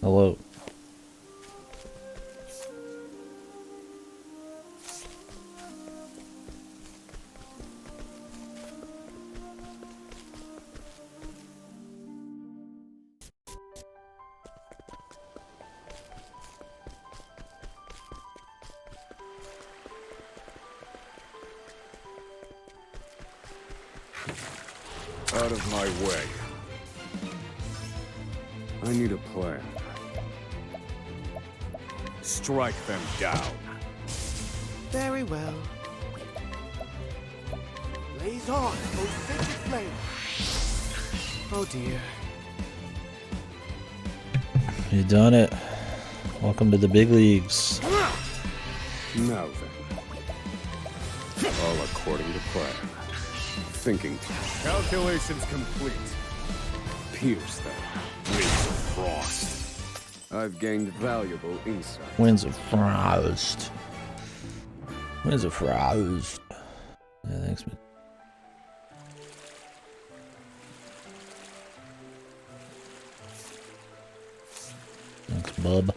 Hello. Out of my way. I need a plan. Strike them down. Very well. Blaze on, O sacred flame. Oh dear. You done it. Welcome to the big leagues. Now then. All according to plan. Thinking time. Calculations complete. Pierce them. Winds of frost. I've gained valuable insight. Winds of Frost. Winds of Frost. Yeah, thanks, man. Thanks, bub.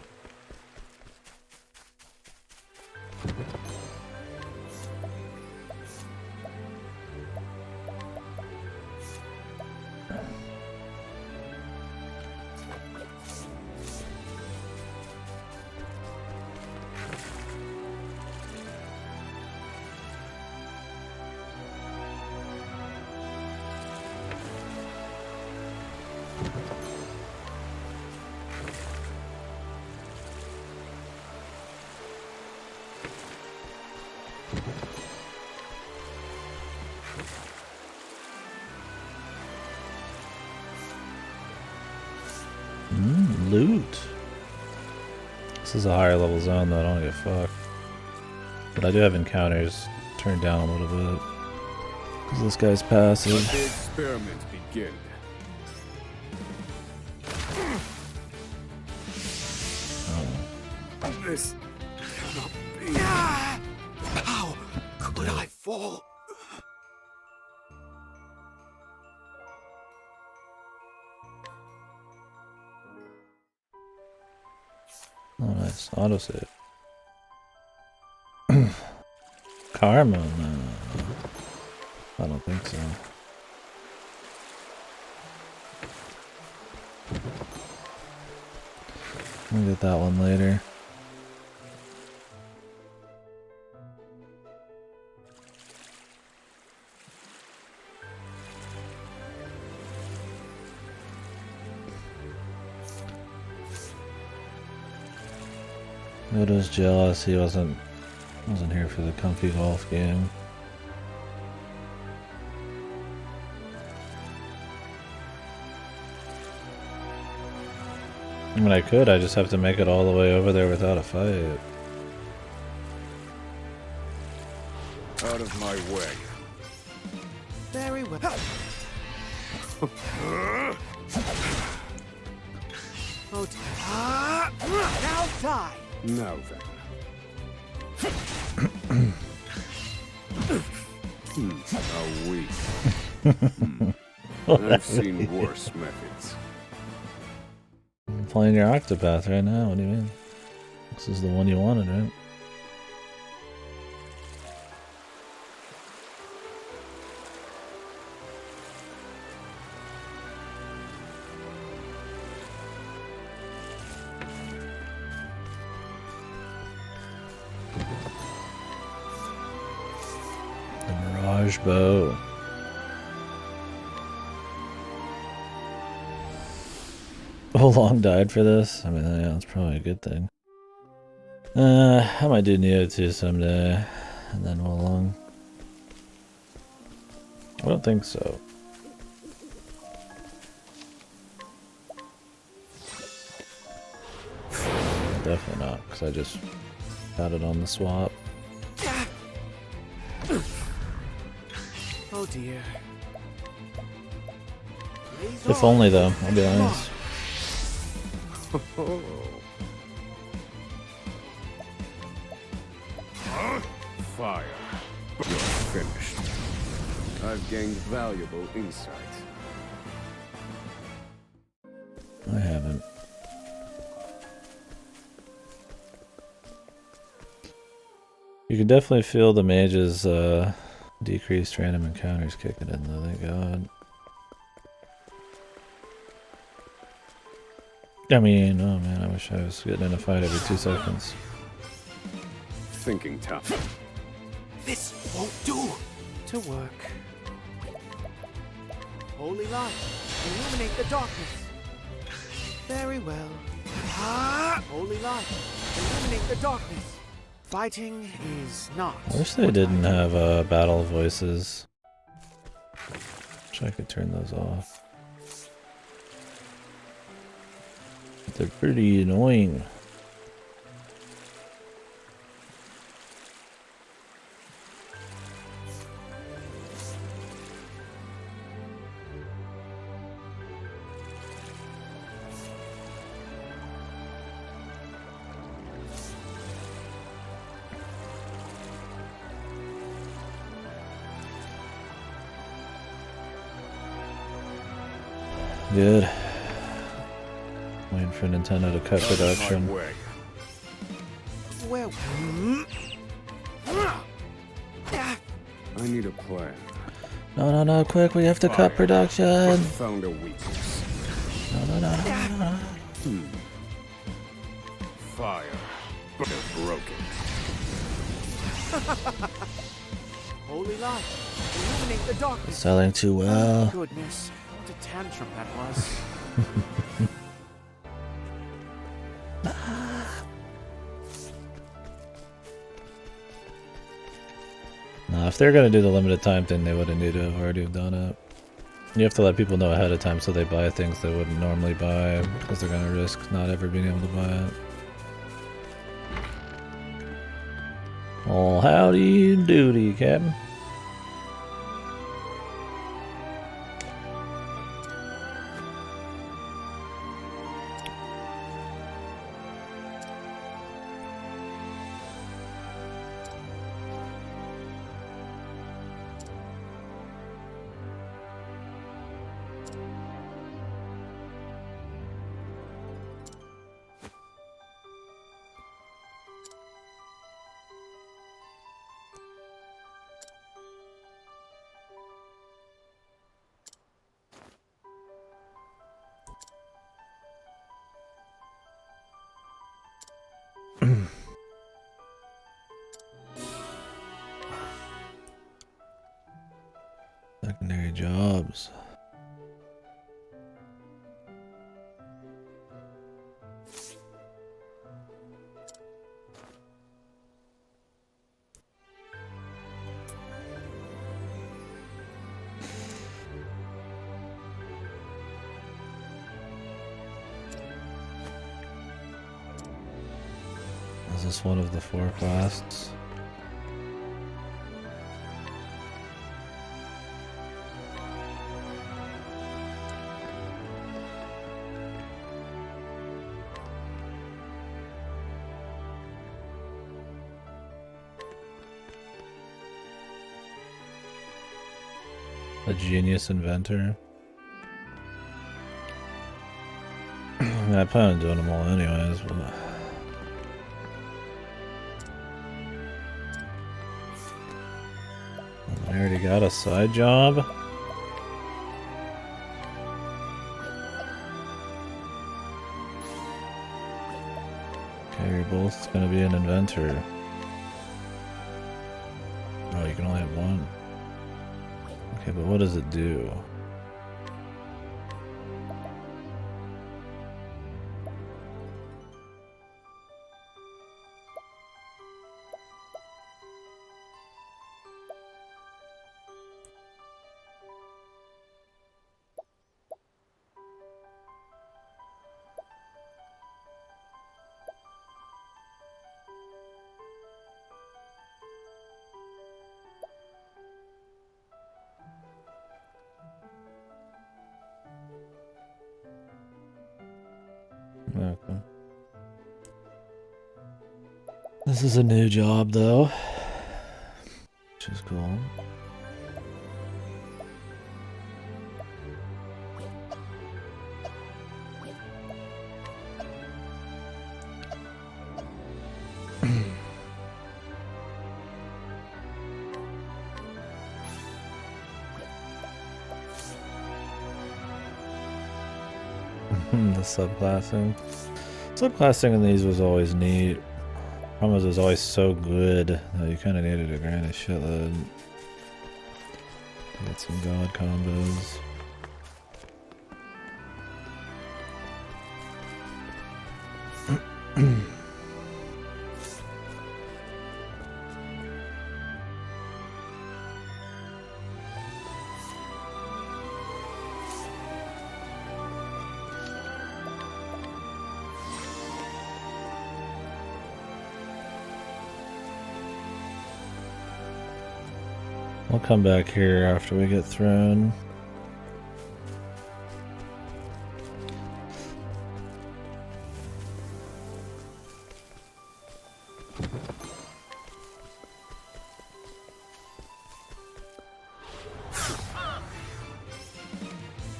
Loot. This is a higher level zone though, I don't give a fuck. But I do have encounters turned down a little bit. Because this guy's passive. Let the experiment begin. This cannot be. How could I fall? Oh, nice. Autosave. Karma? No. I don't think so. We'll get that one later. Odo's jealous he wasn't here for the comfy golf game. I mean, I could, I just have to make it all the way over there without a fight. Out of my way. Very well. Oh dear. Now die. Now then. How weak. I've seen worse methods. I'm playing your Octopath right now, what do you mean? This is the one you wanted, right? The Mirage Bow. Long died for this. I mean, yeah, that's probably a good thing. I might do Neo 2 someday, and then Wolong. I don't think so. Definitely not, because I just got it on the swap. Oh dear. If only, though, I'll be honest. Fire. You're finished. I've gained valuable insight. I haven't. You can definitely feel the mage's decreased random encounters kicking in though, thank god. I mean, oh man, I wish I was getting in a fight every 2 seconds. Thinking tough. This won't do. To work. Holy light, illuminate the darkness. Very well. Holy light, illuminate the darkness. Fighting is not. I wish they didn't have battle voices. Wish I could turn those off. But they're pretty annoying. Good. Waiting for Nintendo to cut production. Well. I need a plan. No, quick, we have to cut production. Found a weakness. No. Fire. They're broken. Holy light, illuminate the darkness. Selling too well. Goodness, what a tantrum that was. Nah, if they're gonna do the limited time thing, they wouldn't need to have already done it. You have to let people know ahead of time so they buy things they wouldn't normally buy because they're gonna risk not ever being able to buy it. Well, howdy doody, Captain. Secondary jobs. Is this one of the 4 quests? A genius inventor. I plan on doing them all anyways, but I already got a side job. Okay, you're both gonna be an inventor. Oh, you can only have one. Okay, but what does it do? Okay. This is a new job though, which is cool. The subclassing. Subclassing in these was always neat. Problem was it was always so good that you kind of needed to grind a shitload. Get some god combos. I'll come back here after we get thrown.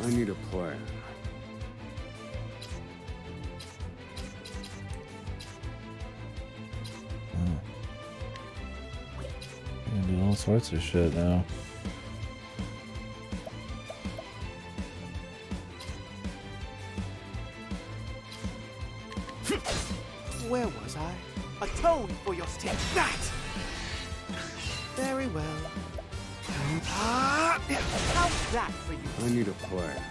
I need a plan. You can do all sorts of shit now. Where was I? Atone for your step. That! Very well. How's that for you? I need a plan.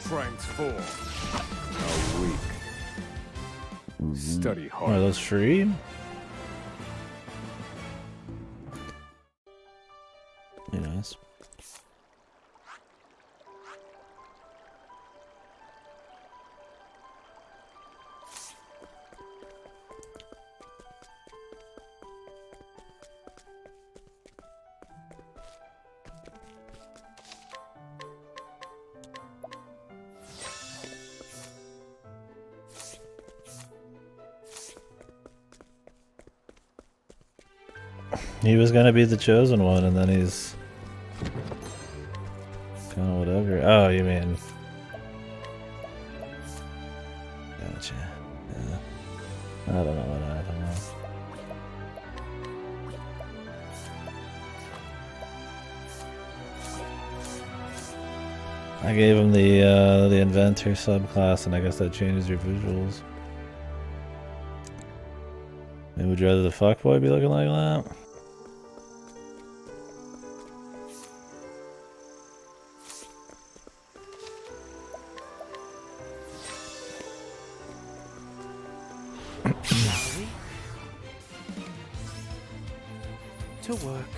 Transform. A week. Study Are hard. those free? Yes. He was gonna be the chosen one, and then he's kind of whatever. Oh, you mean? Gotcha. Yeah. I don't know what happened. I gave him the inventor subclass, and I guess that changes your visuals. Maybe would you rather the fuckboy be looking like that? Shall we? To work.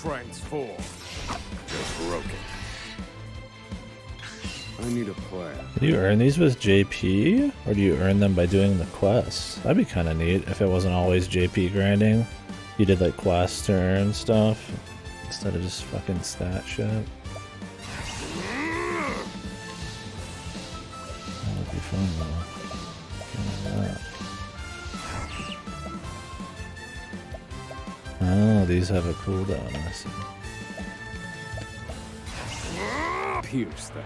Transform. They're broken. I need a plan. Do you earn these with JP, or do you earn them by doing the quests? That'd be kind of neat if it wasn't always JP grinding. You did like quests to earn stuff instead of just fucking stat shit. That would be fun though. Oh, these have a cooldown. I see. Pierce them.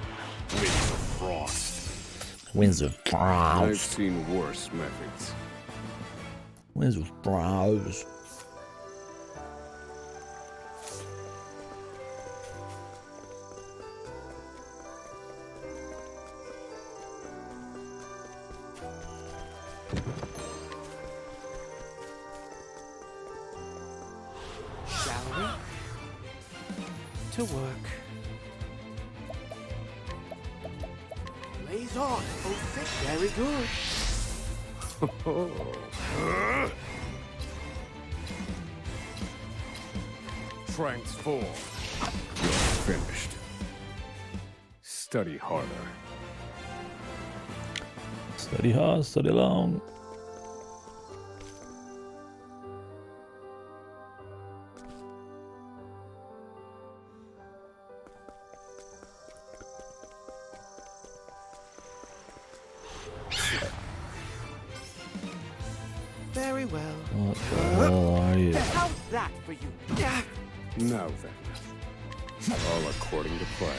Winds of frost. Winds of I've Brows. seen worse methods. Winds of Brows. Shall we? To work. Blaze on, oh thick, very good. Transform. You're finished. Study harder. Study hard, study long. Very well. What the hell are you? How's that for you? Now then. All according to plan.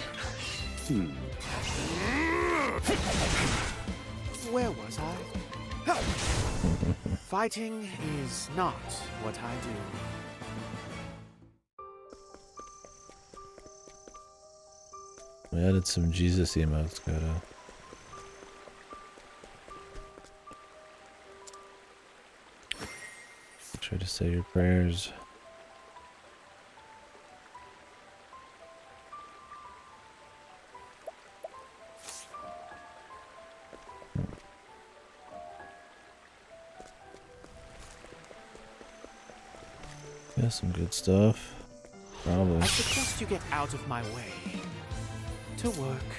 Where was I? Fighting is not what I do. We added some Jesus emotes, gotta. Try to say your prayers. Yeah, some good stuff. Probably. I suggest you get out of my way. To work.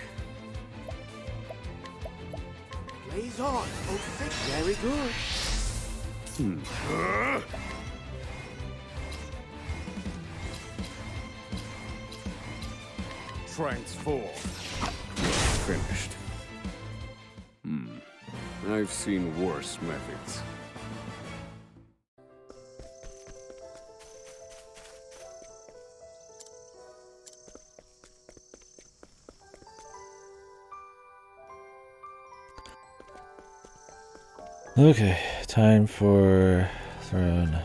Blaze on, oh thick, very good. Transform. You're finished. I've seen worse methods. Okay, time for throne.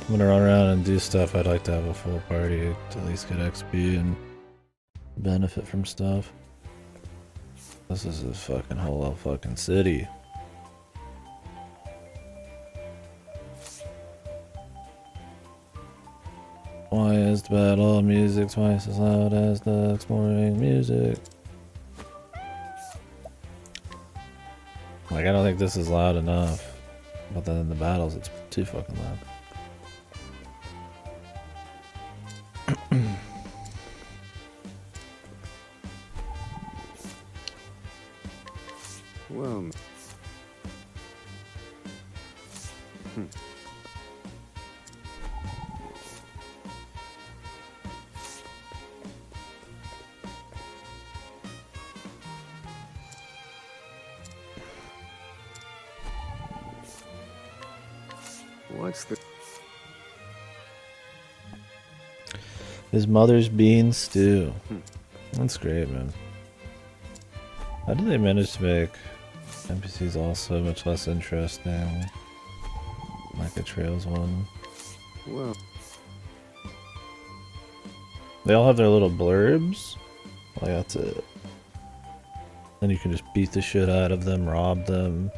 I'm gonna run around and do stuff. I'd like to have a full party to at least get XP and benefit from stuff. This is a fucking whole fucking city. Why is the battle music twice as loud as the exploring music? Like, I don't think this is loud enough. But then in the battles, it's too fucking loud. Well... What's the... His mother's bean stew. That's great, man. How do they manage to make NPCs all so much less interesting? Like a Trails one. Well... They all have their little blurbs. Like, that's it. Then you can just beat the shit out of them, rob them,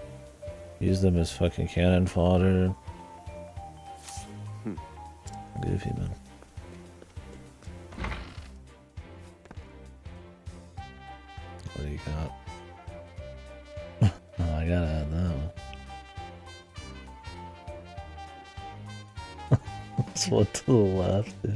use them as fucking cannon fodder. Goofy, man. What do you got? Oh, I gotta add that one. This one to the left, yeah.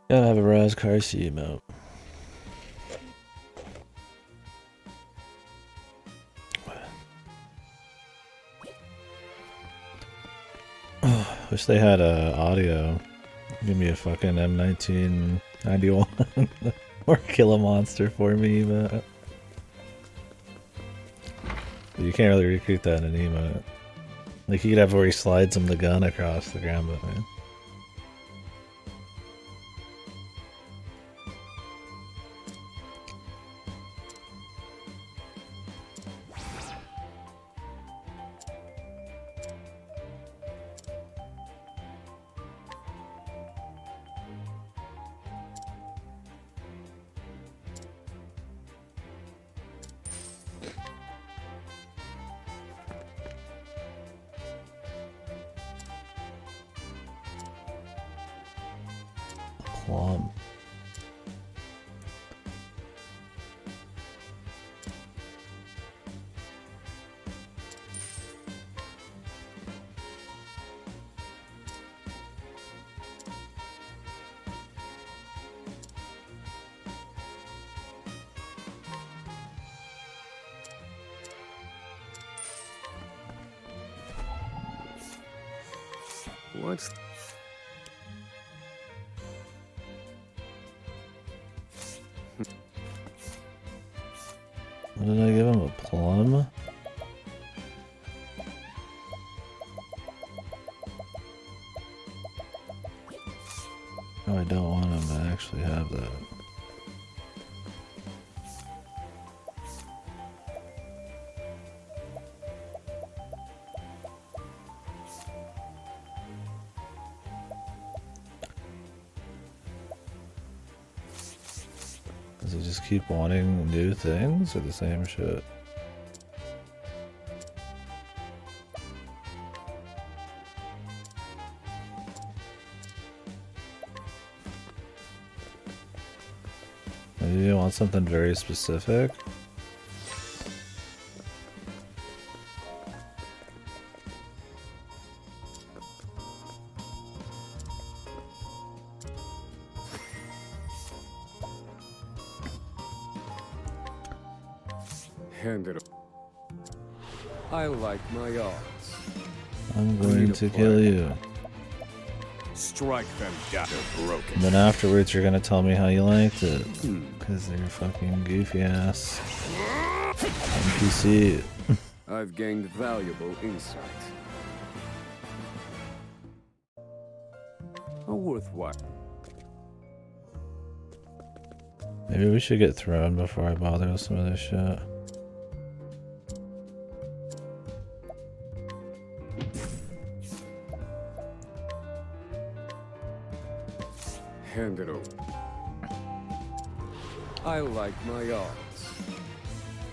Gotta have a Raz Carcy emote. Wish they had audio. Give me a fucking M1991 or kill a monster for me emote. You can't really recruit that in an emote. Like, you could have where he slides him the gun across the ground, but man. Plum. What's... What did I give him? A plum? Oh, I don't want him to actually have that. Does he just keep wanting new things or the same shit? Maybe you want something very specific? Hand it. I like my odds. I'm going to kill you. Strike them down. They're broken. And then afterwards you're gonna tell me how you liked it. Because they're fucking goofy ass NPC. I've gained valuable insight. A worthwhile. Maybe we should get thrown before I bother with some of this shit. Hand it over. I like my odds.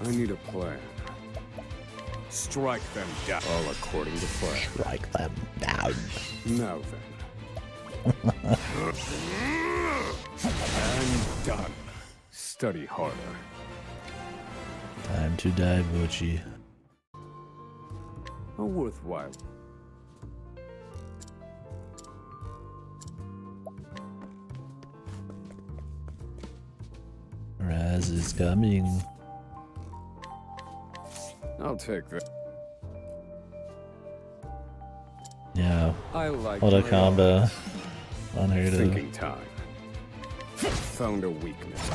I need a plan. Strike them down. All according to plan. Strike them down. Now then. And done. Study harder. Time to die, Bochi. A worthwhile. Raz is coming. I'll take that. Yeah. I like What a my combo. odds. Unheard of. Thinking time. Found a weakness.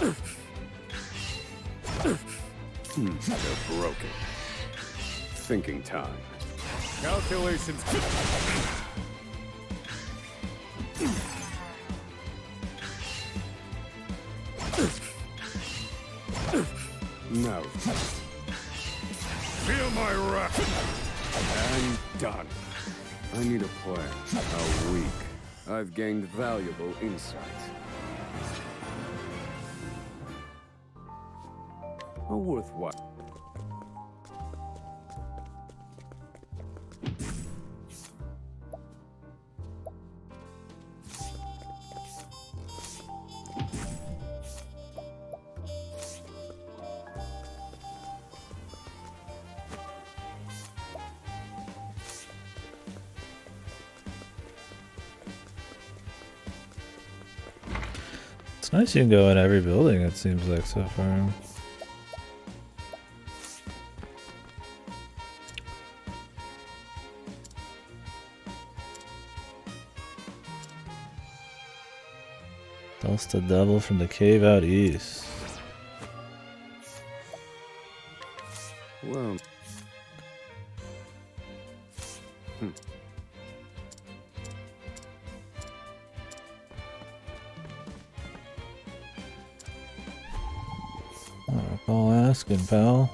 They're broken. Thinking time. Calculations. No. Feel my wrath. And done. I need a plan. A week. I've gained valuable insight. A worthwhile. It's nice you can go in every building, it seems like, so far. Dust the devil from the cave out east. Well. All asking, pal.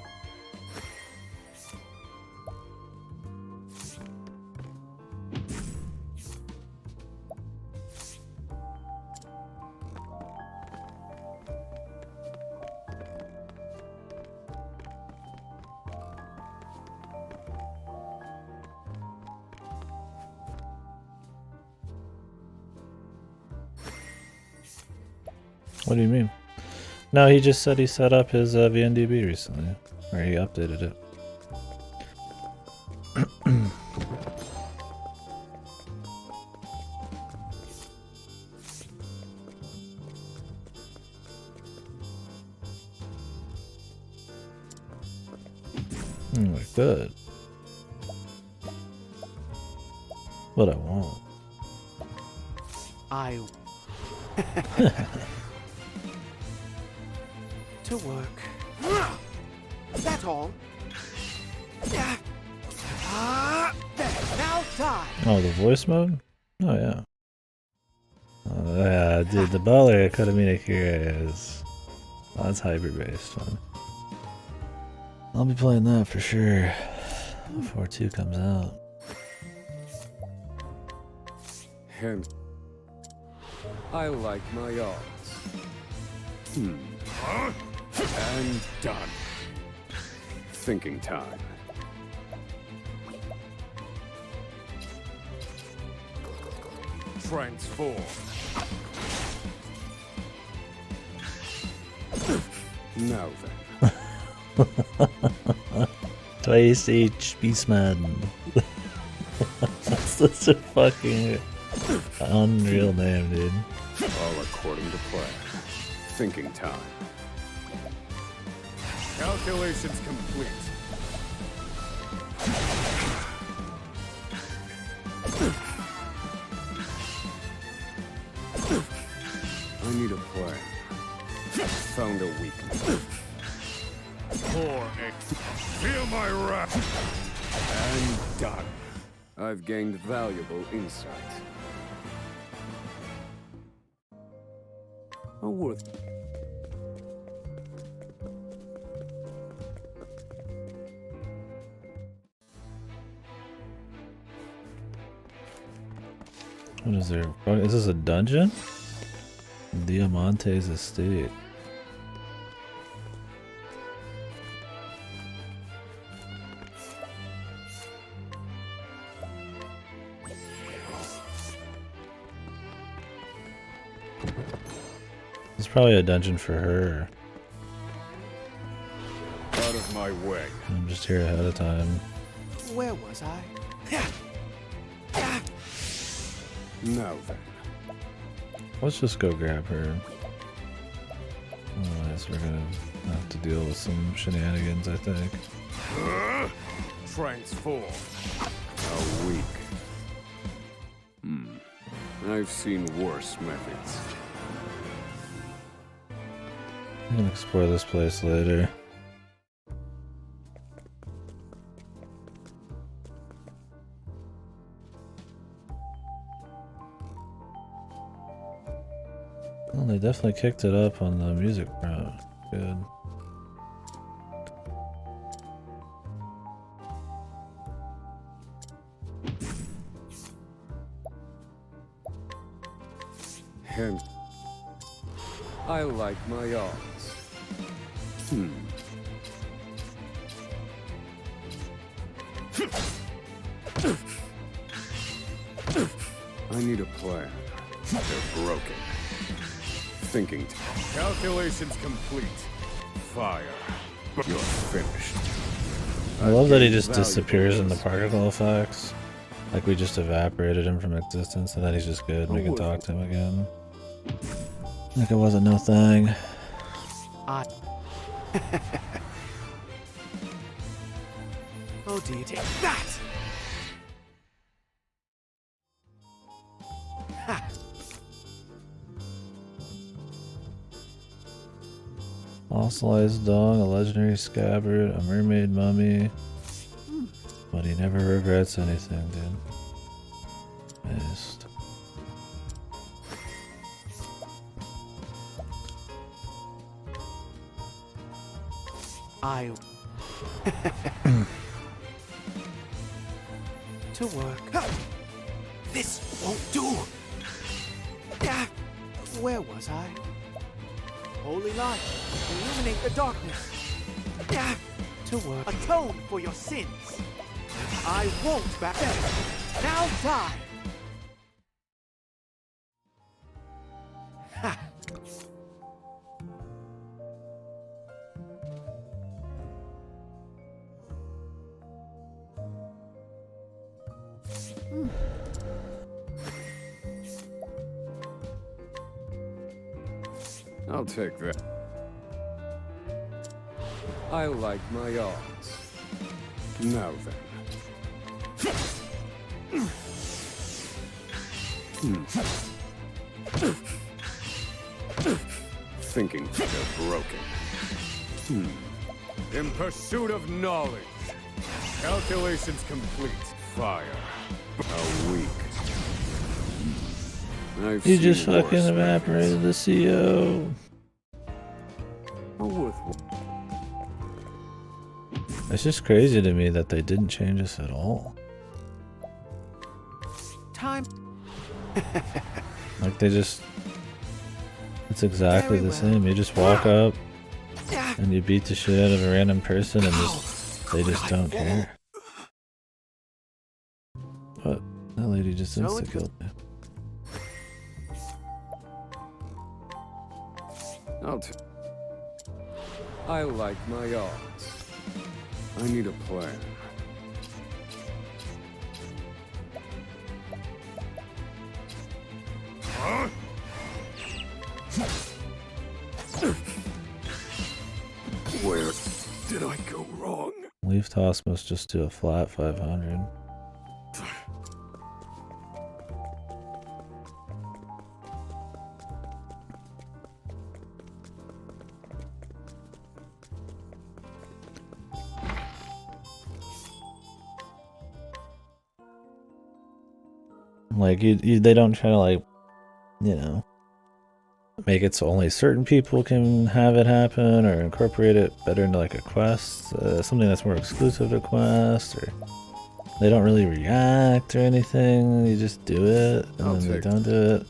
What do you mean? No, he just said he set up his VNDB recently, or he updated it. Good. What I want. To work. Is that all? There. Now die. Oh, the voice mode? Oh, yeah. Oh, yeah, dude, the Butler Academia here is... Oh, that's hyper-based one. I'll be playing that for sure before 2 comes out. Him. I like my odds. And done. Thinking time. Transform. Now then. Twice H Beastman. That's such a fucking unreal name, dude. All according to plan. Thinking time. Calculations complete. I need a plan. Found a weakness. Poor X. Feel my wrath. And done. I've gained valuable insight. A worth. What is there? Is this a dungeon? Diamante's estate. It's probably a dungeon for her. Out of my way. I'm just here ahead of time. Where was I? Now then. Let's just go grab her. Otherwise we're gonna have to deal with some shenanigans, I think. Transform. A weak. I've seen worse methods. I'm gonna explore this place later. Well, they definitely kicked it up on the music front. Good. Him. I like my odds. I need a plan. They're broken. Thinking. Calculations complete. Fire. You're finished. I love that he just disappears in the particle effects. Like we just evaporated him from existence and then he's just good and we can talk to him again. Like it wasn't no thing. Oh dear, take that! Ha! Fossilized dog, a legendary scabbard, a mermaid mummy. But he never regrets anything, dude. Missed. To work. This won't do! Where was I? Holy light, illuminate the darkness. To work. Atone for your sins. I won't back down. Now die! Ha! I'll take that. I like my odds. Now then. Thinking they're broken. In pursuit of knowledge. Calculations complete. Fire. A week. I've You seen just worse fucking evaporated the CO. It's just crazy to me that they didn't change this at all. Time. Like they just... It's exactly Very the well. same. You just walk up Yeah. and you beat the shit out of a random person and they just don't care. What? That lady just So it insta-killed me. I like my odds. I need a plan. Where did I go wrong? Leaf toss must just do a flat 500. Like they don't try to like, you know, make it so only certain people can have it happen or incorporate it better into like a quest, something that's more exclusive to quest, or they don't really react or anything. You just do it and then they don't do it.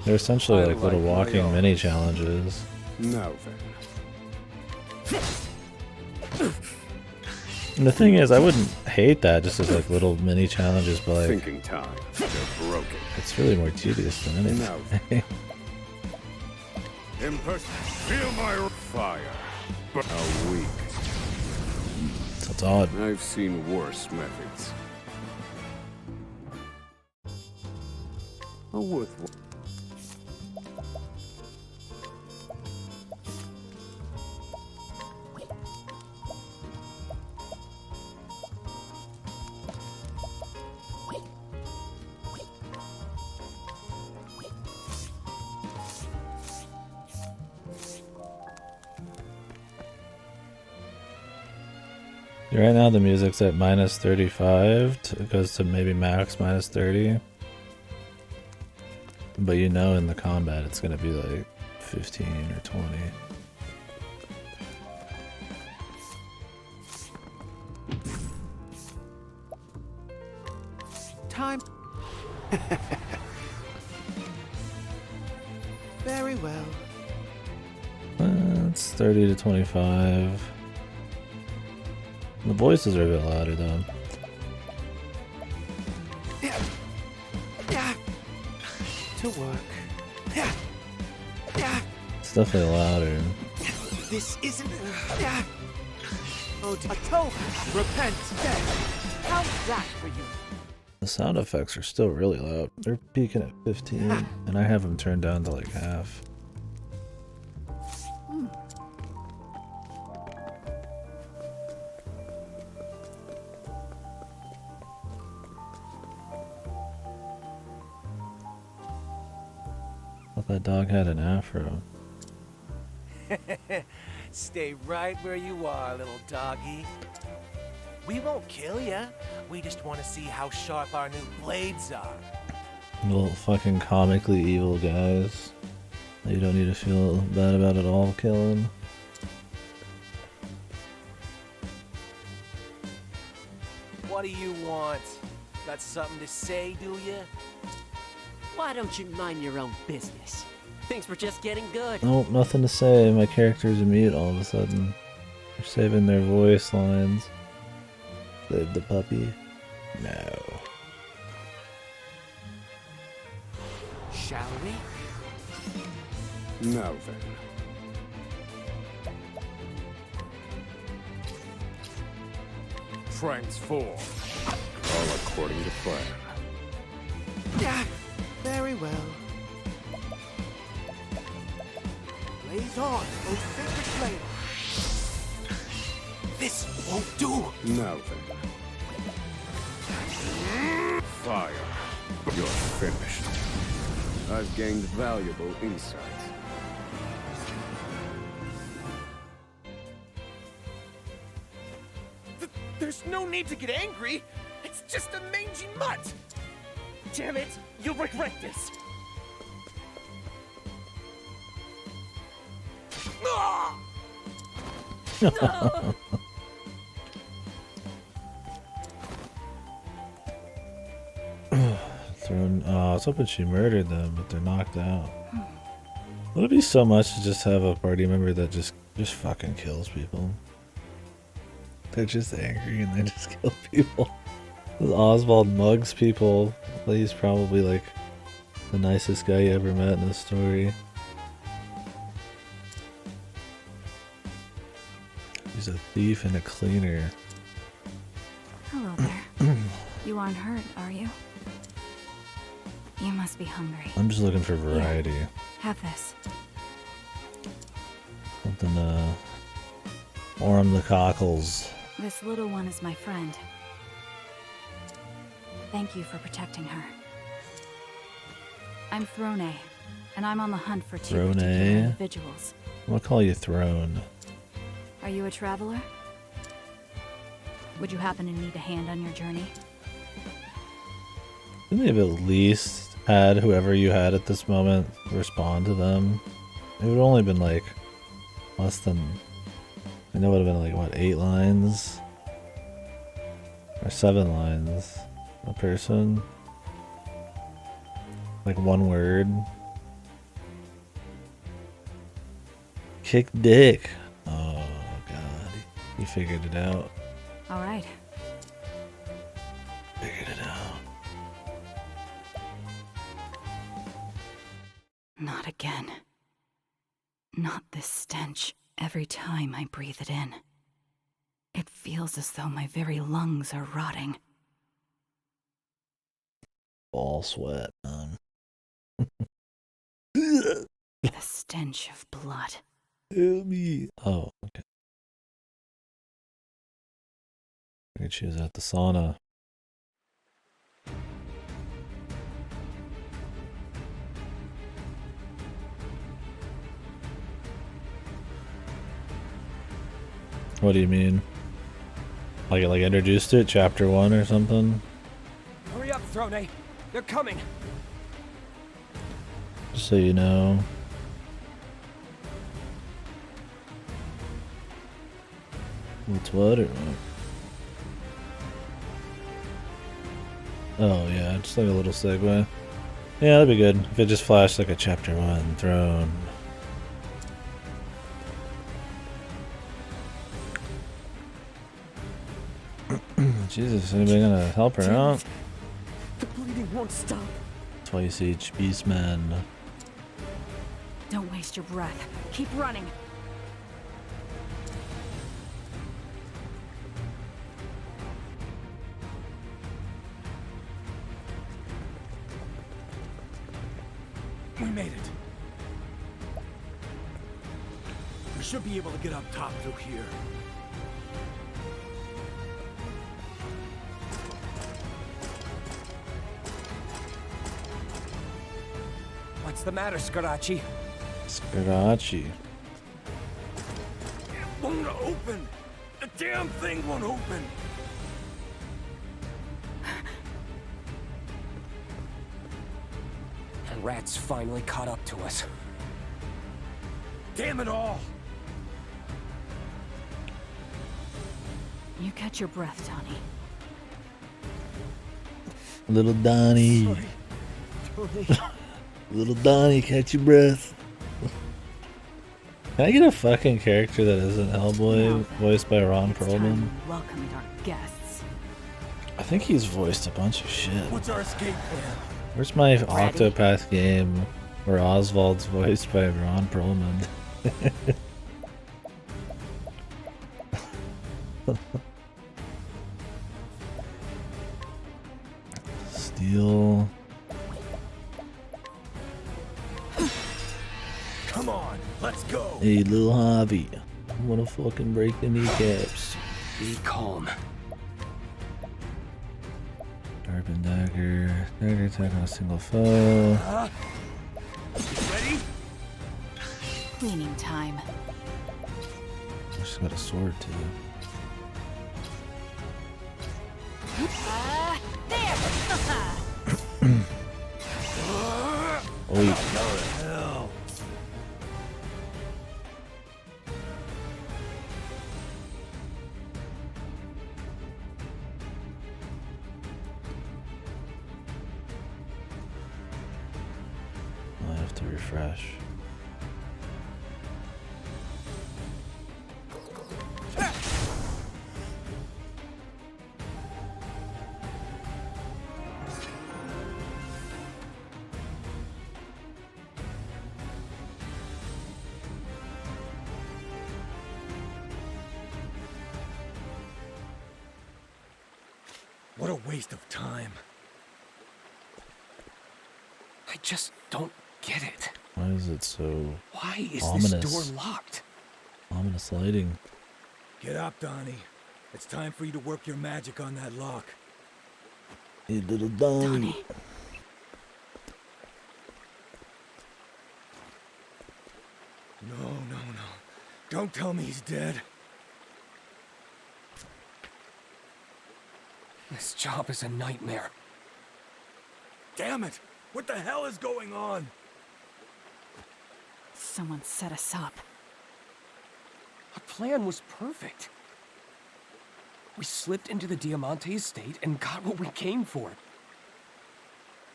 They're essentially like little walking mini challenges. Now then. And the thing is, I wouldn't hate that just as like little mini challenges, but like Thinking time. They're broken. it's really more tedious than anything. In person. Feel my fire. A week. So it's odd. I've seen worse methods. A worthwhile. Right now the music's at minus 35, it goes to maybe max minus 30. But you know in the combat it's gonna be like 15 or 20. Time. Very well. It's 30 to 25. The voices are a bit louder though. To work. It's definitely louder. This isn't. Oh, Octopath, repent, dead. How's that for you? The sound effects are still really loud. They're peaking at 15, and I have them turned down to like half. Thought that dog had an afro. Stay right where you are, little doggy. We won't kill you. We just want to see how sharp our new blades are. Little fucking comically evil guys that you don't need to feel bad about at all killing. What do you want? Got something to say, do you? Why don't you mind your own business? Things were just getting good. Nope, nothing to say. My character's a mute all of a sudden. They're saving their voice lines. Save the puppy? No. Shall we? Now then. Transform. All according to plan. Very well. Blaze on, O sacred flame. This won't do. Now then. Fire. You're finished. I've gained valuable insight. There's no need to get angry. It's just a mangy mutt. Damn it, you'll regret this. Ah! Thrown. Oh, I was hoping she murdered them, but they're knocked out. Would it be so much to just have a party member that just fucking kills people? They're just angry and they just kill people. Oswald mugs people. He's probably like the nicest guy you ever met in the story. He's a thief and a cleaner. Hello there. You aren't hurt, are you? You must be hungry. I'm just looking for variety. Here, have this. Something warm the cockles. This little one is my friend. Thank you for protecting her. I'm Throne, and I'm on the hunt for two Throne? particular individuals. I'm gonna call you Throne. Are you a traveler? Would you happen to need a hand on your journey? Couldn't they have at least had whoever you had at this moment respond to them? It would have only been like less than, I know it would have been like what, 8 lines? Or 7 lines a person? Like 1 word. Kick dick. Oh god. He figured it out. Alright. Figured it out. Not again. Not this stench every time I breathe it in. It feels as though my very lungs are rotting. Ball sweat, man. The stench of blood. Help me. Oh, okay. I think she was at the sauna. What do you mean? Like introduced it, chapter 1 or something? Hurry up, Throne. They're coming. Just so you know. What's what or what? Oh yeah, just like a little segue. Yeah, that'd be good. If it just flashed like a chapter 1 throne. Jesus, anybody gonna help her out? The bleeding won't stop. Twice each beastman. Don't waste your breath. Keep running. We made it. We should be able to get up top through here. What's the matter, Scarachi? Scarachi. It won't open! The damn thing won't open! The rats finally caught up to us. Damn it all! You catch your breath, Donnie. Little Donnie. Sorry. Tony. Little Donnie, catch your breath. Can I get a fucking character that isn't Hellboy, voiced by Ron It's time Perlman? we welcomed our guests. I think he's voiced a bunch of shit. What's our escape plan? Where's my Octopath game where Oswald's voiced by Ron Perlman? Steel. Come on, let's go! Hey, little Javi. I wanna fucking break the kneecaps. Be calm. Sharpened dagger. Dagger attack on a single foe. Ready? Cleaning time. She's got a sword too. There! Oh, you... I have to refresh. What a waste of time. I just don't get it. Why is it so Why is ominous? this door locked? Ominous lighting. Get up, Donnie. It's time for you to work your magic on that lock. Hey, little Donnie. Donnie. No. Don't tell me he's dead. This job is a nightmare. Damn it! What the hell is going on? Someone set us up. Our plan was perfect. We slipped into the Diamante estate and got what we came for.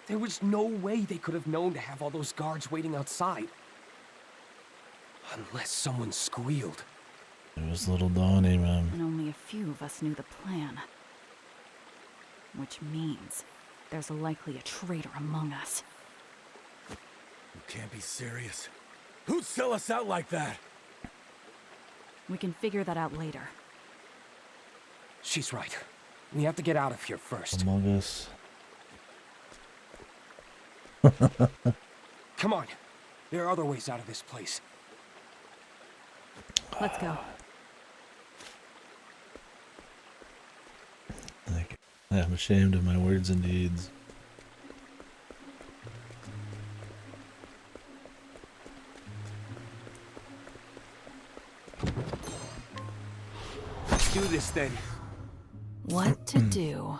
There was no way they could have known to have all those guards waiting outside. Unless someone squealed. It was little Donnie, man. And only a few of us knew the plan. Which means there's likely a traitor among us. You can't be serious. Who'd sell us out like that? We can figure that out later. She's right. We have to get out of here first. Among Us. Come on. There are other ways out of this place. Let's go. Like, I'm ashamed of my words and deeds. Let's do this then. What to do?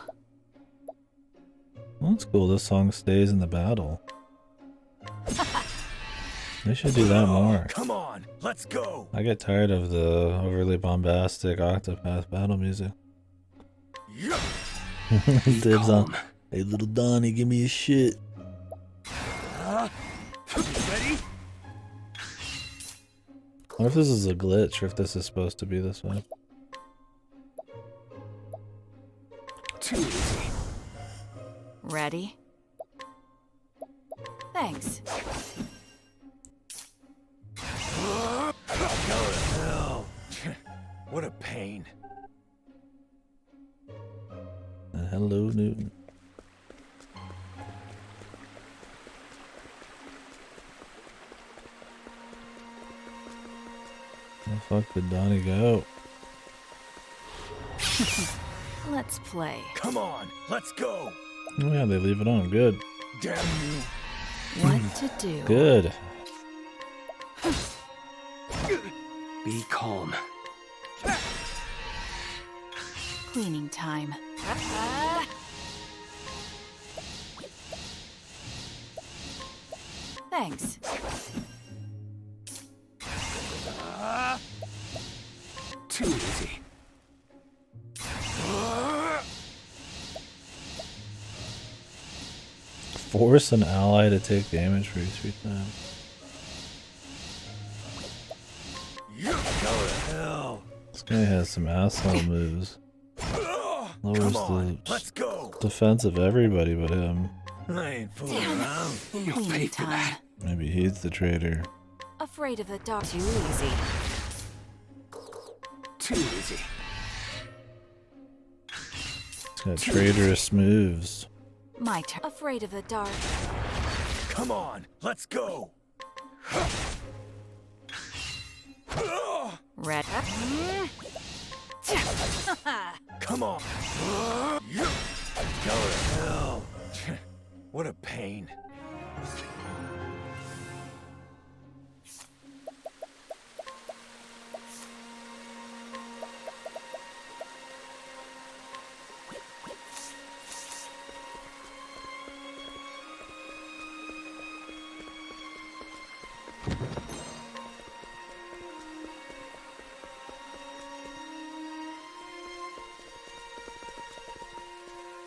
Well, that's cool. This song stays in the battle. They should do that more. Come on, let's go. I get tired of the overly bombastic Octopath battle music. Yeah. Dibs on. Hey, little Donnie, give me a shit. Ready? I wonder if this is a glitch or if this is supposed to be this way. Too easy. Ready? Thanks. Hell. What a pain. And hello, Newton. Where the fuck did Donnie go? Let's play. Come on, let's go. Oh yeah, they leave it on. Good. Damn you. What to do? Good. Be calm. Cleaning time. Thanks. Too easy. Force an ally to take damage for each 3 times. You go to hell. This guy has some asshole moves. Lowers Come on, the let's go. defense of everybody but him. I ain't fooling around. You'll pay Cleaning for time. that. Maybe he's the traitor. Afraid of the dark. Too easy. Too easy. He's got traitorous moves. My turn. Afraid of the dark. Come on, let's go. Red. Come on. You go to hell. What a pain.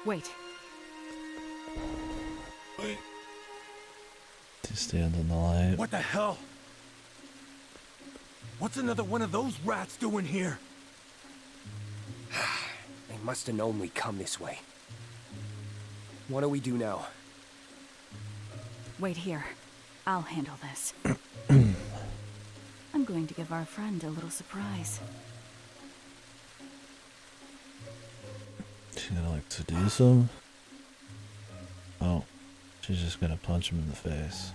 Wait. He stands in the light. What the hell? What's another one of those rats doing here? They must have known we'd come this way. What do we do now? Wait here. I'll handle this. I'm going to give our friend a little surprise. She's gonna like seduce him. Oh, she's just gonna punch him in the face.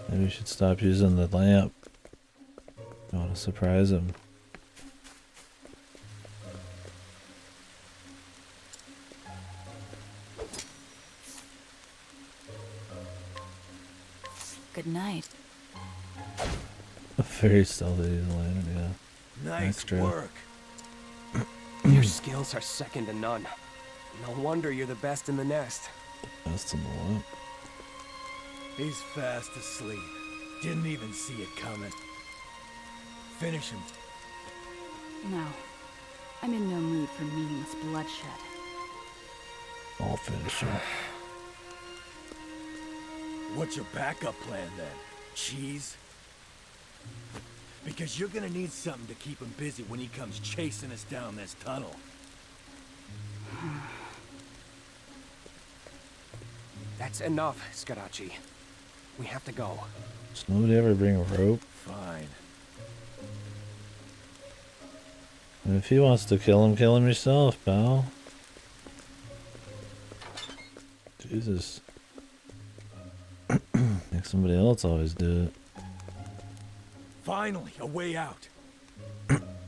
Maybe we should stop using the lamp. I want to surprise him. Good night. Very stealthy lantern, yeah. Nice Extra. work. Your skills are second to none. No wonder you're the best in the nest. Best in the lamp. He's fast asleep. Didn't even see it coming. Finish him. No. I'm in no mood for meaningless bloodshed. I'll finish him. What's your backup plan then? Cheese? Because you're gonna need something to keep him busy when he comes chasing us down this tunnel. That's enough, Scarachi. We have to go. Does nobody ever bring a rope? Fine. And if he wants to kill him yourself, pal. Jesus. Make somebody else always do it. Finally, a way out.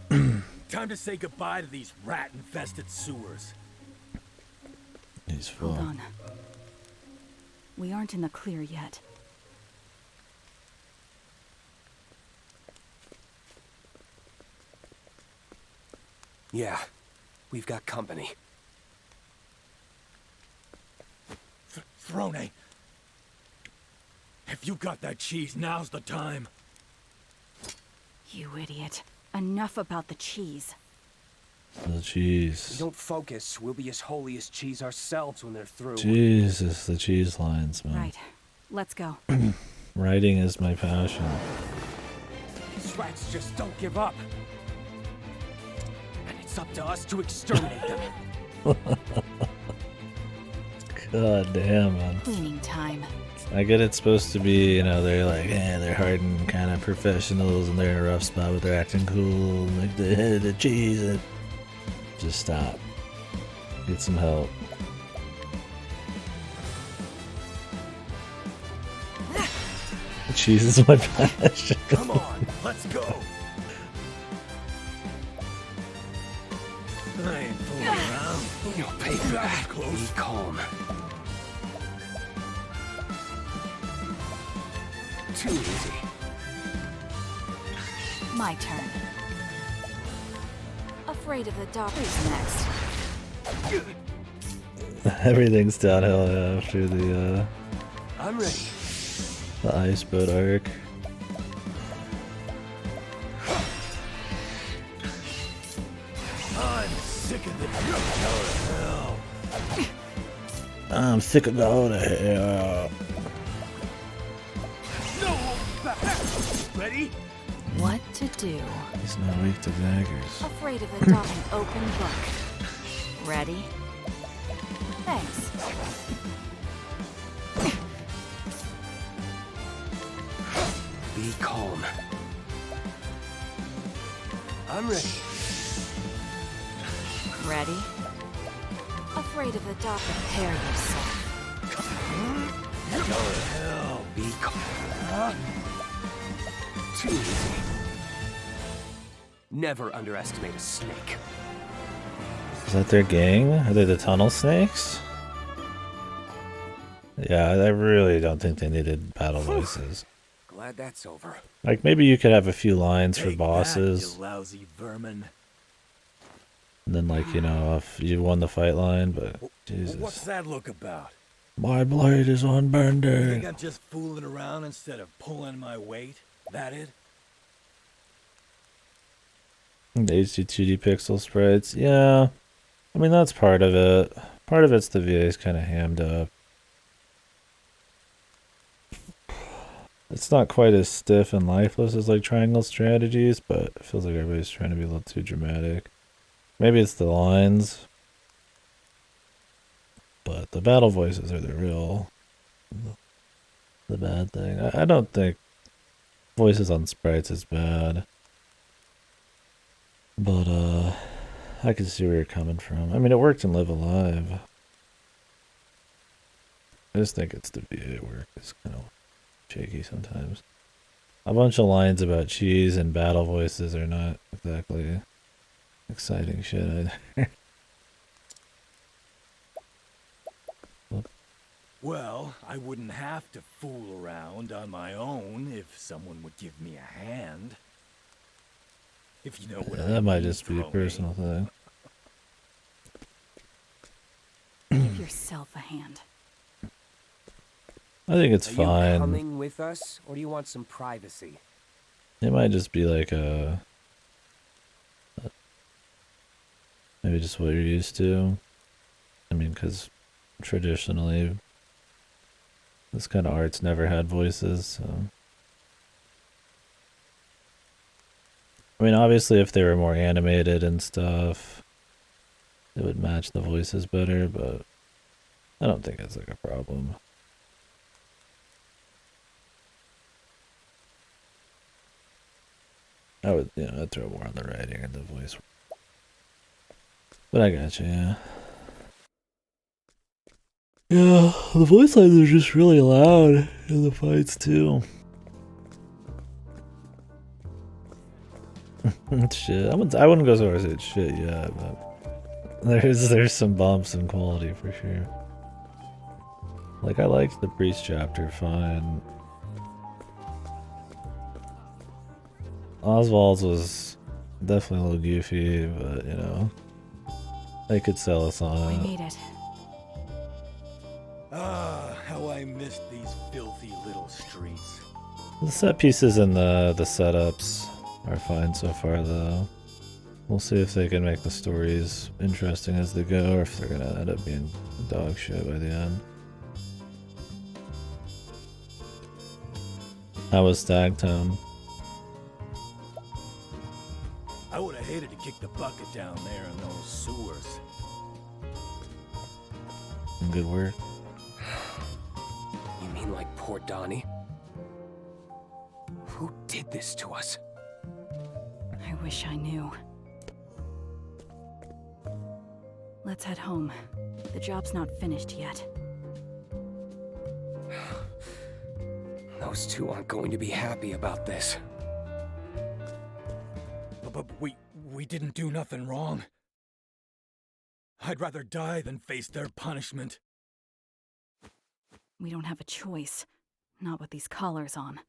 Time to say goodbye to these rat-infested sewers. He's full. Hold on. We aren't in the clear yet. Yeah, we've got company. Throne, if you got that cheese, now's the time. You idiot. Enough about the cheese. The If we cheese. don't focus, we'll be as holy as cheese ourselves when they're through. Jesus, the cheese lines, man. Right. Let's go. Writing is my passion. These rats just don't give up. And it's up to us to exterminate them. God damn, man. Cleaning time. I get it's supposed to be, you know, they're like, they're hardened kind of professionals and they're in a rough spot, but they're acting cool, like the cheese. And... Just stop. Get some help. The cheese is my passion. Come on, let's go. I ain't fooling around. You'll pay for That that. was close. Be calm. Too easy. My turn. Afraid of the dark. Who's next? Everything's downhill after the I'm ready. ice boat arc. I'm sick of this. Hell. I'm sick of going to hell. No! Ready? What to do? He's not weak to daggers. Afraid of the dark. An open book. Ready? Thanks. Be calm. I'm ready. Ready? Afraid of the dark. Prepare yourself. Go to hell. Be calm. Too easy. Never underestimate a snake. Is that their gang? Are they the tunnel snakes? Yeah, I really don't think they needed battle voices. Glad that's over. Like, maybe you could have a few lines for Take bosses. that, you lousy vermin. And then, like, you know, if you won the fight line, but Jesus. What's that look about? My blade is You think unbending. I'm just fooling around instead of pulling my weight? That it? HD 2D pixel sprites. Yeah. I mean, that's part of it. Part of it's the VA's kind of hammed up. It's not quite as stiff and lifeless as like Triangle Strategies, but it feels like everybody's trying to be a little too dramatic. Maybe it's the lines, but the battle voices are the bad thing. I don't think voices on sprites is bad, but I can see where you're coming from. I mean, it worked in Live Alive. I just think it's the VA work. It's kind of shaky sometimes. A bunch of lines about cheese and battle voices are not exactly exciting shit either. Well, I wouldn't have to fool around on my own if someone would give me a hand. If you know what I That might mean, just be a Dromey. personal thing. Give yourself a hand. I think it's Are fine. you coming with us, or do you want some privacy? It might just be like maybe just what you're used to. I mean, because traditionally, this kind of art's never had voices, so. I mean, obviously, if they were more animated and stuff, it would match the voices better, but I don't think it's like a problem. I would, I'd throw more on the writing and the voice. But I got you, yeah. Yeah, the voice lines are just really loud in the fights too. Shit, I wouldn't go so far as it's shit yet, but there's some bumps in quality for sure. Like, I liked the priest chapter fine. Oswald's was definitely a little goofy, but they could sell us on We it. made it. Ah, how I missed these filthy little streets. The set pieces and the setups are fine so far, though. We'll see if they can make the stories interesting as they go, or if they're gonna end up being dog shit by the end. How was Stagtown? I would have hated to kick the bucket down there in those sewers. Good work. You mean like poor Donnie? Who did this to us? I wish I knew. Let's head home. The job's not finished yet. Those two aren't going to be happy about this. But we didn't do nothing wrong. I'd rather die than face their punishment. We don't have a choice. Not with these collars on.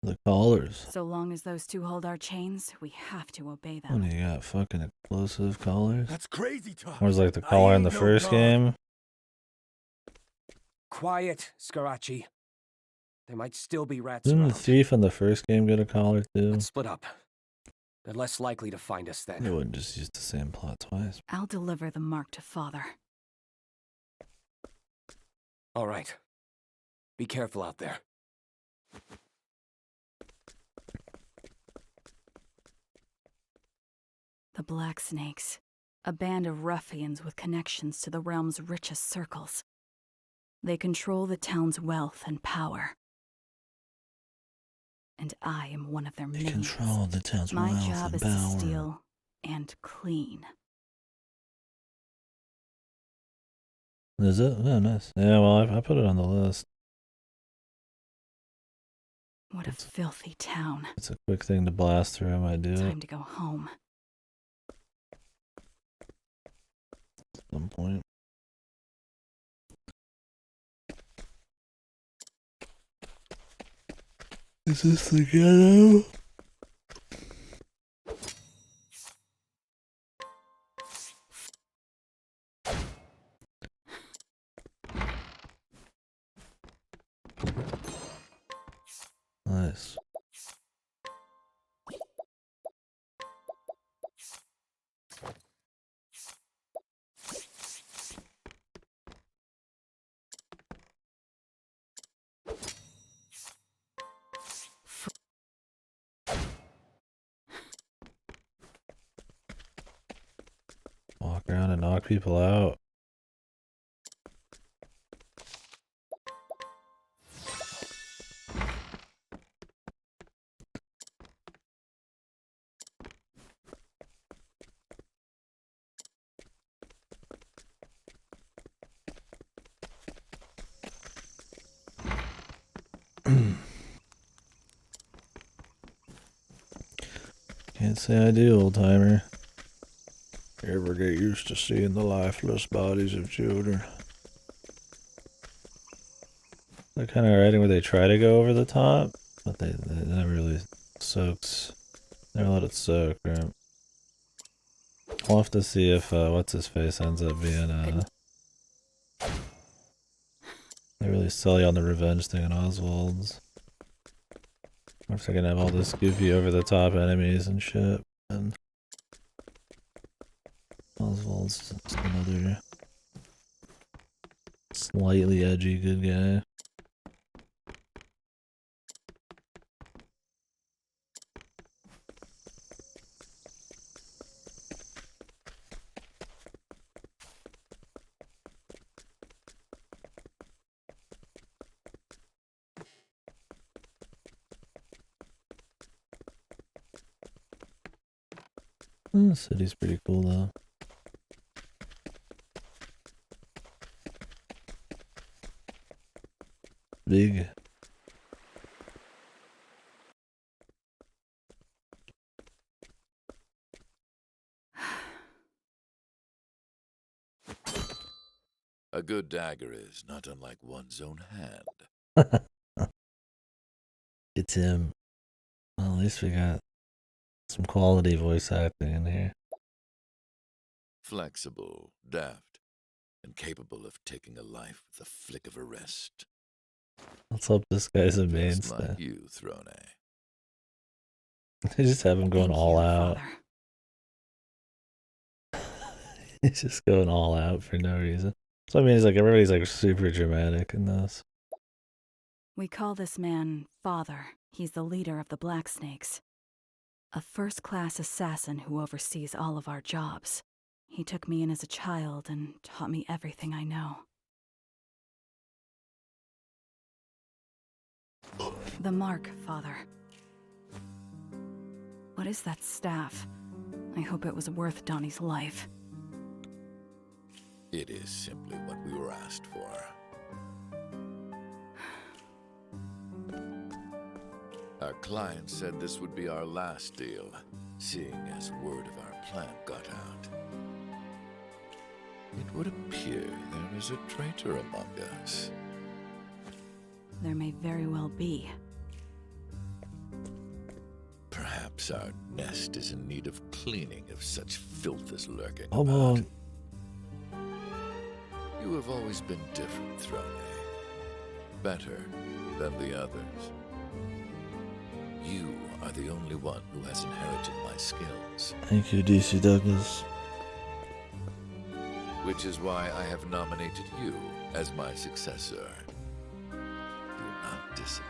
The collars. So long as those two hold our chains, we have to obey What them. do you got? Fucking explosive collars? That's crazy talk. Or was like the I collar in the ain't no first dog. game? Quiet, Scarachi. There might still be rats Didn't around. the thief in the first game get a collar too? Let's split up. They're less likely to find us They then. wouldn't just use the same plot twice. I'll deliver the mark to Father. All right. Be careful out there. The Black Snakes. A band of ruffians with connections to the realm's richest circles. They control the town's wealth and power. And I am one of their They minions. control the town's My wealth job and is power. to steal and clean. Is it? Oh, nice. Yeah, well, I put it on the list. What a filthy town. It's a quick thing to blast through. I might do it Time to go home. at some point. Is this the ghetto? Nice. Walk around and knock people out. Can't say I do, old timer. You ever get used to seeing the lifeless bodies of children? That kind of writing where they try to go over the top, but they never really soaks. Never let it soak, right? We'll have to see if what's his face ends up being they really sell you on the revenge thing in Oswald's. Or if they're gonna have all this goofy over the top enemies and shit, and Oswald's just another slightly edgy good guy. The city's pretty cool though. Big. A good dagger is not unlike one's own hand. It's him. Well, at least we got some quality voice acting in here. Flexible, deft, and capable of taking a life with a flick of a wrist. Let's hope this guy's a Just mainstay. like you, Throne. They just have him going Thank all you, out. Father. He's just going all out for no reason. So I mean, he's like everybody's like super dramatic in this. We call this man Father. He's the leader of the Black Snakes. A first-class assassin who oversees all of our jobs. He took me in as a child and taught me everything I know. The mark, Father. What is that staff? I hope it was worth Donnie's life. It is simply what we were asked for. Our client said this would be our last deal, seeing as word of our plan got out. It would appear there is a traitor among us. There may very well be. Perhaps our nest is in need of cleaning if such filth is lurking Come about. on. You have always been different, Throne. Better than the others. You are the only one who has inherited my skills. Thank you, DC Douglas. Which is why I have nominated you as my successor. Do not disappoint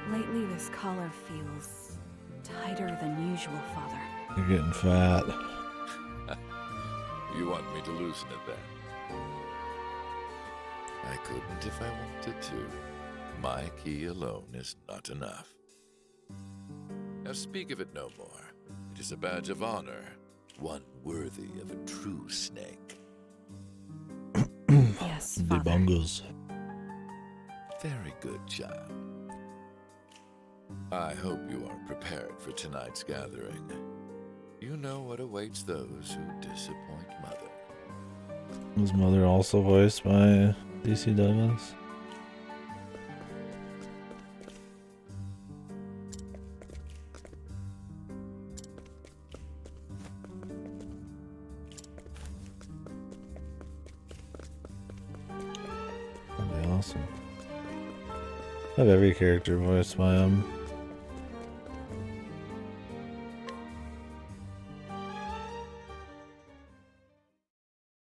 me. Lately, this collar feels tighter than usual, Father. You're getting fat. You want me to loosen it then? I couldn't if I wanted to. My key alone is not enough. Now speak of it no more. It is a badge of honor, one worthy of a true snake. Yes, The Father. bongos. Very good, child. I hope you are prepared for tonight's gathering. You know what awaits those who disappoint Mother. His mother also voiced by DC Douglas. That'd be awesome. I have every character voiced by him.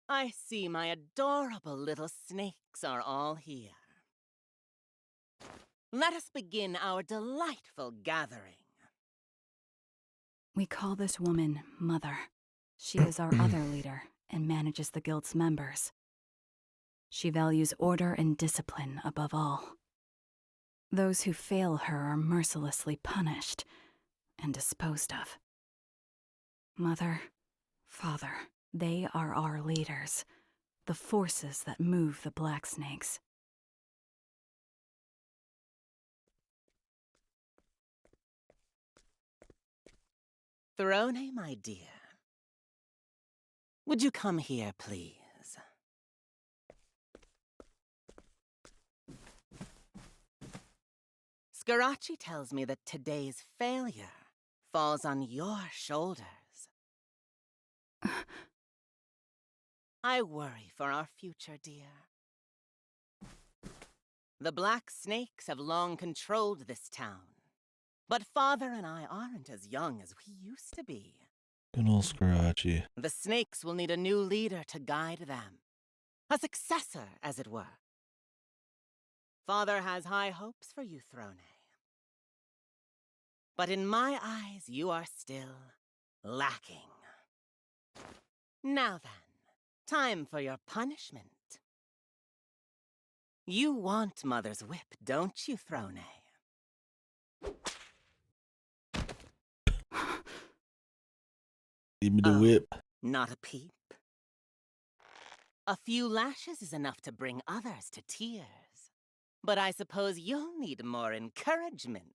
I see my adorable little snakes are all here. Let us begin our delightful gathering. We call this woman Mother. She is our other leader and manages the guild's members. She values order and discipline above all. Those who fail her are mercilessly punished and disposed of. Mother, Father, they are our leaders, the forces that move the Black Snakes. Throne, my dear. Would you come here, please? Scarachi tells me that today's failure falls on your shoulders. I worry for our future, dear. The Black Snakes have long controlled this town, but Father and I aren't as young as we used to be. Good old Scarachi. The Snakes will need a new leader to guide them. A successor, as it were. Father has high hopes for you, Throne. But in my eyes, you are still lacking. Now then, time for your punishment. You want Mother's whip, don't you, Throne? Give me the whip. Not a peep. A few lashes is enough to bring others to tears. But I suppose you'll need more encouragement.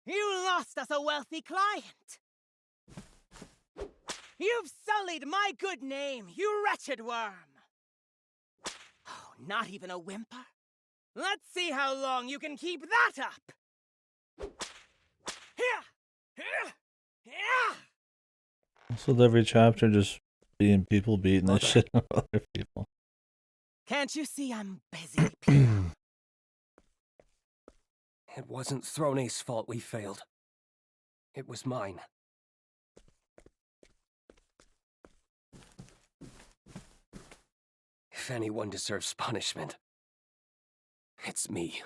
You lost us a wealthy client. You've sullied my good name, you wretched worm. Oh, not even a whimper? Let's see how long you can keep that up. Also, with every chapter just being people beating the shit out of other people. Can't you see I'm busy, Peter? It wasn't Throne's fault we failed. It was mine. If anyone deserves punishment, it's me.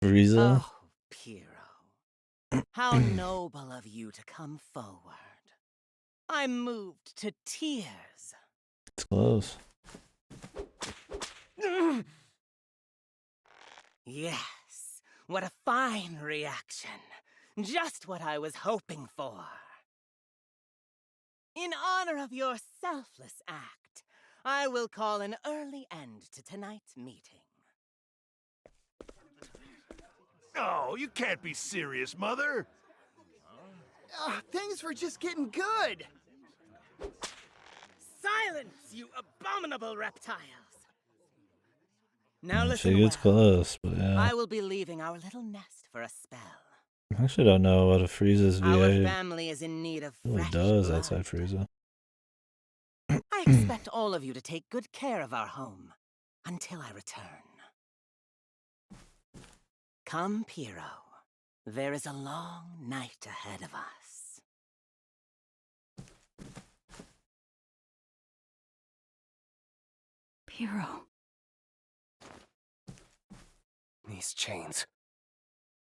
Frieza? Oh, Piero. How noble of you to come forward. I'm moved to tears. It's close. Yes, what a fine reaction. Just what I was hoping for. In honor of your selfless act, I will call an early end to tonight's meeting. Oh, you can't be serious, Mother. Things were just getting good. Silence, you abominable reptiles! Now I listen think it's well. close, but yeah. I will be leaving our little nest for a spell. I actually don't know what a Frieza's Our VA family is in need of really fresh does blood. outside Frieza. I expect all of you to take good care of our home until I return. Come, Piero. There is a long night ahead of us. Piero. These chains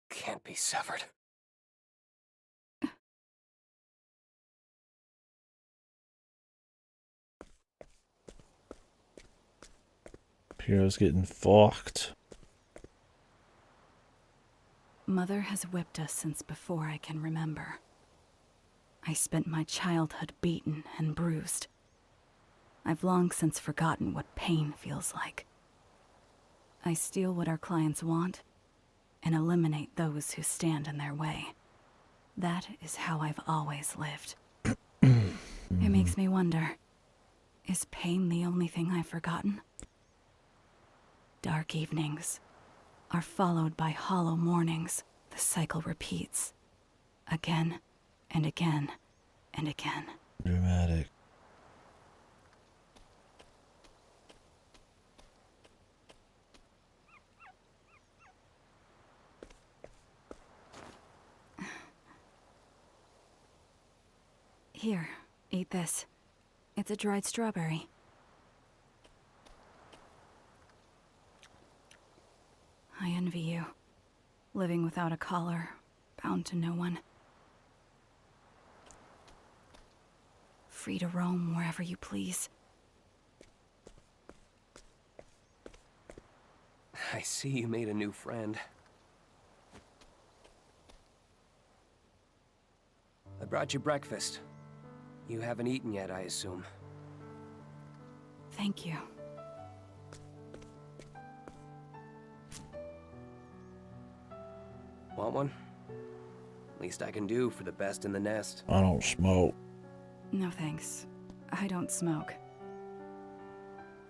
can't be severed. Piero's getting fucked. Mother has whipped us since before I can remember. I spent my childhood beaten and bruised. I've long since forgotten what pain feels like. I steal what our clients want and eliminate those who stand in their way. That is how I've always lived. It makes me wonder, is pain the only thing I've forgotten? Dark evenings are followed by hollow mornings. The cycle repeats. Again, and again, and again. Dramatic. Here, eat this. It's a dried strawberry. I envy you. Living without a collar, bound to no one. Free to roam wherever you please. I see you made a new friend. I brought you breakfast. You haven't eaten yet, I assume. Thank you. Want one? Least I can do for the best in the nest. I don't smoke. No thanks. I don't smoke.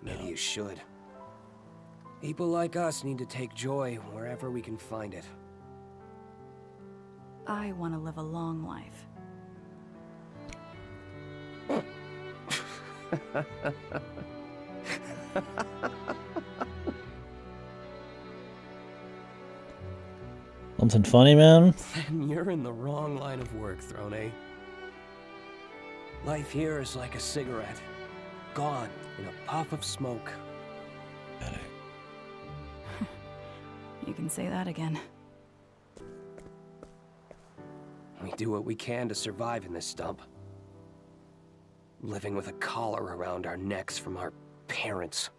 Maybe you should. People like us need to take joy wherever we can find it. I want to live a long life. Something funny, man? Then you're in the wrong line of work, Throne. Life here is like a cigarette. Gone in a puff of smoke. You can say that again. We do what we can to survive in this stump. Living with a collar around our necks from our parents.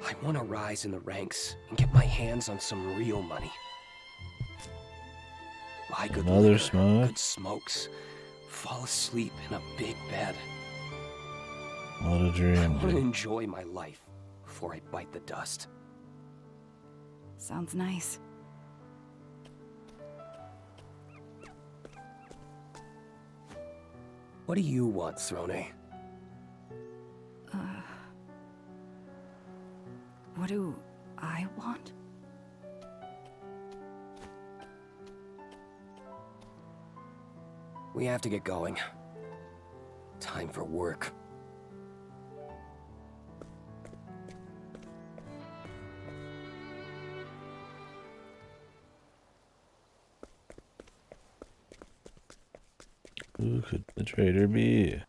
I want to rise in the ranks and get my hands on some real money. Buy good Another liquor, smoke? good smokes, fall asleep in a big bed. What a I dream, want to dude. enjoy my life before I bite the dust. Sounds nice. What do you want, Throne? What do I want? We have to get going. Time for work. Who could the traitor be?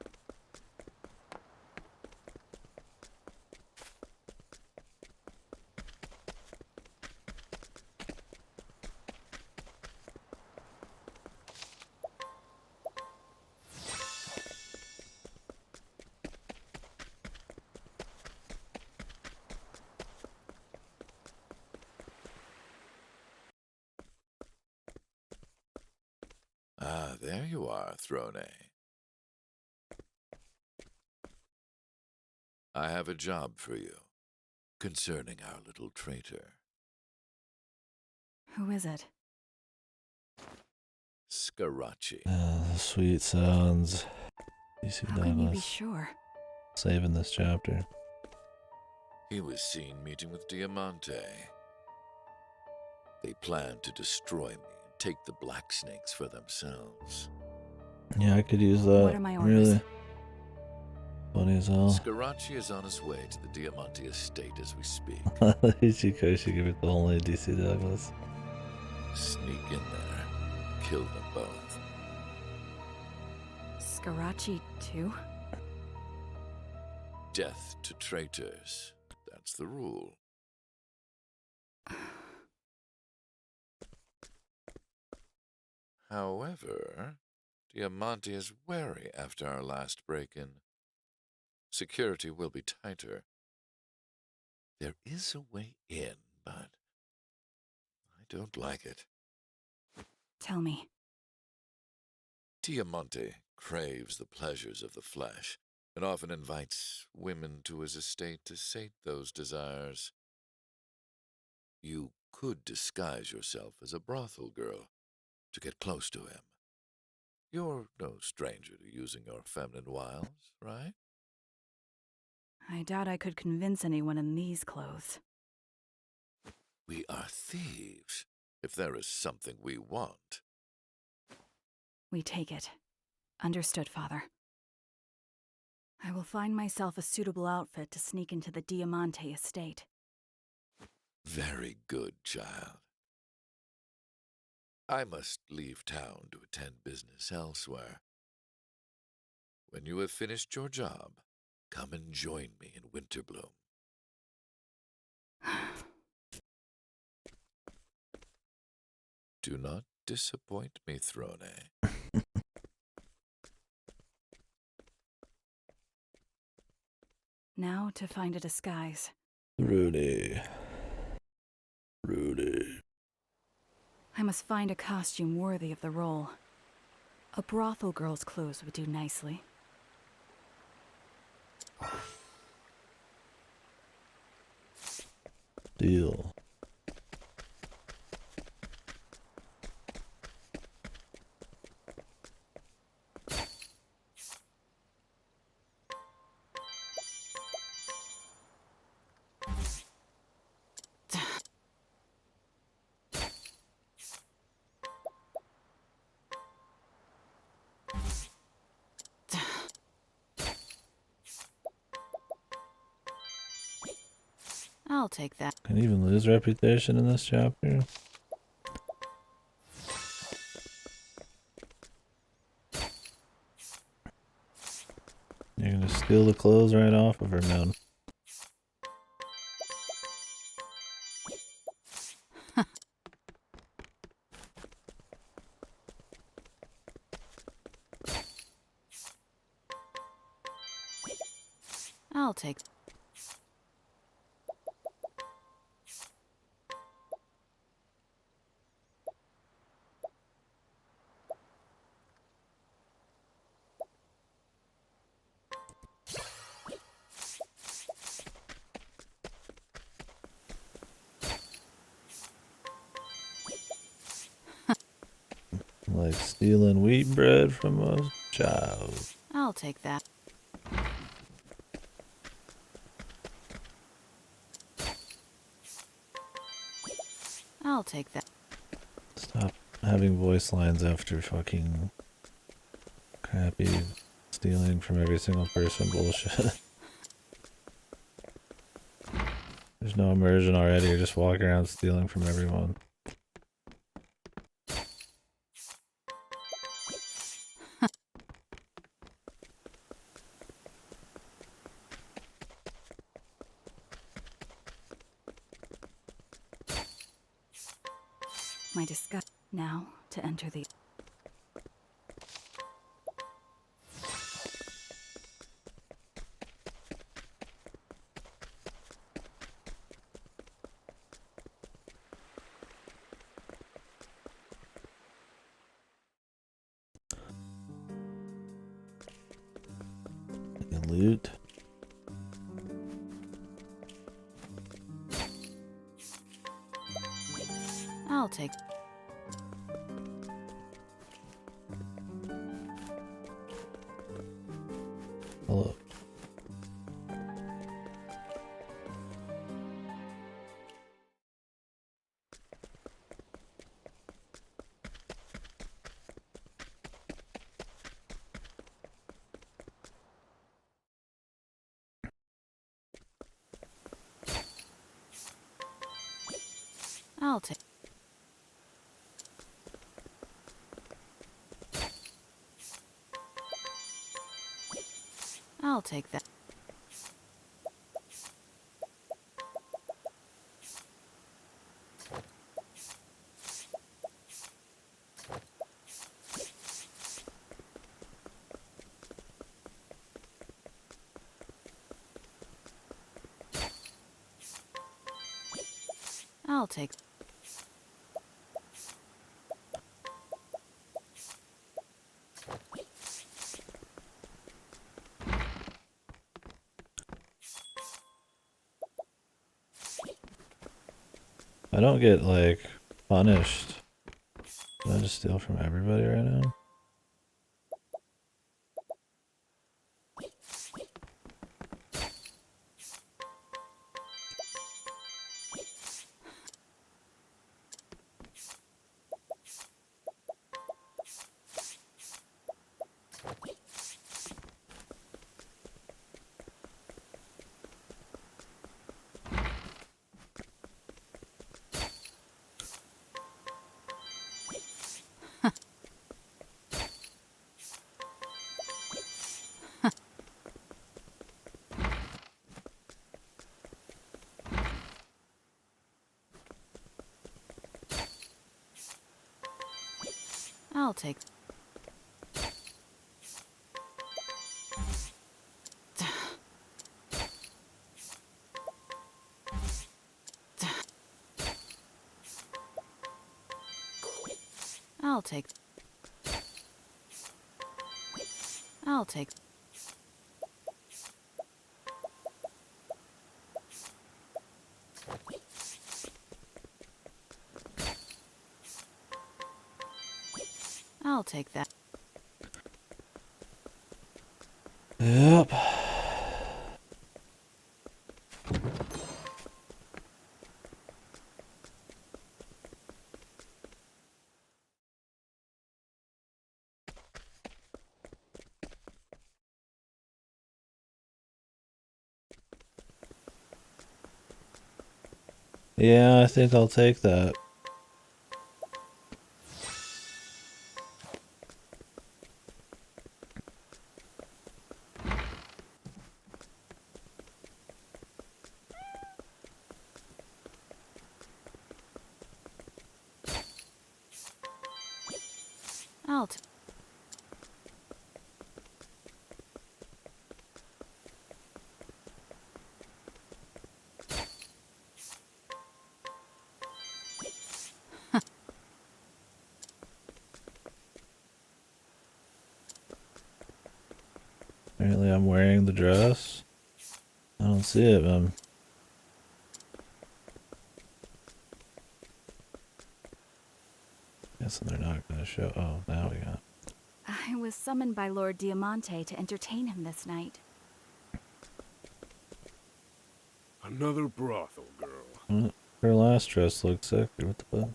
Ah, there you are, Throne. I have a job for you, concerning our little traitor. Who is it? Scarachi. Sweet sounds. DC How can you be Douglas. sure? Saving this chapter. He was seen meeting with Diamante. They planned to destroy me and take the Black Snakes for themselves. Yeah, I could use that. What are my orders? Really? Funny as hell. Scarachi is on his way to the Diamante estate as we speak. Ichikoshi give it the only DC Douglas. Sneak in there, kill them both. Scarachi too? Death to traitors. That's the rule. However, Diamante is wary after our last break-in. Security will be tighter. There is a way in, but I don't like it. Tell me. Diamante craves the pleasures of the flesh, and often invites women to his estate to sate those desires. You could disguise yourself as a brothel girl to get close to him. You're no stranger to using your feminine wiles, right? I doubt I could convince anyone in these clothes. We are thieves, if there is something we want. We take it. Understood, Father. I will find myself a suitable outfit to sneak into the Diamante estate. Very good, child. I must leave town to attend business elsewhere. When you have finished your job, come and join me in Winterbloom. Do not disappoint me, Throne. Now to find a disguise. Rudy. I must find a costume worthy of the role. A brothel girl's clothes would do nicely. Deal. I'll take that. Can you even lose reputation in this chapter? You're gonna steal the clothes right off of her, man. I'll take. Like stealing wheat bread from a child. I'll take that. I'll take that. Stop having voice lines after fucking crappy stealing from every single person bullshit. There's no immersion already, you're just walking around stealing from everyone. My disguise. Now to enter the. Loot. I'll take. Hello. I'll take. I'll take that. I'll take. I don't get, like, punished. Did I just steal from everybody right now? I'll take. I'll take. I'll take. I'll take that. Yep. Yeah, I think I'll take that. I'll take. Apparently I'm wearing the dress. I don't see it, man. Guessing they're not gonna show. Oh, now we got. I was summoned by Lord Diamante to entertain him this night. Another brothel girl. Her last dress looked sexy. What the fuck?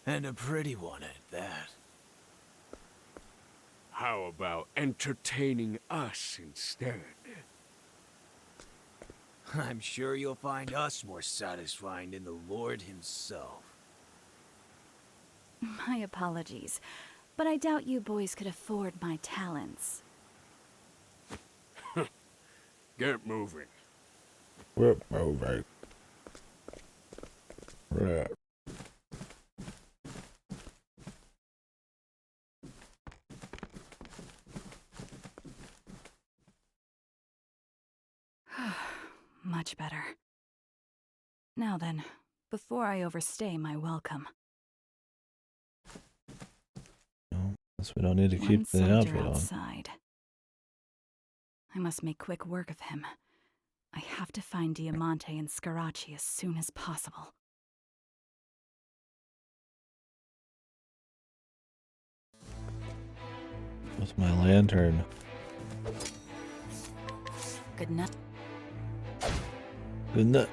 And a pretty one at that. How about entertaining us instead? I'm sure you'll find us more satisfying than the Lord himself. My apologies, but I doubt you boys could afford my talents. Get moving. We're moving. Right. Much better. Now then, before I overstay my welcome. No, guess we don't need to One keep the soldier outfit on. outside. I must make quick work of him. I have to find Diamante and Scarachi as soon as possible. With my lantern. Good night. Good night.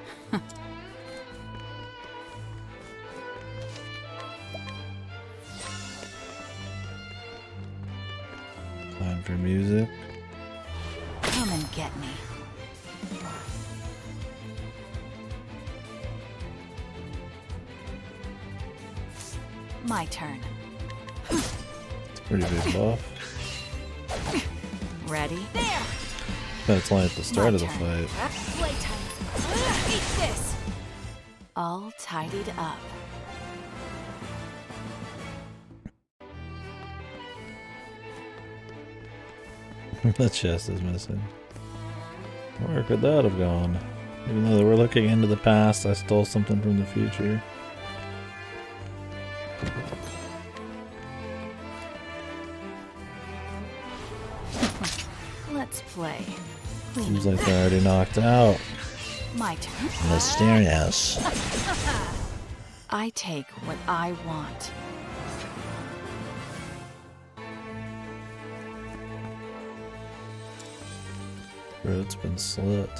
Time for music. Come and get me. My turn. It's a pretty big buff. Ready? There! That's only at the start of the turn. fight. Playtime. Eat this! All tidied up. The chest is missing. Where could that have gone? Even though we're looking into the past, I stole something from the future. Let's play. Seems like they're already knocked out. My turn. Mysterious. I take what I want. Throat's been slit.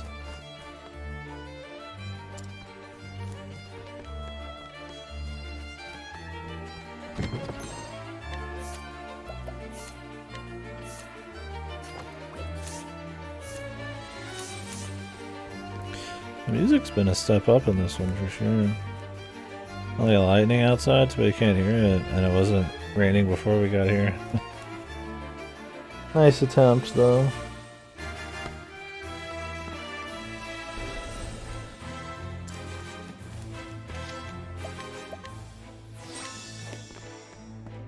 The music's been a step up in this one for sure. Only lightning outside, but you can't hear it, and it wasn't raining before we got here. Nice attempt, though.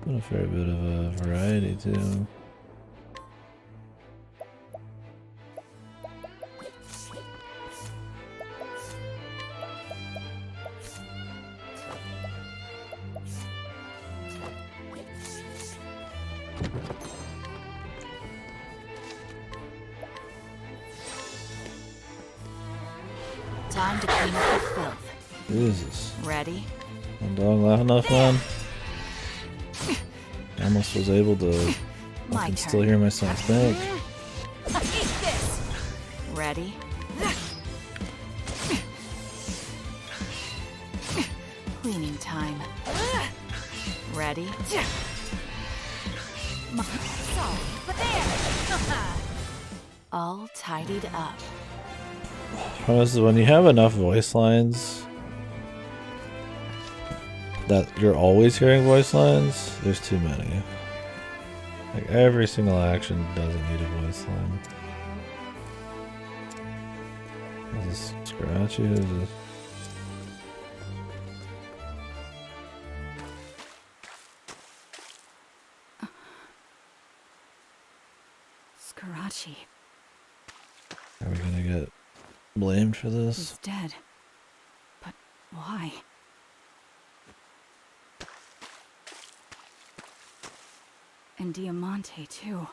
Been a fair bit of a variety, too. Time to clean up the filth. Jesus. Ready? One dog loud enough, man. I almost was able to. I can still hear myself think. Eat this. Ready? Cleaning time. Ready? Sorry, but there. All tidied up. Honestly, when you have enough voice lines that you're always hearing voice lines, there's too many. Like every single action doesn't need a voice line. Is this scratchy? Is this... Scarachi. Are we gonna get blamed for this? He's dead. But why? And Diamante, too.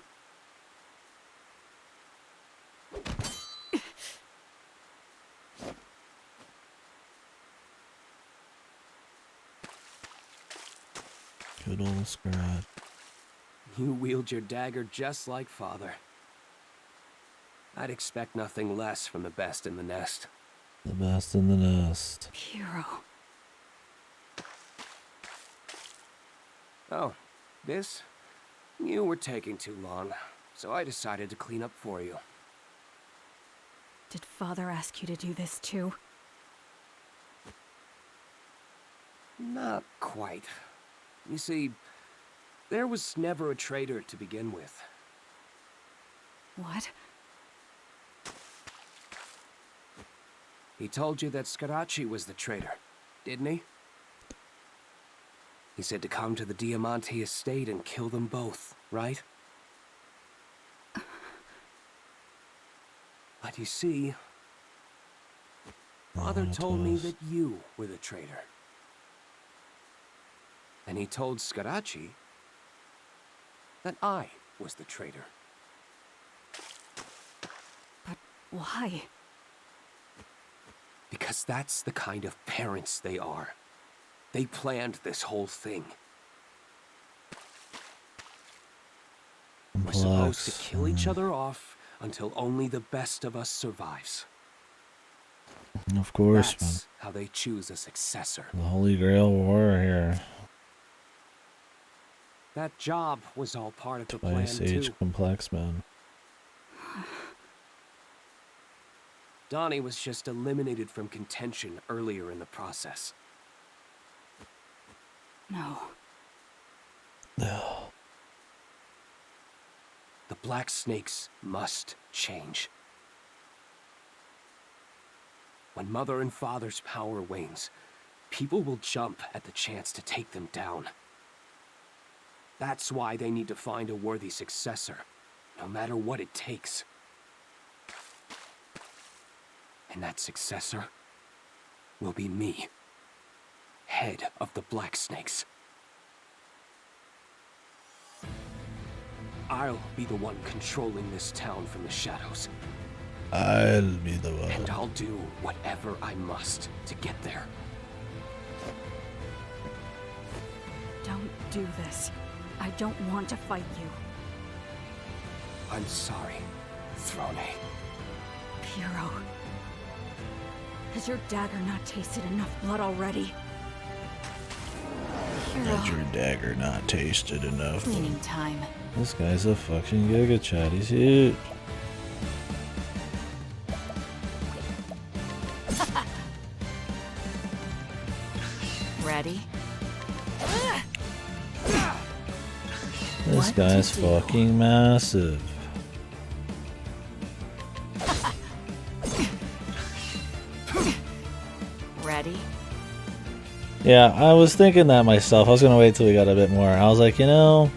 Good old Scarat. You wield your dagger just like father. I'd expect nothing less from the best in the nest. The best in the nest. Hero. Oh, this? You were taking too long, so I decided to clean up for you. Did father ask you to do this too? Not quite. You see, there was never a traitor to begin with. What? He told you that Scarachi was the traitor, didn't he? He said to come to the Diamante estate and kill them both, right? But you see, Father told me that you were the traitor. And he told Scarachi that I was the traitor. But why? Because that's the kind of parents they are. They planned this whole thing. We're supposed to kill each other off until only the best of us survives. Of course, That's how they choose a successor. man. The Holy Grail War here. That job was all part of the Twice plan, age too. complex, man. Donnie was just eliminated from contention earlier in the process. No. No. The Black Snakes must change. When Mother and Father's power wanes, people will jump at the chance to take them down. That's why they need to find a worthy successor, no matter what it takes. And that successor will be me, head of the Black Snakes. I'll be the one controlling this town from the shadows. I'll be the one. And I'll do whatever I must to get there. Don't do this. I don't want to fight you. I'm sorry, Throne. Hero. Has your dagger not tasted enough blood already? Hero. Has your dagger not tasted enough? Cleaning time. This guy's a fucking Giga Chad. He's huge. Ready? This guy's fucking massive. Ready? Yeah, I was thinking that myself. I was gonna wait till we got a bit more. I was like, you know,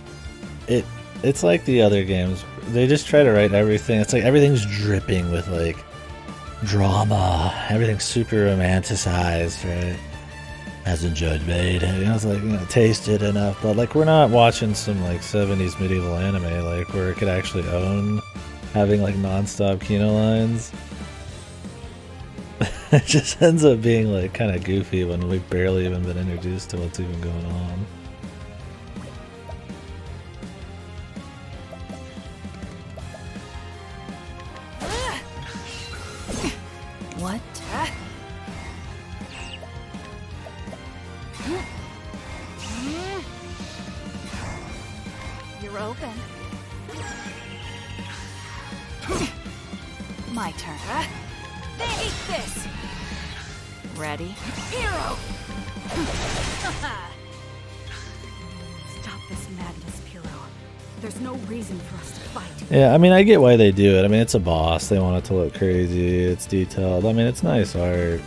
it's like the other games. They just try to write everything. It's like everything's dripping with like drama. Everything's super romanticized, right? Hasn't Judge made? And I was like, you know, tasted enough, but like we're not watching some like 70s medieval anime like where it could actually own having like non-stop Kino lines. It just ends up being like kind of goofy when we've barely even been introduced to what's even going on. What? You're open. My turn. They hate this. Ready? Hero! Stop this madness, Piro. There's no reason for us to fight. Yeah, I mean, I get why they do it. I mean, it's a boss. They want it to look crazy. It's detailed. I mean, it's nice art.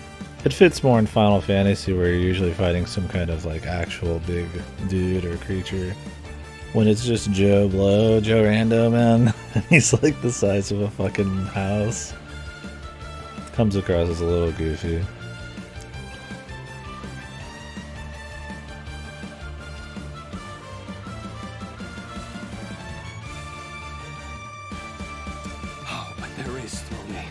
It fits more in Final Fantasy where you're usually fighting some kind of like actual big dude or creature. When it's just Joe Blow, Joe Rando, man, and he's like the size of a fucking house. Comes across as a little goofy. Oh, but there is Throne.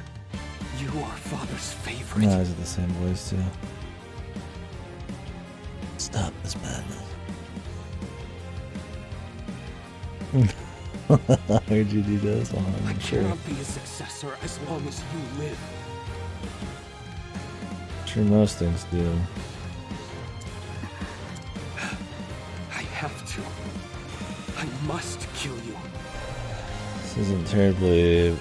You are Father's favorite. No, these are the same voice too. Stop this madness. I heard you do this. I cannot be a successor as long as you live. Sure, most things do. I have to. I must kill you. This isn't terribly...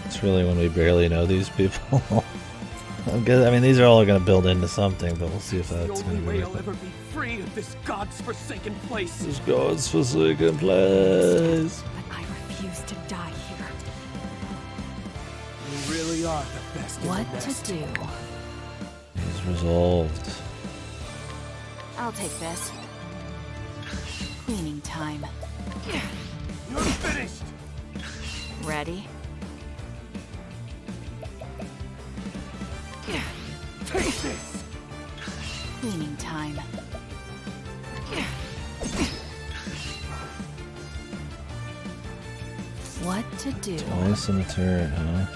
It's really when we barely know these people. I mean, these are all going to build into something, but we'll see if that's going to be way I'll worth ever be free of this God's forsaken place. This God's forsaken place. But I refuse to die here. You really are the best. What to do? He's resolved. I'll take this. Cleaning time. You're finished! Ready? Take this! Cleaning time. What to do? Twice in a turret, huh?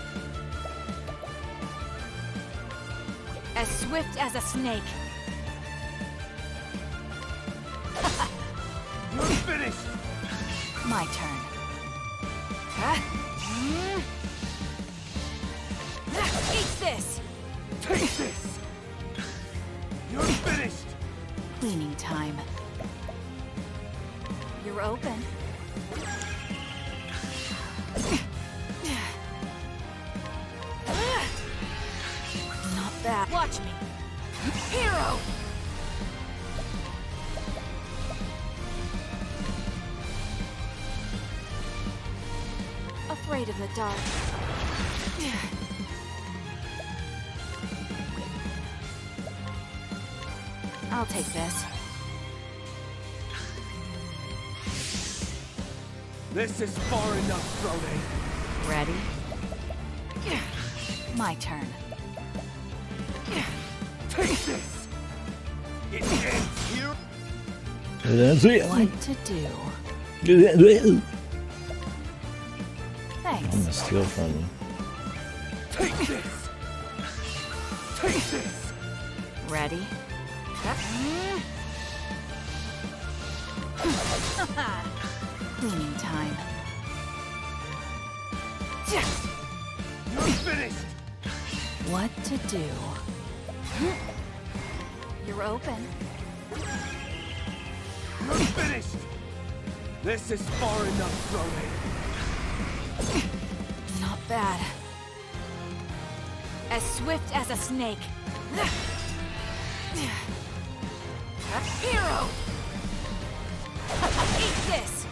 As swift as a snake. You're finished! My turn. Eat this! Take this! You're finished! Cleaning time. You're open. Not bad. Watch me. Hero! Afraid of the dark. I'll take this. This is far enough, Throne. Ready? My turn. Take this! It ends here! What to do? Thanks. to steal from you. Take this! Take this! Ready? Cleaning time. You're finished! What to do? You're open. You're finished! This is far enough, Throne. Not bad. As swift as a snake. Hero! Eat this!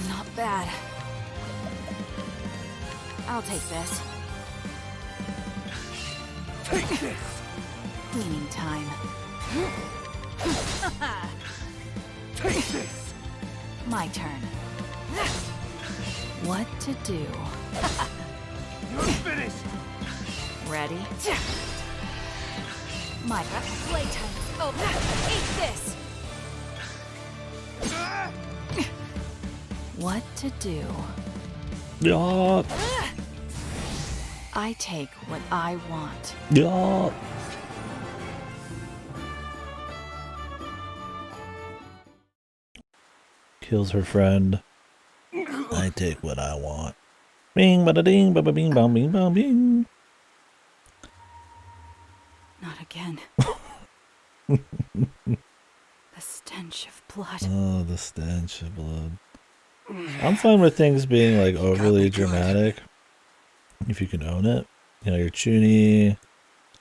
Not bad. I'll take this. Take this! Cleaning time. Take this! My turn. What to do? You're finished! Ready? My playtime is over. Eat this! What to do? Yeah. I take what I want. Yeah. Kills her friend. I take what I want. Bing, bada ding, bada bing, bong, bing, bong, bing. Not again. The stench of blood. Oh, the stench of blood. I'm fine with things being like overly dramatic. If you can own it. You know, you're Chuny,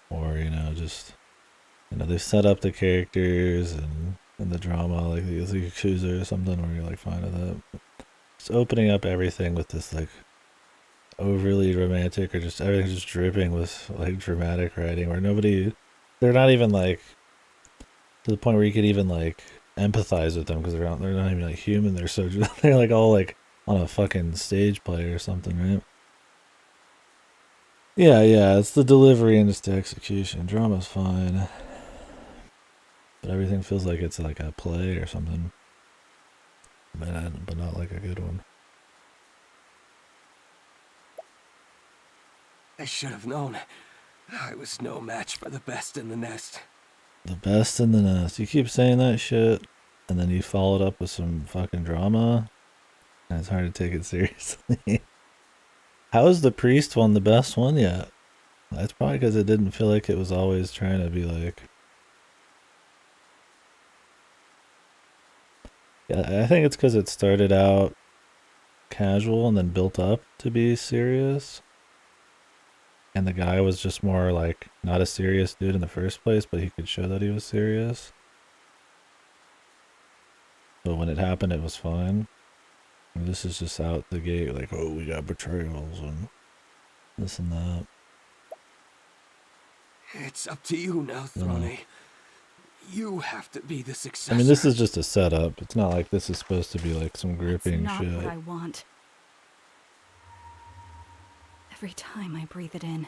or, you know, just, you know, they've set up the characters and the drama, like the Yakuza or something, where you're like fine with it. But just opening up everything with this like overly romantic, or just everything's just dripping with like dramatic writing, where they're not even like to the point where you could even like empathize with them, because they're not even like human. They're so they're like all like on a fucking stage play or something, right? Yeah, it's the delivery and it's the execution. Drama's fine, but everything feels like it's like a play or something, but not like a good one. I should have known. I was no match for the best in the nest. The best in the nest. You keep saying that shit, and then you follow it up with some fucking drama, and it's hard to take it seriously. How is the priest one the best one yet? That's probably because it didn't feel like it was always trying to be like... Yeah, I think it's because it started out casual and then built up to be serious. And the guy was just more like not a serious dude in the first place, but he could show that he was serious. But when it happened, it was fine. And this is just out the gate, like, oh, we got betrayals and this and that. It's up to you now, Throne. You have to be the successor. I mean, this is just a setup. It's not like this is supposed to be like some gripping It's shit. not what I want. Every time I breathe it in,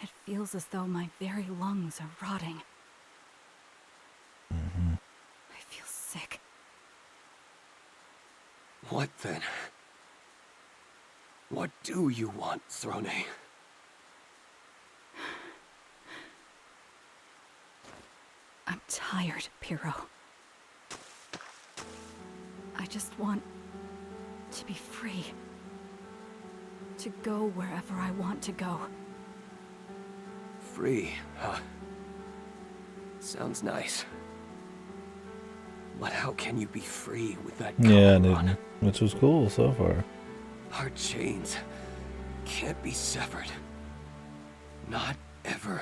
it feels as though my very lungs are rotting. I feel sick. What then? What do you want, Throne? I'm tired, Piro. I just want to be free. To go wherever I want to go. Free, huh? Sounds nice. But how can you be free with that collar on? Which was cool so far. Our chains can't be severed. Not ever.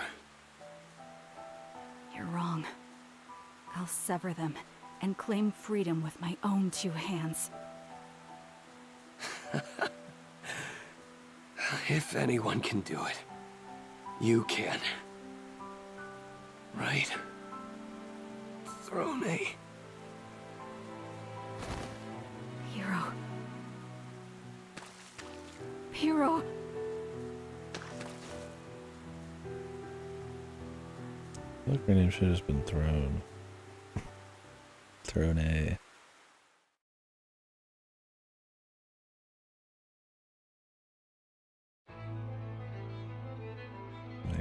You're wrong. I'll sever them and claim freedom with my own two hands. If anyone can do it, you can. Right? Throne. Piro. Piro! Look, her name should have just been Throne. Throne.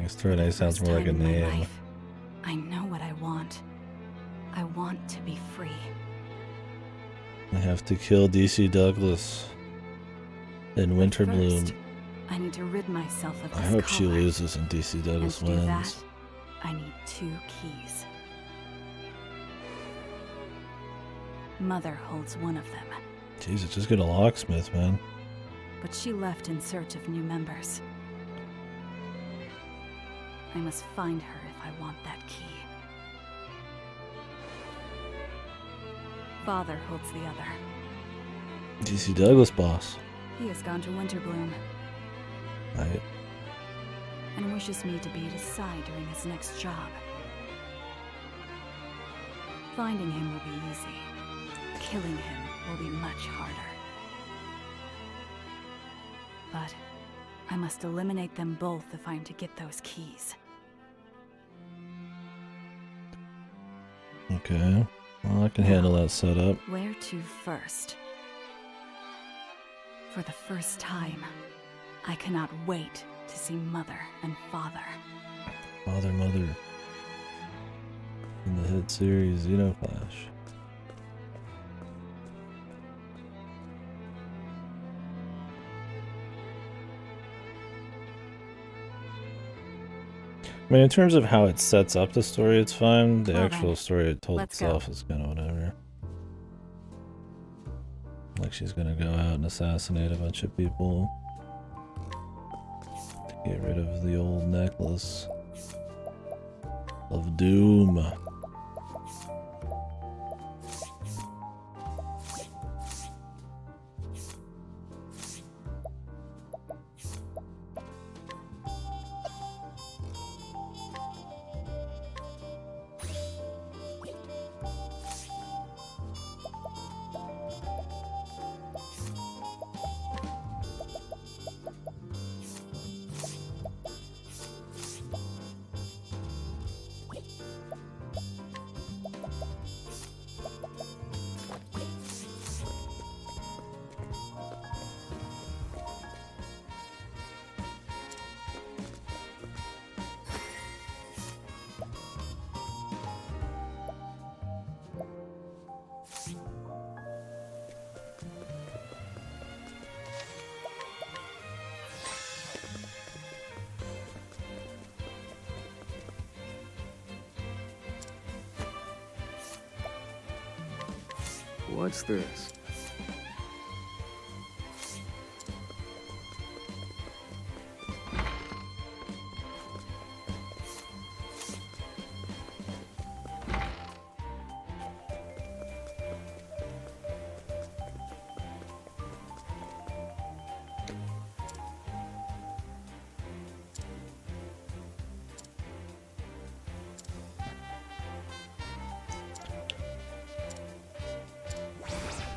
Extraordinary sounds more like a Time in my name. life, I know what I want. I want to be free. I have to kill DC Douglas in Winterbloom. First, I need to rid myself of this I hope she collar. loses and DC And Douglas to do that, wins. I need 2 keys. Mother holds one of them, Jesus, just get a locksmith, man. but she left in search of new members. I must find her if I want that key. Father holds the other. DC Douglas boss. He has gone to Winterbloom Right. and wishes me to be at his side during his next job. Finding him will be easy. Killing him will be much harder. But I must eliminate them both if I'm to get those keys. Okay. Well, I can handle that setup. Where to first? For the first time, I cannot wait to see Mother and Father. Father, Mother. In the hit series Xenoflash. I mean, in terms of how it sets up the story, it's fine. The Well actual then, story it told let's go. itself is kind of whatever. Like she's gonna go out and assassinate a bunch of people to get rid of the old necklace of doom. What's this?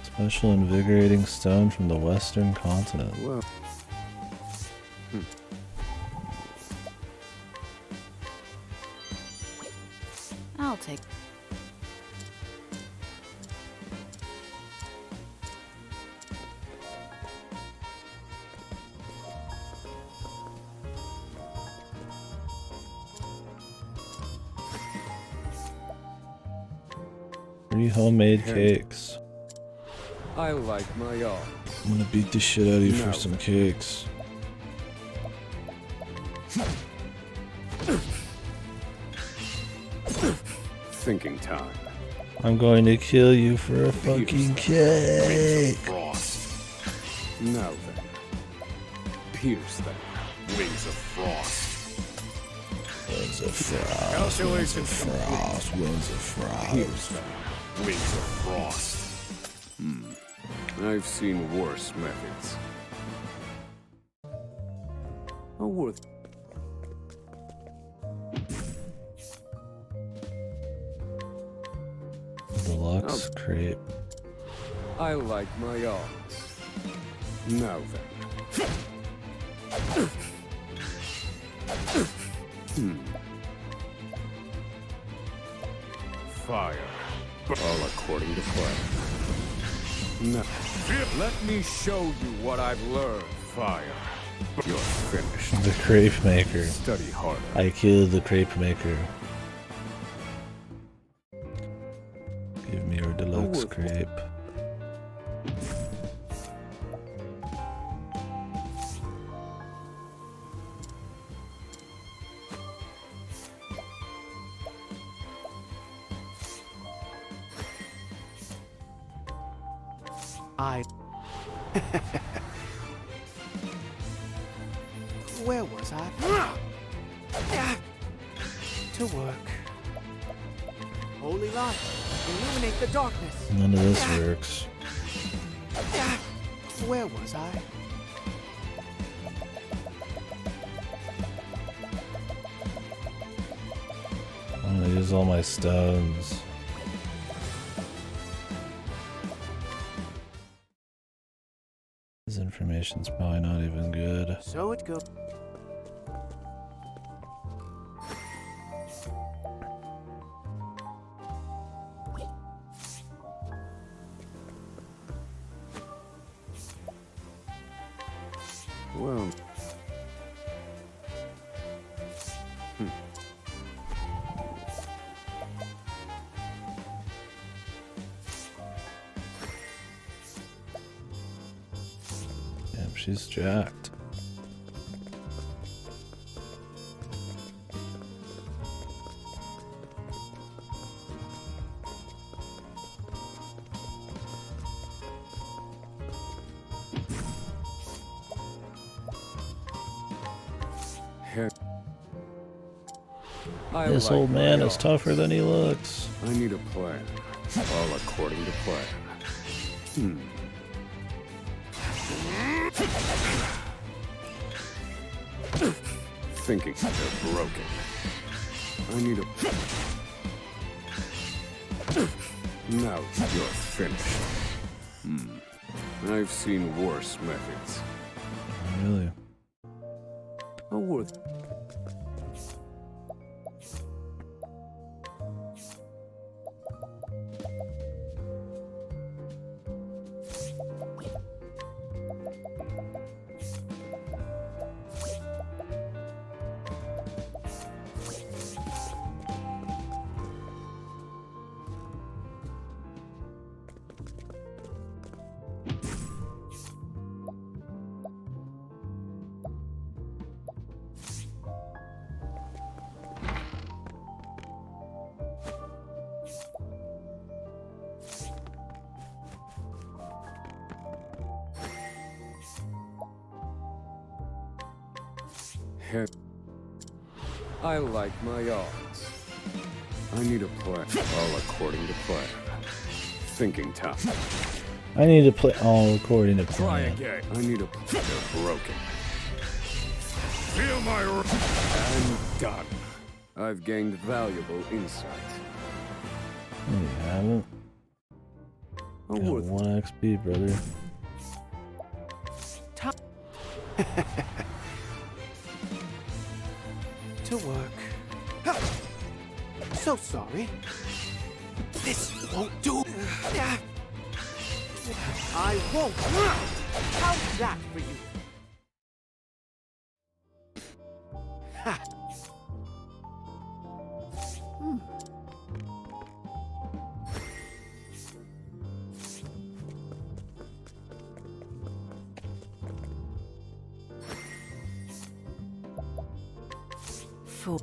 Special invigorating stone from the western continent. Well, I'll take. Free homemade Here. cakes. I like my art. I'm gonna beat the shit out of you No. for some cakes. Thinking time. I'm going to kill you for a fucking cake. Frost. Now then. Pierce them. Wings of frost. Winds of frost. Calculations Frost. Winds of frost. Pierce them. Wings of frost. I've seen worse methods. Oh, worth. Deluxe crepe. I like my art. Now then. Fire. All according to plan. Now, let me show you what I've learned. Fire. You're finished. The crepe maker. Study harder. I killed the crepe maker. Give me your deluxe crepe. Where was I? To work. Holy light, illuminate the darkness. None of this works. Where was I? I'm gonna use all my stones. This information's probably not even good. So it goes. Well. Damn, she's jacked. This old man is tougher than he looks. I need a plan. All according to plan. Thinking they're broken. I need a... Now you're finished. I've seen worse methods. Really? A worth. I like my odds. I need a plan. All according to plan. Thinking time. I need to play all according to Try plan. again. I need a... They're broken. Feel my... I'm done. I've gained valuable insight. No, you haven't. A Got worth... 1 XP, brother. To work. So sorry. This won't do. I won't. How's that for you? Ha. Fool.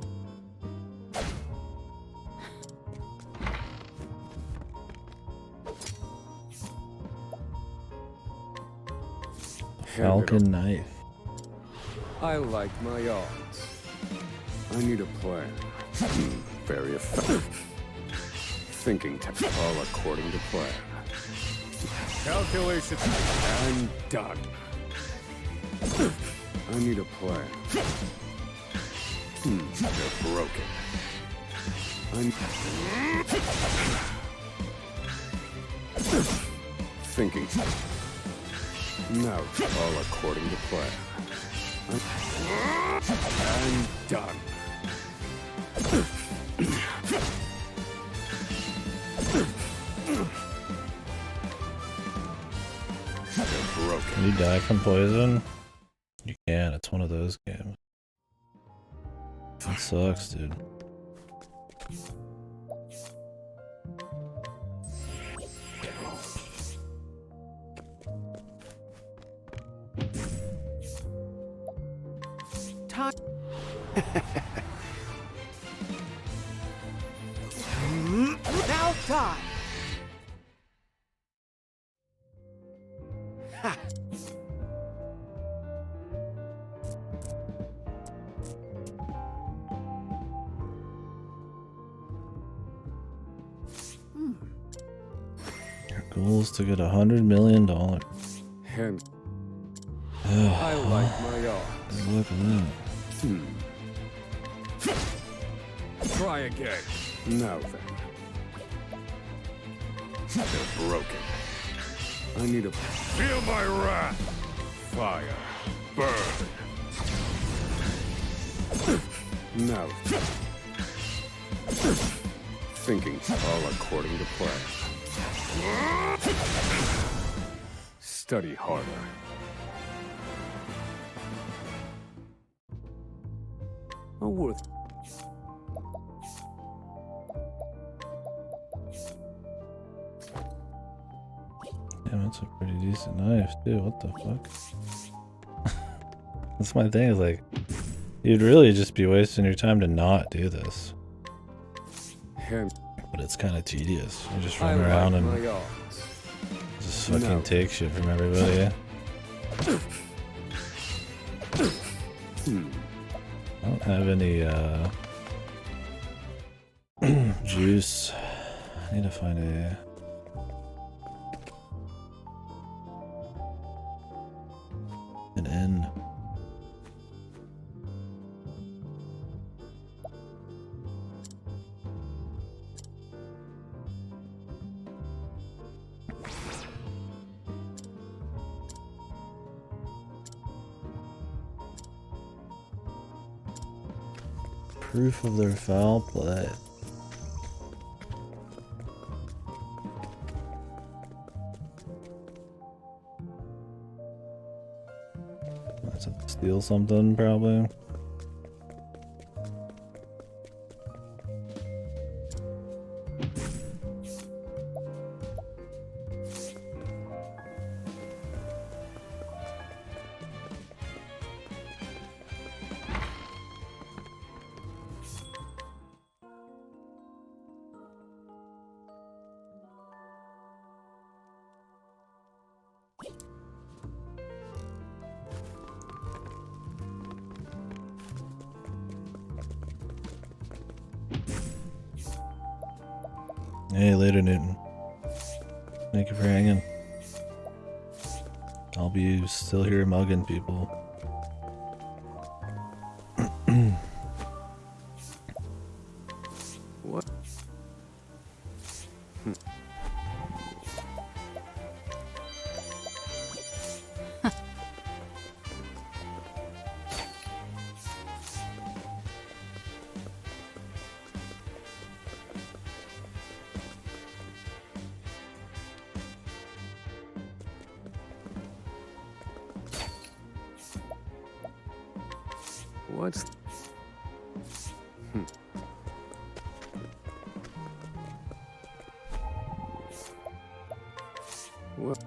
Falcon knife. I like my odds. I need a plan. Very effective. Thinking time. All according to plan. Calculation. I'm done. I need a plan. They're broken. I'm... Thinking. Now, all according to plan. I'm done. They're broken. Can you die from poison? You Yeah, it's one of those games. That sucks, dude. Time. Now die. Ha. Your goal is to get $100 million. And I like my odds. Look at that. Try again. Now then. They're broken. I need a... Feel my wrath! Fire. Burn. Now. Thinking all according to plan. Study harder. A worth. Damn, that's a pretty decent knife, too. What the fuck? That's my thing, is like, you'd really just be wasting your time to not do this. But it's kind of tedious. You just run around and just fucking take shit from everybody. I don't have any juice. I need to find an inn. Proof of their foul play. Let's have to steal something, probably. Hey, later, Newton. Thank you for hanging. I'll be still here mugging people. What? What's... What?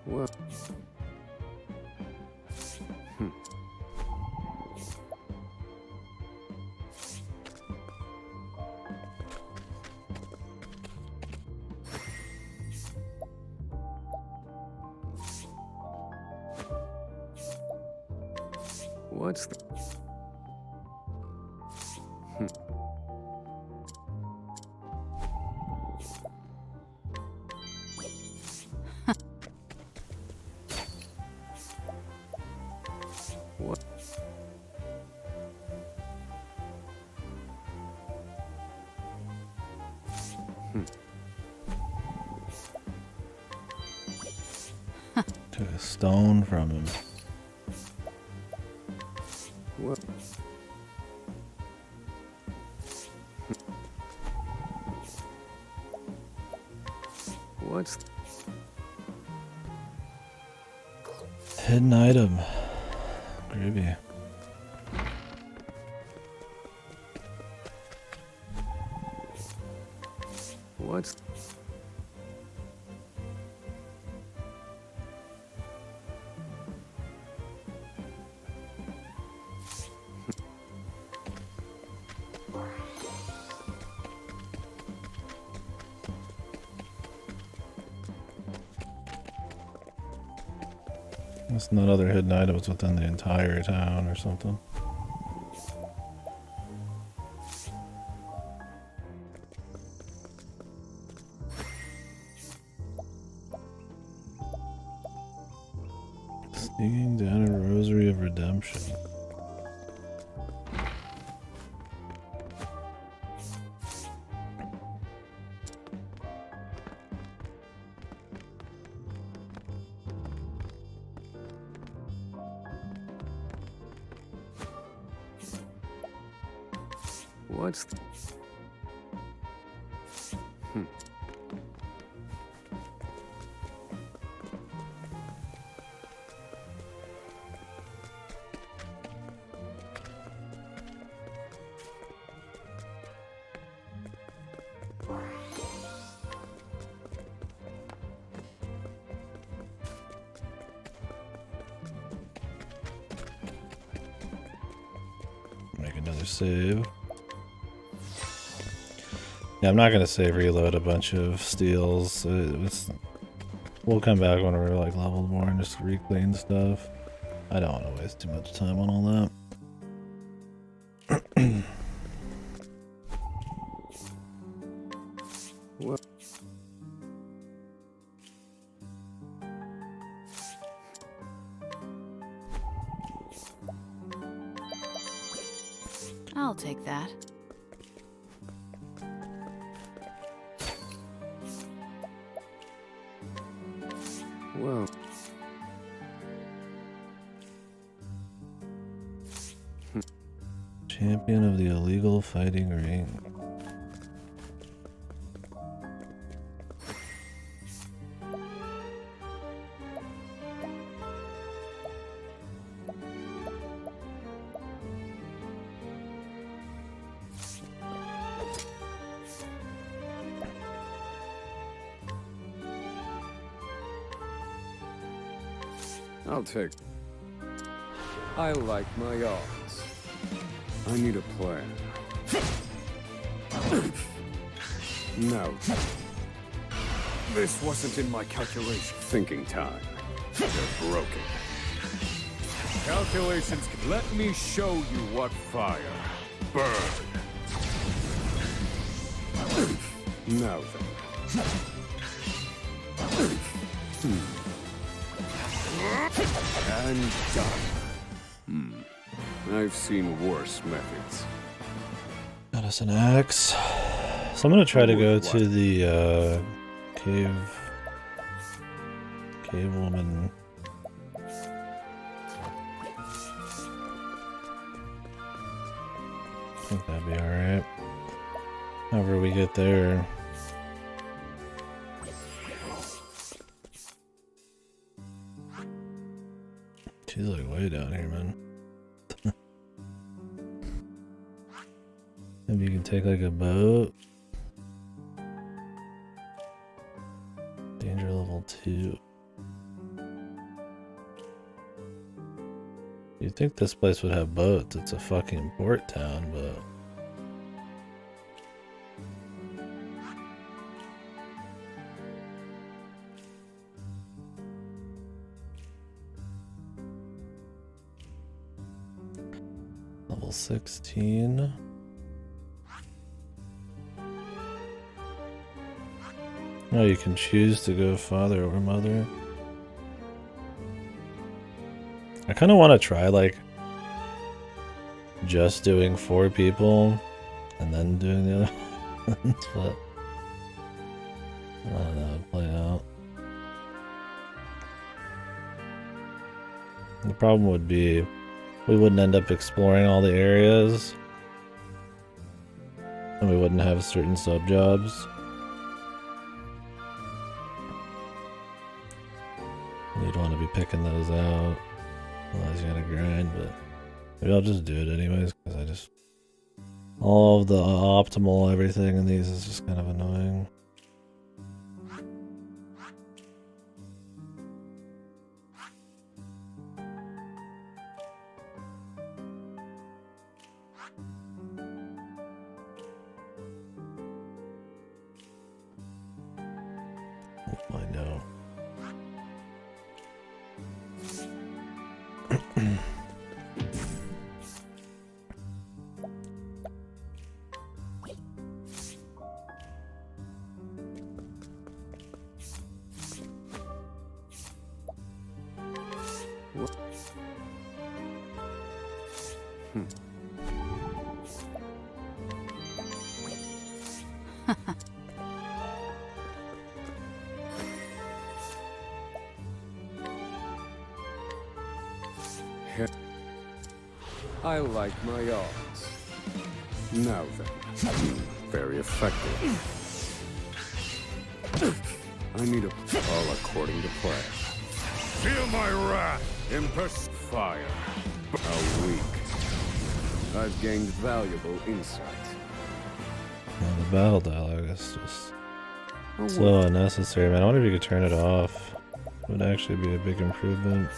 What? What's the... What? Took a stone from him. What? What's... Hidden item. Groovy. What's... It's not other hidden items within the entire town or something. Sneaking down a rosary of redemption. What's... Make another save. Yeah, I'm not gonna save reload a bunch of steals. We'll come back when we're like leveled more and just reclaim stuff. I don't want to waste too much time on all that. What? I'll take that. Well... Champion of the illegal fighting ring. I'll take... I like my odds. I need a plan. No. This wasn't in my calculation. Thinking time. They're broken. Calculations... Let me show you what fire. Burn. Now then. And done. I've seen worse methods. Got us an axe. So I'm gonna try to go to the cave woman. I think that'd be alright. However we get there. She's like way down here, man. Maybe you can take like a boat. Danger level 2. You'd think this place would have boats. It's a fucking port town, but... Level 16. Oh, you can choose to go father or mother. I kind of want to try, like, just doing 4 people and then doing the other ones, but I don't know how to play out. The problem would be we wouldn't end up exploring all the areas and we wouldn't have certain sub jobs. you'd want to be picking those out. Otherwise you gotta grind, but maybe I'll just do it anyways, because I just... all of the optimal everything in these is just kind of annoying. I know. I like my odds. Now then, very effective. I need all according to plan. Feel my wrath! Impulse fire. How weak. I've gained valuable insight. Well, the battle dialogue is just so unnecessary, man. I wonder if you could turn it off. It would actually be a big improvement.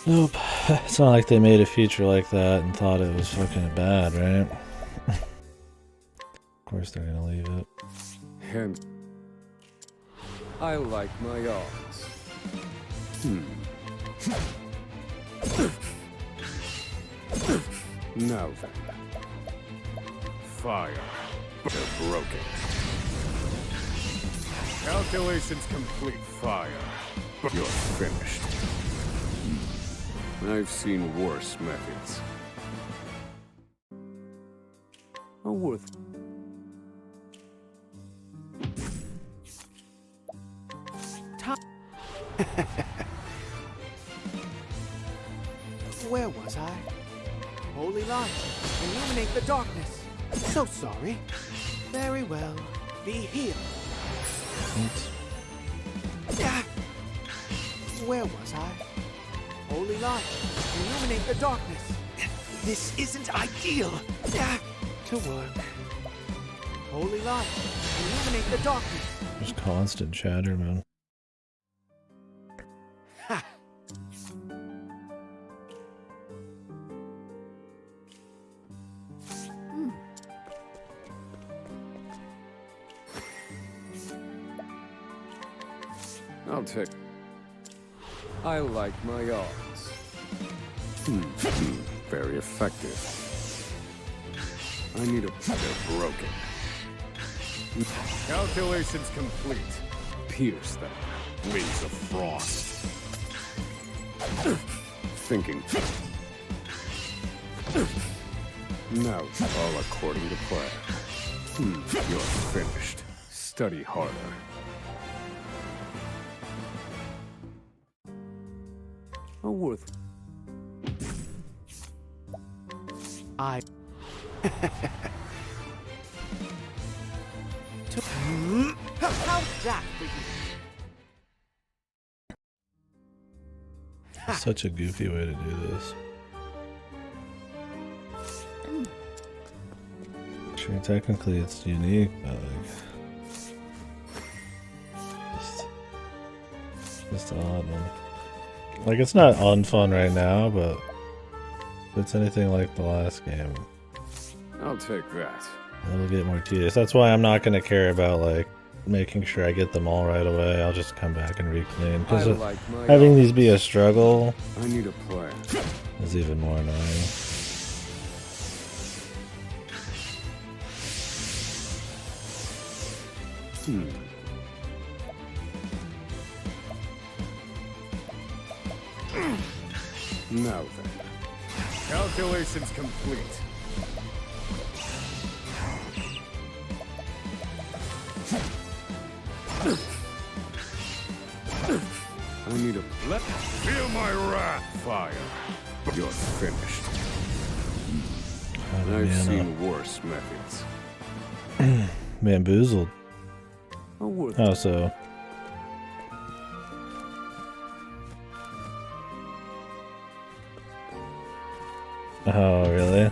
Nope. It's not like they made a feature like that and thought it was fucking bad, right? Of course they're gonna leave it. And I like my odds. Now then. Fire. They're broken. Calculations complete. Fire. You're finished. I've seen worse methods. Worth. Where was I? Holy light, illuminate the darkness. So sorry. Very well. Be healed. Ah! Where was I? Holy light, illuminate the darkness. This isn't ideal. Ah! To work. Holy light, illuminate the darkness. There's constant chatter, man. Ha! I'll take. I like my odds. Very effective. I need a. They're broken. Calculations complete. Pierce them. Wings of frost. Thinking. Now, all according to plan. You're finished. Study harder. Worth. How's that for you? It's such a goofy way to do this. Sure, technically it's unique, but like, just an odd one. Like, it's not unfun right now, but if it's anything like the last game, I'll take that. it'll get more tedious. That's why I'm not going to care about, like, making sure I get them all right away. I'll just come back and reclaim. Because having these be a struggle I need a plan. is even more annoying. Now then. Calculations complete. I need a. Feel my wrath. Fire. You're finished. I've seen worse methods. Bamboozled. Oh, so. Oh, really?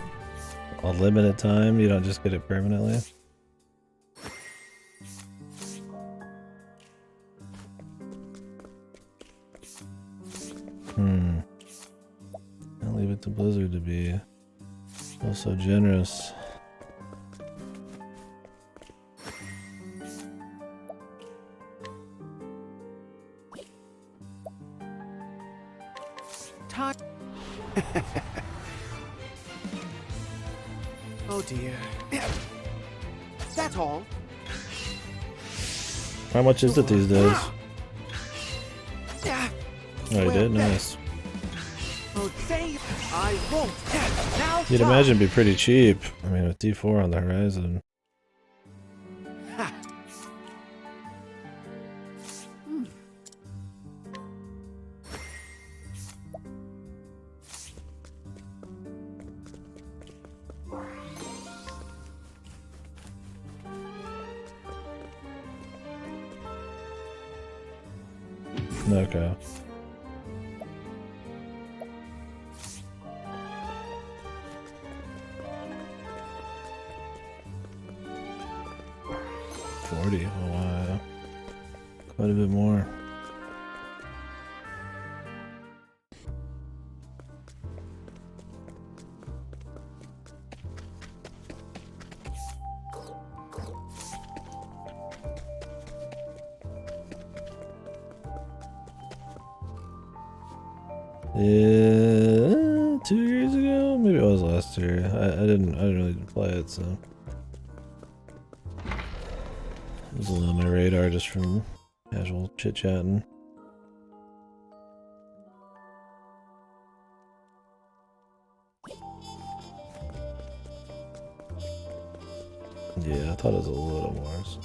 A limited time? You don't just get it permanently? I'll leave it to Blizzard to be so generous. Time. Oh dear. That's all. How much is it these days? Oh, you did? Nice. Oh, say I won't. Now You'd imagine it'd be pretty cheap. I mean, with D4 on the horizon. Okay. $40. Oh wow. Quite a bit more. Yeah, 2 years ago? Maybe it was last year. I didn't really play it, so it was a little on my radar just from casual chit chatting. Yeah, I thought it was a little more. So.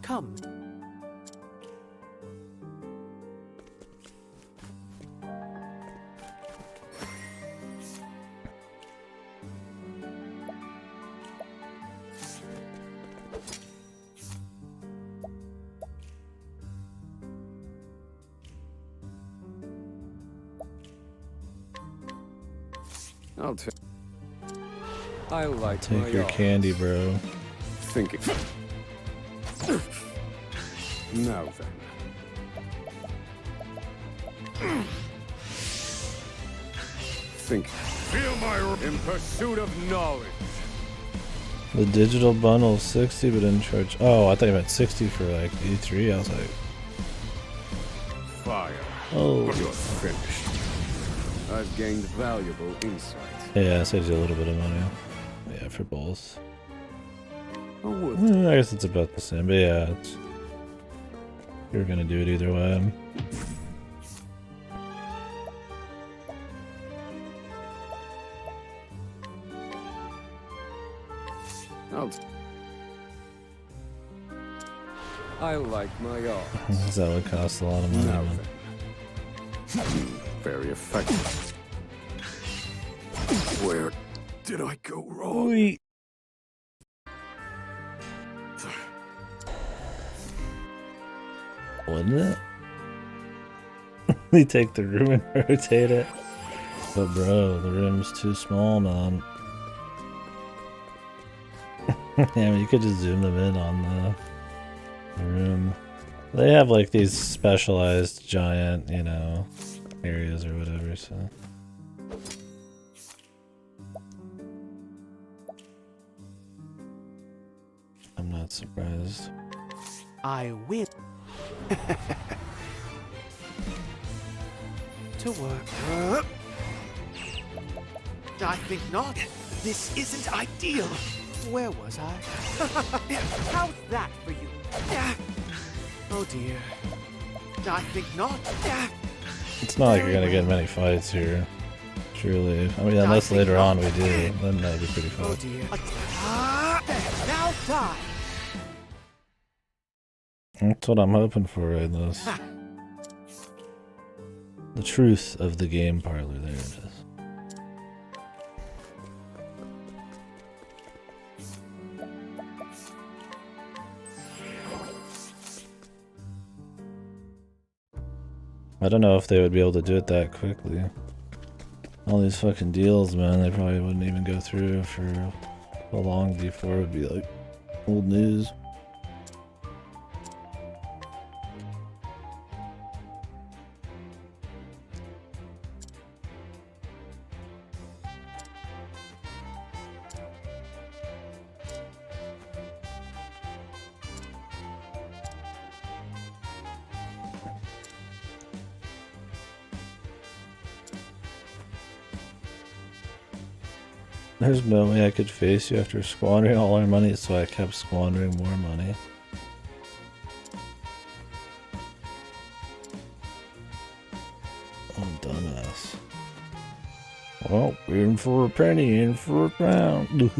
Come. I'll take. I like Take your candy, bro. Thinking. Now then. Think. Feel my in pursuit of knowledge. The digital bundle is 60, but in charge. Oh, I thought you meant 60 for like E3. I was like, fire. Oh. But you're finished. I've gained valuable insight. Yeah, I saved you a little bit of money. Yeah, for both. Oh, I guess it's about the same, but yeah, it's, you're gonna do it either way. I like my odds. That would cost a lot of money. Now then. Very effective. Where did I go wrong? Wait. Wouldn't it? We take the room and rotate it. But bro, the room's too small, man. Yeah, I mean, you could just zoom them in on the room. They have like these specialized giant, you know, areas or whatever, so. I'm not surprised. I win. To work. I think not. This isn't ideal. Where was I? How's that for you? Oh dear. I think not. It's not like you're gonna get many fights here. Surely. I mean, unless later on we do, then that'd be pretty Oh fun. dear. Now die. That's what I'm hoping for in this. The truth of the game parlor, there it is. I don't know if they would be able to do it that quickly. All these fucking deals, man, they probably wouldn't even go through for how long before it would be like old news. There's no way I could face you after squandering all our money, so I kept squandering more money. Oh, dumbass. Well, in for a penny, in for a pound.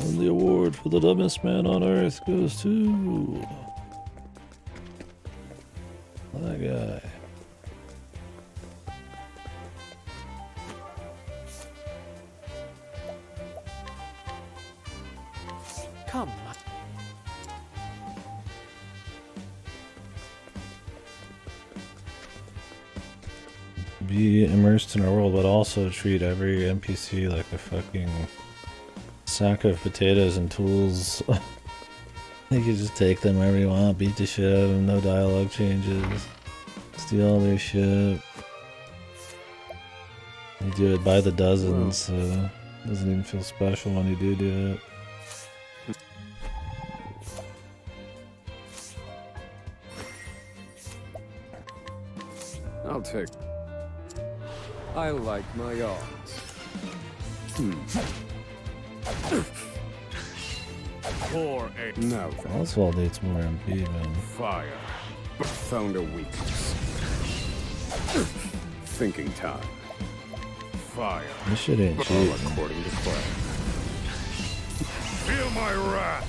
And the award for the dumbest man on earth goes to that guy. Come. Be immersed in our world, but also treat every NPC like a fucking sack of potatoes and tools. You can just take them wherever you want, beat the shit out of them, no dialogue changes, steal all their shit. You do it by the dozens, so it doesn't even feel special when you do it. I'll take. I like my odds. Poor a No, Oswald needs more MP, man. fire. Found a weakness. Thinking time. fire. This shit ain't All cheap. according to plan. Feel my wrath.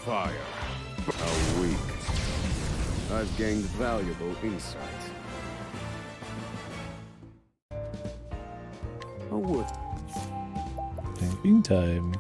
Fire. A week. I've gained valuable insight. A wood. Thinking time.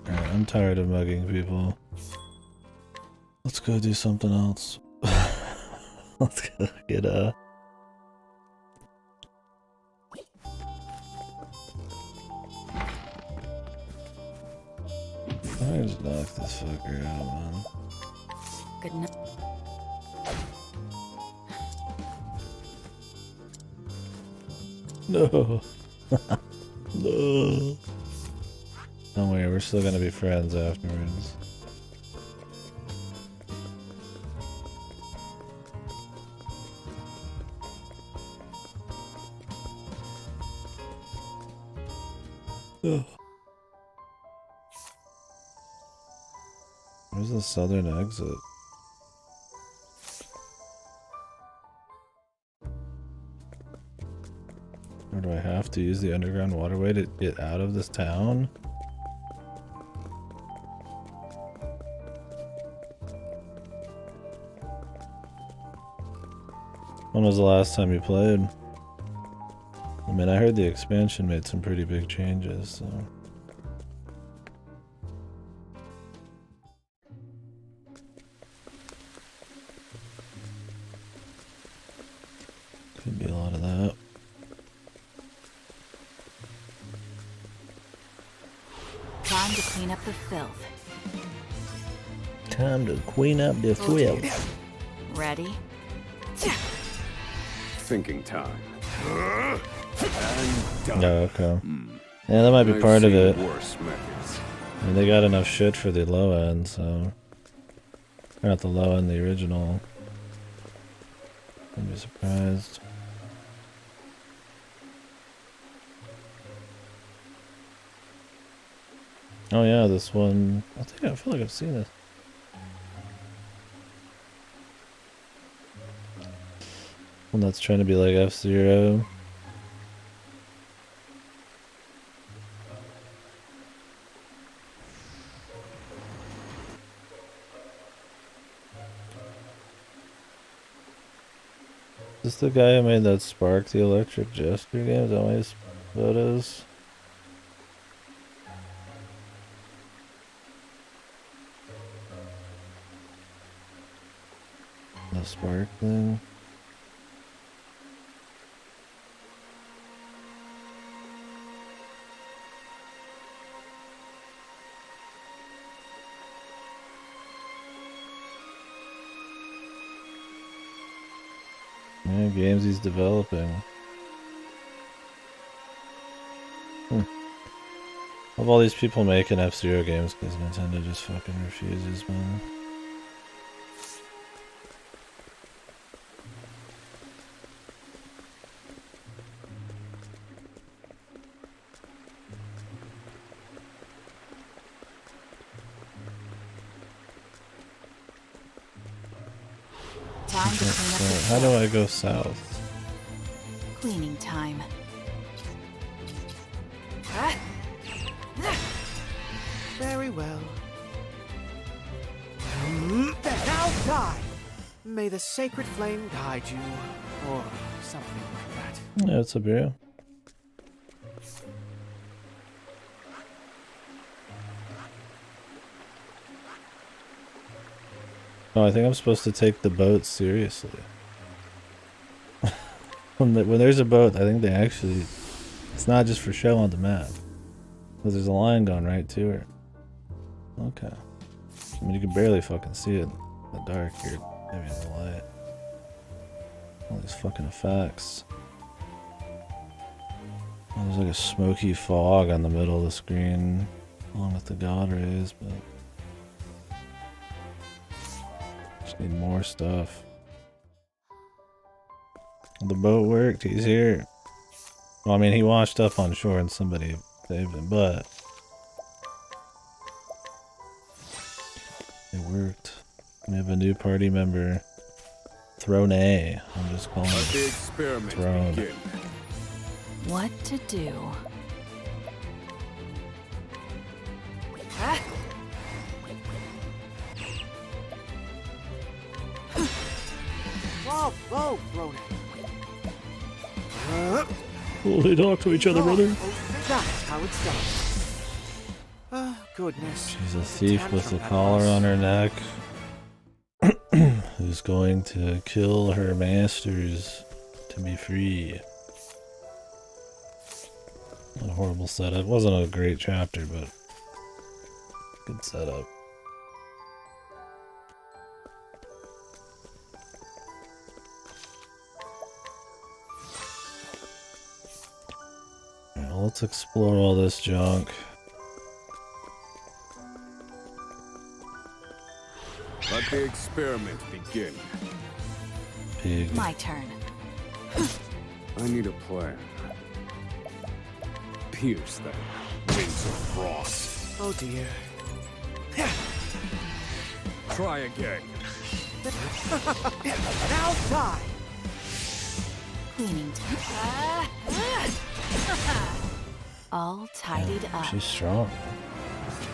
Alright, I'm tired of mugging people. Let's go do something else. Let's go get I just knock this fucker out, man. Good night. No. No. Don't worry, we're still gonna be friends afterwards. Ugh. Where's the southern exit? Or do I have to use the underground waterway to get out of this town? When was the last time you played? I mean, I heard the expansion made some pretty big changes, so... Could be a lot of that. Time to clean up the filth. Time to clean up the filth. Ready? Thinking time. And Oh, done. okay. Yeah, that might be I've part of seen it. worse methods. I mean, they got enough shit for the low end, so... Or not the low end, the original. I'd be surprised. Oh yeah, this one... I feel like I've seen this. One that's trying to be like F-Zero. Is this the guy who made that Spark the Electric Jester game? Is that what his photos? The Spark thing? Yeah, games he's developing. Of all these people making F-Zero games, because Nintendo just fucking refuses, man. Time to clean up the How do I go south? cleaning time. Very well. Now die! May the sacred flame guide you, or something like that. Yeah, it's a beer. Oh, I think I'm supposed to take the boat seriously. when there's a boat, I think they actually... It's not just for show on the map. Because there's a line going right to her. Okay. I mean, you can barely fucking see it in the dark here. Maybe in the light. All these fucking effects. Oh, there's like a smoky fog on the middle of the screen. Along with the god rays, but... Just need more stuff. The boat worked, he's here. Well, I mean, he washed up on shore and somebody saved him, but... It worked. We have a new party member. Throne A. I'm just calling Let the it experiment Throne. begin. What to do? Whoa, whoa, Ronan. Will they talk to each other, brother? That's how it's done. Goodness. She's a thief with a collar on her neck. Who's going to kill her masters to be free. What a horrible setup. It wasn't a great chapter, but good setup. Alright, well, let's explore all this junk. Let the experiment begin. Pig. My turn. I need a plan. Pierce them. Winds of frost. Oh dear. try again. Now die! Cleaning all tidied up. She's strong.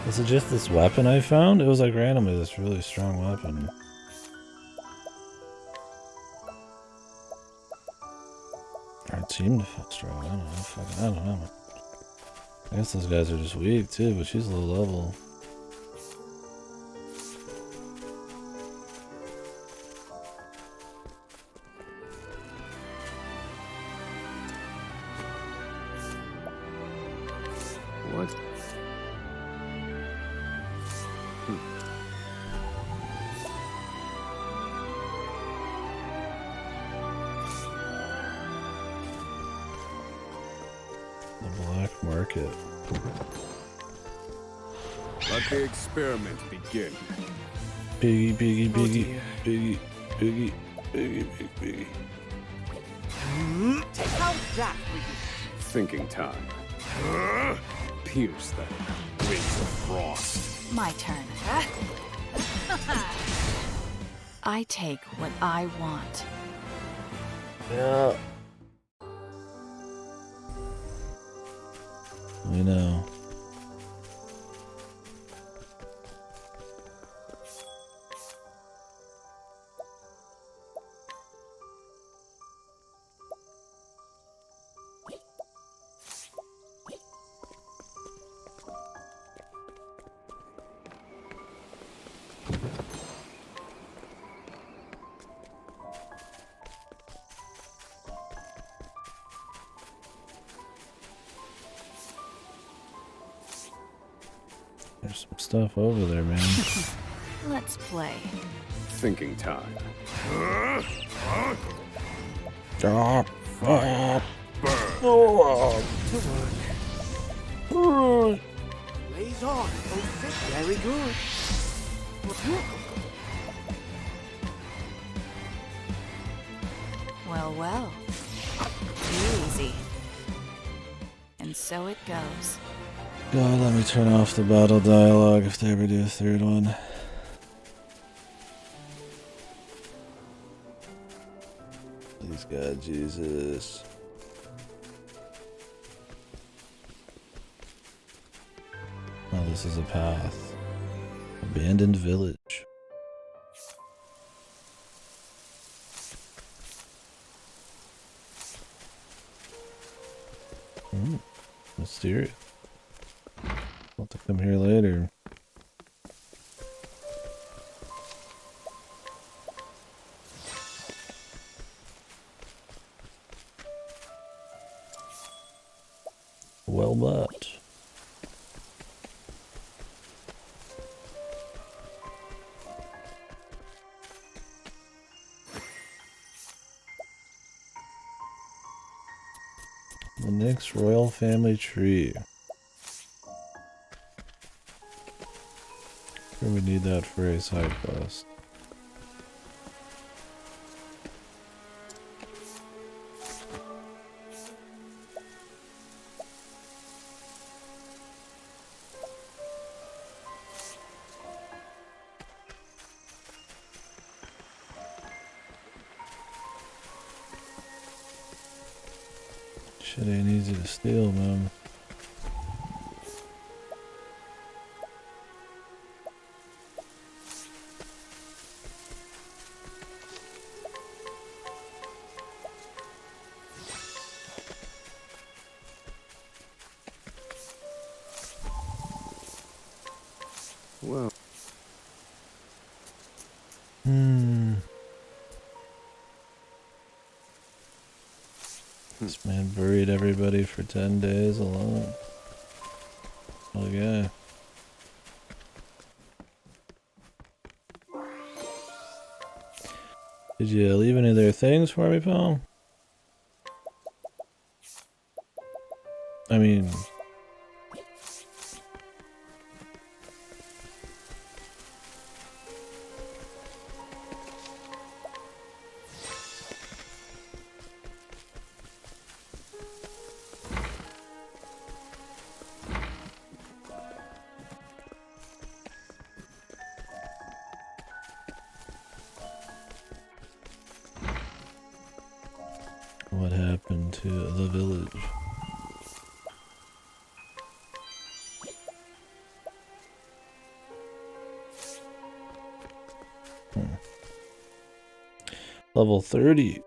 Is it just this weapon I found? It was like randomly this really strong weapon. Or it seemed to feel strong. I don't know. I don't know. I guess those guys are just weak too, but she's low level. What? The black market. Let the experiment begin. Biggie, biggie, Oh, biggie, dear. biggie, biggie, biggie, biggie, biggie. Take out that for you. Thinking time. Pierce them. Wings of frost. My turn. I take what I want. Yeah. We know. There's some stuff over there, man. Let's play. Thinking time. Stop. Blaze on, oh, very good. Well, well. Easy. And so it goes. God, let me turn off the battle dialogue if they ever do a third one. Please, God, Jesus. Oh, this is a path. Abandoned village. Mysterious. I'll have to come here later. Well, but the next royal family tree. Sure, we need that for a side quest. Shit ain't easy to steal, man. Well. This man buried everybody for 10 days alone. Okay. Did you leave any of their things for me, pal? I mean... village. Level 30.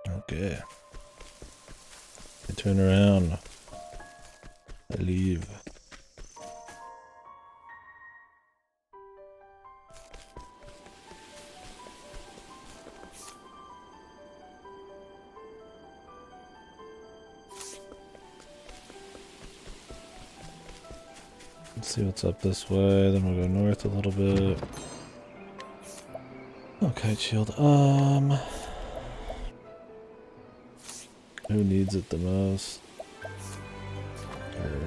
Okay. I turn around. I leave. Let's see what's up this way, then we'll go north a little bit. Okay, shield. Who needs it the most? Her.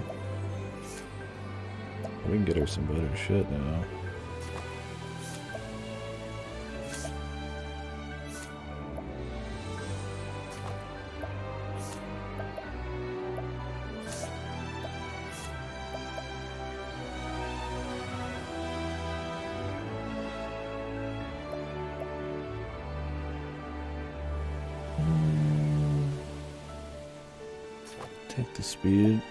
We can get her some better shit now. Take the speed.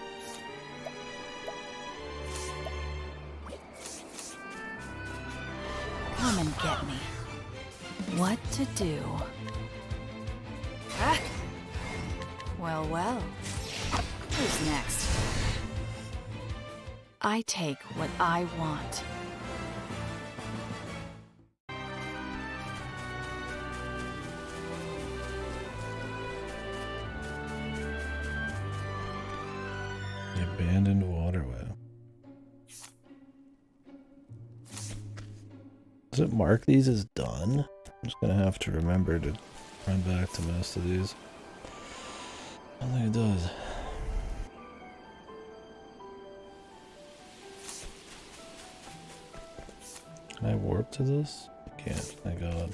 Come and get me. What to do? Ah. Well, well. Who's next? I take what I want. The abandoned waterway. Does it mark these as done? I'm just gonna have to remember to run back to most of these. I don't think it does. Can I warp to this? I can't, thank God.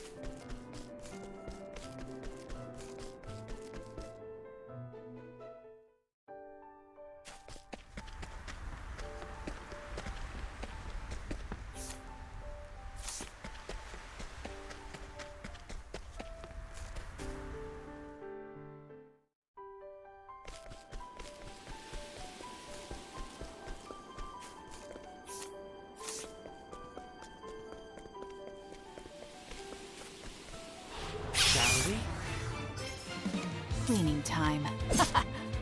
Cleaning time.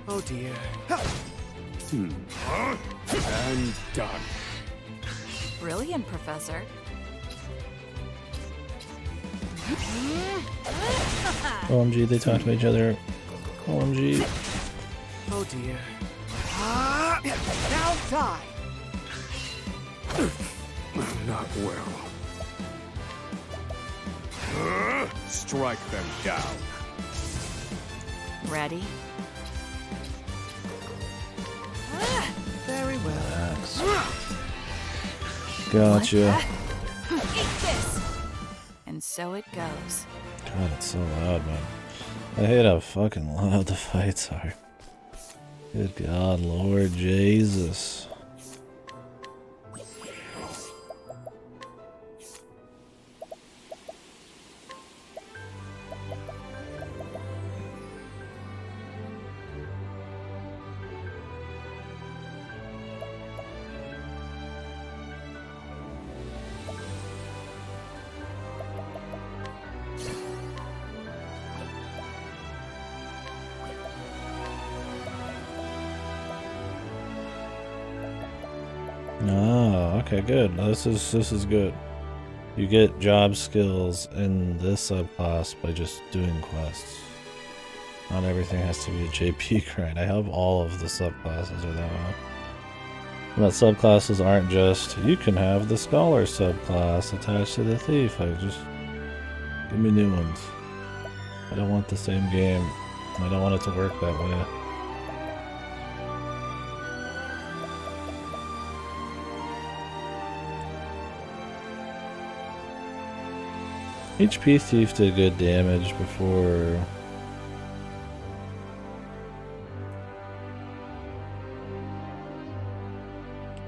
Oh dear. And done. Brilliant, Professor. OMG, they talk to each other. OMG. Oh dear. Now die. Not well. Strike them down. Ready? Very well. Relax. Gotcha. Eat this. And so it goes. God, it's so loud, man. I hate how fucking loud the fights are. Good God, Lord Jesus. Ah, okay, good. Now this is good. You get job skills in this subclass by just doing quests. Not everything has to be a JP grind. I hope all of the subclasses are that way. And that subclasses aren't just, you can have the scholar subclass attached to the thief. I just, give me new ones. I don't want the same game. I don't want it to work that way. HP Thief did good damage before.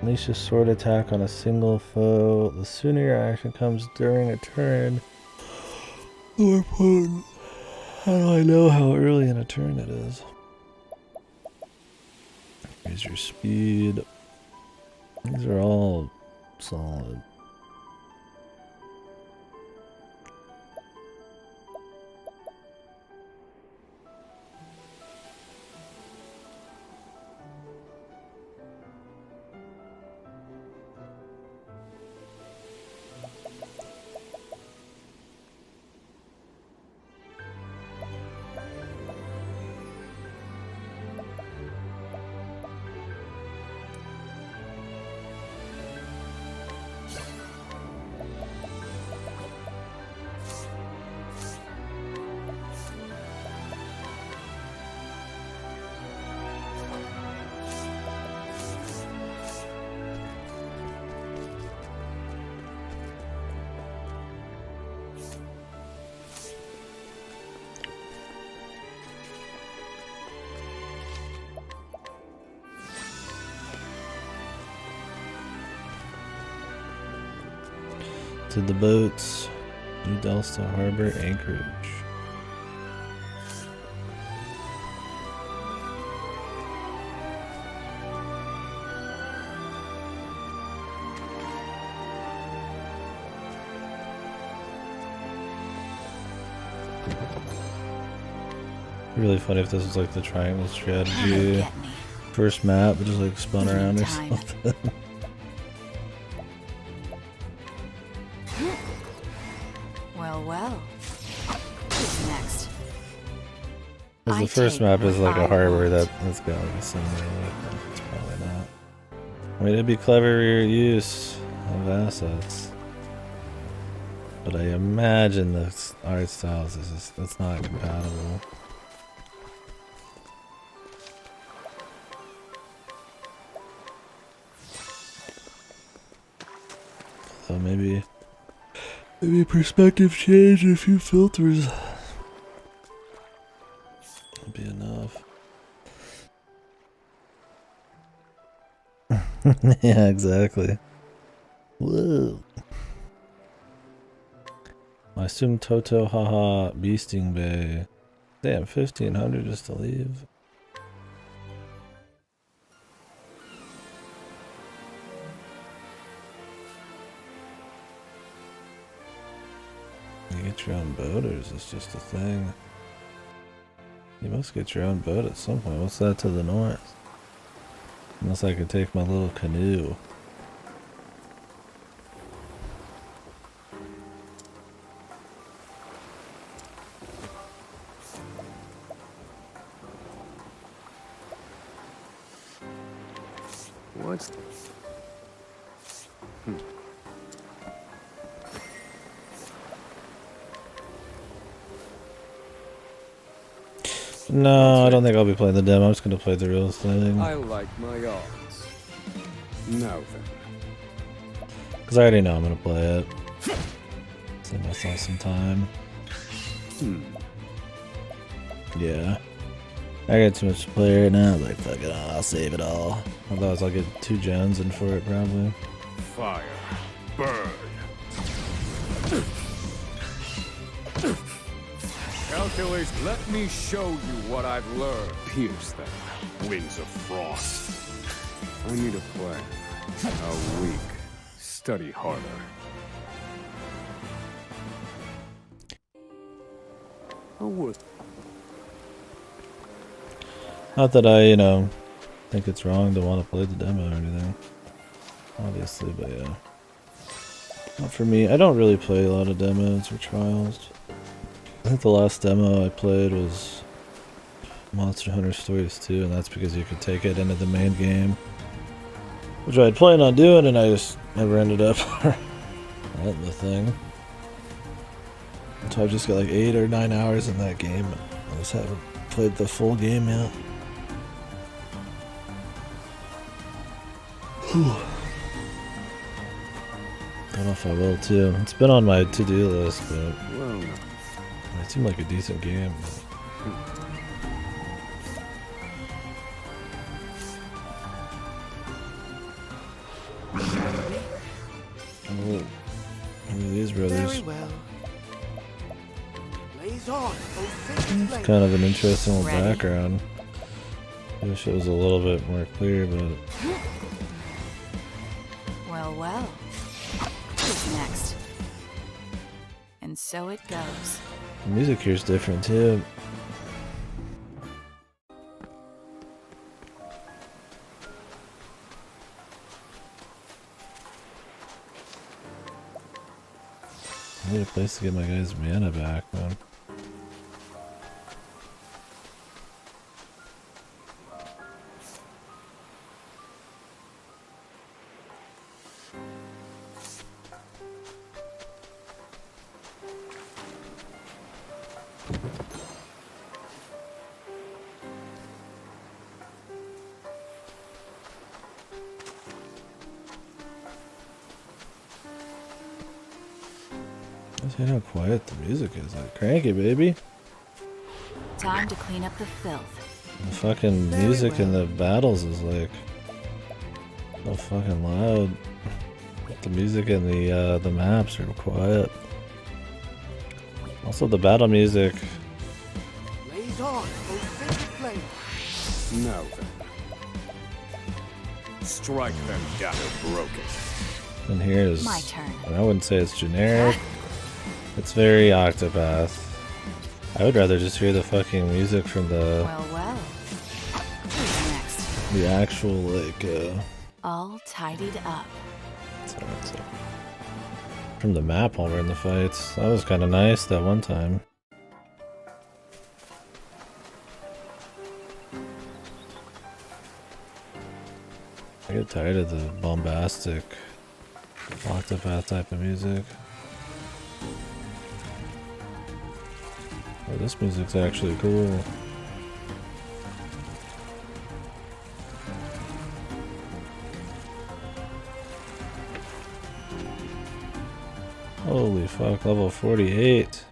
Unleash a sword attack on a single foe. The sooner your action comes during a turn, the more potent. How do I know how early in a turn it is? Here's your speed. These are all solid. To the boats. New Delta Harbor anchorage. Really funny if this was like the triangle strategy. First map, but just like spun around or something. Well. Who's next? Because the first map is like a harbor that's got like a similar look. It's probably not. I mean, it'd be clever use of assets. But I imagine the art styles is just, that's not compatible. So maybe perspective change and a few filters would be enough. Yeah, exactly. Whoa. I assume Toto, haha, Beasting Bay. Damn, 1500 just to leave. You get your own boat, or is this just a thing? You must get your own boat at some point. What's that to the north? Unless I could take my little canoe. What's... No, I don't think I'll be playing the demo. I'm just gonna play the real thing. I like my odds. Now then. Because I already know I'm gonna play it. Save myself some time. Yeah. I got too much to play right now. Like, fuck it, I'll save it all. Otherwise, I'll get 2 gens in for it, probably. Fire. Burn. Calculate. Let me show you what I've learned. Pierce them. Wings of frost. I need a plan. A week. Study harder. Oh, what? Not that I, think it's wrong to want to play the demo or anything. Obviously, but yeah. Not for me. I don't really play a lot of demos or trials. I think the last demo I played was Monster Hunter Stories 2, and that's because you could take it into the main game. Which I had planned on doing, and I just never ended up letting the thing. So I just got like 8 or 9 hours in that game. I just haven't played the full game yet. Don't know if I will too. It's been on my to-do list, but it seemed like a decent game. Oh, look at these brothers. Very well. Blaze on, O Satan. It's kind of an interesting little Ready? background. I wish it was a little bit more clear, but Well, well. Who's next? And so it goes. the music here is different too. I need a place to get my guy's mana back, man. Let's see how quiet the music is. Like, crank it, baby. Time to clean up the filth. The fucking music in the battles is like so fucking loud. The music in the maps are quiet. Also, the battle music. Blaze on, O sacred flame. Now then. Strike them down broken. And here is, My turn. and I wouldn't say it's generic. It's very Octopath. I would rather just hear the fucking music from the Well, well. Who's next? the actual like All tidied up. from the map while we're in the fights. That was kind of nice that one time. I get tired of the bombastic Octopath type of music. Oh, this music's actually cool. Holy fuck, level 48.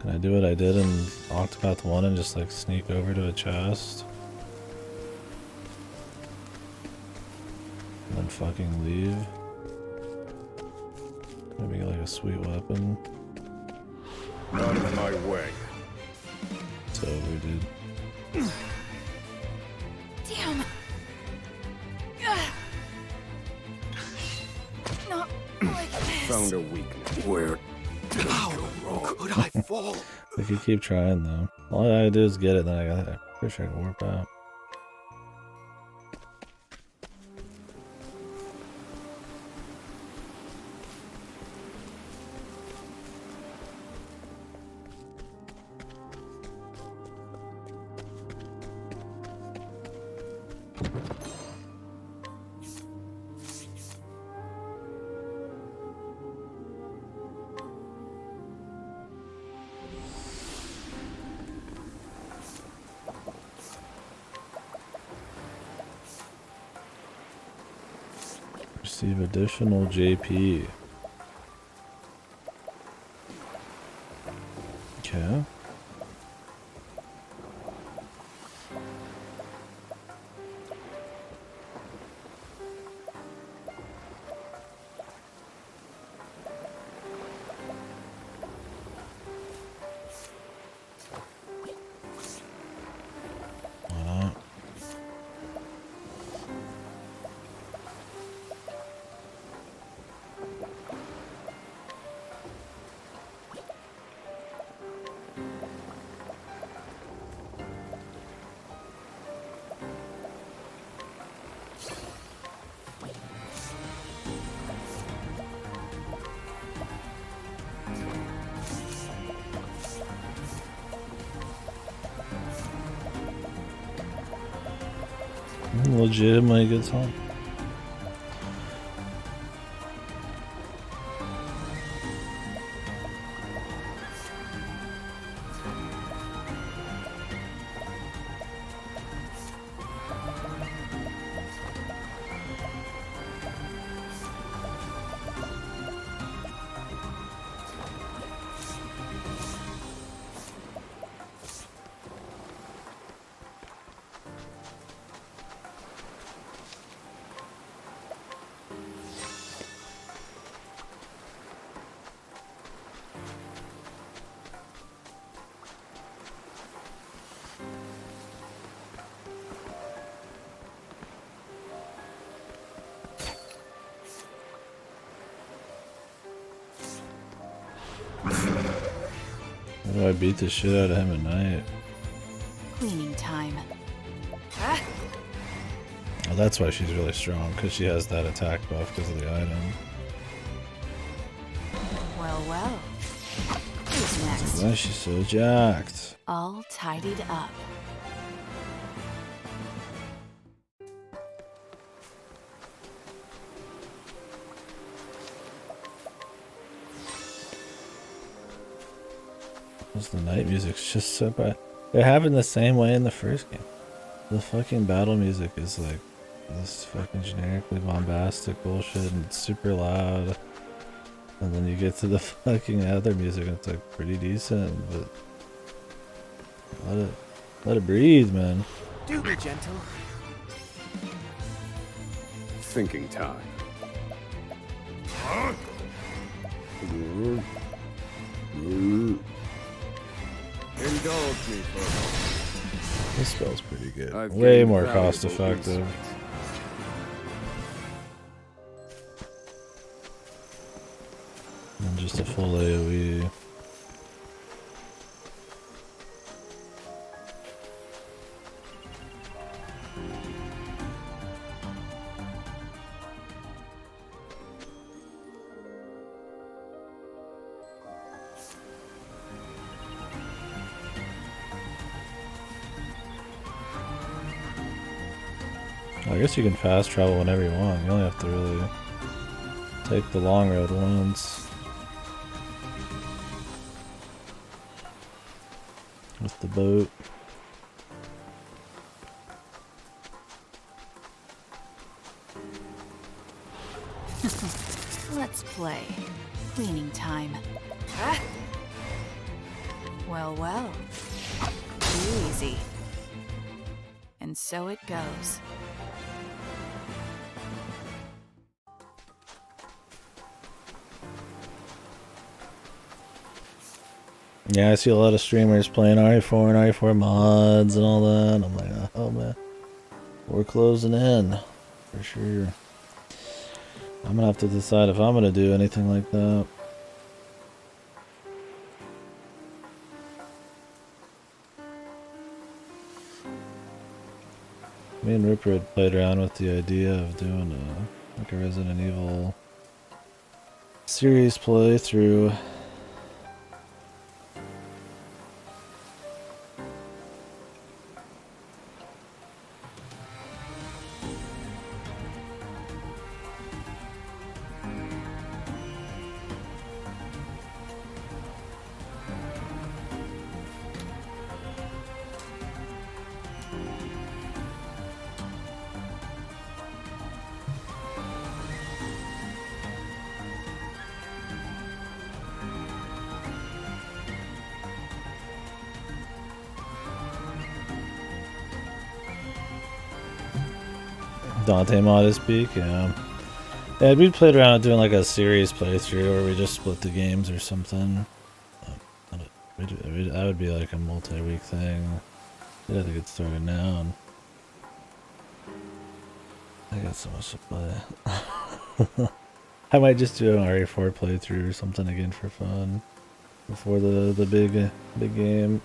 Can I do what I did in Octopath 1 and just like sneak over to a chest? And then fucking leave? Maybe get like a sweet weapon. Out of my way. So we did. Damn. Not like this. Found a weakness. Where? How could I fall? We could keep trying though. All I gotta do is get it, then I gotta. Pretty sure I can warp out. Receive additional JP. Okay. Why not? Legitimately good song. How do I beat the shit out of him at night? Cleaning time. Oh, that's why she's really strong, because she has that attack buff because of the item. Well, well. Who's next? Why is she so jacked? All tidied up. The night music's just so bad. It happened the same way in the first game. The fucking battle music is like this fucking generically bombastic bullshit and it's super loud. And then you get to the fucking other music and it's like pretty decent, but let it breathe, man. Do be gentle. Thinking time. Indulge me for a moment. This spell's pretty good. I've Way gained more valuable cost effective. insight. Than just a full AoE. I guess you can fast travel whenever you want. You only have to really take the long road once. With the boat. Let's play. Cleaning time. Well, well. Too easy. And so it goes. Yeah, I see a lot of streamers playing RE4 and RE4 mods and all that. I'm like, oh man, we're closing in for sure. I'm gonna have to decide if I'm gonna do anything like that. Me and Rupert had played around with the idea of doing like a Resident Evil series playthrough. Dante mod is peak, yeah. Yeah, we played around doing like a series playthrough where we just split the games or something. That would be like a multi-week thing. We'd have to get started now. And I got so much to play. I might just do an RE4 playthrough or something again for fun before the big game.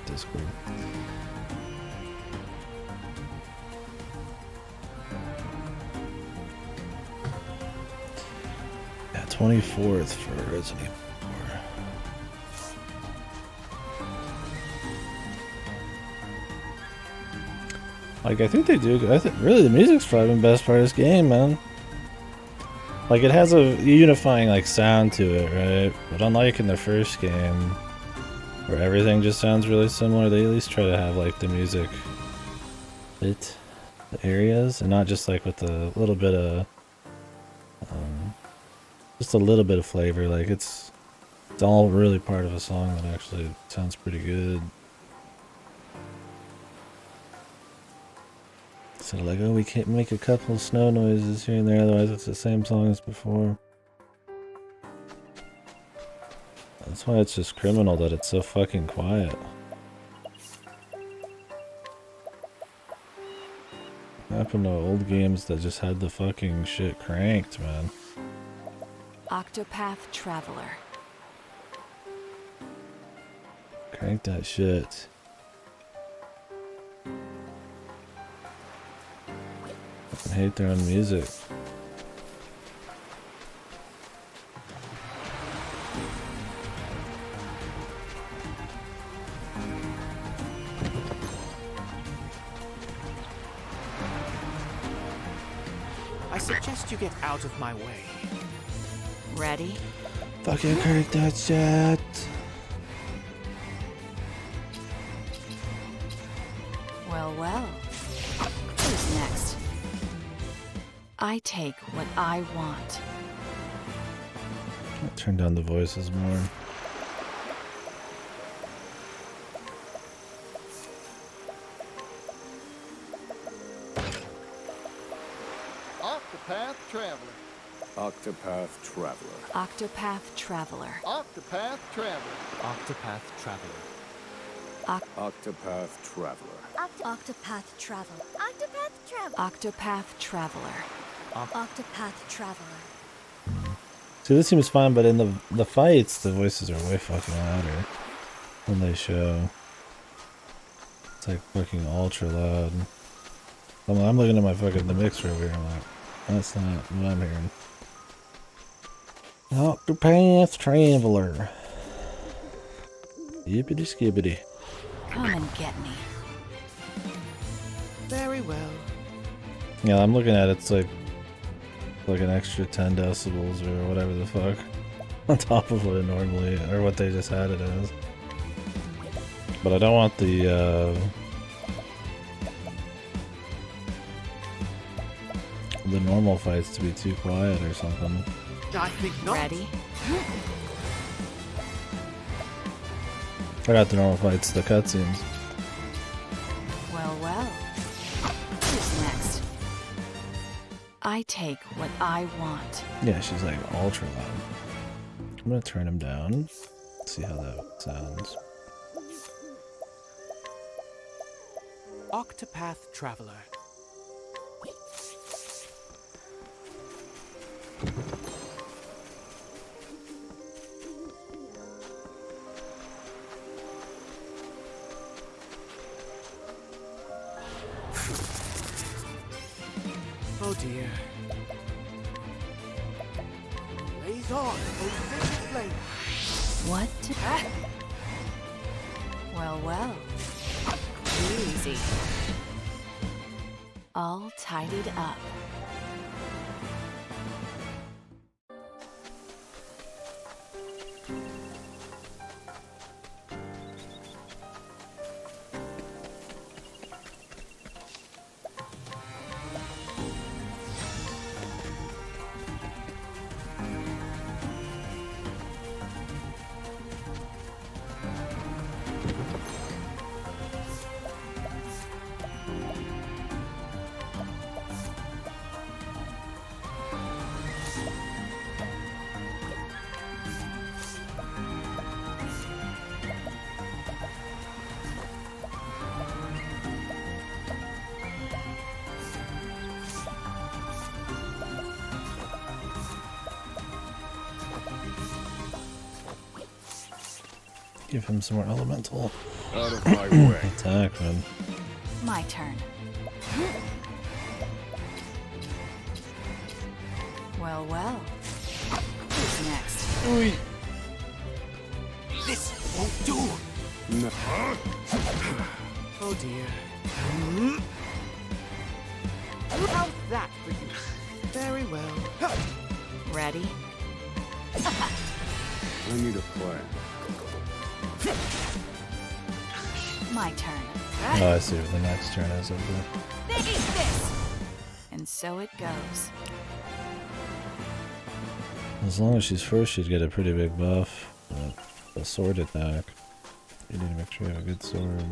Discord. Yeah, 24th for Resident Evil 4. Like, I think they do. I think really the music's probably the best part of this game, man. Like, it has a unifying like sound to it, right? But unlike in the first game, where everything just sounds really similar, they at least try to have like the music fit the areas, and not just like with a little bit of, just a little bit of flavor. Like it's all really part of a song that actually sounds pretty good. So like, oh, we can't make a couple of snow noises here and there, otherwise it's the same song as before. That's why it's just criminal that it's so fucking quiet. What happened to old games that just had the fucking shit cranked, man? Octopath Traveler. Crank that shit. I hate their own music. I suggest you get out of my way. Ready? Fucking crank that shit. Well, well. Who's next? I take what I want. I'll turn down the voices more. Octopath Traveler. Octopath Traveler. Octopath Traveler. Octopath Traveler. Octopath Traveler. Octopath Traveler. Octopath Traveler. Octopath Traveler. Octopath Traveler. Octopath Traveler. See, this seems fine, but in the fights, the voices are way fucking louder when they show. It's like fucking ultra loud. I'm looking at my fucking the mixer over here. I'm like, that's not what I'm hearing. Octopath Traveler. Yippity skibbity. Come and get me. Very well. Yeah, I'm looking at it, it's like an extra 10 decibels or whatever the fuck on top of what it normally, or what they just had it as. But I don't want the normal fights to be too quiet or something. I think not. Ready? I got the normal fights, the cutscenes. Well, well. Who's next? I take what I want. Yeah, she's like ultra loud. I'm gonna turn him down. See how that sounds. Octopath Traveler. Oh dear. Blaze on, oh sacred flame. What? Well, well. Easy. All tidied up. Give him some more elemental Out of my way. attack, man. My turn. Well, well. Who's next? Oi. This won't do. No. Oh dear. How's that for you? Very well. Ready? I need a plan. My turn. Oh, I see what the next turn is over there. They eat this! And so it goes. As long as she's first, she'd get a pretty big buff. A sword attack. You need to make sure you have a good sword.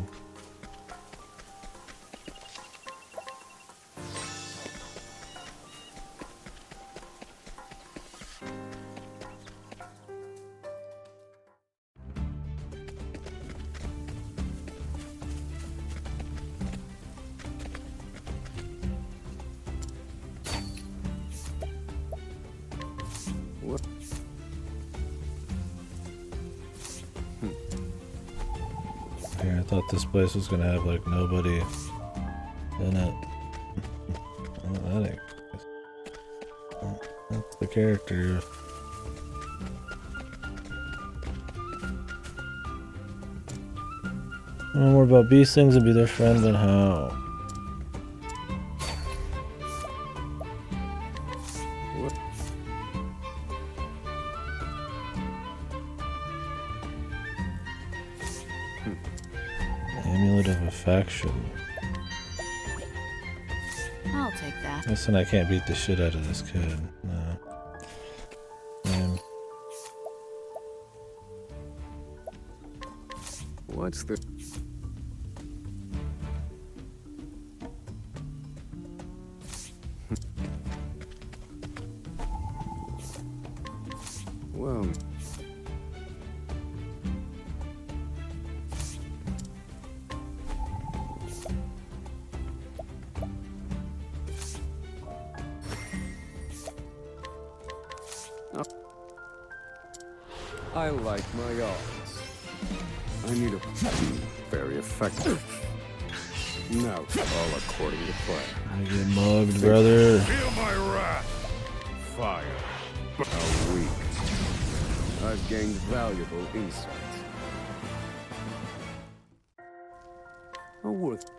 I thought this place was gonna have like nobody in it. Oh, that ain't. Oh, that's the character. Know more about bee stings and be their friend, but how? Amulet of affection. I'll take that. Listen, I can't beat the shit out of this kid. No. What's the... Well... I like my odds. I need a... very effective. Now, all according to plan. I get mugged, brother. Feel my wrath. Fire. How weak. I've gained valuable insight. A worth...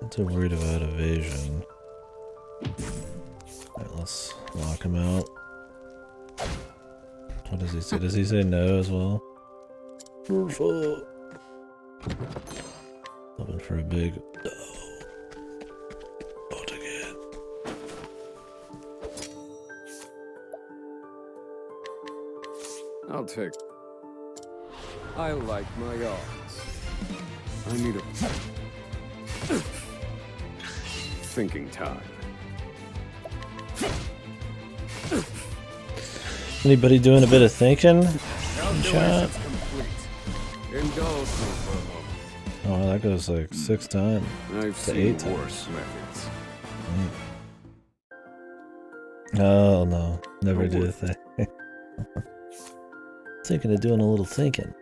I'm too worried about evasion. Alright, let's lock him out. What does he say? Does he say no as well? Hoping for a big no. Vote again. I'll take... I like my odds. I need a... thinking time. Anybody doing a bit of thinking? Calculations complete. Indulge me for a moment. Oh, that goes like 6 times. I've to seen 8 times. worse methods. Oh no, never do a thing. Thinking of doing a little thinking.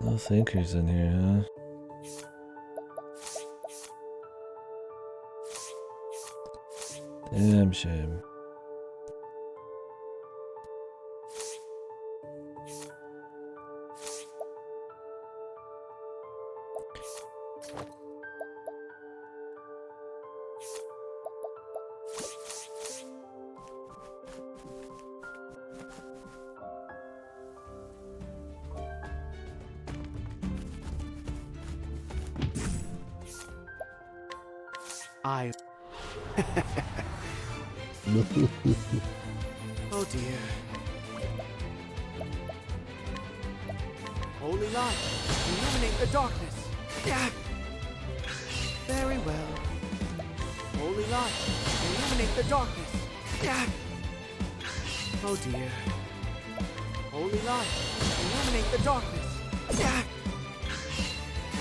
No thinkers in here, huh? Damn shame. I... Oh dear. Holy light, illuminate the darkness. Yeah. Very well. Holy light, illuminate the darkness. Yeah. Oh dear. Holy light, illuminate the darkness. Yeah.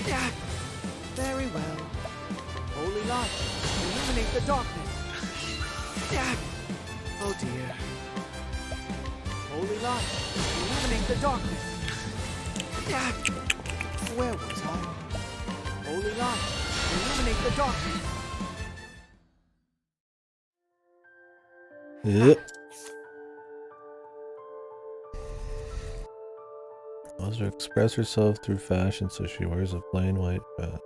Yeah. Very well. Holy light, illuminate the darkness. Yeah. Oh dear. Holy light, illuminate the darkness. Yeah. Where was I? Holy light, illuminate the darkness. Yep. Wants to express herself through fashion, so she wears a plain white dress.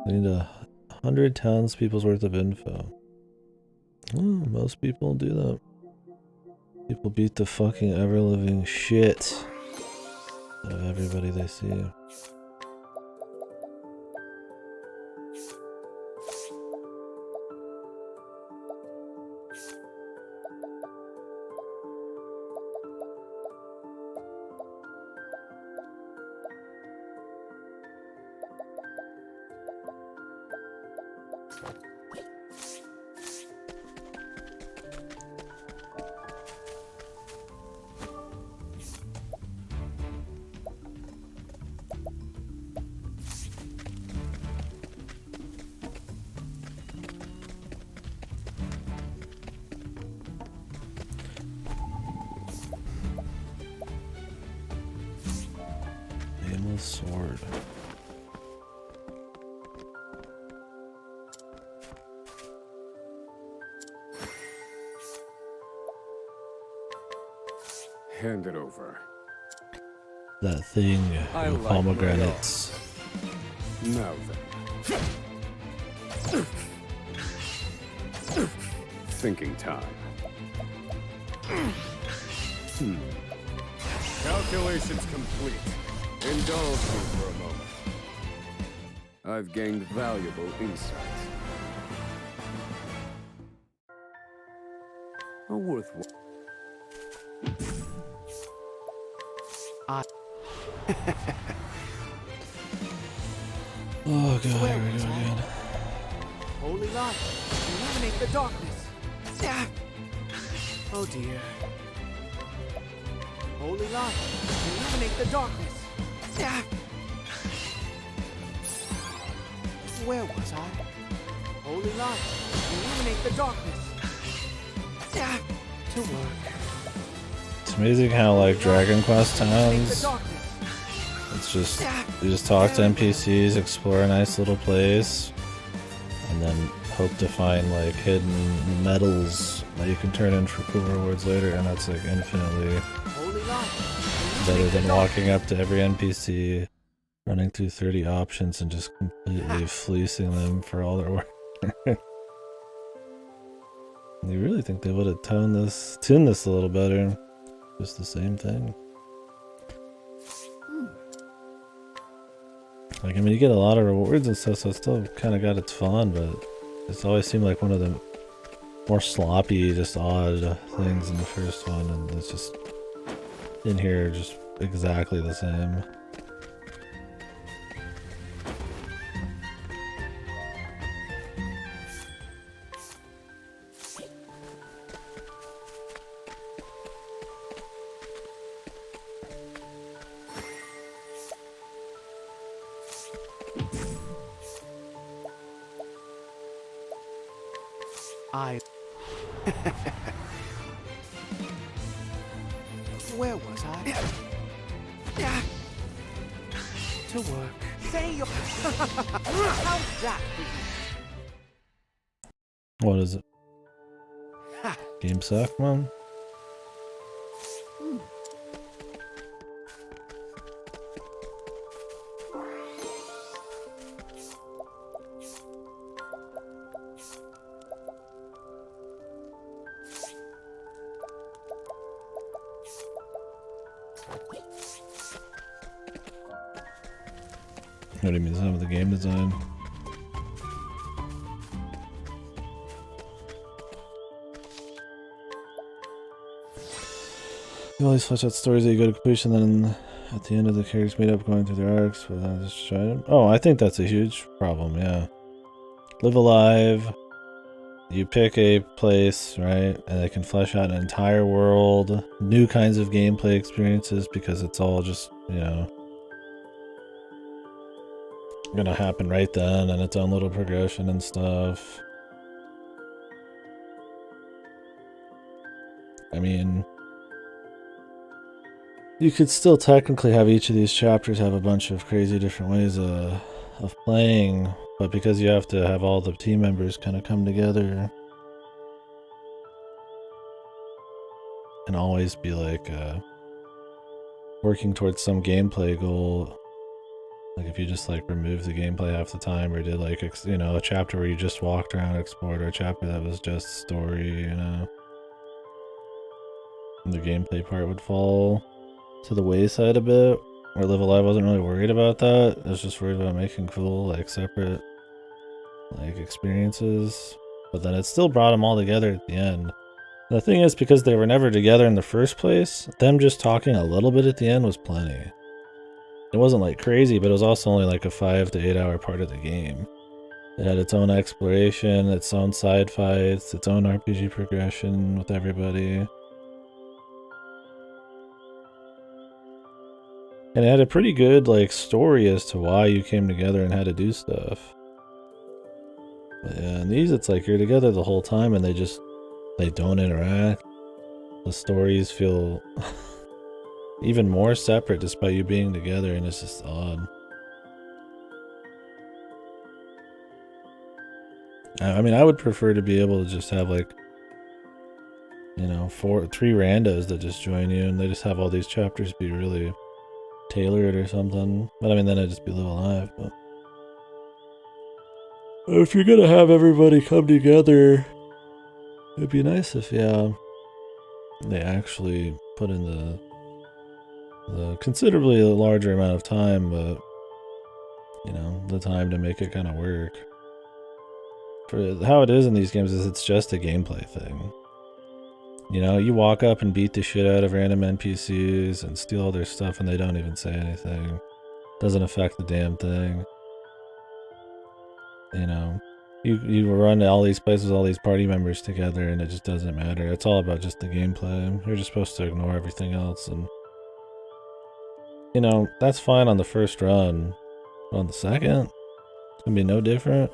I need 100 townspeople's worth of info. Oh, most people do that. People beat the fucking ever-living shit out of everybody they see. Nameless sword. Hand it over. That thing with pomegranates. Now then. Thinking time. Calculations complete. Indulge me for a moment. I've gained valuable insight. A worthwhile. Oh god, here we go again. Holy light, illuminate the darkness. Ah! Oh dear. Holy light, illuminate the darkness. Ah! Where was I? Holy light, illuminate the darkness. Ah! To work. It's amazing how like Dragon Quest towns, it's just you just talk to NPCs, explore a nice little place, and then hope to find like hidden medals that you can turn in for cool rewards later, and that's like infinitely better than walking up to every NPC, running through 30 options and just completely fleecing them for all their work. You really think they would have tuned this a little better? Just the same thing. Like, I mean, you get a lot of rewards and stuff, so it's still kind of got its fun, but it's always seemed like one of the more sloppy, just odd things in the first one, and it's just in here just exactly the same. Where was I? To work. Say your. How's that? What is it? Game suck, man? What do you mean, some of the game design? You always flesh out stories that you go to completion, then at the end of the characters meet up going through their arcs, but then just try it. Oh, I think that's a huge problem, yeah. Live Alive, you pick a place, right, and they can flesh out an entire world, new kinds of gameplay experiences, because it's all just, you know, gonna happen right then, and its own little progression and stuff. I mean, you could still technically have each of these chapters have a bunch of crazy different ways of playing, but because you have to have all the team members kind of come together and always be like working towards some gameplay goal, Like if you just like removed the gameplay half the time, or did like you know, a chapter where you just walked around and explored, or a chapter that was just story, you know, and the gameplay part would fall to the wayside a bit. Where Live Alive wasn't really worried about that. It was just worried about making cool, like separate, like experiences. But then it still brought them all together at the end. The thing is, because they were never together in the first place, them just talking a little bit at the end was plenty. It wasn't like crazy, but it was also only like a 5 to 8 hour part of the game. It had its own exploration, its own side fights, its own RPG progression with everybody. And it had a pretty good like story as to why you came together and how to do stuff. But yeah, in these it's like you're together the whole time and they don't interact. The stories feel even more separate despite you being together, and it's just odd. I mean, I would prefer to be able to just have like, you know, 3 randos that just join you and they just have all these chapters be really tailored or something. But I mean, then I'd just be Live Alive. But if you're gonna have everybody come together, it'd be nice if, yeah, they actually put in the considerably larger amount of time, but, you know, the time to make it kind of work. For how it is in these games is it's just a gameplay thing. You know, you walk up and beat the shit out of random NPCs and steal all their stuff and they don't even say anything. Doesn't affect the damn thing. You know, you run to all these places, all these party members together, and it just doesn't matter. It's all about just the gameplay. You're just supposed to ignore everything else, and you know, that's fine on the first run. But on the second, it's gonna be no different.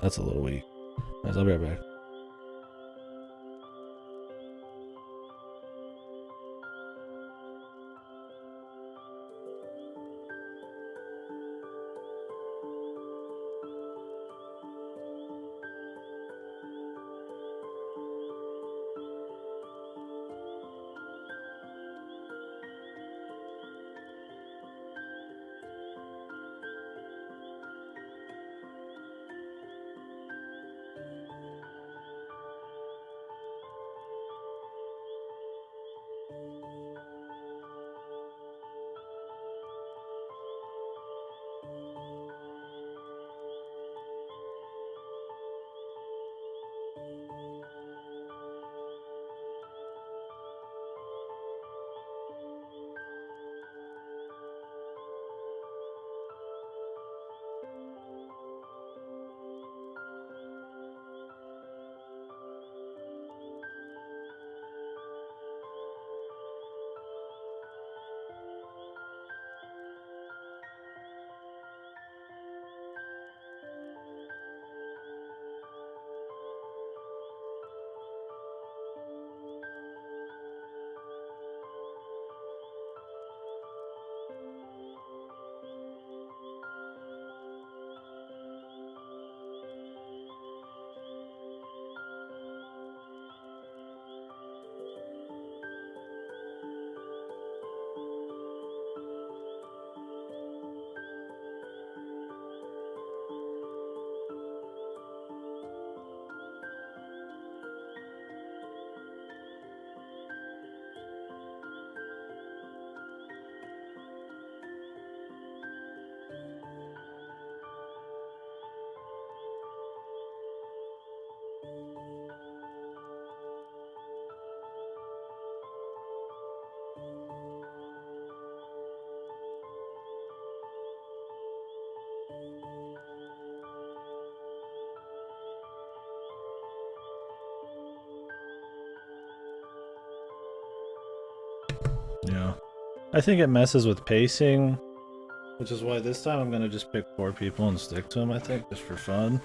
That's a little weak. Alright, I'll be right back. Yeah. I think it messes with pacing, which is why this time I'm going to just pick 4 people and stick to them, I think, just for fun.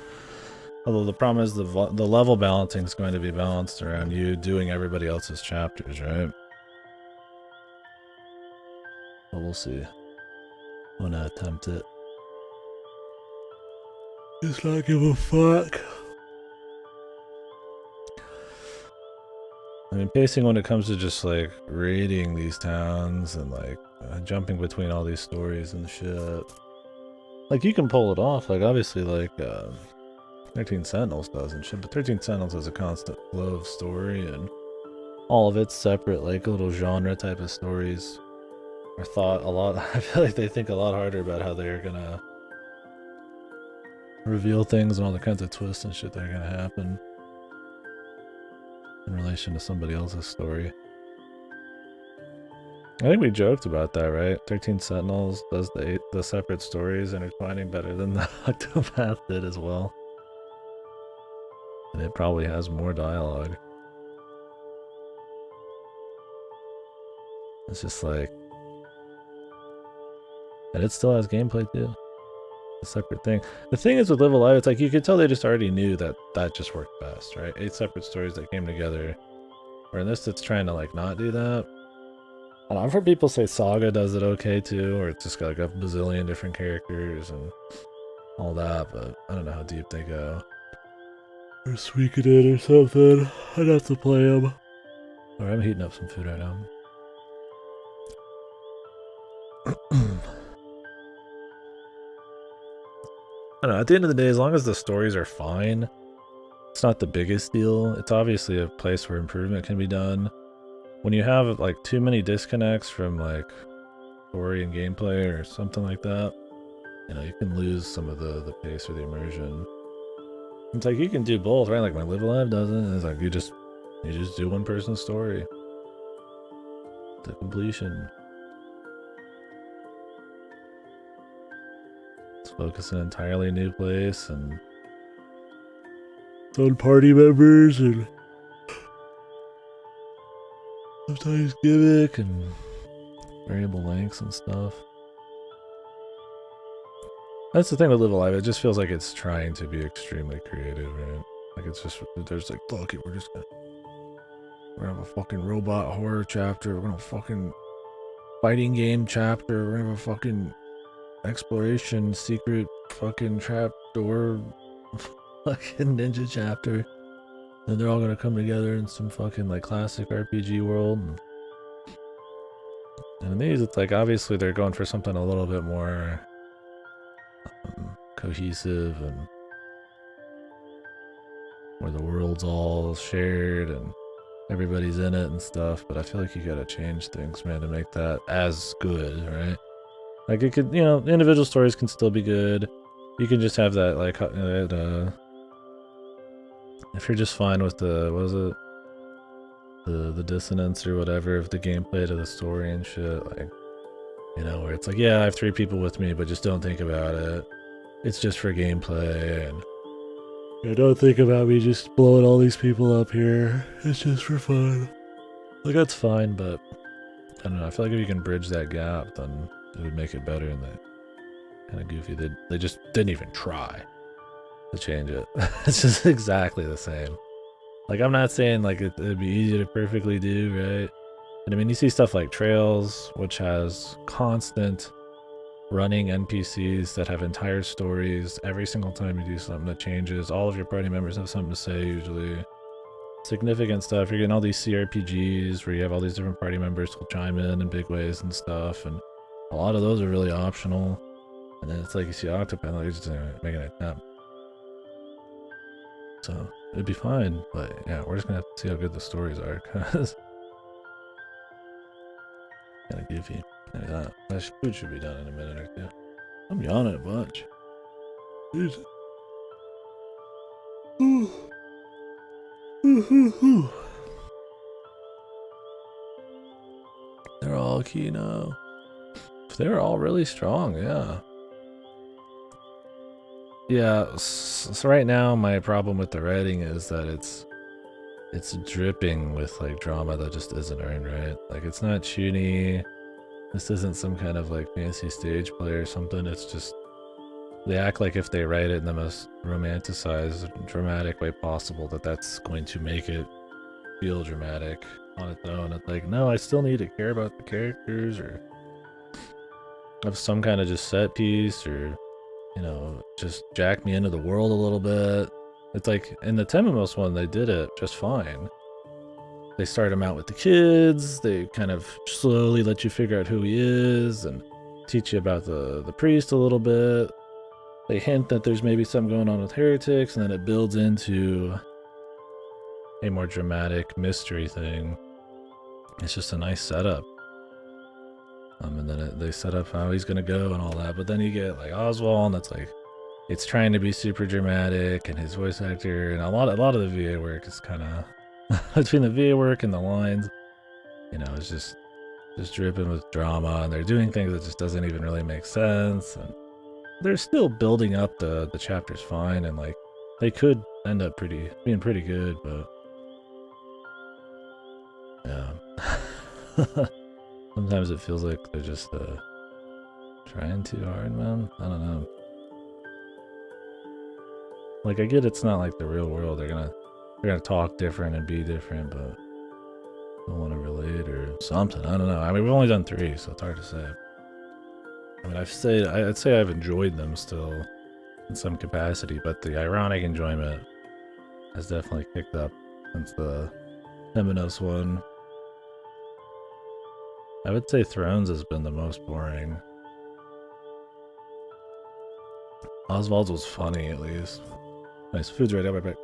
Although the problem is the level balancing is going to be balanced around you doing everybody else's chapters, right? But we'll see. I'm going to attempt it. Just not give a fuck. I mean, pacing when it comes to just like raiding these towns and like jumping between all these stories and shit. Like, you can pull it off, like, obviously, like, 13 Sentinels does and shit, but 13 Sentinels has a constant flow of story, and all of it's separate, like, little genre type of stories are thought a lot. I feel like they think a lot harder about how they're gonna reveal things and all the kinds of twists and shit that are gonna happen in relation to somebody else's story. I think we joked about that, right? 13 Sentinels does the separate stories intertwining better than the Octopath did as well. And it probably has more dialogue. It's just like... And it still has gameplay too. A separate thing. The thing is with Live Alive, it's like you could tell they just already knew that that just worked best, right? 8 separate stories that came together. Where in this, it's trying to like not do that. I don't know, I've heard people say Saga does it okay too, or it's just got like a bazillion different characters and all that, but I don't know how deep they go. Or Suikoden or something. I'd have to play them. Alright, I'm heating up some food right now. I don't know, at the end of the day, as long as the stories are fine, it's not the biggest deal. It's obviously a place where improvement can be done. When you have like too many disconnects from like story and gameplay or something like that, you know, you can lose some of the pace or the immersion. It's like you can do both, right? Like my Live Alive doesn't. It's like you just do one person's story to completion. Let's focus in an entirely new place and on party members and sometimes gimmick and variable lengths and stuff. That's the thing with Live Alive, it just feels like it's trying to be extremely creative, right? Like it's just, there's like, fuck it, we're gonna have a fucking robot horror chapter, we're gonna fucking fighting game chapter, we're gonna have a fucking exploration secret fucking trapdoor fucking ninja chapter. And they're all gonna come together in some fucking like classic RPG world. And in these, it's like obviously they're going for something a little bit more cohesive and where the world's all shared and everybody's in it and stuff. But I feel like you gotta change things, man, to make that as good, right? Like it could, you know, individual stories can still be good. You can just have that like if you're just fine with the, what was it? The dissonance or whatever of the gameplay to the story and shit, like, you know, where it's like, yeah, I have 3 people with me, but just don't think about it. It's just for gameplay, and yeah, don't think about me just blowing all these people up here. It's just for fun. Like, that's fine, but I don't know. I feel like if you can bridge that gap, then it would make it better, and that kind of goofy. They just didn't even try to change it. It's just exactly the same. Like, I'm not saying like it'd be easy to perfectly do, right? And I mean, you see stuff like Trails, which has constant running NPCs that have entire stories. Every single time you do something that changes, all of your party members have something to say usually. Significant stuff. You're getting all these CRPGs where you have all these different party members who'll chime in big ways and stuff, and a lot of those are really optional. And then it's like you see Octopath, like, just making an attempt. So it'd be fine, but yeah, we're just gonna have to see how good the stories are, cause kinda goofy. Yeah, that food should be done in a minute or two. I'm yawning a bunch. Jeez. They're all Kino. They're all really strong, yeah. Yeah, so right now my problem with the writing is that it's dripping with like drama that just isn't earned, right? Like it's not shooty. This isn't some kind of like fancy stage play or something. It's just they act like if they write it in the most romanticized, dramatic way possible, that's going to make it feel dramatic on its own. It's like, no, I still need to care about the characters or have some kind of just set piece or, you know, just jack me into the world a little bit. It's like in the Tememos one, they did it just fine. they start him out with the kids. They kind of slowly let you figure out who he is and teach you about the priest a little bit. They hint that there's maybe something going on with heretics, and then it builds into a more dramatic mystery thing. It's just a nice setup. And then they set up how he's gonna go and all that. But then you get like Oswald, and that's like, it's trying to be super dramatic, and his voice actor, and a lot of the VA work is kind of between the VA work and the lines, you know, it's just dripping with drama, and they're doing things that just doesn't even really make sense, and they're still building up the chapters fine, and like they could end up being pretty good, but yeah. Sometimes it feels like they're just trying too hard, man. I don't know. Like, I get it's not like the real world. They're gonna talk different and be different, but don't want to relate or something. I don't know. I mean, we've only done 3, so it's hard to say. I mean, I'd say I've enjoyed them still in some capacity, but the ironic enjoyment has definitely kicked up since the Temenos one. I would say Thrones has been the most boring. Oswald's was funny, at least. Nice, food's ready, I'll be right back.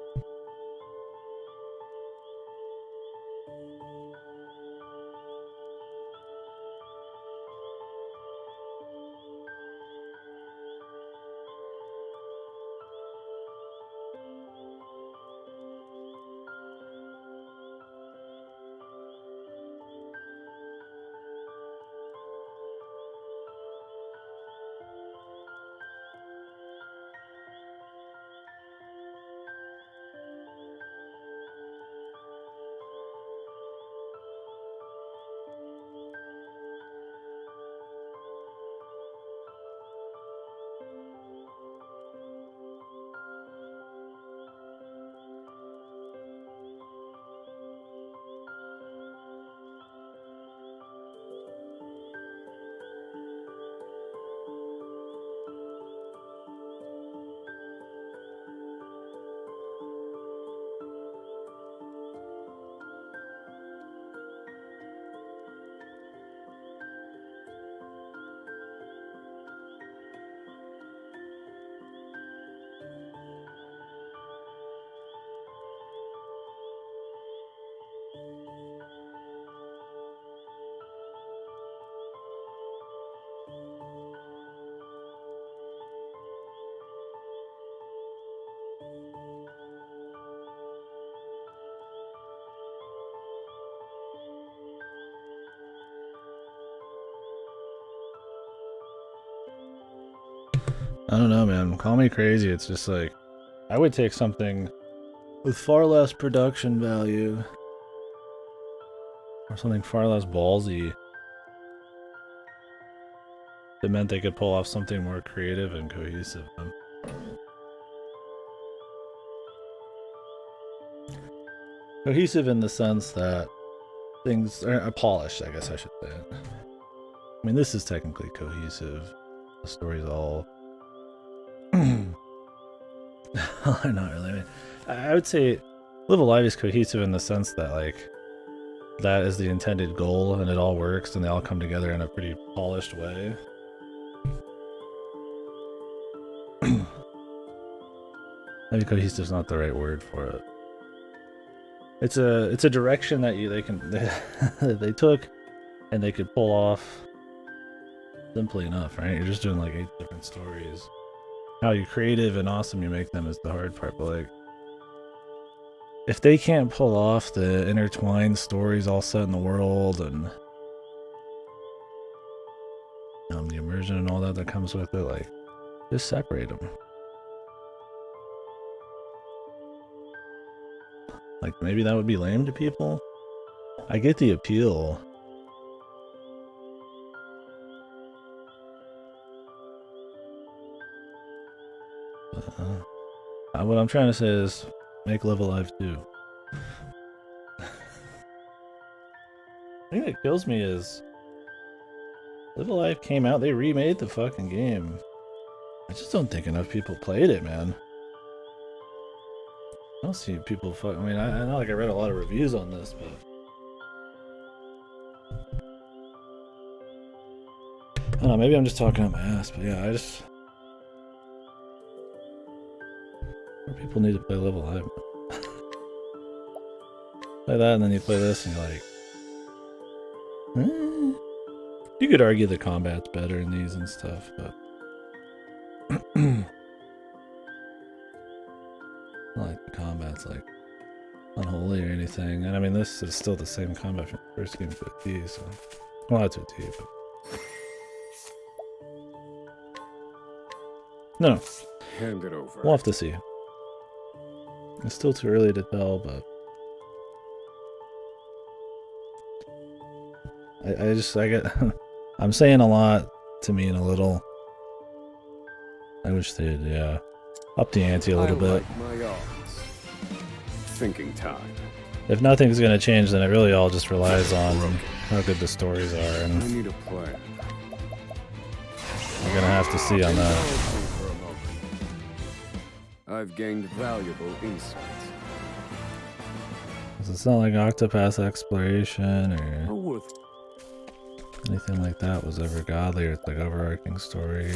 I don't know, man. Call me crazy. It's just like, I would take something with far less production value, or something far less ballsy, that meant they could pull off something more creative and cohesive. Cohesive in the sense that things are polished, I guess I should say. I mean, this is technically cohesive. The story's all... Not really. I mean, I would say Live Alive is cohesive in the sense that, like, that is the intended goal, and it all works, and they all come together in a pretty polished way. Maybe cohesive is not the right word for it. It's a direction that they took, and they could pull off simply enough, right? You're just doing like 8 different stories. How you creative and awesome you make them is the hard part, but like, if they can't pull off the intertwined stories all set in the world and the immersion and all that comes with it, like, just separate them. Like, maybe that would be lame to people. I get the appeal. What I'm trying to say is, make Live Alive 2. The thing that kills me is, Live Alive came out, they remade the fucking game. I just don't think enough people played it, man. I don't see people I mean, I know, like, I read a lot of reviews on this, but don't know, maybe I'm just talking out my ass, but yeah, people need to play Live Alive. Play that and then you play this and you're like, You could argue the combat's better in these and stuff, but not like the combat's like unholy or anything. And I mean, this is still the same combat from the first game to a T, so well, not to a T, but no. Hand it over. We'll have to see. It's still too early to tell, but I get I'm saying a lot to mean a little. I wish they'd up the ante a little bit. Like my odds. Thinking time. If nothing's gonna change, then it really all just relies on how good the stories are, and I need a plan. we're gonna have to see on that. For a moment. I've gained valuable insight. It's not like Octopath exploration or worth anything like that was ever godly, or it's like overarching story.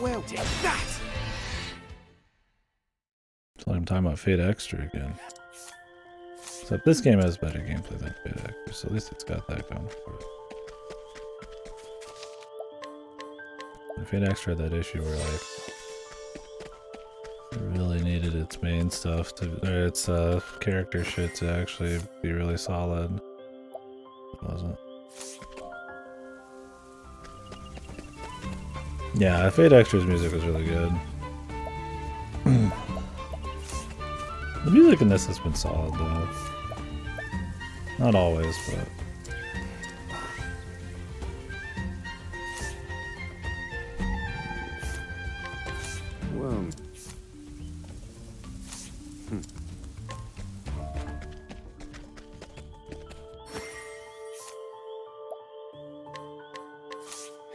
Well, take that! So I'm talking about Fate Extra again. Except this game has better gameplay than Fate Extra, so at least it's got that going for it. And Fate Extra had that issue where like it really needed its main stuff to, or its character shit to actually be really solid. It wasn't. Yeah, Fate Extra's music was really good. The music in this has been solid though. Not always, but well.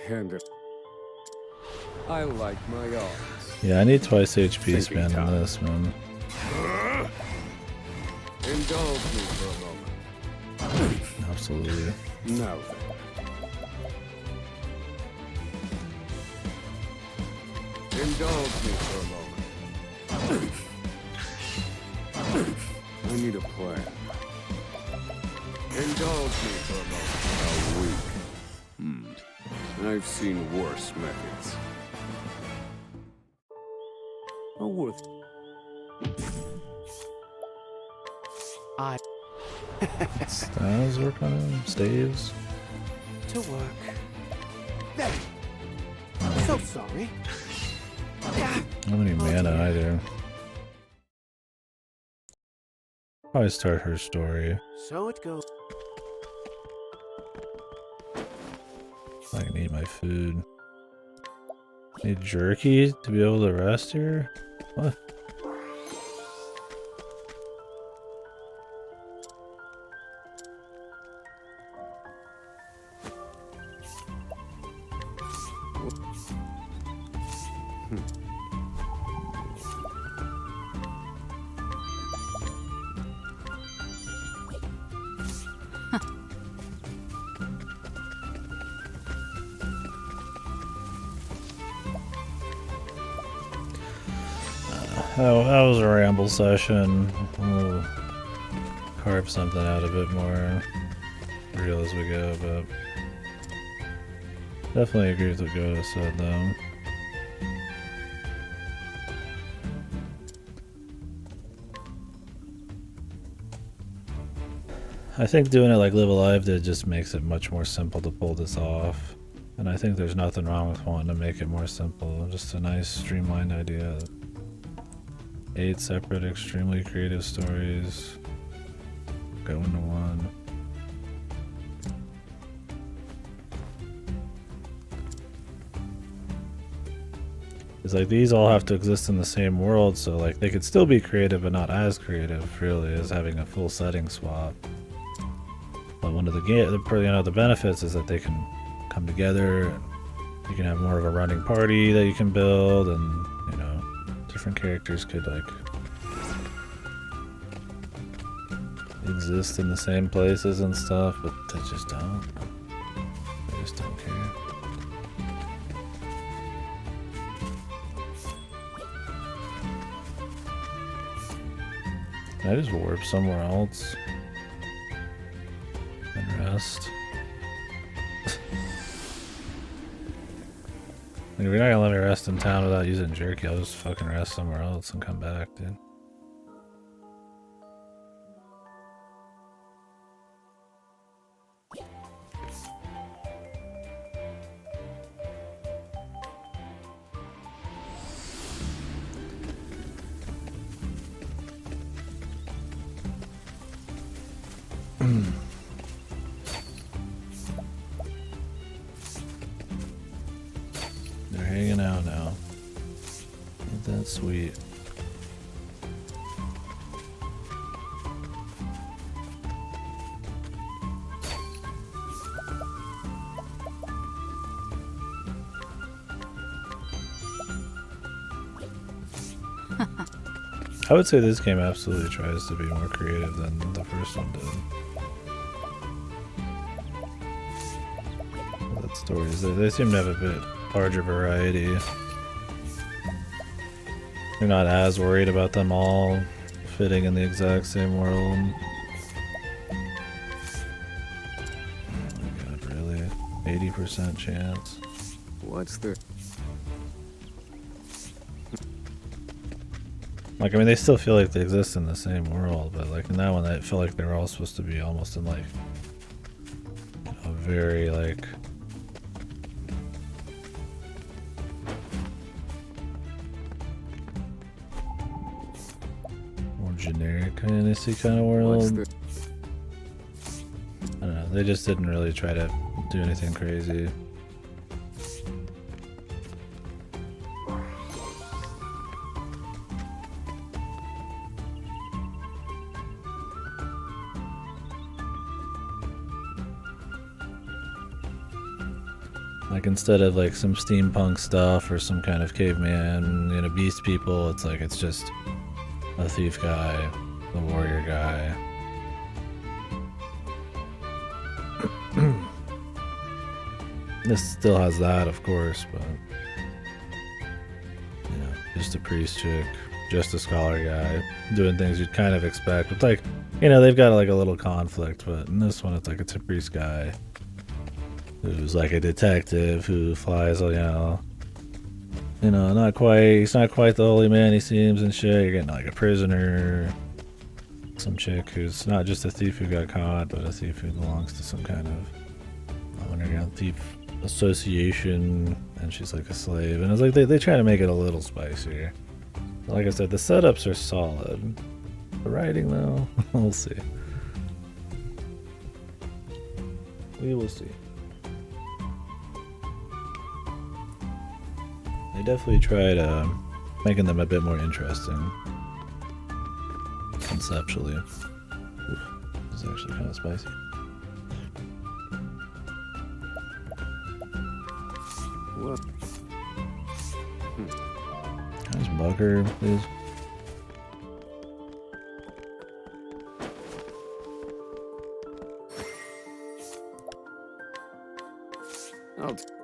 Hand it. I like my odds. yeah, I need twice HP span in this, man. Indulge me for a moment. Absolutely. Now then. Indulge me for a moment. I need a plan. Indulge me for a moment. How weak. I've seen worse methods. Worth. Styles work on him? Staves? To work. There. So sorry. I don't have any mana either. Probably start her story. So it goes. I can eat my food. Need jerky to be able to rest here? What? That was a ramble session. We'll carve something out a bit more real as we go, but definitely agree with what Goda said though. I think doing it like Live Alive did just makes it much more simple to pull this off. And I think there's nothing wrong with wanting to make it more simple. Just a nice streamlined idea. 8 separate, extremely creative stories go into one. It's like these all have to exist in the same world, so like they could still be creative but not as creative, really, as having a full setting swap. But one of the benefits is that they can come together, and you can have more of a running party that you can build, and you know, different characters could like exist in the same places and stuff, but they just don't. They just don't care. Can I just warp somewhere else and rest? Like, if you're not gonna let me rest in town without using jerky, I'll just fucking rest somewhere else and come back, dude. They're hanging out now. Ain't that sweet? I would say this game absolutely tries to be more creative than the first one did. That stories, they seem to have a bit larger variety. You're not as worried about them all fitting in the exact same world. Oh my god, really? 80% chance. What's the... Like, I mean, they still feel like they exist in the same world, but like in that one, I feel like they were all supposed to be almost in like a very like more generic fantasy kind of world. I don't know. They just didn't really try to do anything crazy. Like, instead of like some steampunk stuff or some kind of caveman, you know, beast people, it's like it's just a thief guy, a warrior guy. This still has that, of course, but you know, just a priest chick, just a scholar guy, doing things you'd kind of expect. It's like, you know, they've got like a little conflict, but in this one, it's like it's a priest guy who's like a detective who flies, you know, he's not quite the holy man he seems and shit. You're getting like a prisoner, some chick who's not just a thief who got caught, but a thief who belongs to some kind of underground thief association, and she's like a slave. And it's like they try to make it a little spicier. Like I said, the setups are solid. The writing, though, we'll see. We will see. They definitely tried making them a bit more interesting conceptually. Oof, this is actually kind of spicy. What? Can I just bug her, please?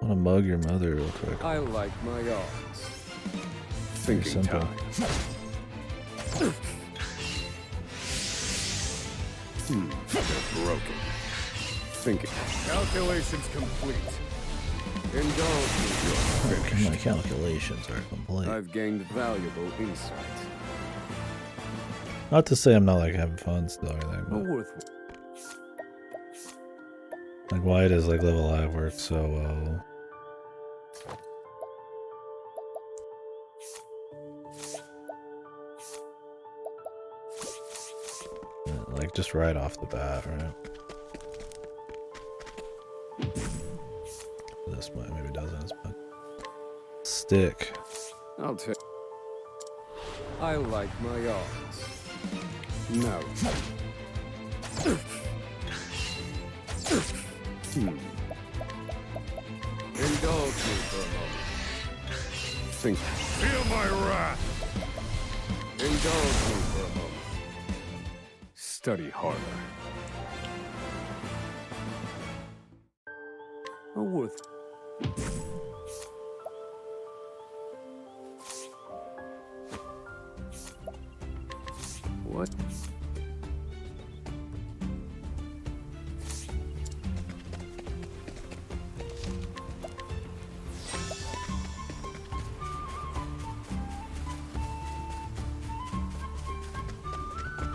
I want to mug your mother real quick. I like my odds. Thinking simple. time. They're broken. Thinking. Calculations complete. Indulge me, you're finished. My calculations are complete. I've gained valuable insight. Not to say I'm not like having fun still or anything, but Worthwhile. like why does like Live Alive work so well? Like just right off the bat, right? This might maybe doesn't, but stick. I'll take. I like my odds. No. Indulge me for a moment. Think. Feel my wrath. Indulge me for a moment. study harder. A worth. What?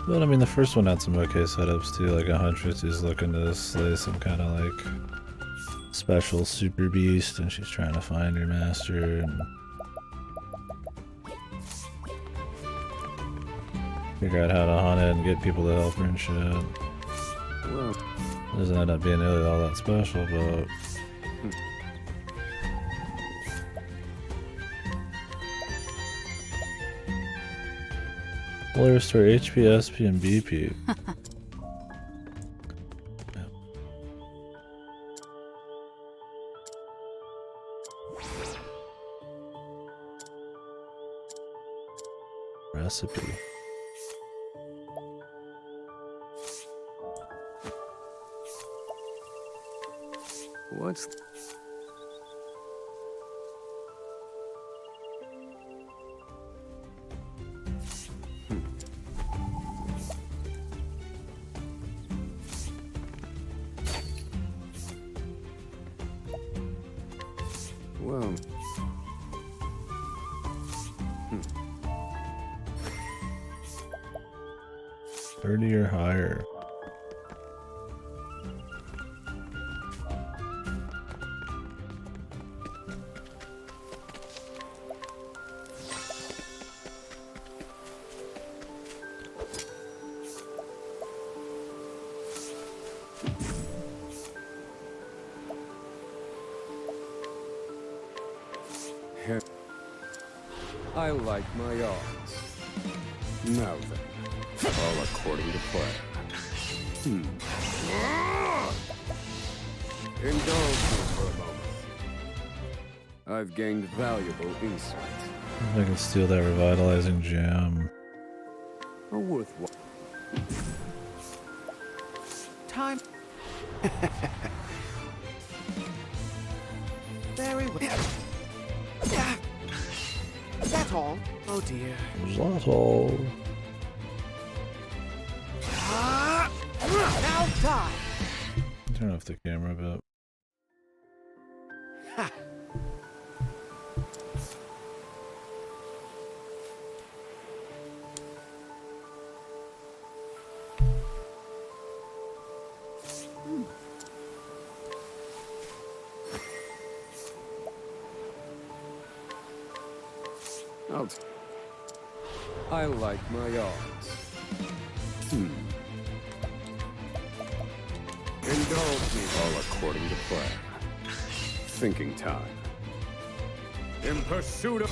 But I mean, the first one had some okay setups too, like a Huntress who's looking to slay some kind of like special super beast, and she's trying to find her master and figure out how to hunt it and get people to help her and shit. Well, It doesn't end up being really all that special, but will restore HP, SP, and BP. Recipe. what's... Well... 30 or higher. I like my odds. Now then, all according to plan. Indulge me for a moment. I've gained valuable insight. I can steal that revitalizing gem. A worthwhile... Time. Very well. That's all. Oh dear. That's all. Now die. Turn off the camera a bit. Ha. I like my odds. Indulge me all according to plan. Thinking time. In pursuit of...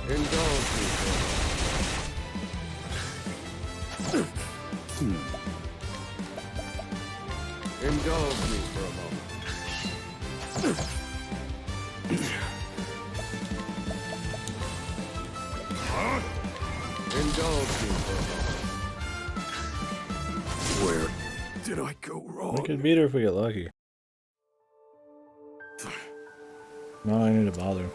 Indulge me. Indulge me for a moment. Indulge me for a moment. Where did I go wrong? We can beat her if we get lucky. No, I need to bother.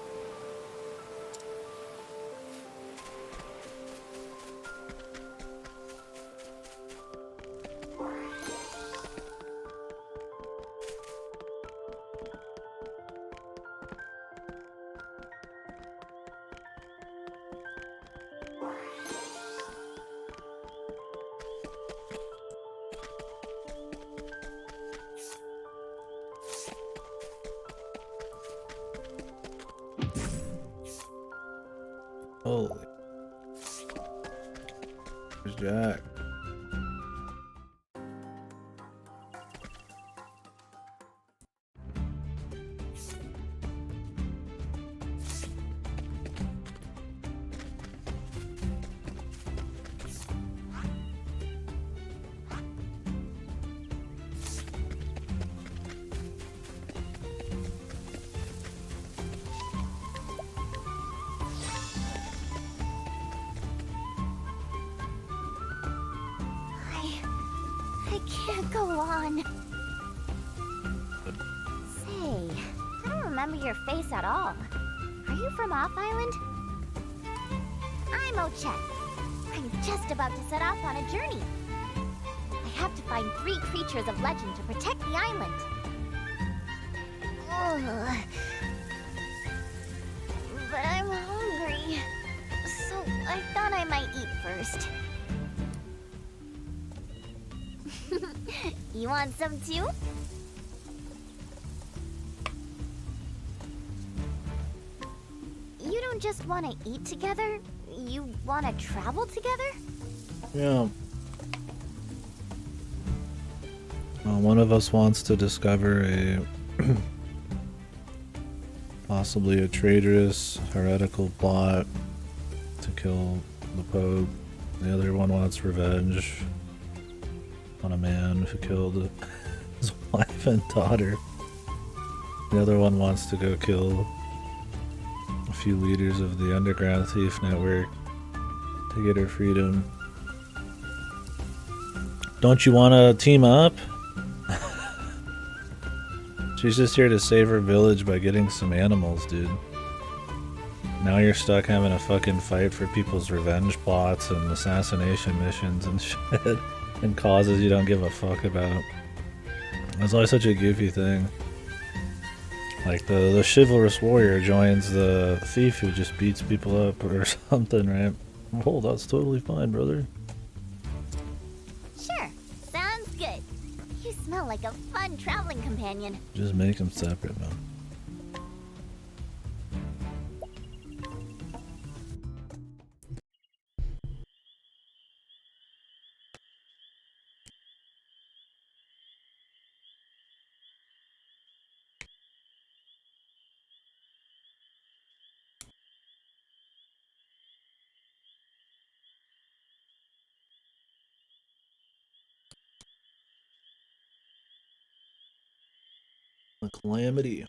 Holy. There's Jack. can't go on. Say, I don't remember your face at all. Are you from Off Island? I'm Ochet. I'm just about to set off on a journey. I have to find 3 creatures of legend to protect the island. Ugh. But I'm hungry, so I thought I might eat first. You want some too? You don't just want to eat together, you want to travel together? Yeah. Well, one of us wants to discover a possibly a traitorous, heretical plot to kill the Pope. The other one wants revenge on a man who killed his wife and daughter. The other one wants to go kill a few leaders of the underground thief network to get her freedom. Don't you want to team up? She's just here to save her village by getting some animals, dude. Now you're stuck having a fucking fight for people's revenge plots and assassination missions and shit. And causes you don't give a fuck about. It's always such a goofy thing. Like the chivalrous warrior joins the thief who just beats people up or something, right? Oh, that's totally fine, brother. Sure, sounds good. You smell like a fun traveling companion. Just make them separate, man. A calamity.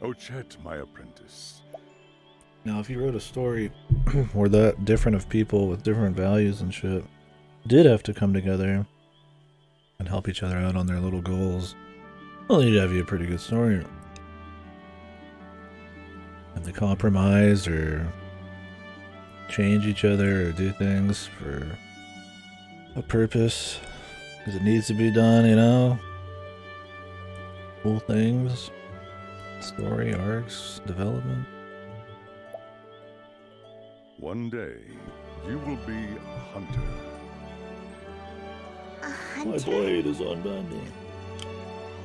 Ochet, my apprentice. Now, if you wrote a story where that different of people with different values and shit did have to come together and help each other out on their little goals, well, you'd have you a pretty good story. And they compromise or change each other or do things for a purpose because it needs to be done, you know? Cool things, story arcs, development. One day, you will be a hunter. A My hunter? blade is unbending.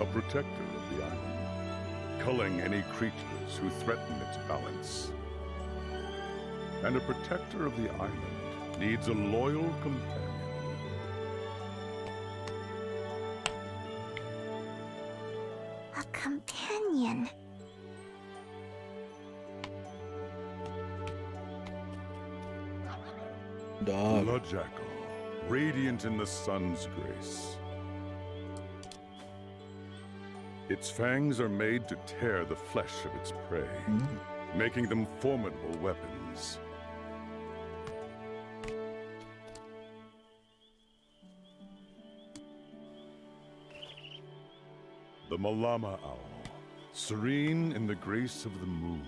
A protector of the island, culling any creatures who threaten its balance. And a protector of the island needs a loyal companion. A companion. Dog. Blood jackal, radiant in the sun's grace. Its fangs are made to tear the flesh of its prey, making them formidable weapons. The Malama owl, serene in the grace of the moon.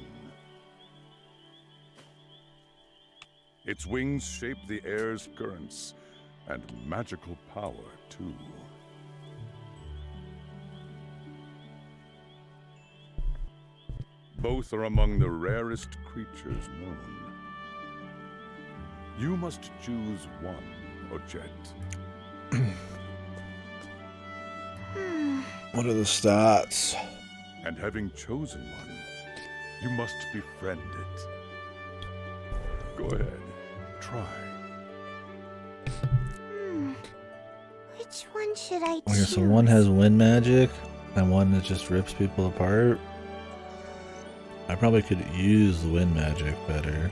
Its wings shape the air's currents, and magical power, too. Both are among the rarest creatures known. You must choose one, Ochet. What are the stats? And having chosen one, you must befriend it. Go ahead, try. Which one should I Okay, choose? so one has wind magic, and one that just rips people apart. I probably could use the wind magic better.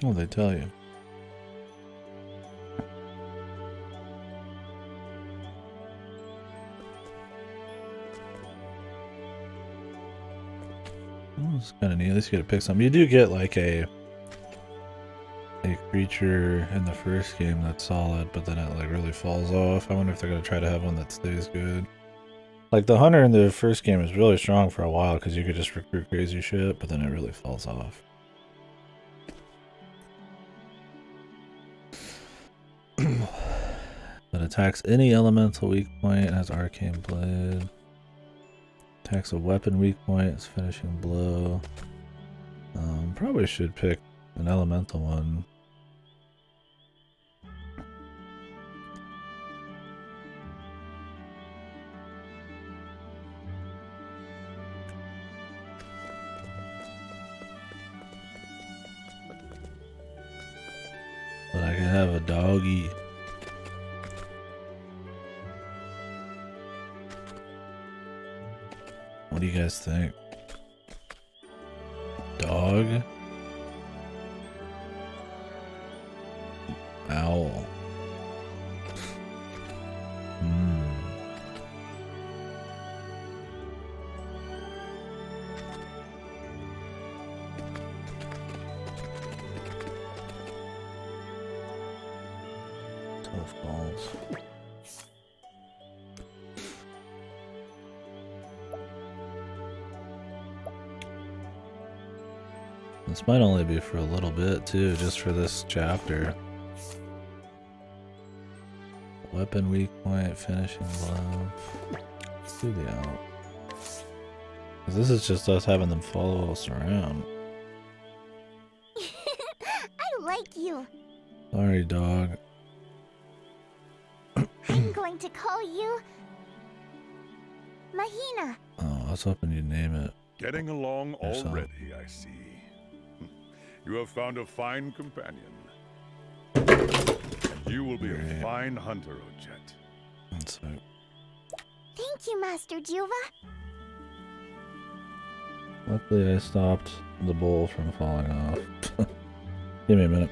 Oh, they tell you. Oh, it's kind of neat. At least you get to pick something. You do get like a creature in the first game that's solid, but then it like really falls off. I wonder if they're gonna try to have one that stays good. Like the hunter in the first game is really strong for a while because you could just recruit crazy shit, but then it really falls off. That attacks any elemental weak point and has arcane blade. Attacks a weapon weak point, it's finishing blow. Probably should pick an elemental one. But I can have a doggy. What do you guys think? Dog? Owl. Tough balls. This might only be for a little bit too, just for this chapter. Weapon weak point, finishing blow. Let's do the out. Cause this is just us having them follow us around. I like you. Sorry, dog. I'm going to call you Mahina. Oh, I was hoping you'd name it. Getting along yourself. already, I see. You have found a fine companion. You will be a fine hunter, Ochet. That's right. Thank you, Master Juva. Luckily I stopped the bowl from falling off. Give me a minute.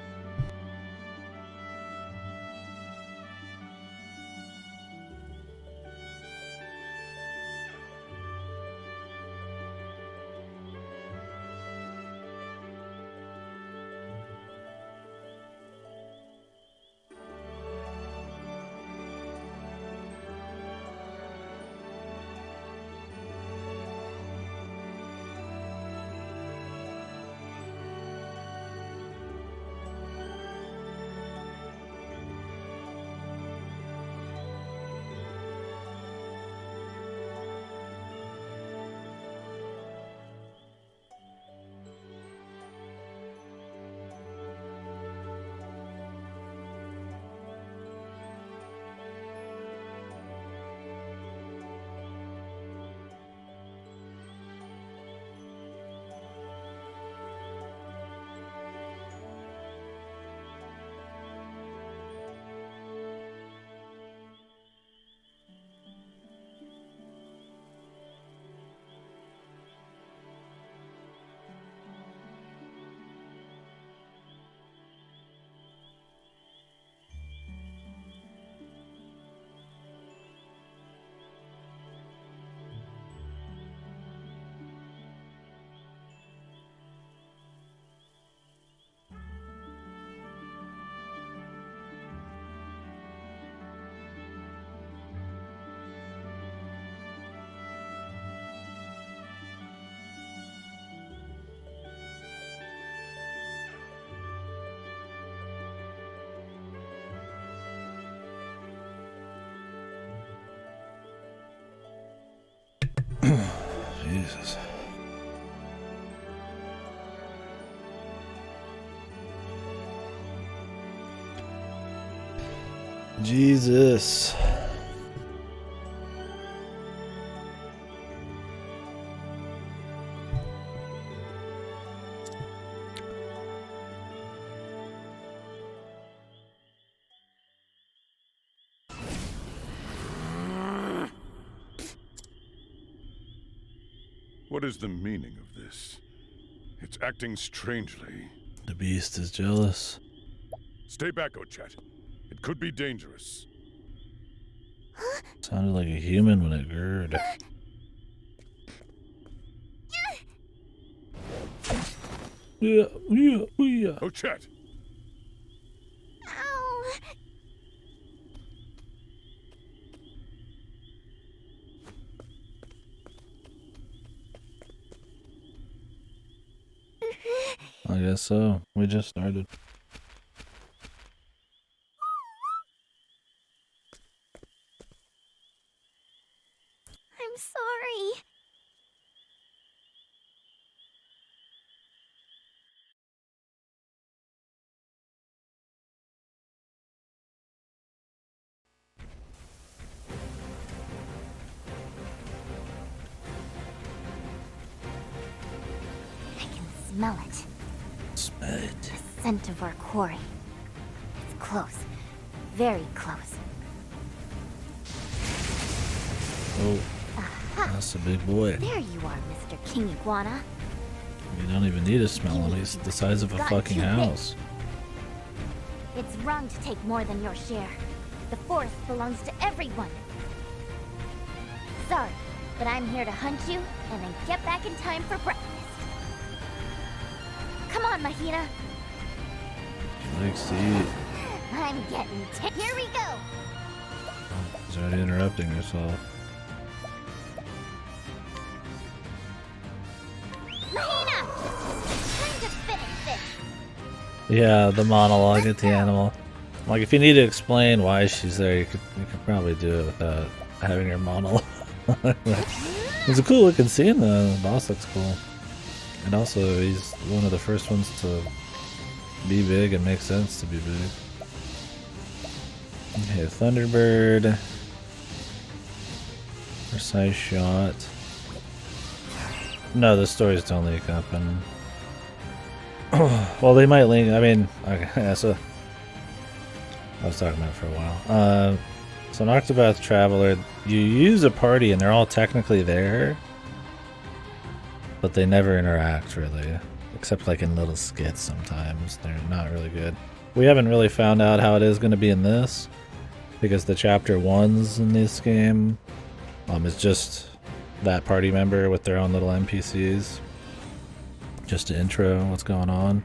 Jesus. Jesus. What is the meaning of this? It's acting strangely. The beast is jealous. Stay back, Ochet. It could be dangerous. Sounded like a human when it gurred. Yeah. Ochet! Ow! I guess so. We just started. I'm sorry. I can smell it. Smell it. The scent of our quarry. It's close. Very close. Oh, that's a big boy. There you are, Mr. King Iguana. You don't even need to smell him. He's the size of a fucking house. It's wrong to take more than your share. The forest belongs to everyone. Sorry, but I'm here to hunt you and then get back in time for breakfast. Come on, Mahina. Likes to eat. I'm getting Here we go. She's already interrupting herself. Mahina! Time to finish this. Yeah, the monologue at the animal. Like, if you need to explain why she's there, you could probably do it without having her monologue. It's a cool looking scene though. The boss looks cool. And also, he's one of the first ones to be big and make sense to be big. Okay, Thunderbird. Precise shot. No, the stories don't link up, and well, they might link. I mean, okay, so I was talking about it for a while. So an Octopath Traveler, you use a party, and they're all technically there, but they never interact really, except like in little skits. Sometimes they're not really good. We haven't really found out how it is going to be in this, because the chapter 1s in this game is just that party member with their own little NPCs, just to intro what's going on.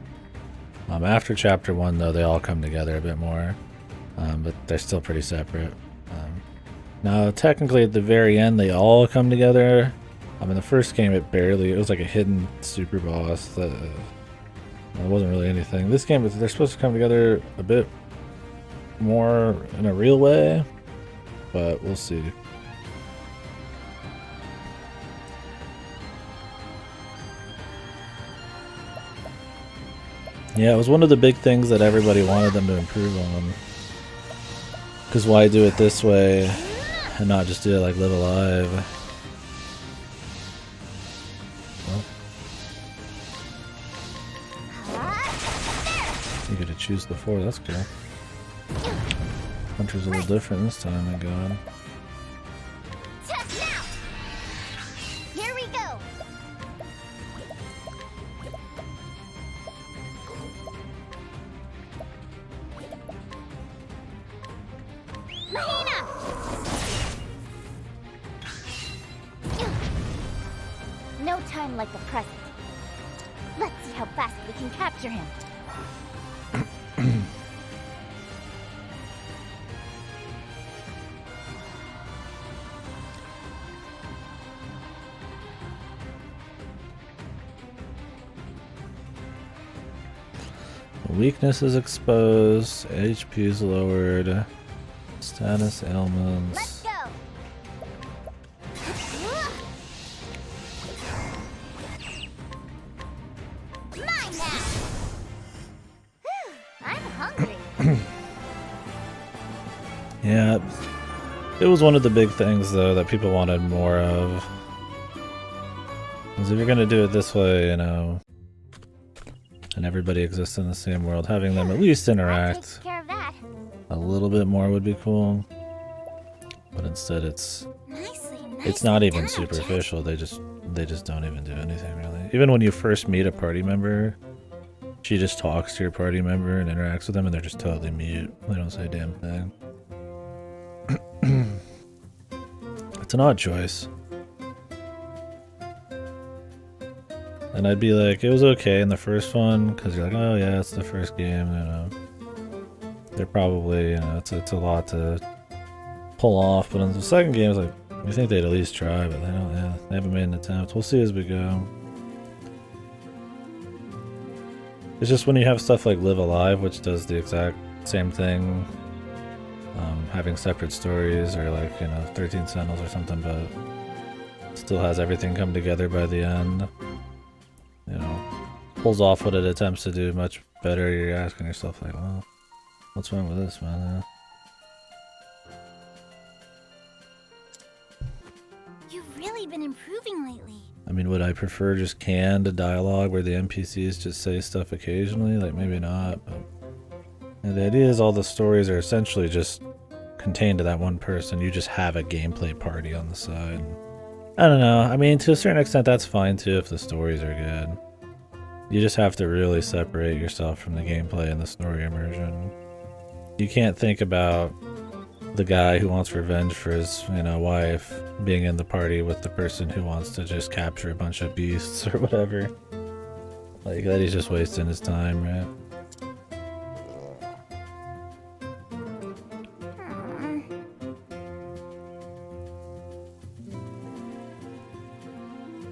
After chapter 1 though, they all come together a bit more, but they're still pretty separate. Now technically at the very end they all come together. In the first game it was like a hidden super boss that it wasn't really anything. This game they're supposed to come together a bit more in a real way, but we'll see. Yeah, it was one of the big things that everybody wanted them to improve on. Because why do it this way and not just do it like Live Alive? Well, you get to choose the 4, that's cool. Hunter's a little different this time, my god. Here we go. Mahina! No time like the present. Let's see how fast we can capture him. Weakness is exposed, HP is lowered, status ailments. Let's go. Mine now. I'm hungry. Yeah, it was one of the big things though that people wanted more of. Because if you're gonna do it this way, you know, and everybody exists in the same world, having them at least interact a little bit more would be cool. But instead it's not even superficial. They just don't even do anything really. Even when you first meet a party member, She just talks to your party member and interacts with them, and they're just totally mute. They don't say a damn thing. It's an odd choice. And I'd be like, it was okay in the first one, because you're like, oh yeah, it's the first game, you know. They're probably, you know, it's a lot to pull off, but in the second game, it's like, you think they'd at least try, but they don't, yeah, they haven't made an attempt. We'll see as we go. It's just when you have stuff like Live Alive, which does the exact same thing, having separate stories, or like, you know, 13 Sentinels or something, but still has everything come together by the end. You know, pulls off what it attempts to do much better. You're asking yourself like, well, what's wrong with this, man? You've really been improving lately. I mean, would I prefer just canned dialogue where the NPCs just say stuff occasionally? Like, maybe not, but and the idea is all the stories are essentially just contained to that one person. You just have a gameplay party on the side. I don't know. I mean, to a certain extent, that's fine too if the stories are good. You just have to really separate yourself from the gameplay and the story immersion. You can't think about the guy who wants revenge for his, you know, wife being in the party with the person who wants to just capture a bunch of beasts or whatever. Like, that he's just wasting his time, right?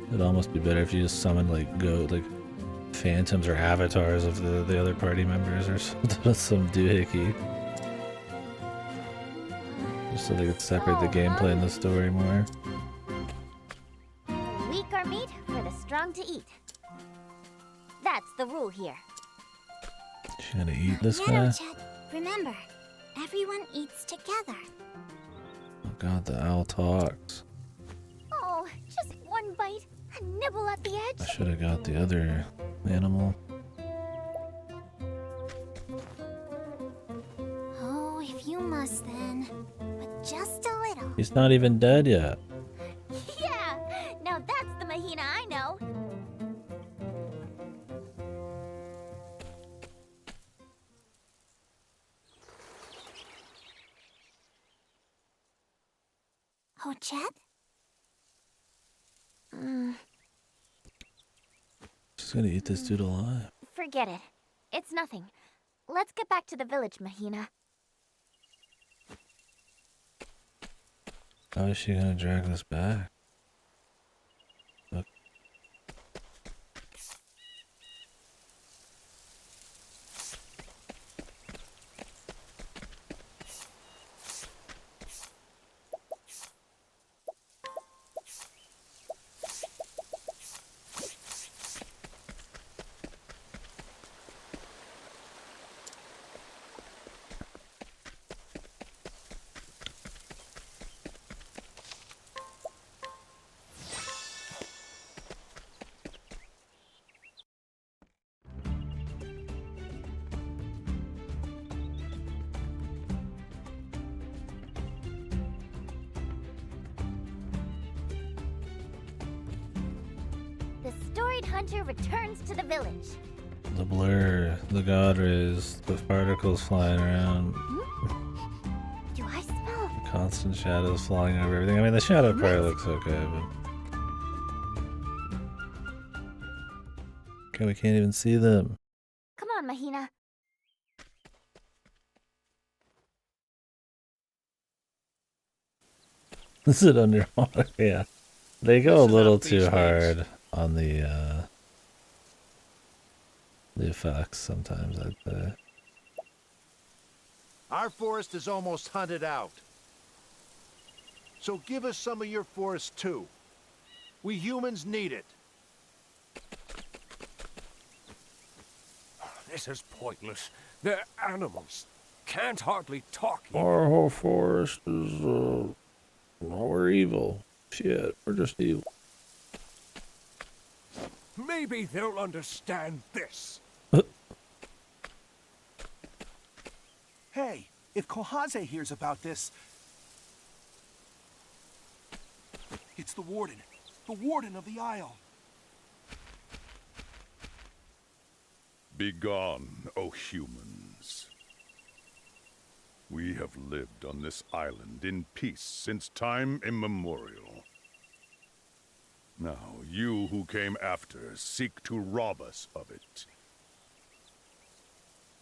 It'd almost be better if you just summoned like phantoms or avatars of the other party members or something, some doohickey. Just so they could separate the gameplay and the story more. Weak are meat for the strong to eat. That's the rule here. She's gonna eat this guy? Remember, everyone eats together. Oh god, the owl talks. Oh, just one bite. A nibble at the edge. I should have got the other animal. Oh, if you must then. But just a little. He's not even dead yet. Yeah! Now that's the Mahina I know. Oh, Chet? She's gonna eat this dude alive. Forget it. It's nothing. Let's get back to the village, Mahina. How is she gonna drag this back? Look. The storied hunter returns to the village. The blur, the god rays, the particles flying around. Do I smell? The constant shadows flying over everything. I mean, the shadow part looks okay, but... Okay, we can't even see them. Come on, Mahina. Is it underwater? Yeah. They go a little too hard on the effects sometimes, I'd say. Our forest is almost hunted out. So give us some of your forest too. We humans need it. This is pointless. They're animals. Can't hardly talk. Our whole forest is, well, we're evil. Shit, we're just evil. Maybe they'll understand this. Hey, if Kohaze hears about this... It's the warden of the Isle. Begone, O humans. We have lived on this island in peace since time immemorial. Now, you who came after seek to rob us of it.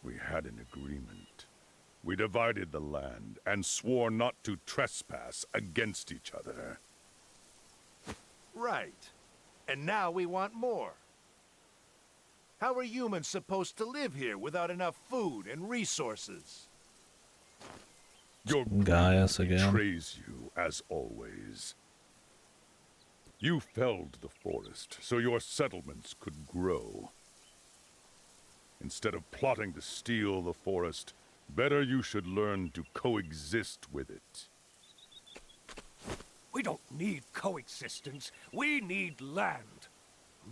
We had an agreement. We divided the land and swore not to trespass against each other. Right. And now we want more. How are humans supposed to live here without enough food and resources? Your Gaius greed again. betrays you, as always. You felled the forest so your settlements could grow. Instead of plotting to steal the forest, better you should learn to coexist with it. We don't need coexistence. We need land.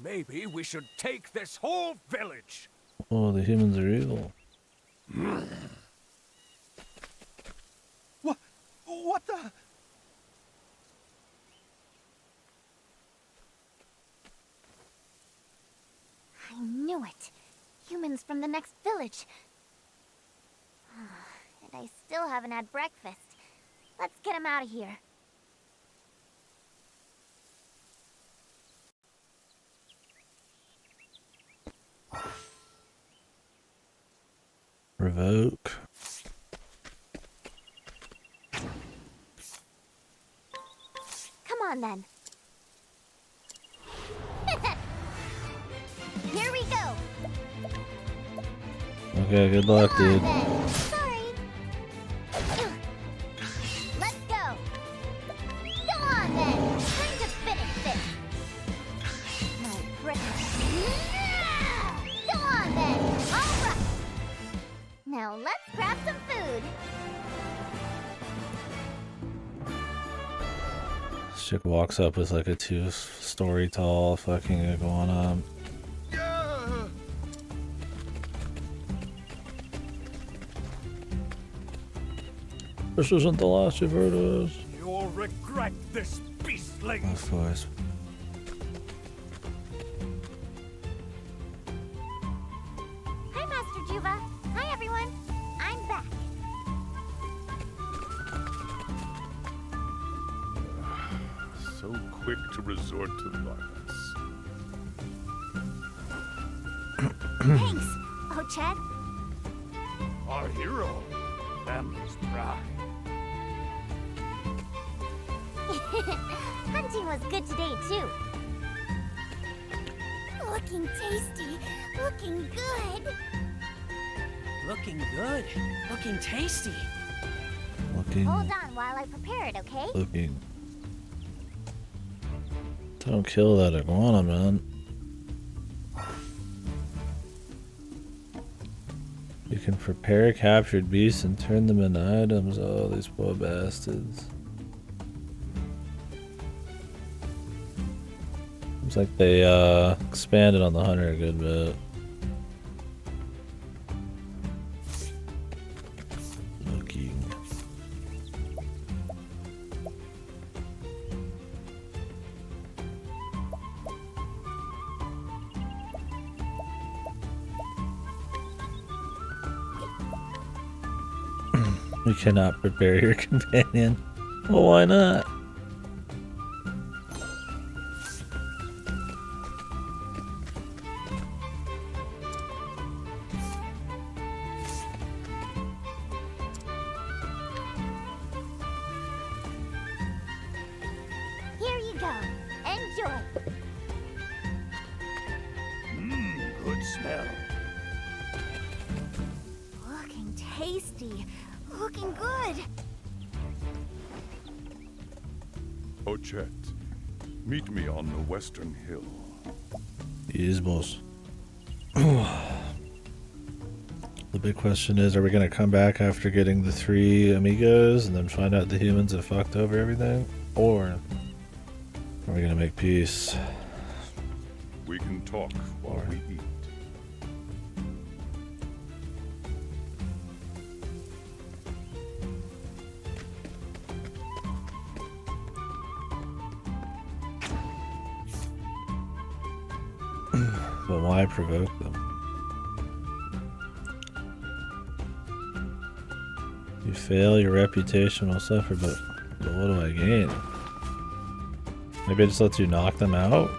Maybe we should take this whole village. Oh, the humans are evil. What the? I knew it. Humans from the next village. And I still haven't had breakfast. Let's get him out of here. Revoke. Come on then. Here we go. Okay, good luck, dude. Sorry. Let's go. Go on then. Time to finish this. My goodness. Go on then. All right. Now let's grab some food. This chick walks up with like a 2-story tall fucking iguana. This isn't the last you've heard of us. You'll regret this, beastling. Of course. Hi, Master Juba. Hi, everyone. I'm back. So quick to resort to violence. Thanks, Ochet. Our hero, family's pride. Hunting was good today, too. Looking tasty. Looking good. Looking good. Looking tasty. Looking. Hold on while I prepare it, okay? Looking. Don't kill that iguana, man. You can prepare captured beasts and turn them into items. Oh, these poor bastards. Seems like they expanded on the hunter a good bit. Looking. You cannot prepare your companion. Well, why not? Here you go. Enjoy. Good smell. Looking tasty. Looking good. Ochet, meet me on the western hill. Yes, boss. The big question is, are we gonna come back after getting the 3 amigos and then find out the humans have fucked over everything? Or are we gonna make peace? We can talk while we eat. But why provoke them? fail, your reputation will suffer, but what do I gain? Maybe it just lets you knock them out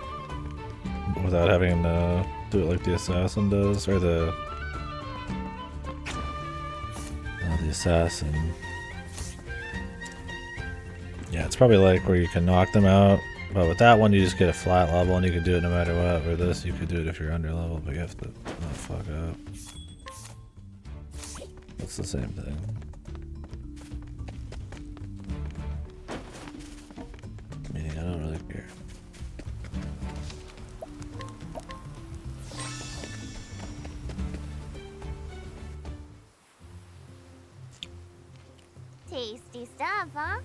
without having to do it like the assassin does, or the assassin. Yeah, it's probably like where you can knock them out, but with that one you just get a flat level and you can do it no matter what. Where this, you could do it if you're under level, but you have to not fuck up. It's the same thing. Meaning I don't really care. Tasty stuff, huh?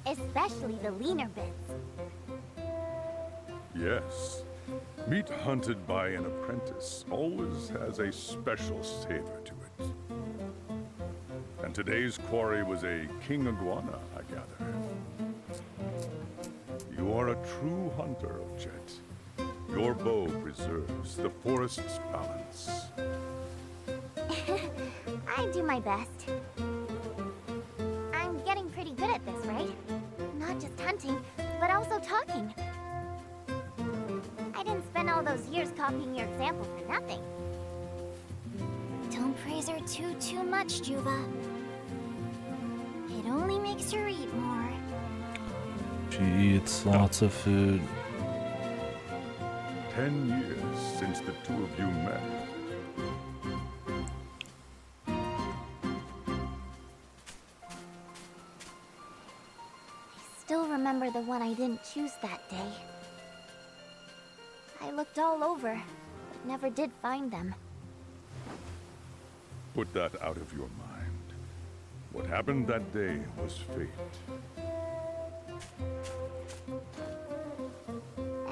Especially the leaner bits. Yes. Meat hunted by an apprentice always has a special savor to it. And today's quarry was a king iguana, I gather. You are a true hunter, Ochet. Your bow preserves the forest's balance. I do my best. I'm getting pretty good at this, right? Not just hunting, but also talking. I didn't spend all those years copying your example for nothing. Don't praise her too much, Juba. It only makes her eat more. She eats lots of food. 10 years since the two of you met. I still remember the one I didn't choose that day. I looked all over, but never did find them. Put that out of your mind. What happened that day was fate.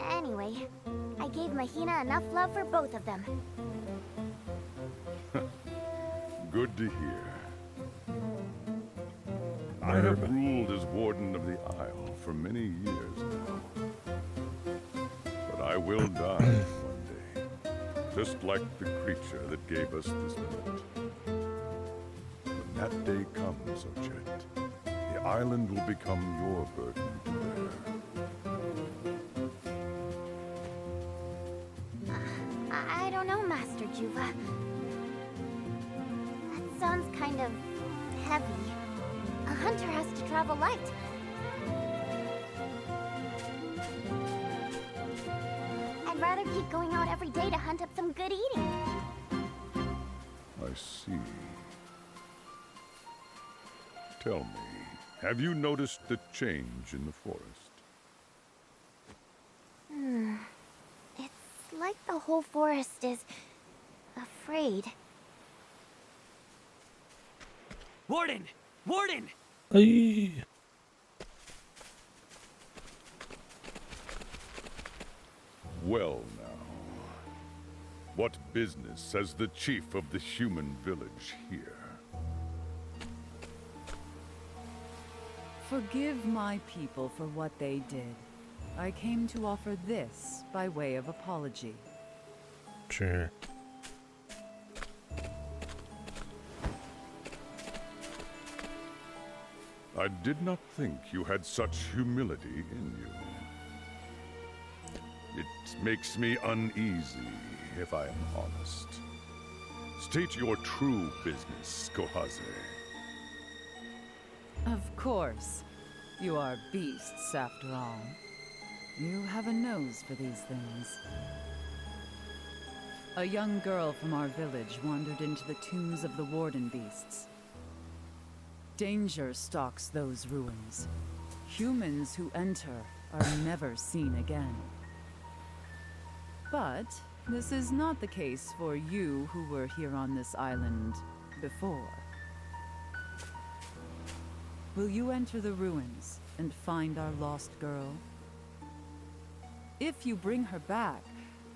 Anyway, I gave Mahina enough love for both of them. Good to hear. I have ruled as Warden of the Isle for many years now. But I will die one day, just like the creature that gave us this moment. When that day comes, Ochet, the island will become your burden to bear. I don't know, Master Juba. That sounds kind of heavy. A hunter has to travel light. I'd rather keep going out every day to hunt up some good eating. I see. Tell me, have you noticed the change in the forest? It's like the whole forest is afraid. Warden! Warden! Aye. Well now, what business has the chief of the human village here? Forgive my people for what they did. I came to offer this by way of apology. Sure. I did not think you had such humility in you. It makes me uneasy, if I am honest. State your true business, Kohaze. Of course. You are beasts, after all. You have a nose for these things. A young girl from our village wandered into the tombs of the Warden beasts. Danger stalks those ruins. Humans who enter are never seen again. But this is not the case for you who were here on this island before. Will you enter the ruins and find our lost girl? If you bring her back,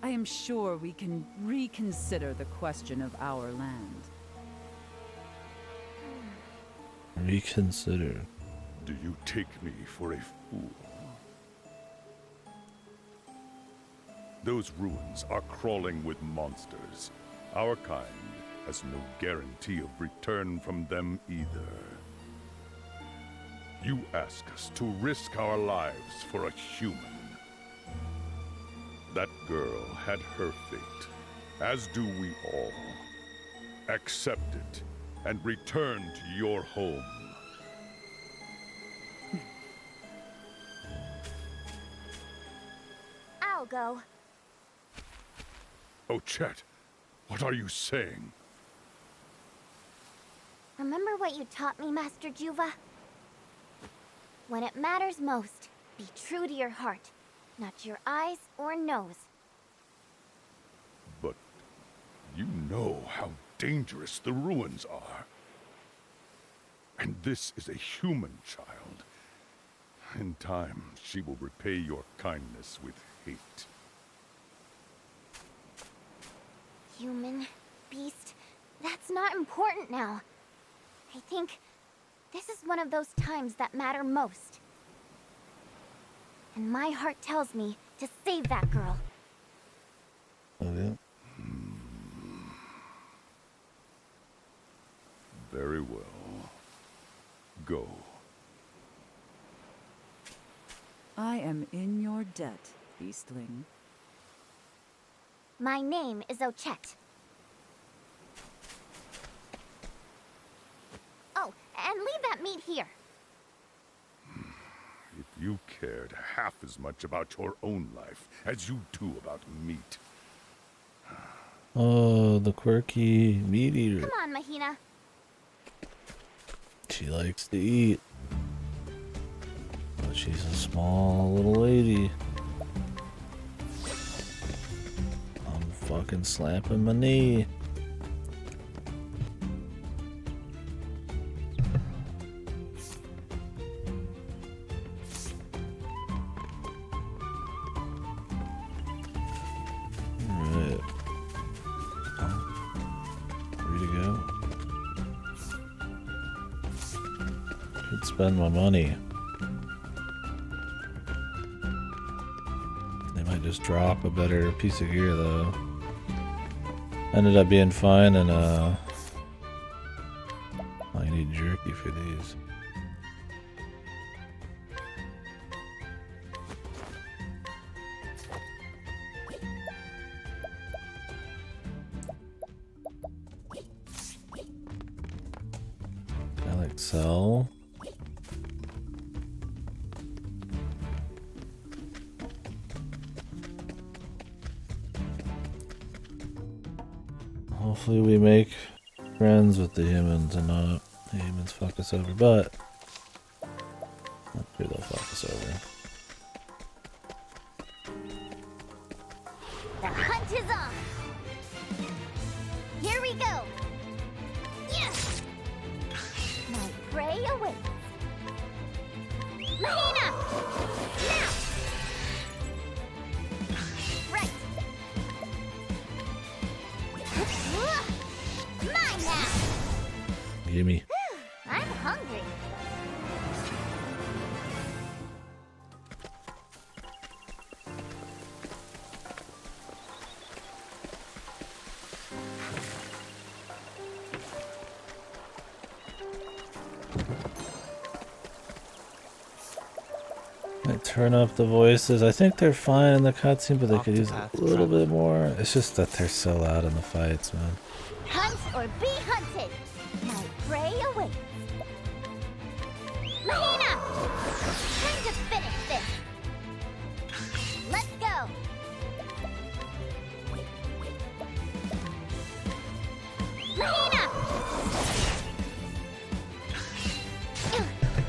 I am sure we can reconsider the question of our land. Reconsider. Do you take me for a fool? Those ruins are crawling with monsters. Our kind has no guarantee of return from them either. You ask us to risk our lives for a human. That girl had her fate, as do we all. Accept it and return to your home. I'll go. Oh, Chet, what are you saying? Remember what you taught me, Master Juva? When it matters most, be true to your heart, not your eyes or nose. But you know how dangerous the ruins are. And this is a human child. In time, she will repay your kindness with hate. Human, beast, that's not important now. I think this is one of those times that matter most. And my heart tells me to save that girl. Okay. Very well. Go. I am in your debt, beastling. My name is Ochet. Oh, and leave that meat here. If you cared half as much about your own life as you do about meat. Oh, the quirky meat eater. Come on, Mahina. She likes to eat. But she's a small little lady. I'm fucking slapping my knee. Alright. Free to go. Could spend my money. They might just drop a better piece of gear though. Ended up being fine, and I need jerky for these. I like sell. Hopefully we make friends with the humans and not the humans fuck us over, but I'm sure they'll fuck us over. The hunt is on. Here we go. Yes. My prey awaits. Mahina! Now! Right. Mine now! Gimme. I'm hungry. I turn up the voices. I think they're fine in the cutscene, but they could use a Octopath little bit more. It's just that they're so loud in the fights, man. Hunt or be hunted. My prey awaits. Mahina! Time to finish this. Let's go. Mahina!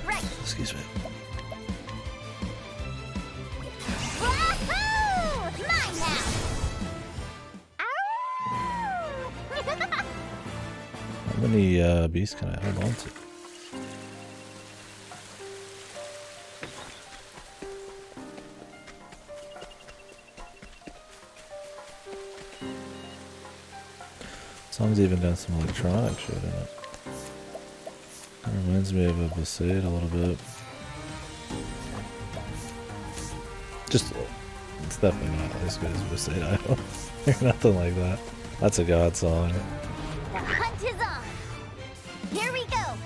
Right. Excuse me. Wahoo! Mine now. Ow! How many beasts can I hold on to? Song's even got some electronic shit in it. Kind of reminds me of a Besaid a little bit. Just, it's definitely not as good as Besaid, I don't. Nothing like that. That's a god song. The hunt is on. Here we go.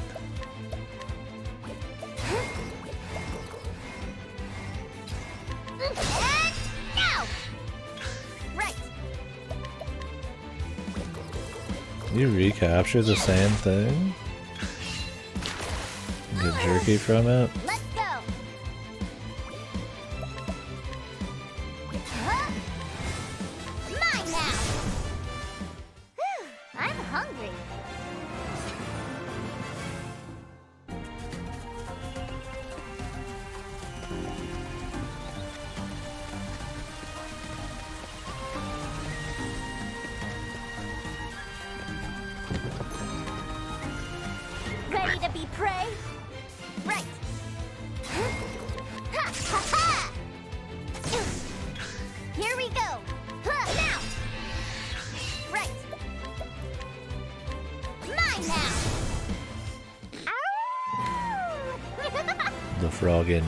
You recapture the same thing? Get jerky from it? Let's go. Huh? Mine now. Whew, I'm hungry. Ready to be prey? Right. Ha ha ha! Here we go. Now. Right. Mine now. Ow! The froggin.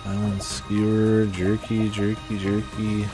Island skewer, jerky, jerky, jerky.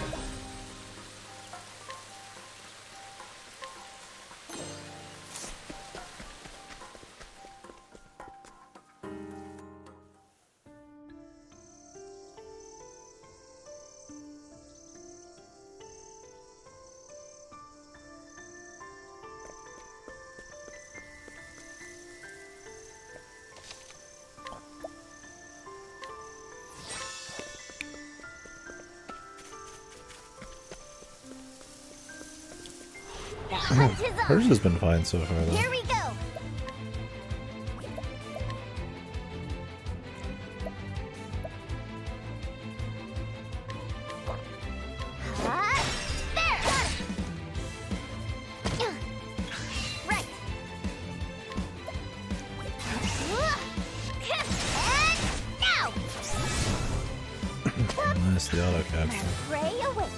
The hunt is on. Hers has been fine so far, though. Here we go. There, got it. Right. And now. Nice, the auto capture. Pray away.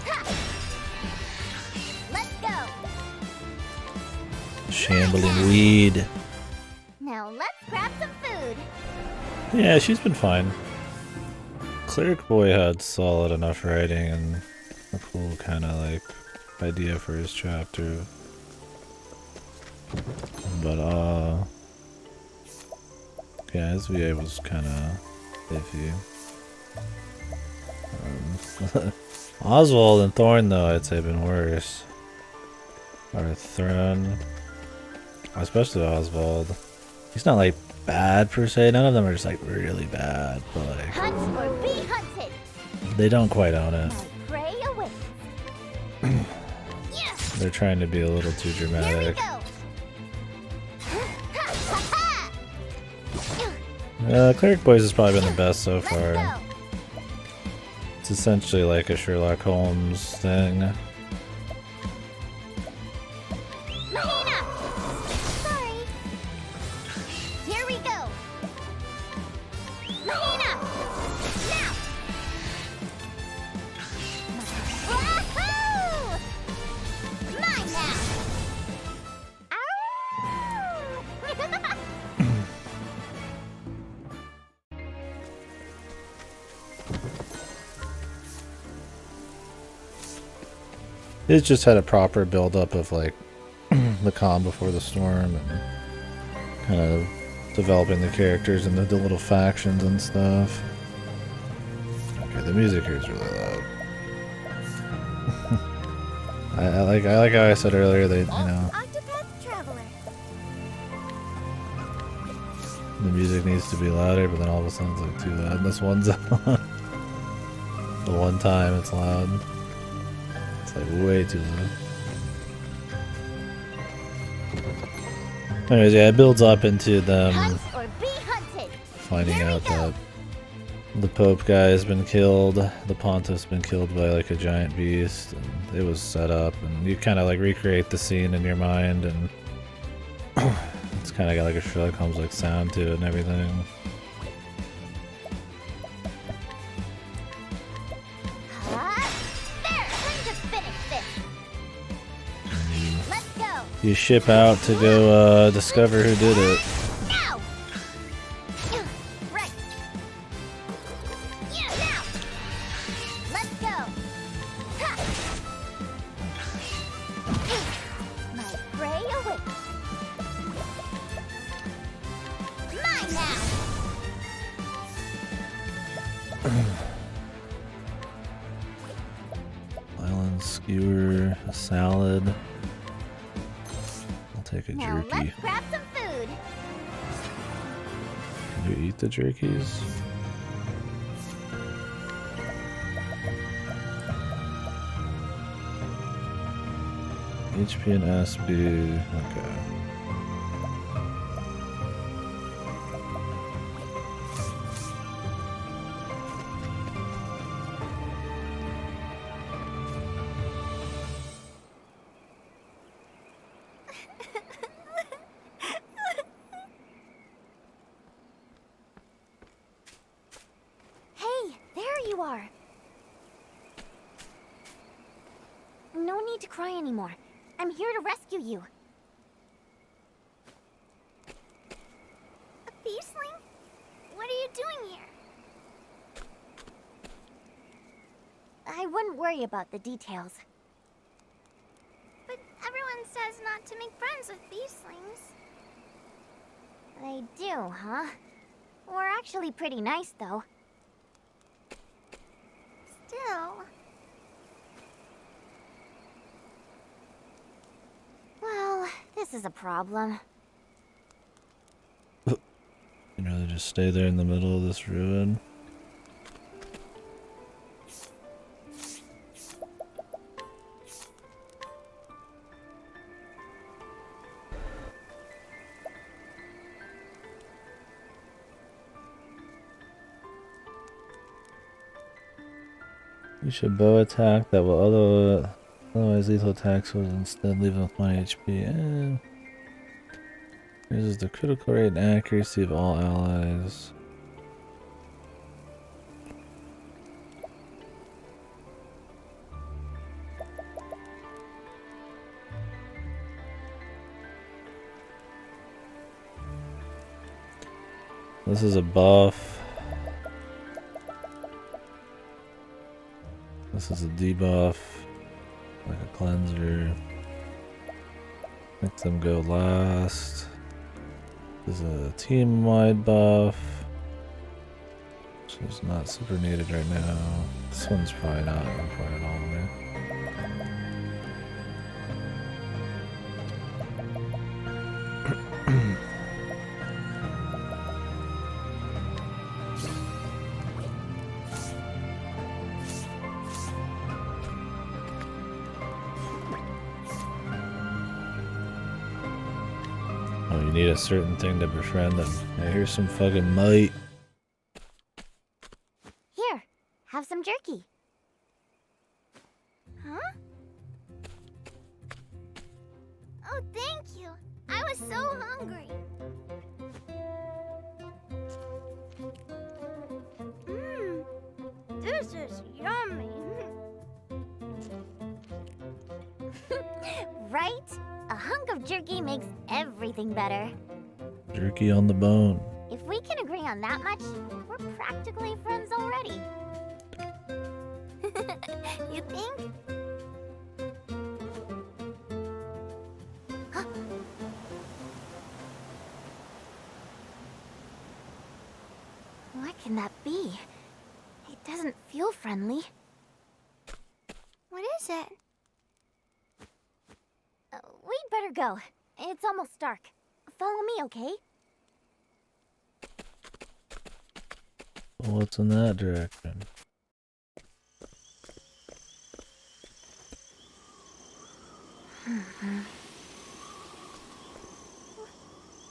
Ha. Let's go. Shambling weed. Now let's grab some food. Yeah, she's been fine. Cleric Boy had solid enough writing and a cool kind of like idea for his chapter. But yeah, his VA was kind of iffy. Oswald and Thorn, though, I'd say have been worse. Or Throne. Especially Oswald. He's not like bad per se, none of them are just like really bad, but like Hunt or be hunted. they don't quite own it. Pray away. They're trying to be a little too Here we dramatic. go. Ha, ha, ha. Cleric Boys has probably been the best so Let's far. go. It's essentially like a Sherlock Holmes thing. Mahina. Sorry. Here we go. Mahina. Now. Wahoo! Mine now. Ow! It's just had a proper build up of like the calm before the storm and kind of developing the characters and the little factions and stuff. Okay, the music here is really loud. I like how I said earlier, they Octopath traveler. the music needs to be louder, but then all of a sudden it's like too loud. And this one's on. The one time it's loud. It's like way too loud. Anyways, yeah, it builds up into them Hunt or be hunted. finding out that the Pope guy has been killed, the Pontiff's been killed by like a giant beast, and it was set up, and you kind of like recreate the scene in your mind, and it's kind of got like a Sherlock Holmes like sound to it and everything. There, time to finish this. Let's go. You ship out to go discover who did it. Now. Right. Yeah, now. Let's go. Ha. My prey awaits. Mine now. Skewer, a salad. I'll take a Now jerky. let's grab some food. Can you eat the jerkies? HP and SB. Okay. Hey, there you are. No need to cry anymore. I'm here to rescue you. A beastling? What are you doing here? I wouldn't worry about the details. But everyone says not to make friends with beastlings. They do, huh? We're actually pretty nice, though. Still... Well, this is a problem. You'd rather just stay there in the middle of this ruin? You should bow attack that will otherwise lethal attacks will instead leave them with 1 HP. Raises the critical rate and accuracy of all allies. This is a buff. This is a debuff, like a cleanser. Make them go last. This is a team-wide buff, which is not super needed right now. This one's probably not important at all to me. Oh, you need a certain thing to befriend them. Hey, here's some fucking might. Here, have some jerky. Huh? Oh, thank you. I was so hungry. Mmm, this is yummy. Right? A hunk of jerky makes everything better. Jerky on the bone. If we can agree on that much, we're practically friends already. You think? What can that be? It doesn't feel friendly. What is it? We'd better go. It's almost dark. Follow me, okay? What's in that direction?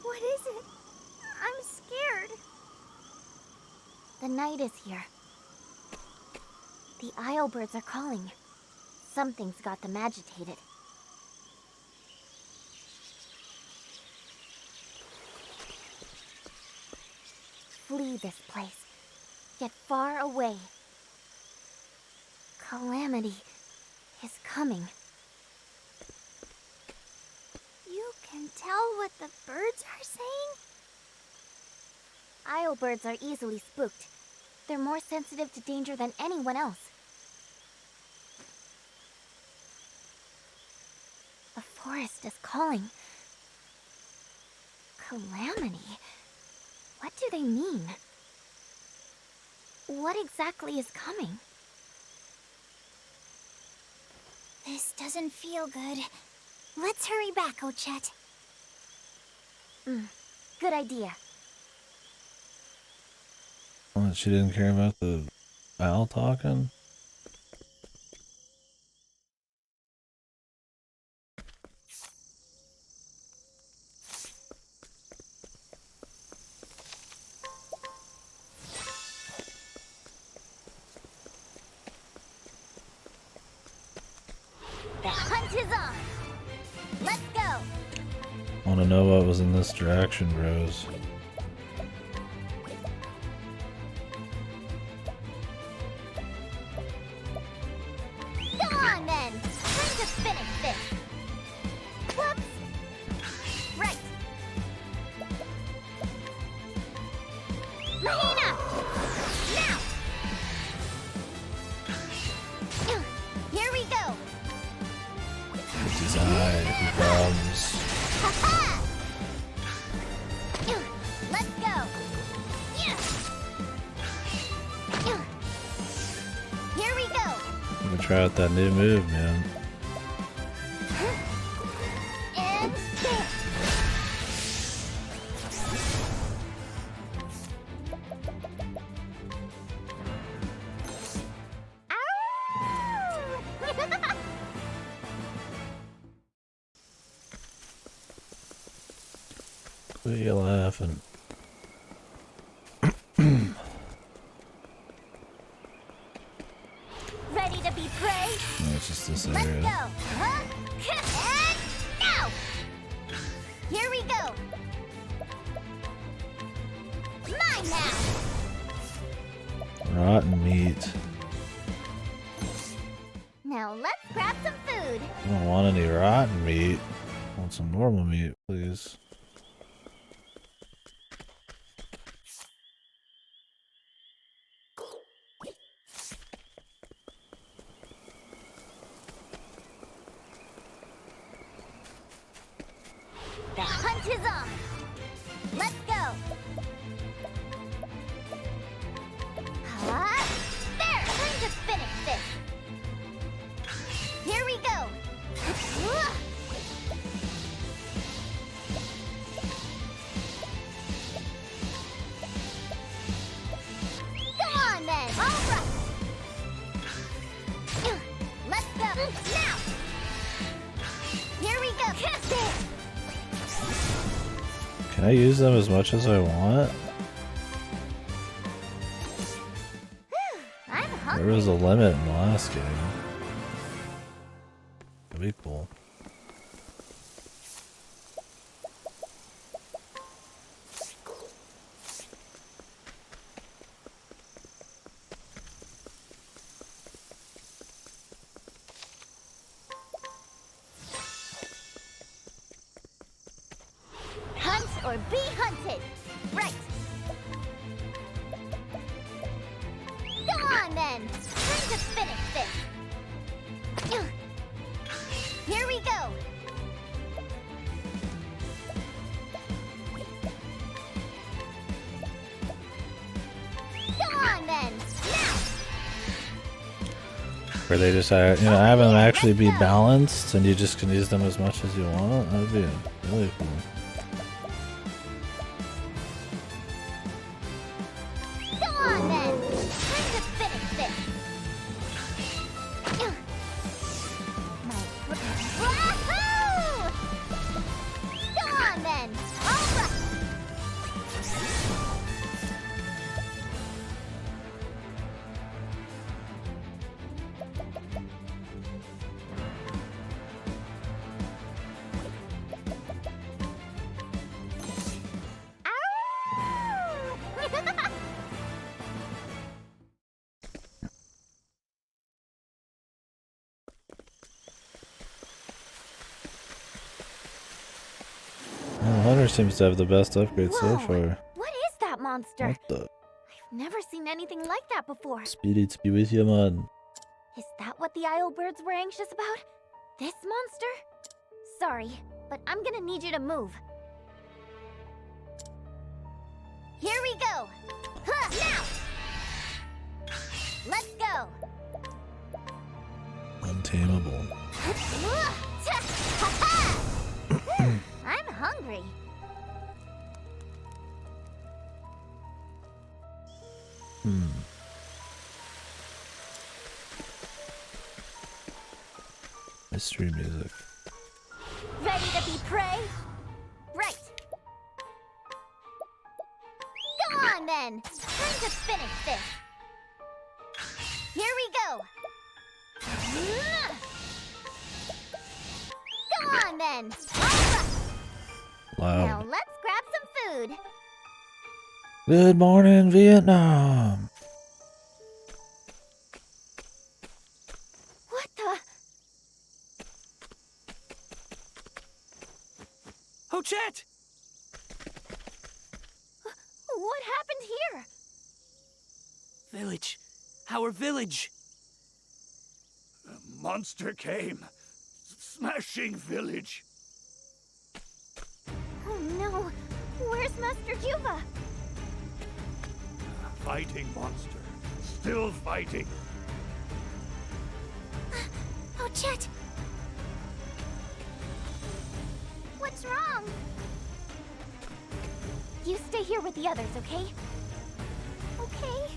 What is it? I'm scared. The night is here. The Isle birds are calling. Something's got them agitated. Flee this place. Get far away. Calamity is coming. You can tell what the birds are saying? Isle birds are easily spooked. They're more sensitive to danger than anyone else. The forest is calling. Calamity? What do they mean? What exactly is coming? This doesn't feel good. Let's hurry back, Ochet. Good idea. What, she didn't care about the owl talking? The hunt is on. Let's go. Want to know what was in this direction, Rose? Go on then. Time to finish this. Whoops. Right. Mahina! Now! Here we go. It's his eye, he comes. Ha-ha! Let's go. Here we go. I'm gonna try out that new move, man. And there. Ow! Quit you laughing. Ready to be prey? No, it's just this Let's area. go. Huh? And now. Here we go. Mine now. Rotten meat. Now let's grab some food. I don't want any rotten meat. I want some normal meat, please. The hunt is on. Let's go. There. Time to finish this. Here we go. Go on then. All right. Let's go. Now. Here we go. There. Can I use them as much as I want? I'm There hungry. was a limit in the last game. That'd be cool. Hunt or be hunted. Right. Go on then. Time to finish this. Here we go. Go on then. Now. Where they just, have them actually be balanced and you just can use them as much as you want? That'd be really cool. Go on then. Time to finish this. Wahoo! Go on then. All right. Ow! Well, Hunter seems to have the best upgrade so Whoa. far. What is that monster? What the? I've never seen anything like that before. Spirits be with you, man. Is that what the Isle birds were anxious about? This monster? Sorry, but I'm gonna need you to move. Here we go! Huh, now! Let's go! Untamable. I'm hungry. Mystery music. Ready to be prey? Right. Go on then. Time to finish this. Here we go. Go on then. Loud. Now let's grab some food. Good morning, Vietnam. What the? Oh, Chet! What happened here? Village. Our village. A monster came, smashing village. Oh no. Where's Master Juba? Fighting monster, still fighting. Oh, Chet. What's wrong? You stay here with the others, okay? Okay.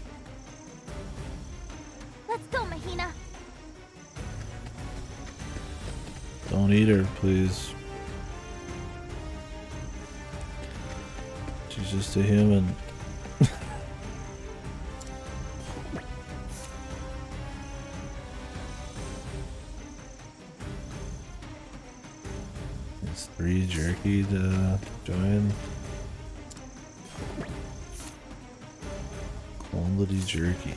Let's go, Mahina. Don't eat her, please. She's just a human. It's 3 jerky to join. Quality jerky.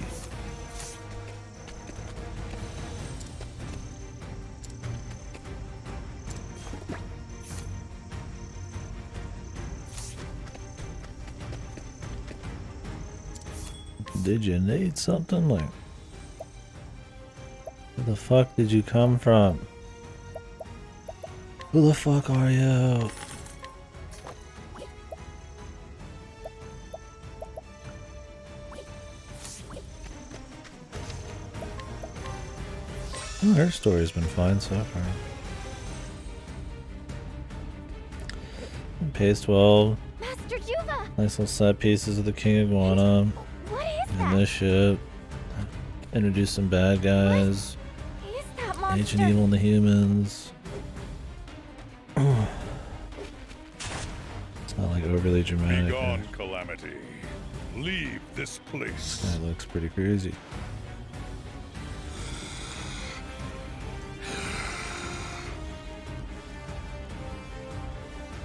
Did you need something? Like, where the fuck did you come from? Who the fuck are you? Oh, her story's been fine so far. Pace 12. Master Juba! Nice little set pieces of the King Iguana. What is And that? this shit. Introduce some bad guys. What is that monster? Ancient Evil and the Humans. It's not like overly dramatic. Be gone, Calamity. Leave this place. That looks pretty crazy.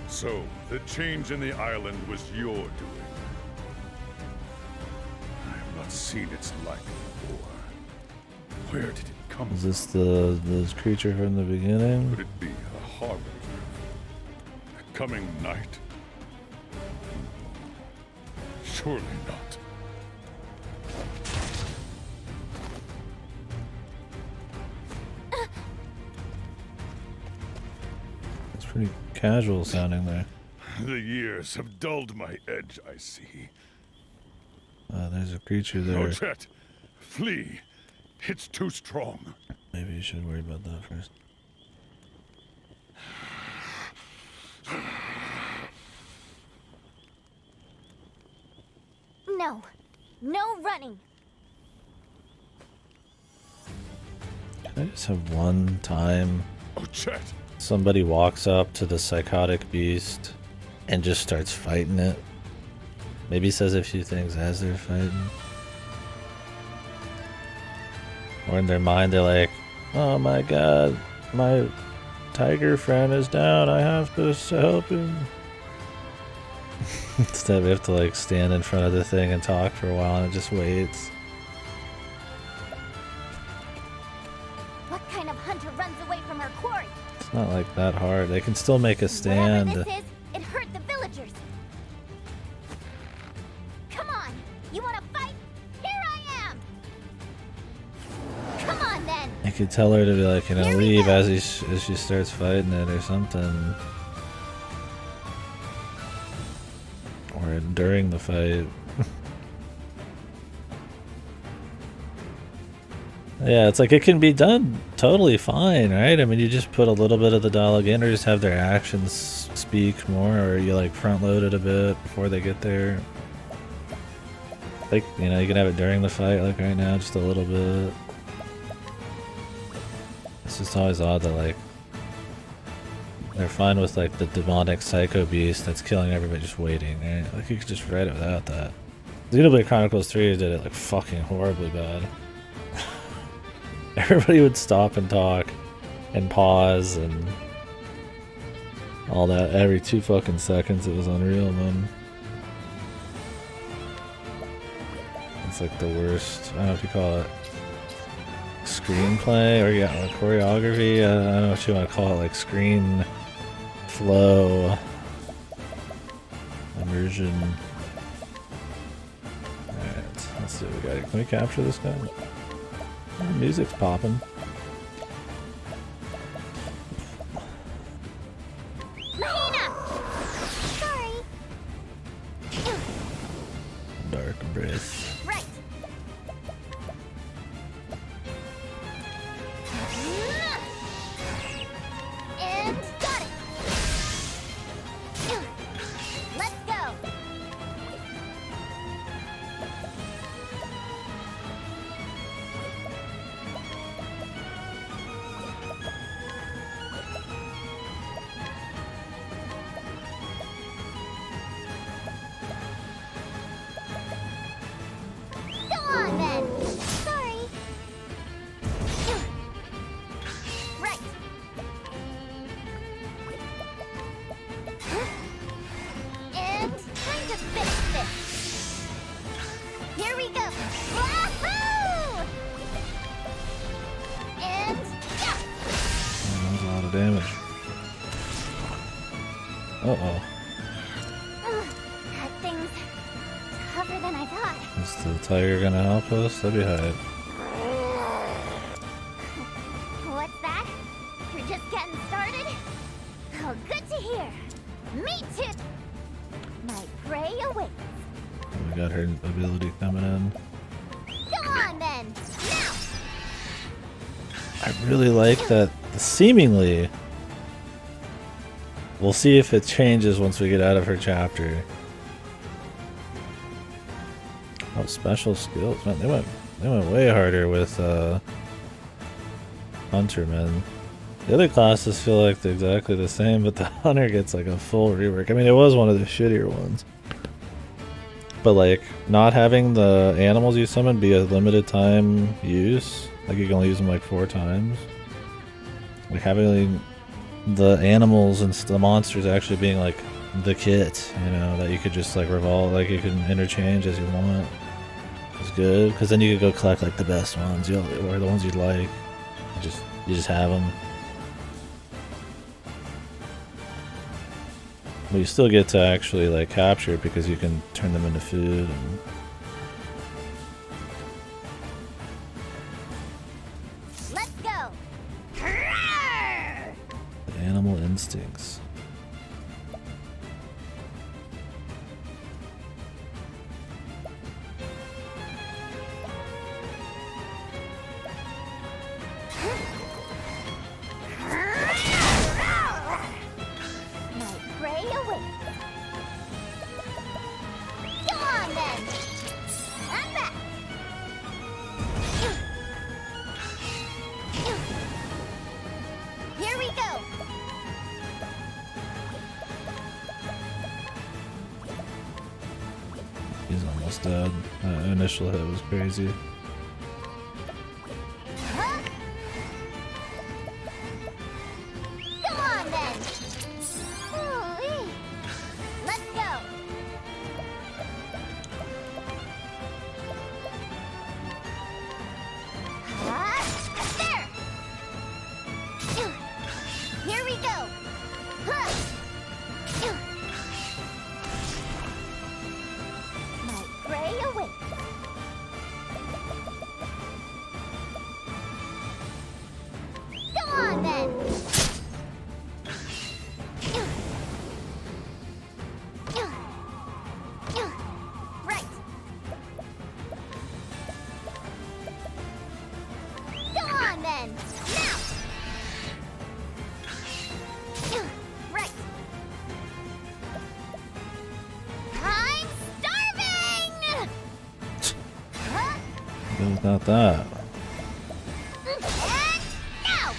So, the change in the island was your doing. I have not seen its like before. Where did it come Is this the creature from the beginning? Could it be a harbinger? A coming night? Surely not. It's pretty casual sounding there. The years have dulled my edge, I see. There's a creature there. Oh, Chet, flee. It's too strong. Maybe you should worry about that first. No. No running. Can I just have one time Oh, Chet. somebody walks up to the psychotic beast and just starts fighting it? Maybe says a few things as they're fighting. Or in their mind they're like, oh my god, my tiger friend is down, I have to help him. Instead we have to like stand in front of the thing and talk for a while and it just waits. What kind of hunter runs away from her quarry? It's not like that hard. They can still make a stand. Whatever this is, it hurt the villagers. Come on, you want to fight? Here I am. Come on then. I could tell her to be like, you know, leave as she starts fighting it or something. Or during the fight. Yeah, it's like it can be done totally fine, right? I mean, you just put a little bit of the dialogue in, or just have their actions speak more, or you like front load it a bit before they get there. Like, you know, you can have it during the fight, like right now, just a little bit. It's just always odd that like they're fine with like the demonic psycho beast that's killing everybody just waiting, right? Like you could just write it without that. Xenoblade Chronicles 3 did it like fucking horribly bad. Everybody would stop and talk and pause and all that every 2 fucking seconds. It was unreal, man. It's like the worst, I don't know if you call it screenplay or yeah, like choreography. I don't know what you want to call it, like screen flow, immersion. Alright, let's see what we got. Can we capture this guy? Oh, music's popping. Sorry. Dark Breath. Right. And got it. Let's go. Go on then. Sorry. Right. And time to finish this. Here we go. Wahoo! And yeah. That was a lot of damage. Uh-oh. That thing's tougher than I thought. Is the tiger gonna help us? That'd be hype. What's that? You're just getting started? Oh, good to hear. Me too. My prey awaits. We got her ability coming in. Go on then. Now. I really like that seemingly. We'll see if it changes once we get out of her chapter. Oh, special skills. Man, they went way harder with Hunter, man. The other classes feel like they're exactly the same, but the Hunter gets like a full rework. I mean, it was one of the shittier ones. But like, not having the animals you summon be a limited time use, like you can only use them like 4 times. Like having the animals and the monsters actually being like the kit, you know, that you could just like revolve, like you can interchange as you want. It's good, because then you could go collect like the best ones, or the ones you'd like. You just have them. But you still get to actually like capture it because you can turn them into food and Let's go. the animal instincts. My prey awaits. Go on then. I'm back. Here we go. He's almost dead. Initial hit was crazy. Huh? Go on then. Ooh-wee. Let's go. There. Here we go. Huh. My prey awaits. Got that. And now!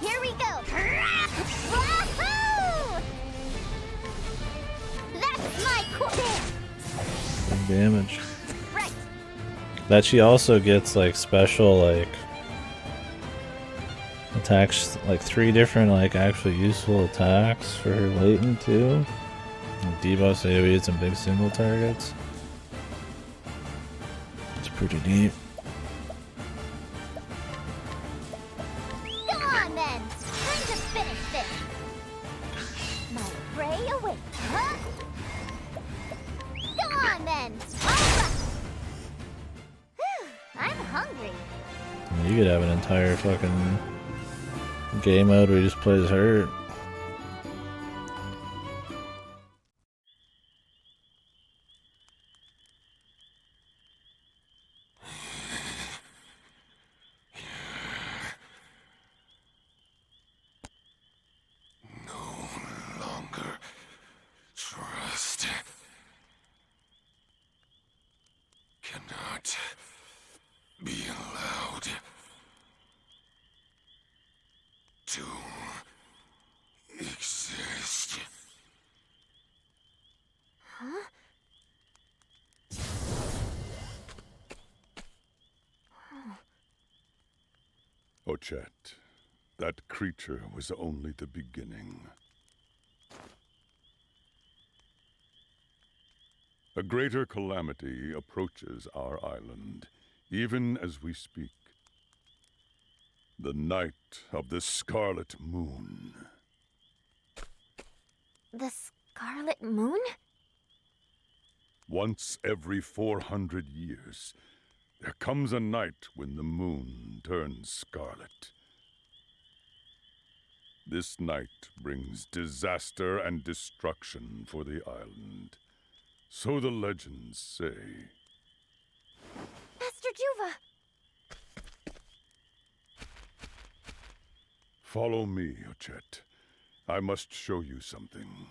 Here we go! Wahoo! That's my Big damage. Right. That she also gets like special like attacks, like 3 different like actually useful attacks for her latent too. Like debuffs AoEs and big single targets. It's pretty neat. Go on then! Time to finish this! My prey awaits, huh? Go on then! Alright! I'm hungry. I mean, you could have an entire fucking game mode where you just play as her. Trust cannot be allowed to exist. Huh? Ochet, that creature was only the beginning. A greater calamity approaches our island, even as we speak. The night of the Scarlet Moon. The Scarlet Moon? Once every 400 years, there comes a night when the moon turns scarlet. This night brings disaster and destruction for the island. So the legends say. Master Juva! Follow me, Ochet. I must show you something.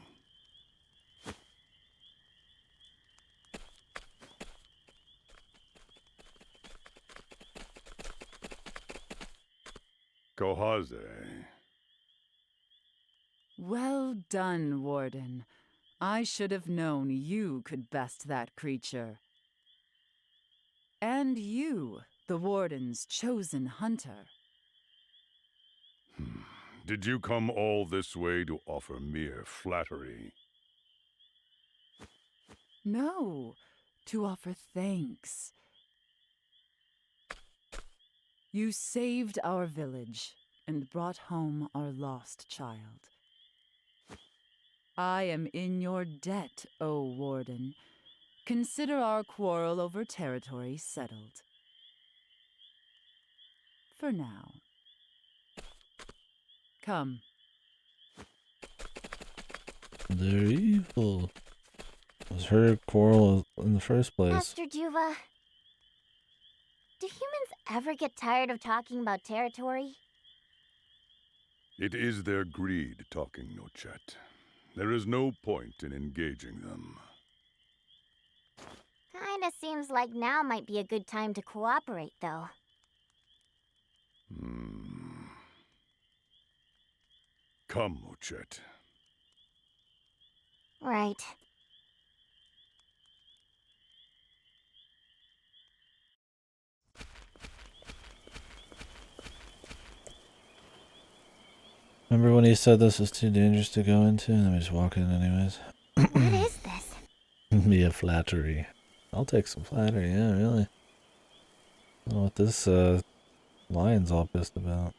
Kohaze. Well done, Warden. I should have known you could best that creature. And you, the Warden's chosen hunter. Did you come all this way to offer mere flattery? No, to offer thanks. You saved our village and brought home our lost child. I am in your debt, O Warden. Consider our quarrel over territory settled. For now. Come. They're evil. It was her quarrel in the first place. Master Juva, do humans ever get tired of talking about territory? It is their greed talking, Ochet. There is no point in engaging them. Kinda seems like now might be a good time to cooperate, though. Come, Ochet. Right. Remember when he said this is too dangerous to go into, and then we just walk in anyways? What is this? Be a flattery. I'll take some flattery, yeah, really. I don't know what this lion's all pissed about.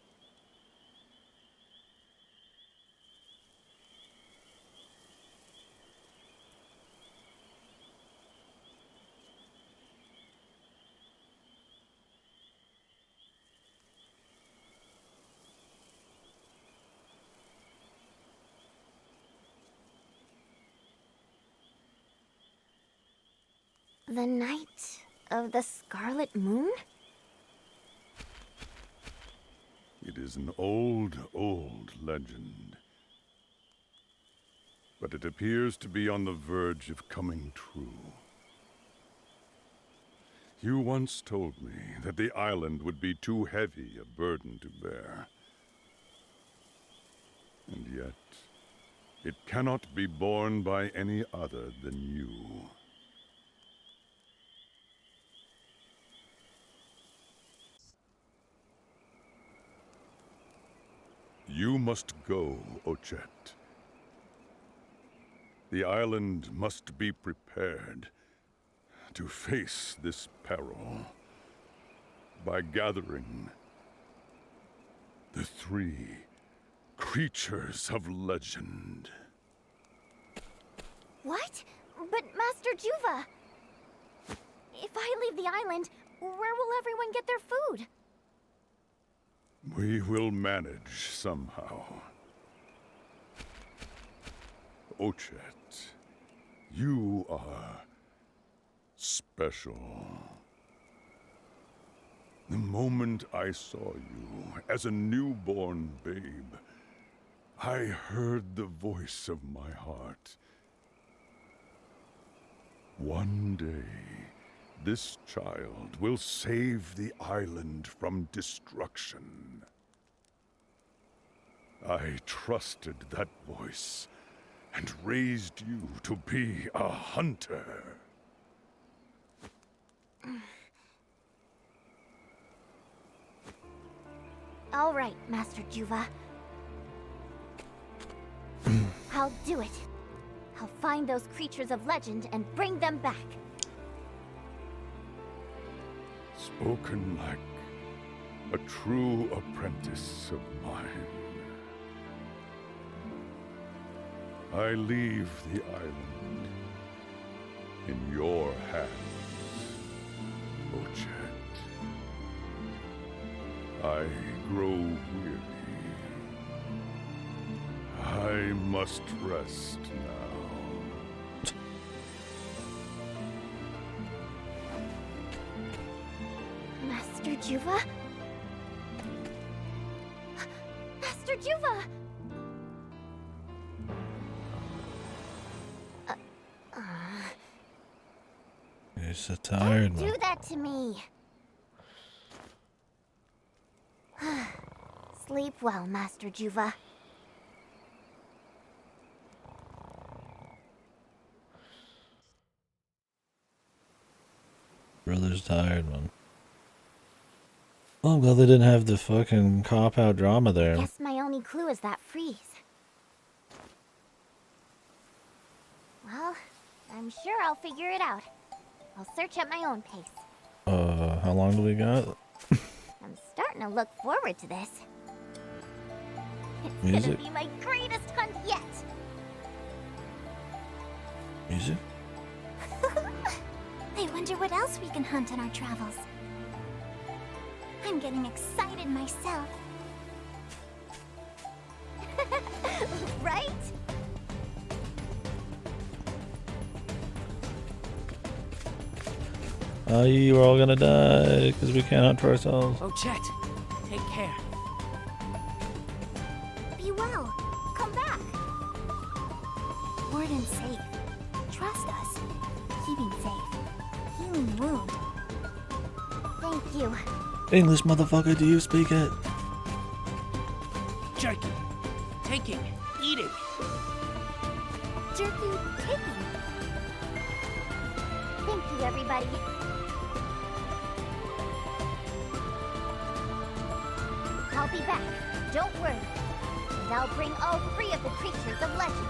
The night of the Scarlet Moon? It is an old, old legend. but it appears to be on the verge of coming true. You once told me that the island would be too heavy a burden to bear. And yet, it cannot be borne by any other than you. You must go, Ochet. The island must be prepared to face this peril by gathering the 3 creatures of legend. What? But Master Juva! If I leave the island, where will everyone get their food? We will manage somehow. Ochet, you are special. The moment I saw you as a newborn babe, I heard the voice of my heart. One day, this child will save the island from destruction. I trusted that voice and raised you to be a hunter. All right, Master Juva. I'll do it. I'll find those creatures of legend and bring them back. Spoken like a true apprentice of mine. I leave the island in your hands, Ochet. I grow weary. I must rest now. Master Juva? Master Juva! You're so tired, Don't man. do that to me. Sleep well, Master Juva. Brother's tired, man. Well, I'm glad they didn't have the fucking cop-out drama there. Guess my only clue is that freeze. Well, I'm sure I'll figure it out. I'll search at my own pace. How long do we got? I'm starting to look forward to this. It's Music? gonna be my greatest hunt yet. Music? I wonder what else we can hunt on our travels. I'm getting excited myself. Right? You are all gonna die because we can't hunt for ourselves. Oh, Chet, take care. Be well. Come back. Warden's safe. Trust us. Keeping safe. Healing wound. Thank you. English, motherfucker, do you speak it? Jerky. Taking. Eating. Jerky taking. Thank you, everybody. I'll be back. Don't worry. And I'll bring all 3 of the creatures of legend.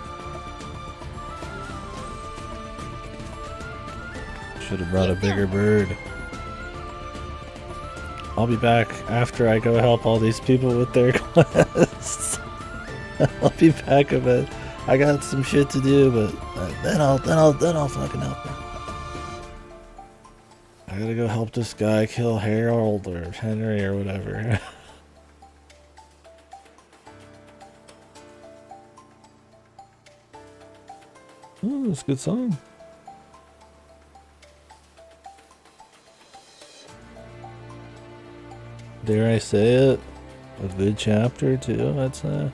Should have brought a bigger bird. I'll be back after I go help all these people with their quests. I'll be back a bit. I got some shit to do, but then I'll fucking help you. I gotta go help this guy kill Harold or Henry or whatever. Ooh, that's a good song. Dare I say it? A good chapter too, I'd say.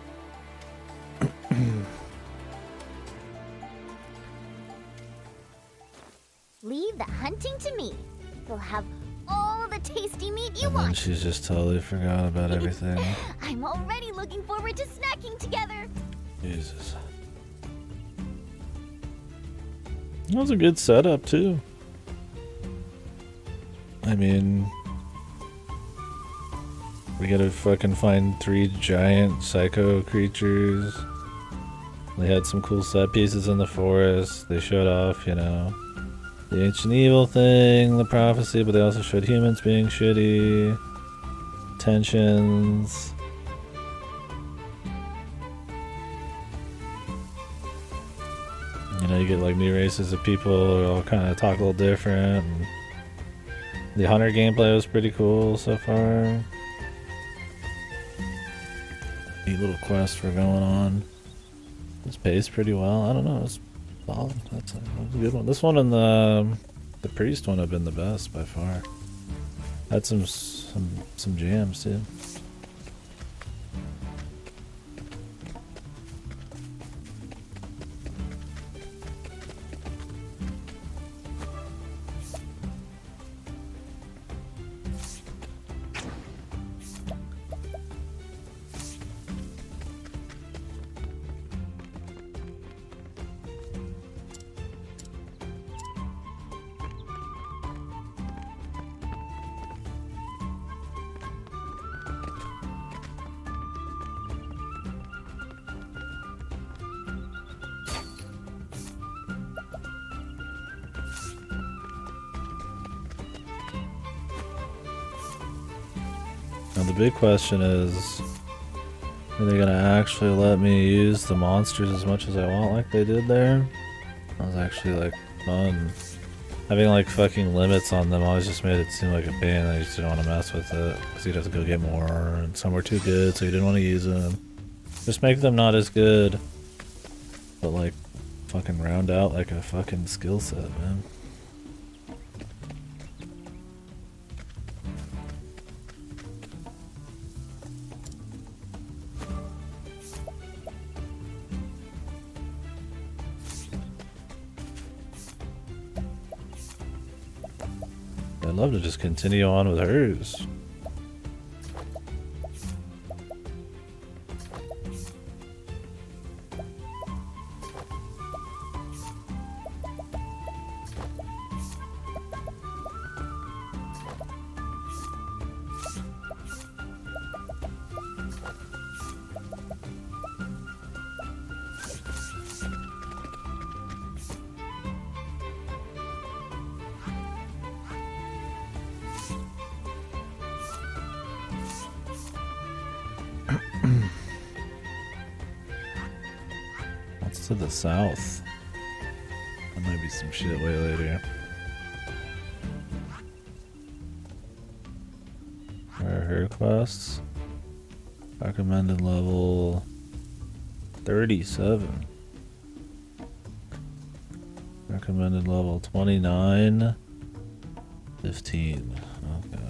the tasty meat you And then want. she's just totally forgot about everything. I'm already looking forward to snacking together. Jesus. That was a good setup, too. I mean, we gotta fucking find 3 giant psycho creatures. They had some cool set pieces in the forest. They showed off, you know, the ancient evil thing, the prophecy, but they also showed humans being shitty. Tensions. You know, you get like new races of people who all kind of talk a little different. And the hunter gameplay was pretty cool so far. Neat little quest we're going on. It's paced pretty well. I don't know. It's solid. That's a good one. This one and the priest one have been the best by far. Had some jams too. Now the big question is, are they gonna actually let me use the monsters as much as I want like they did there? That was actually like fun. Having like fucking limits on them always just made it seem like a pain. I just didn't want to mess with it because you'd have to go get more, and some were too good, so you didn't want to use them. Just make them not as good, but like fucking round out like a fucking skill set, man. I'd love to just continue on with hers. What's to the south? That might be some shit way later. Where are her quests? Recommended level 37. Recommended level 29. 15. Okay.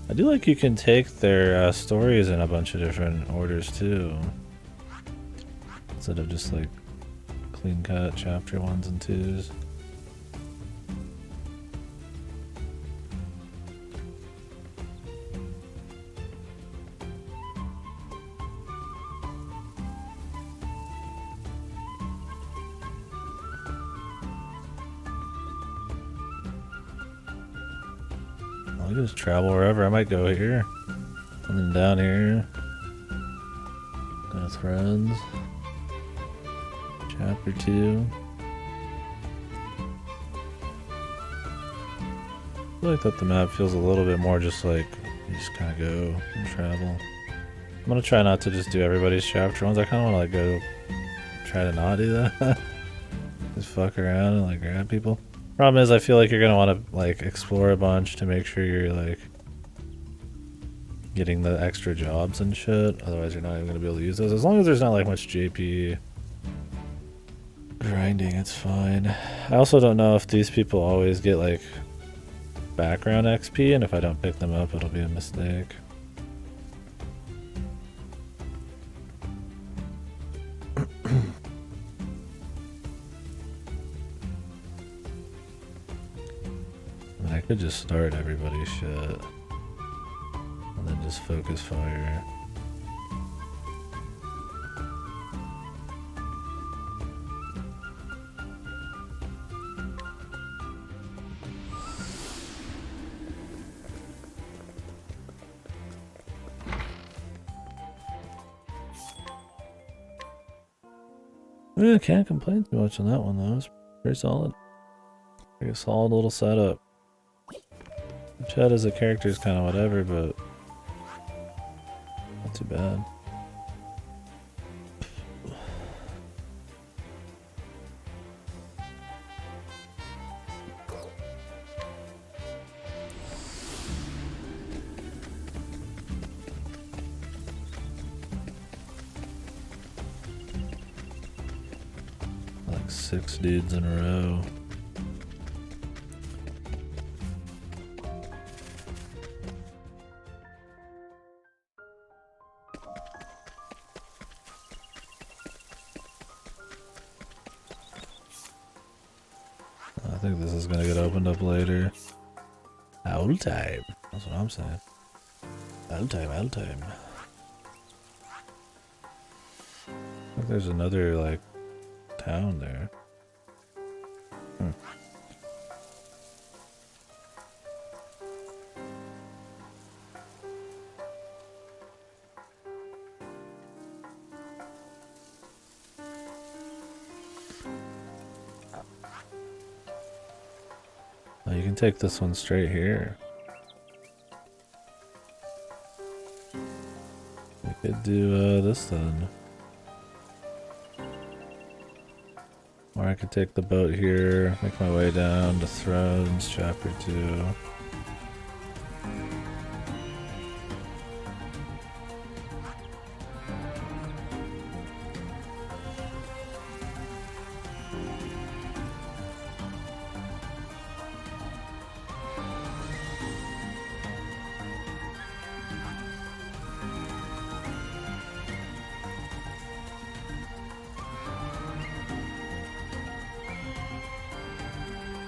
I do like you can take their stories in a bunch of different orders too. Instead of just like clean cut chapter 1s and 2s. I can just travel wherever. I might go here. And then down here. Go to friends. Chapter 2. I feel like that the map feels a little bit more just like you just kind of go and travel. I'm gonna try not to just do everybody's chapter 1s. I kind of want to like go try to not do that. Just fuck around and like grab people. Problem is I feel like you're gonna want to like explore a bunch to make sure you're like getting the extra jobs and shit. Otherwise you're not even gonna be able to use those. As long as there's not like much JP grinding, it's fine. I also don't know if these people always get like background XP, and if I don't pick them up it'll be a mistake. And I Could just start everybody's shit. And then just focus fire. Yeah, can't complain too much on that one though. It's pretty solid. Like a solid little setup. Chad as a character is kind of whatever, but not too bad. Like 6 dudes in a row. I think this is gonna get opened up later. Owl time. That's what I'm saying. Owl time, owl time. I think there's another, like, town there. Oh, you can take this one straight here. We could do this then. Or I could take the boat here, make my way down to Thrones, Chapter 2.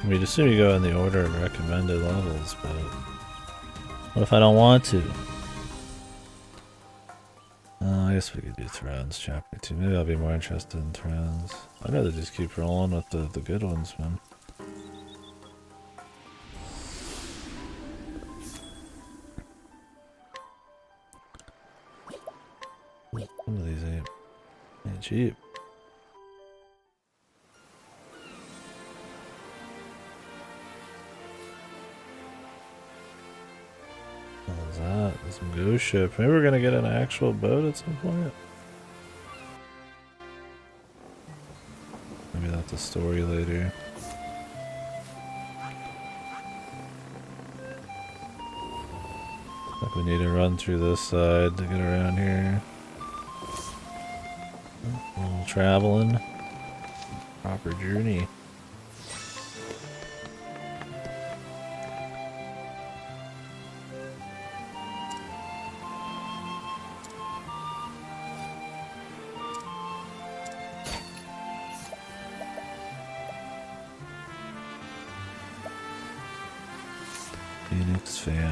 We'd assume you go in the order of recommended levels, but what if I don't want to? I guess we could do Thrones Chapter 2. Maybe I'll be more interested in Thrones. I'd rather just keep rolling with the good ones, man. Some of these ain't cheap. What was that? Some ghost ship. Maybe we're gonna get an actual boat at some point. Maybe that's a story later. Like we need to run through this side to get around here. A little traveling. Proper journey. Phoenix fan.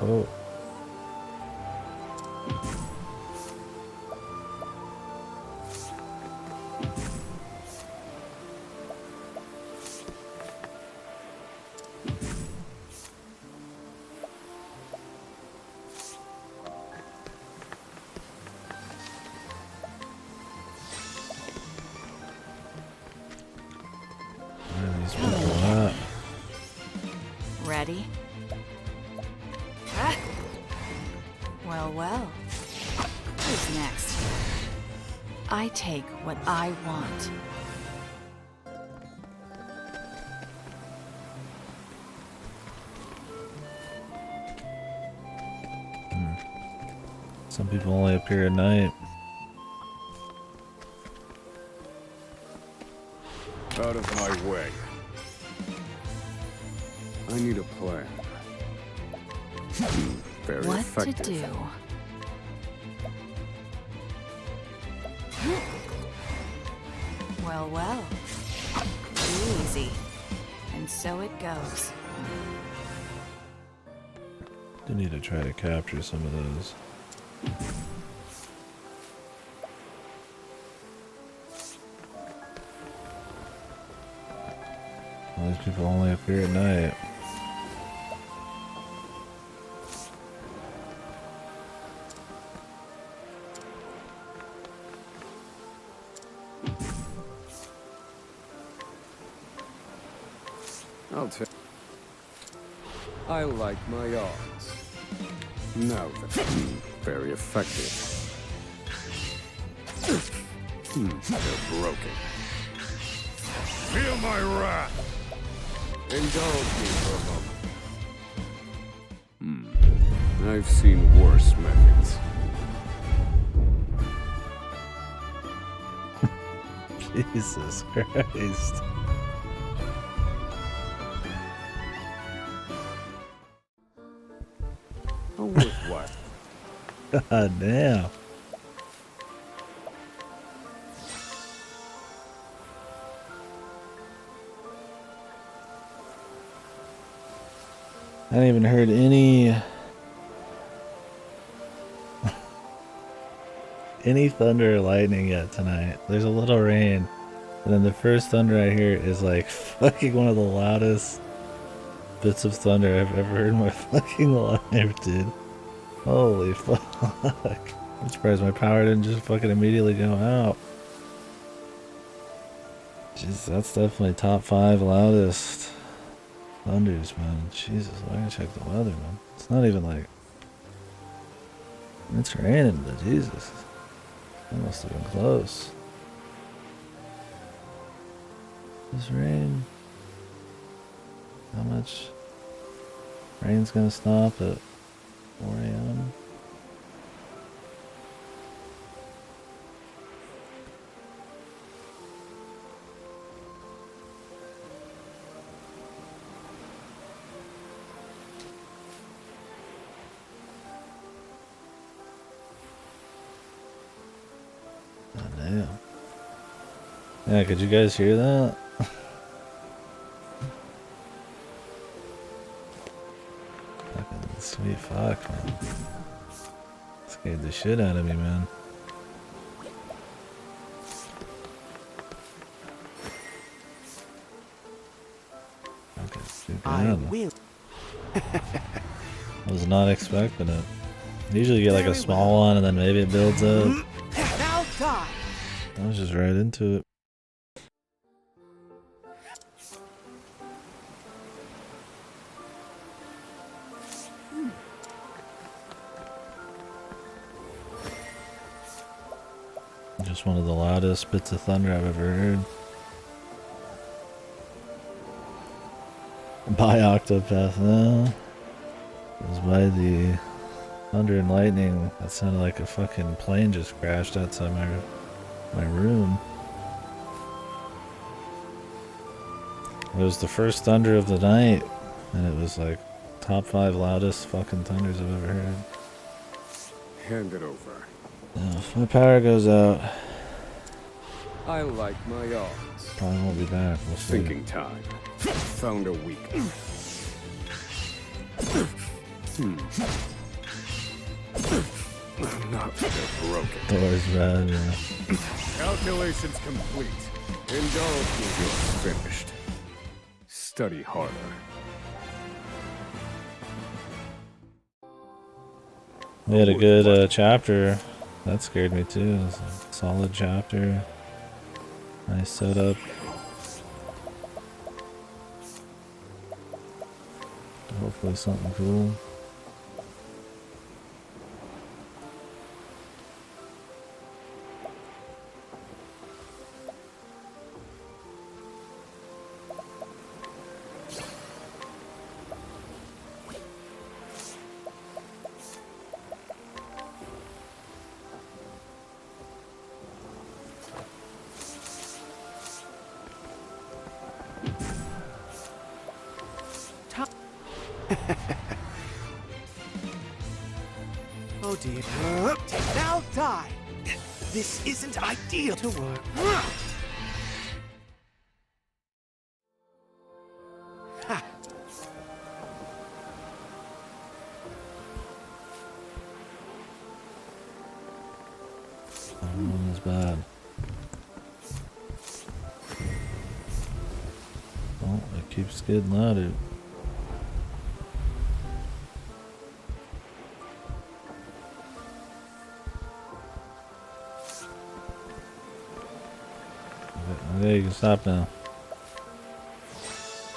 Oh. Where are these people at? Ready? Well, well. Who's next? I take what I want. people only appear at night. Out of my way. I need a plan. Very What effective. to do? Well, well. Easy. And so it goes. Do need to try to capture some of those. All these people only appear at night. I'll take. I like my odds. Now then, very effective. They're broken. Feel my wrath. Indulge me for a moment. I've seen worse methods. Jesus Christ. A worthwhile. God damn. I haven't even heard any thunder or lightning yet tonight. There's a little rain, and then the first thunder I hear is like fucking one of the loudest bits of thunder I've ever heard in my fucking life, dude. Holy fuck. I'm surprised my power didn't just fucking immediately go out. Jeez, that's definitely top 5 loudest thunders, man. Jesus, I gotta check the weather, man. It's not even like... It's raining, but Jesus. That must have been close. This rain... How much rain's gonna stop at 4 a.m.? Oh, damn. Yeah, could you guys hear that? Sweet fuck, man. Scared the shit out of me, man. Okay, stupid. I will. I was not expecting it. Usually you get like a small one and then maybe it builds up. Now die. I was just right into it. Just one of the loudest bits of thunder I've ever heard. By Octopath, no. It was by the thunder and lightning. That sounded like a fucking plane just crashed outside my room. It was the first thunder of the night, and it was like top 5 loudest fucking thunders I've ever heard. Hand it over. Now, if my power goes out, I like my odds. probably won't be back. We'll see. Thinking time. Found a weakness. Not they're broken. Door's bad, yeah. Calculations complete. Indulge me. You're finished. Study harder. We had a good chapter. That scared me too. It was a solid chapter. Nice setup. Hopefully something cool. dear. Now die. This isn't ideal to work. Ha. One is bad. Oh, it keeps getting louder. Okay, you can stop now.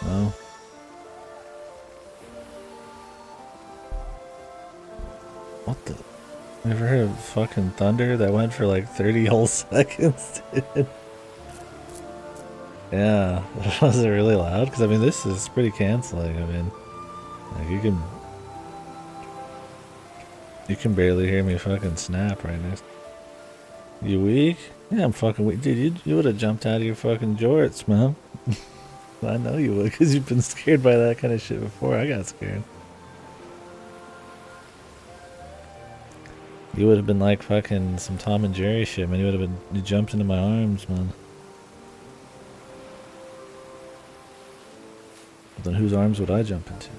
No? What the? Ever heard of fucking thunder that went for like 30 whole seconds, dude? Yeah, was it really loud? Because I mean, this is pretty canceling. I mean, like you can barely hear me fucking snap right now. You weak? Yeah, I'm fucking weak, dude. You would have jumped out of your fucking jorts, man. I know you would, because you've been scared by that kind of shit before. I got scared. You would have been like fucking some Tom and Jerry shit, man. You jumped into my arms, man. But then whose arms would I jump into?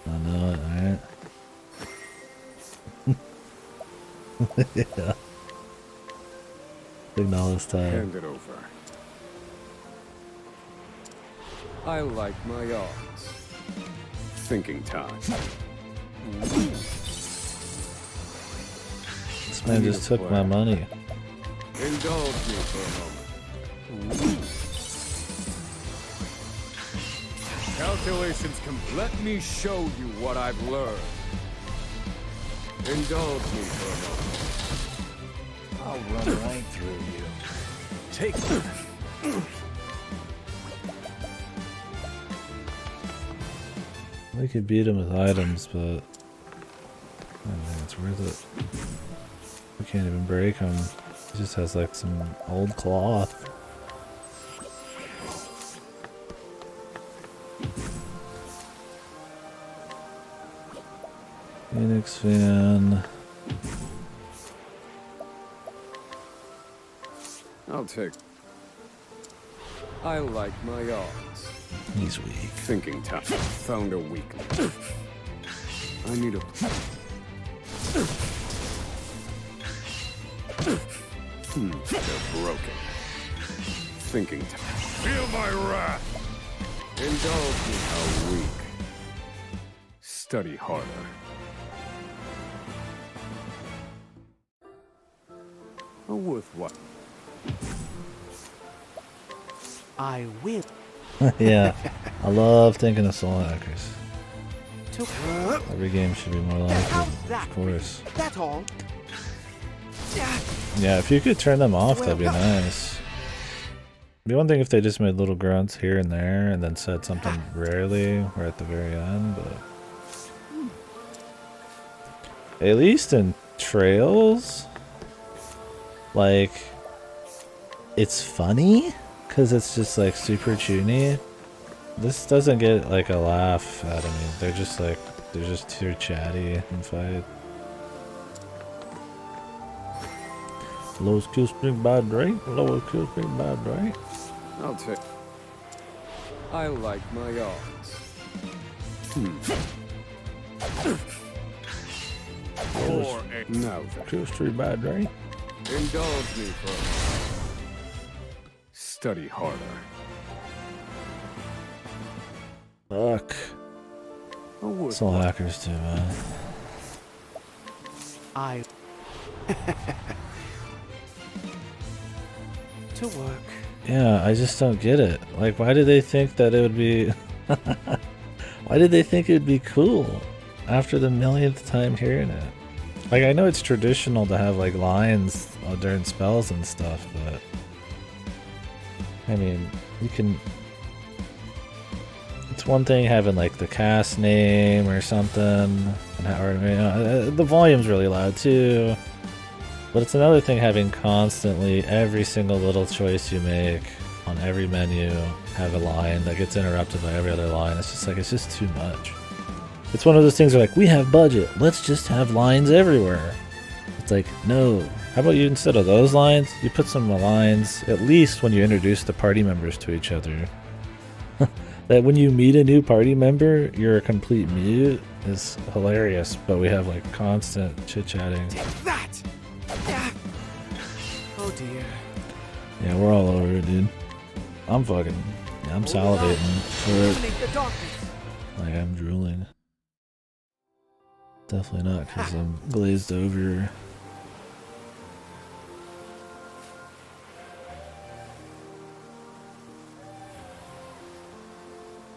I know it, alright? Yeah. Big knowledge time. Hand it over. I like my odds. Thinking time. This man just took my money. Indulge me for a moment. Calculations let me show you what I've learned. Indulge me for a moment. I'll run right through you. Take that. We could beat him with items, but I don't think it's worth it. We can't even break him. He just has like some old cloth. Phoenix fan. I'll take. I like my odds. He's weak. Thinking time. Found a weakness. I need a. They're broken. Thinking time. Feel my wrath. Indulge me how weak. Study harder. A worthwhile. I will. Yeah, I love thinking of soul hackers. To Every game should be more like it, of course. That's all. Yeah, if you could turn them off, that'd be nice. It'd be one thing if they just made little grunts here and there and then said something rarely or at the very end, but at least in Trails, like, it's funny because it's just like super tuny. This doesn't get like a laugh out of me. They're just too chatty and fight. Lowest kill streak by Drake. Lowest kill streak by Drake. I'll take. I like my odds. Now kill streak by Drake. Indulge me for a moment. Study harder. Fuck. Soul hackers too, man. I. To work. Yeah, I just don't get it. Like, why did they think that it would be... Why did they think it would be cool after the millionth time hearing it? Like, I know it's traditional to have, like, lines during spells and stuff, but... I mean, you can... It's one thing having, like, the cast name or something, and how, the volume's really loud, too. But it's another thing having constantly every single little choice you make on every menu have a line that gets interrupted by every other line. It's just like, it's just too much. It's one of those things where like, we have budget, let's just have lines everywhere. It's like, no. How about you, instead of those lines, you put some lines, at least when you introduce the party members to each other. That when you meet a new party member, you're a complete mute is hilarious, but we have like constant chit-chatting. Take that! Yeah. Oh dear. Yeah, we're all over it, dude. I'm salivating for Illuminate the darkness. it. Like, I'm drooling. Definitely not because I'm glazed over.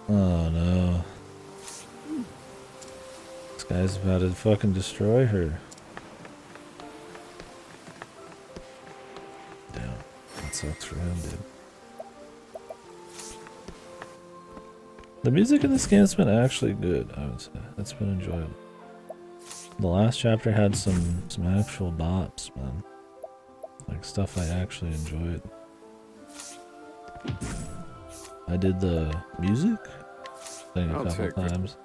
Oh no. This guy's about to fucking destroy her. Damn. That sucks for him, dude. The music in this game's been actually good, I would say. It's been enjoyable. The last chapter had some actual bops, man. Like stuff I actually enjoyed. I did the music thing a couple times.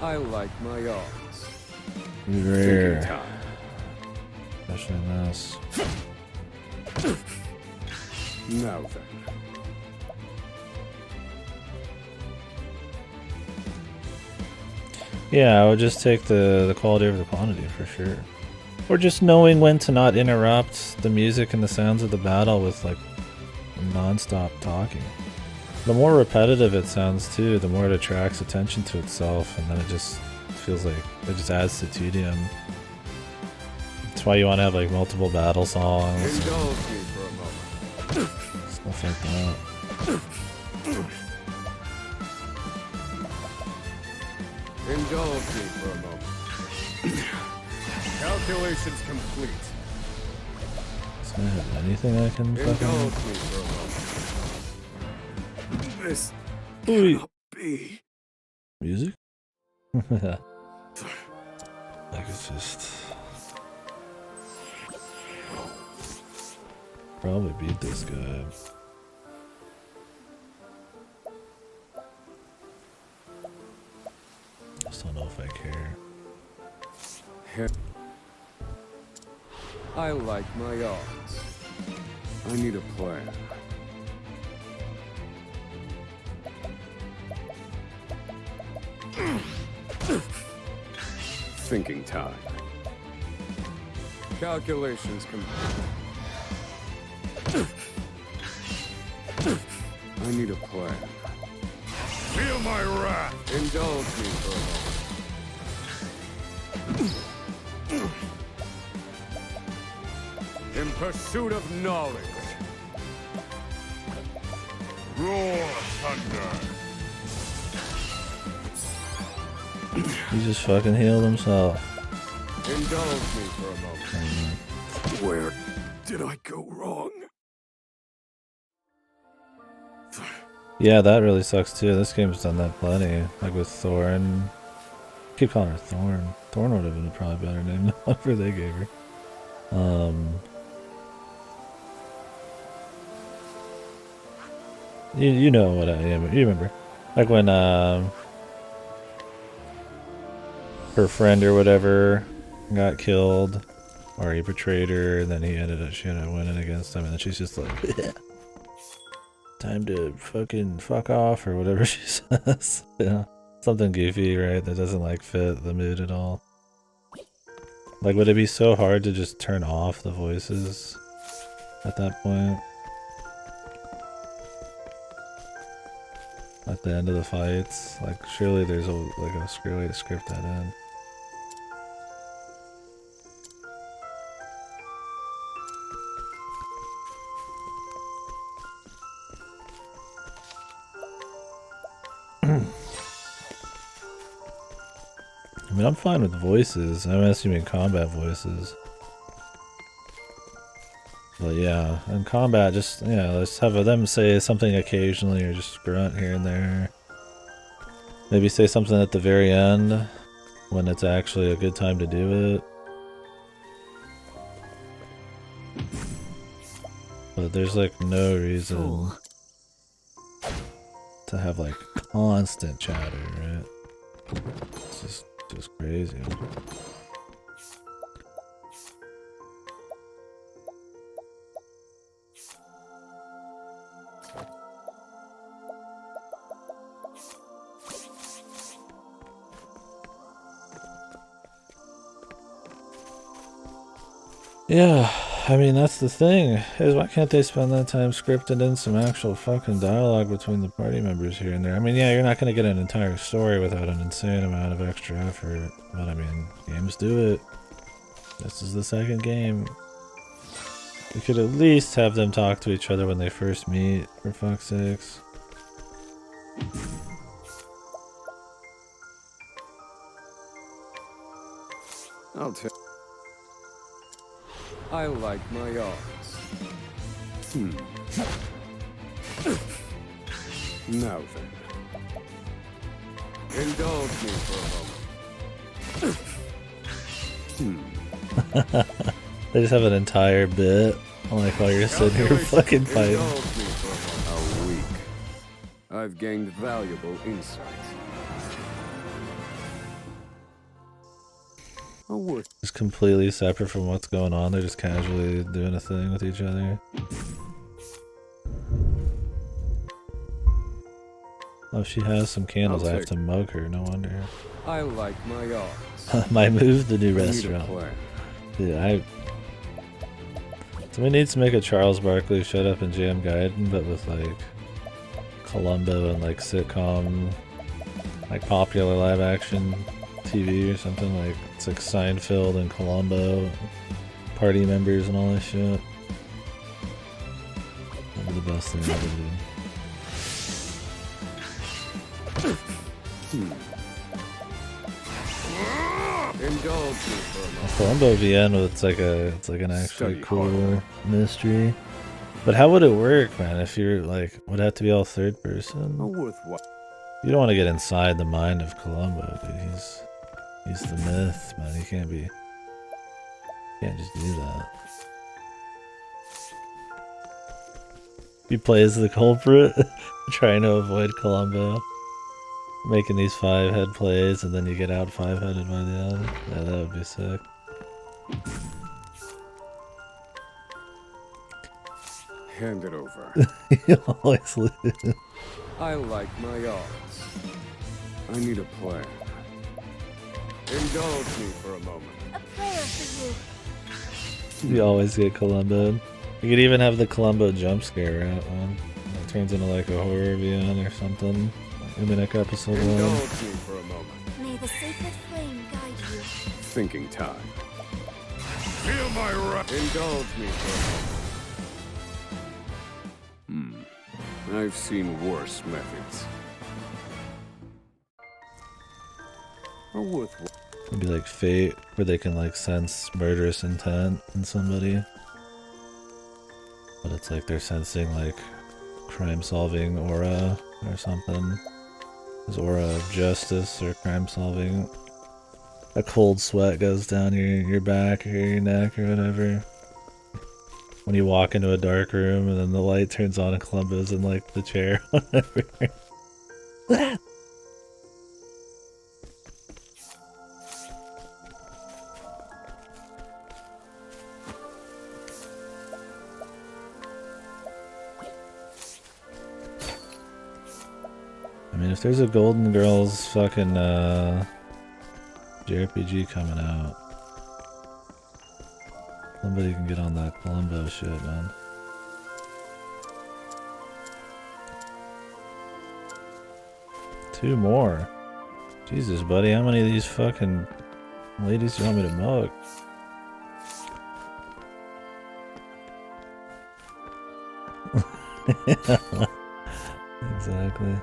I like my odds. Rare. Especially in this. Now then. Yeah, I would just take the quality over the quantity for sure. Or just knowing when to not interrupt the music and the sounds of the battle with like non-stop talking. The more repetitive it sounds too, the more it attracts attention to itself, and then it just feels like it just adds to tedium. That's why you want to have like multiple battle songs. Indulge me for a moment. Stuff like that. Indulge me for a moment. Calculations complete. Does I have anything I can Indulge fucking... me for a moment. This Ooh. cannot be. Music? Like it's just... Probably beat this guy. Just don't know if I care. I like my odds. I need a plan. Thinking time. Calculations complete. I need a plan. Feel my wrath! Indulge me for a moment. In pursuit of knowledge. Roar thunder. He just fucking healed himself. Indulge me for a moment. Where did I go wrong? Yeah, that really sucks too. This game's done that plenty. Like with Thorn. I keep calling her Thorn. Thorn would have been a probably better name than whatever they gave her. You know what I am. You remember. Like when her friend or whatever got killed, or he betrayed her, and then she ended up winning against him, and then she's just like, time to fucking fuck off, or whatever she says. Yeah, something goofy, right? That doesn't like fit the mood at all. Like, would it be so hard to just turn off the voices at that point? At the end of the fights? Like, surely there's a way to script that in. I mean, I'm fine with voices. I'm assuming combat voices. But yeah, in combat, just, yeah, let's have them say something occasionally or just grunt here and there. Maybe say something at the very end when it's actually a good time to do it. But there's like no reason to have like constant chatter, right? It's just crazy. Yeah, I mean, that's the thing, is why can't they spend that time scripting in some actual fucking dialogue between the party members here and there? I mean, yeah, you're not going to get an entire story without an insane amount of extra effort, but I mean, games do it. This is the second game. You could at least have them talk to each other when they first meet, for fuck's sakes. I'll tell. I like my odds. Now then. Indulge me for a moment. They just have an entire bit, like while you're sitting here fucking fighting. Indulge me for a week. I've gained valuable insight. Just completely separate from what's going on. They're just casually doing a thing with each other. Oh, she has some candles. I have to mug her. No wonder. I like my odds. My move, the new restaurant. Yeah, so we need to make a Charles Barkley Shut Up and Jam Gaiden, but with like Columbo and like sitcom, like popular live action TV or something. Like it's like Seinfeld and Columbo, party members and all this shit. That'd be the best thing ever, dude. Indulge me for a moment. Columbo VN, it's like an actually cool mystery. But how would it work, man? If you're like, would it have to be all third person? You don't want to get inside the mind of Columbo, dude. He's the myth, man. You can't just do that. He plays the culprit, trying to avoid Columbo. Making these 5-head plays, and then you get out 5-headed by the end. Yeah, that would be sick. Hand it over. You always lose. I like my odds. I need a plan. Indulge me for a moment. A prayer for you. You always get Columbo. You could even have the Columbo jump scare out, man. It turns into like a horror VN or something. In the next episode. Indulge me for a moment. May the sacred flame guide you. Thinking time. Feel my wrath. Indulge me for a moment. I've seen worse methods. It'd be like Fate, where they can like sense murderous intent in somebody. But it's like they're sensing like crime-solving aura or something. His aura of justice or crime solving. A cold sweat goes down your back or your neck or whatever. When you walk into a dark room and then the light turns on and Columbo's in like the chair. Whatever. I mean, if there's a Golden Girls fucking JRPG coming out, somebody can get on that Columbo shit, man. Two more. Jesus, buddy, how many of these fucking ladies do you want me to mug? Exactly.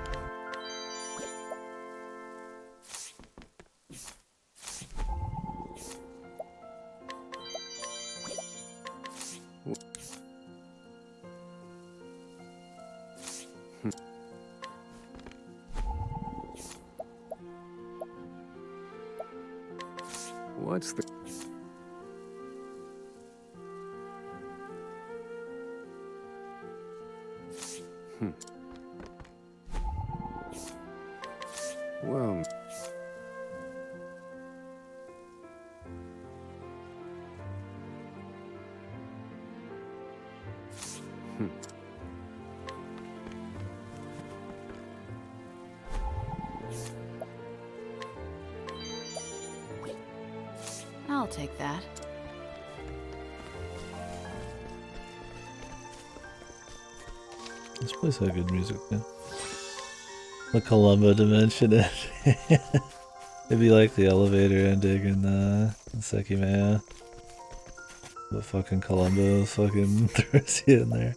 What's the... Well... take that. This place had good music, yeah. The Columbo dimension ending. It'd be like the elevator ending in Sekimea. But fucking Columbo fucking throws you in there.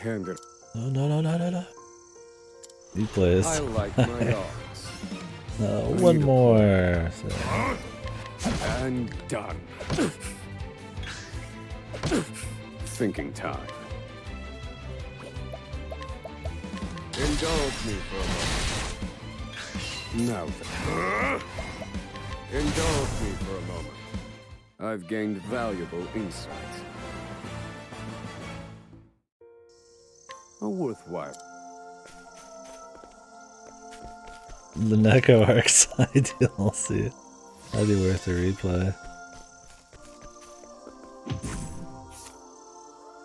Hand it. No. You play us. I like my odds. One more. And done. Thinking time. Indulge me for a moment. Now then. Indulge me for a moment. I've gained valuable insight. A worthwhile. The Neko arc's ideal. See, that'd be worth a replay.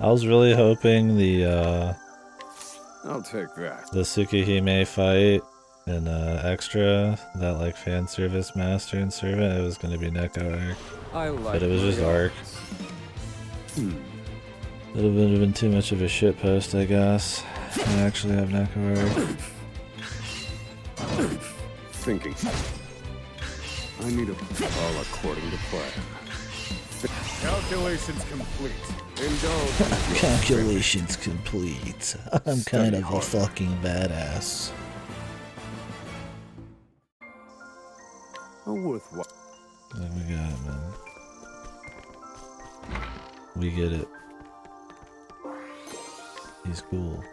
I was really hoping the I'll take that. The Tsukihime fight and Extra, that like fan service master and servant, it was gonna be Neko arc. But it was just arc. It would have been too much of a shit post, I guess. I actually have Neko arc. Thinking. I need all according to plan. Calculations complete. Indulge. Calculations complete. I'm kind of a fucking badass. A worthwhile. What we got, man? We get it. He's cool.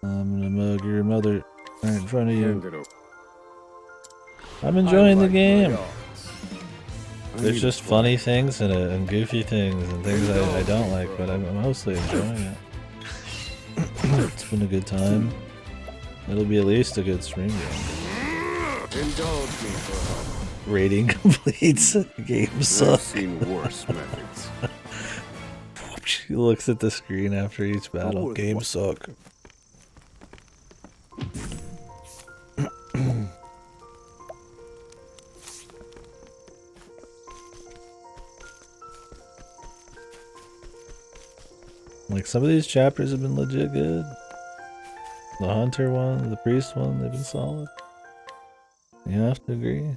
I'm gonna mug your mother right in front of you. I'm enjoying the game. There's just funny things in it and goofy things and things I don't like, but I'm mostly enjoying it. It's been a good time. It'll be at least a good stream game. Indulge me for a moment. Rating completes. Game sucks. I've seen worse methods. She looks at the screen after each battle. Game suck. Like, some of these chapters have been legit good. The hunter one, the priest one, they've been solid. You have to agree.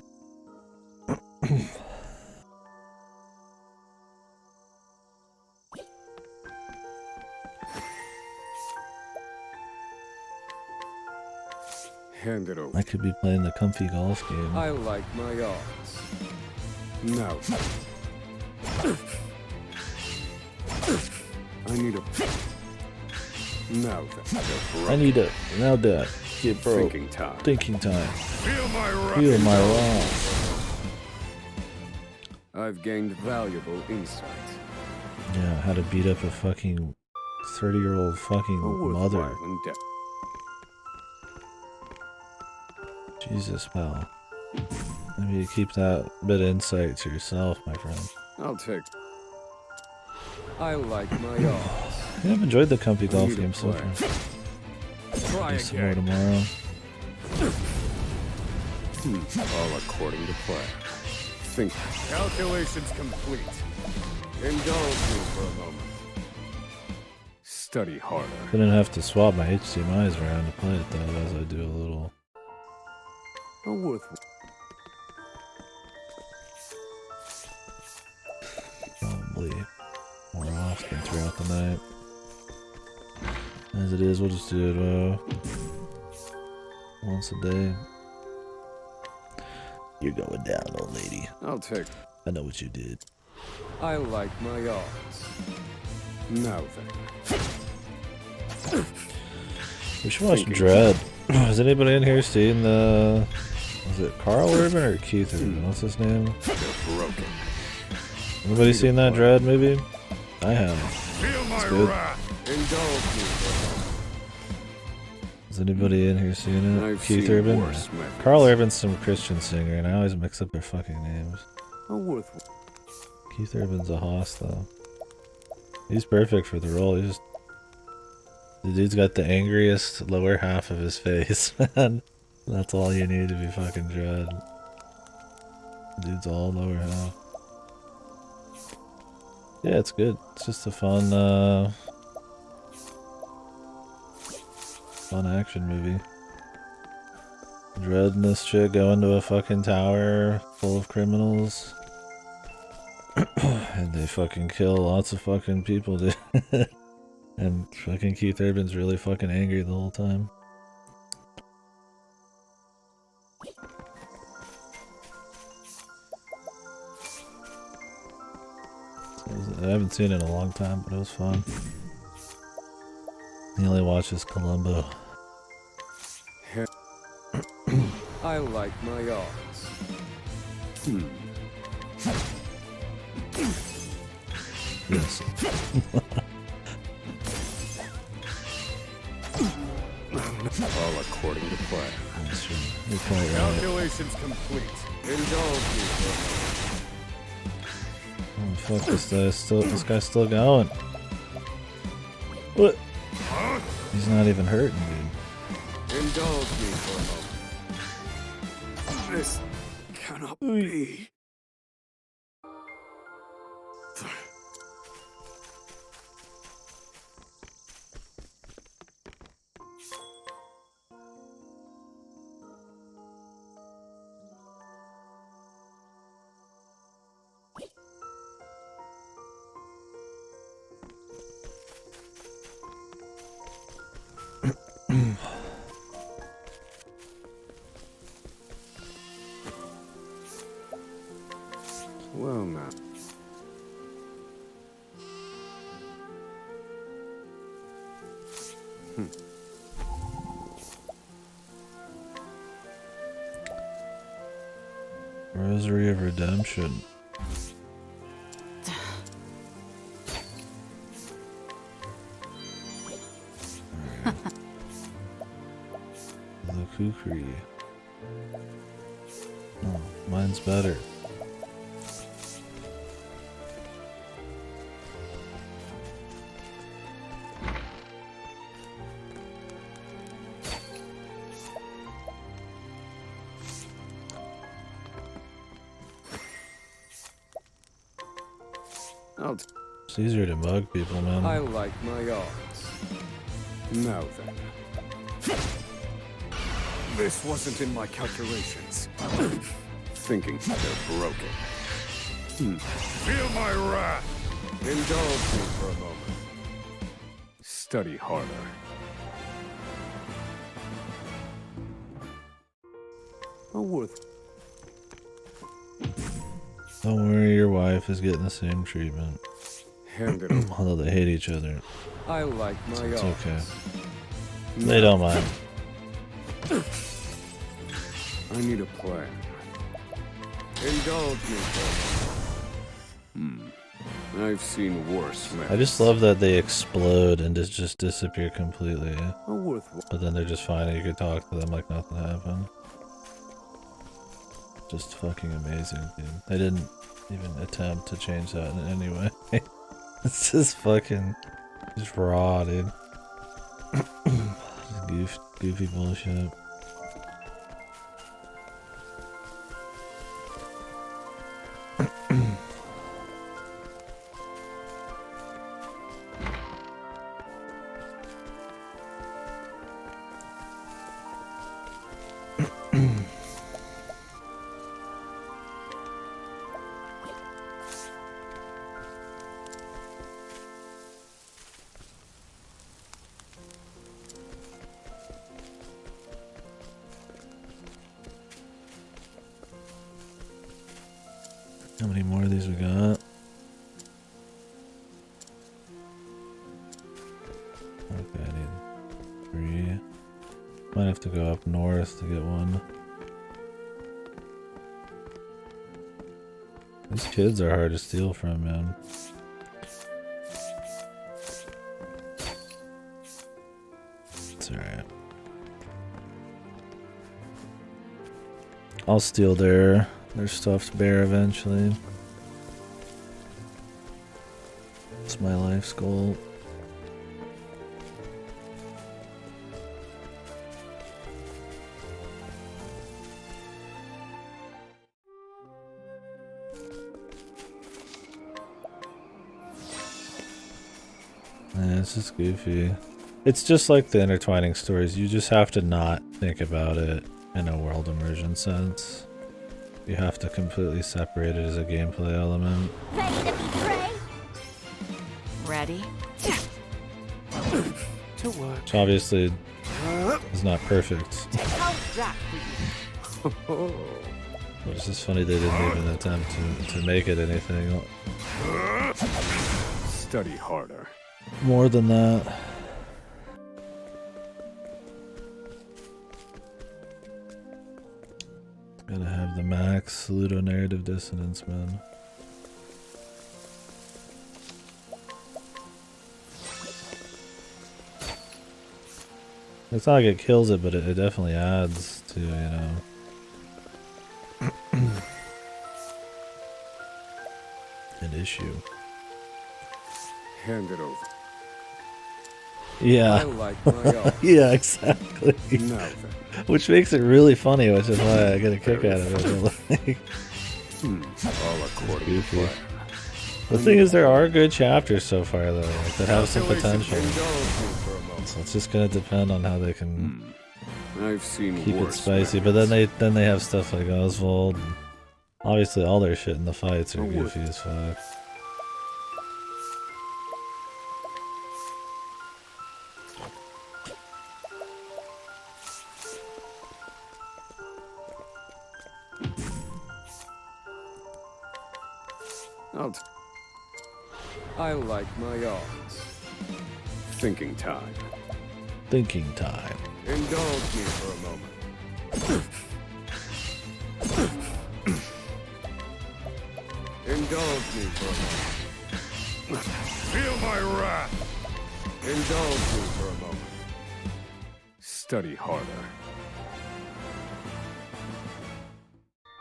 Hand it over. I could be playing the comfy golf game. I like my odds. Now. I need a. Now then. I need a. Now that. Get broke. Thinking time. Thinking time. Feel my wrath. Feel my wrath. I've gained valuable insight. Yeah, how to beat up a fucking 30-year-old fucking mother. Jesus, pal. Maybe you keep that bit of insight to yourself, my friend. I'll take. I like my odds. Yeah, I've enjoyed the comfy golf game so far. Try Do some more tomorrow. All according to plan. Think. Calculations complete. Indulge me for a moment. Study harder. Gonna have to swap my HDMIs around to play it though, as I do a little. Probably more often throughout the night. As it is, we'll just do it once a day. You're going down, old lady. I'll take. I know what you did. I like my odds. Now then. We should watch Dread. Has anybody in here seen the... Was it Carl Urban or Keith Urban? What's his name? They're broken. Anybody seen that Dread movie? I have. Feel my good. wrath. Indulge me. Has anybody in here seen it? I've Keith seen Urban? worse Yeah. methods. Carl Urban's some Christian singer, and I always mix up their fucking names. Keith Urban's a hoss, though. He's perfect for the role. He's just... The dude's got the angriest lower half of his face, man. That's all you need to be fucking Dread. Dude's all lower half. Yeah, it's good. It's just a fun, fun action movie. Dread and this chick go into a fucking tower full of criminals. And they fucking kill lots of fucking people, dude. And fucking Keith Urban's really fucking angry the whole time. I haven't seen it in a long time, but it was fun. He only watches Columbo. I like my odds. Yes. All according to plan. That's true. You're quite right. Calculations complete. Indulge me for Oh fuck, this guy's still going. What? He's not even hurting, dude. Indulge me for a moment. This cannot be. Well, now. Rosary of Redemption. The kukri. Oh, mine's better. It's easier to mug people, man. I like my odds. Now then. This wasn't in my calculations. Thinking they're broken. Feel my wrath! Indulge me for a moment. Study harder. Worth. Don't worry, your wife is getting the same treatment. Hand it over. Although they hate each other. I like my It's odds. okay. They don't mind. I need a plan. Indulge me for a moment. I've seen worse men. I just love that they explode and just disappear completely. Worthwhile. But then they're just fine and you can talk to them like nothing happened. Just fucking amazing, dude. They didn't even attempt to change that in any way. It's just fucking, just raw, dude. Goofy bullshit. How many more of these we got? Okay, I need 3. Might have to go up north to get one. These kids are hard to steal from, man. It's alright. I'll steal their stuffed bear eventually. It's my life's goal. Yeah, it's just goofy. It's just like the intertwining stories. You just have to not think about it in a world immersion sense. You have to completely separate it as a gameplay element. Ready to betray? Ready? To work. Which obviously is not perfect. How's that for you? But it's just funny they didn't even attempt to make it anything Study harder. more than that. Gotta have the max ludonarrative dissonance, man. It's not like it kills it, but it definitely adds to, you know. An issue. Hand it over. Yeah. I like my own. Yeah, exactly. Now then. Which makes it really funny, which is why I get a kick out of it. All according to Goofy. plan. The thing is, there are good chapters so far, though, like, that have some potential. Indulge me for a moment. So it's just gonna depend on how they can I've seen keep it worse spicy. But then they have stuff like Oswald. And obviously, all their shit in the fights are goofy as fuck. I like my odds. Thinking time. Thinking time. Indulge me for a moment. Indulge me for a moment. Feel my wrath. Indulge me for a moment. Study harder.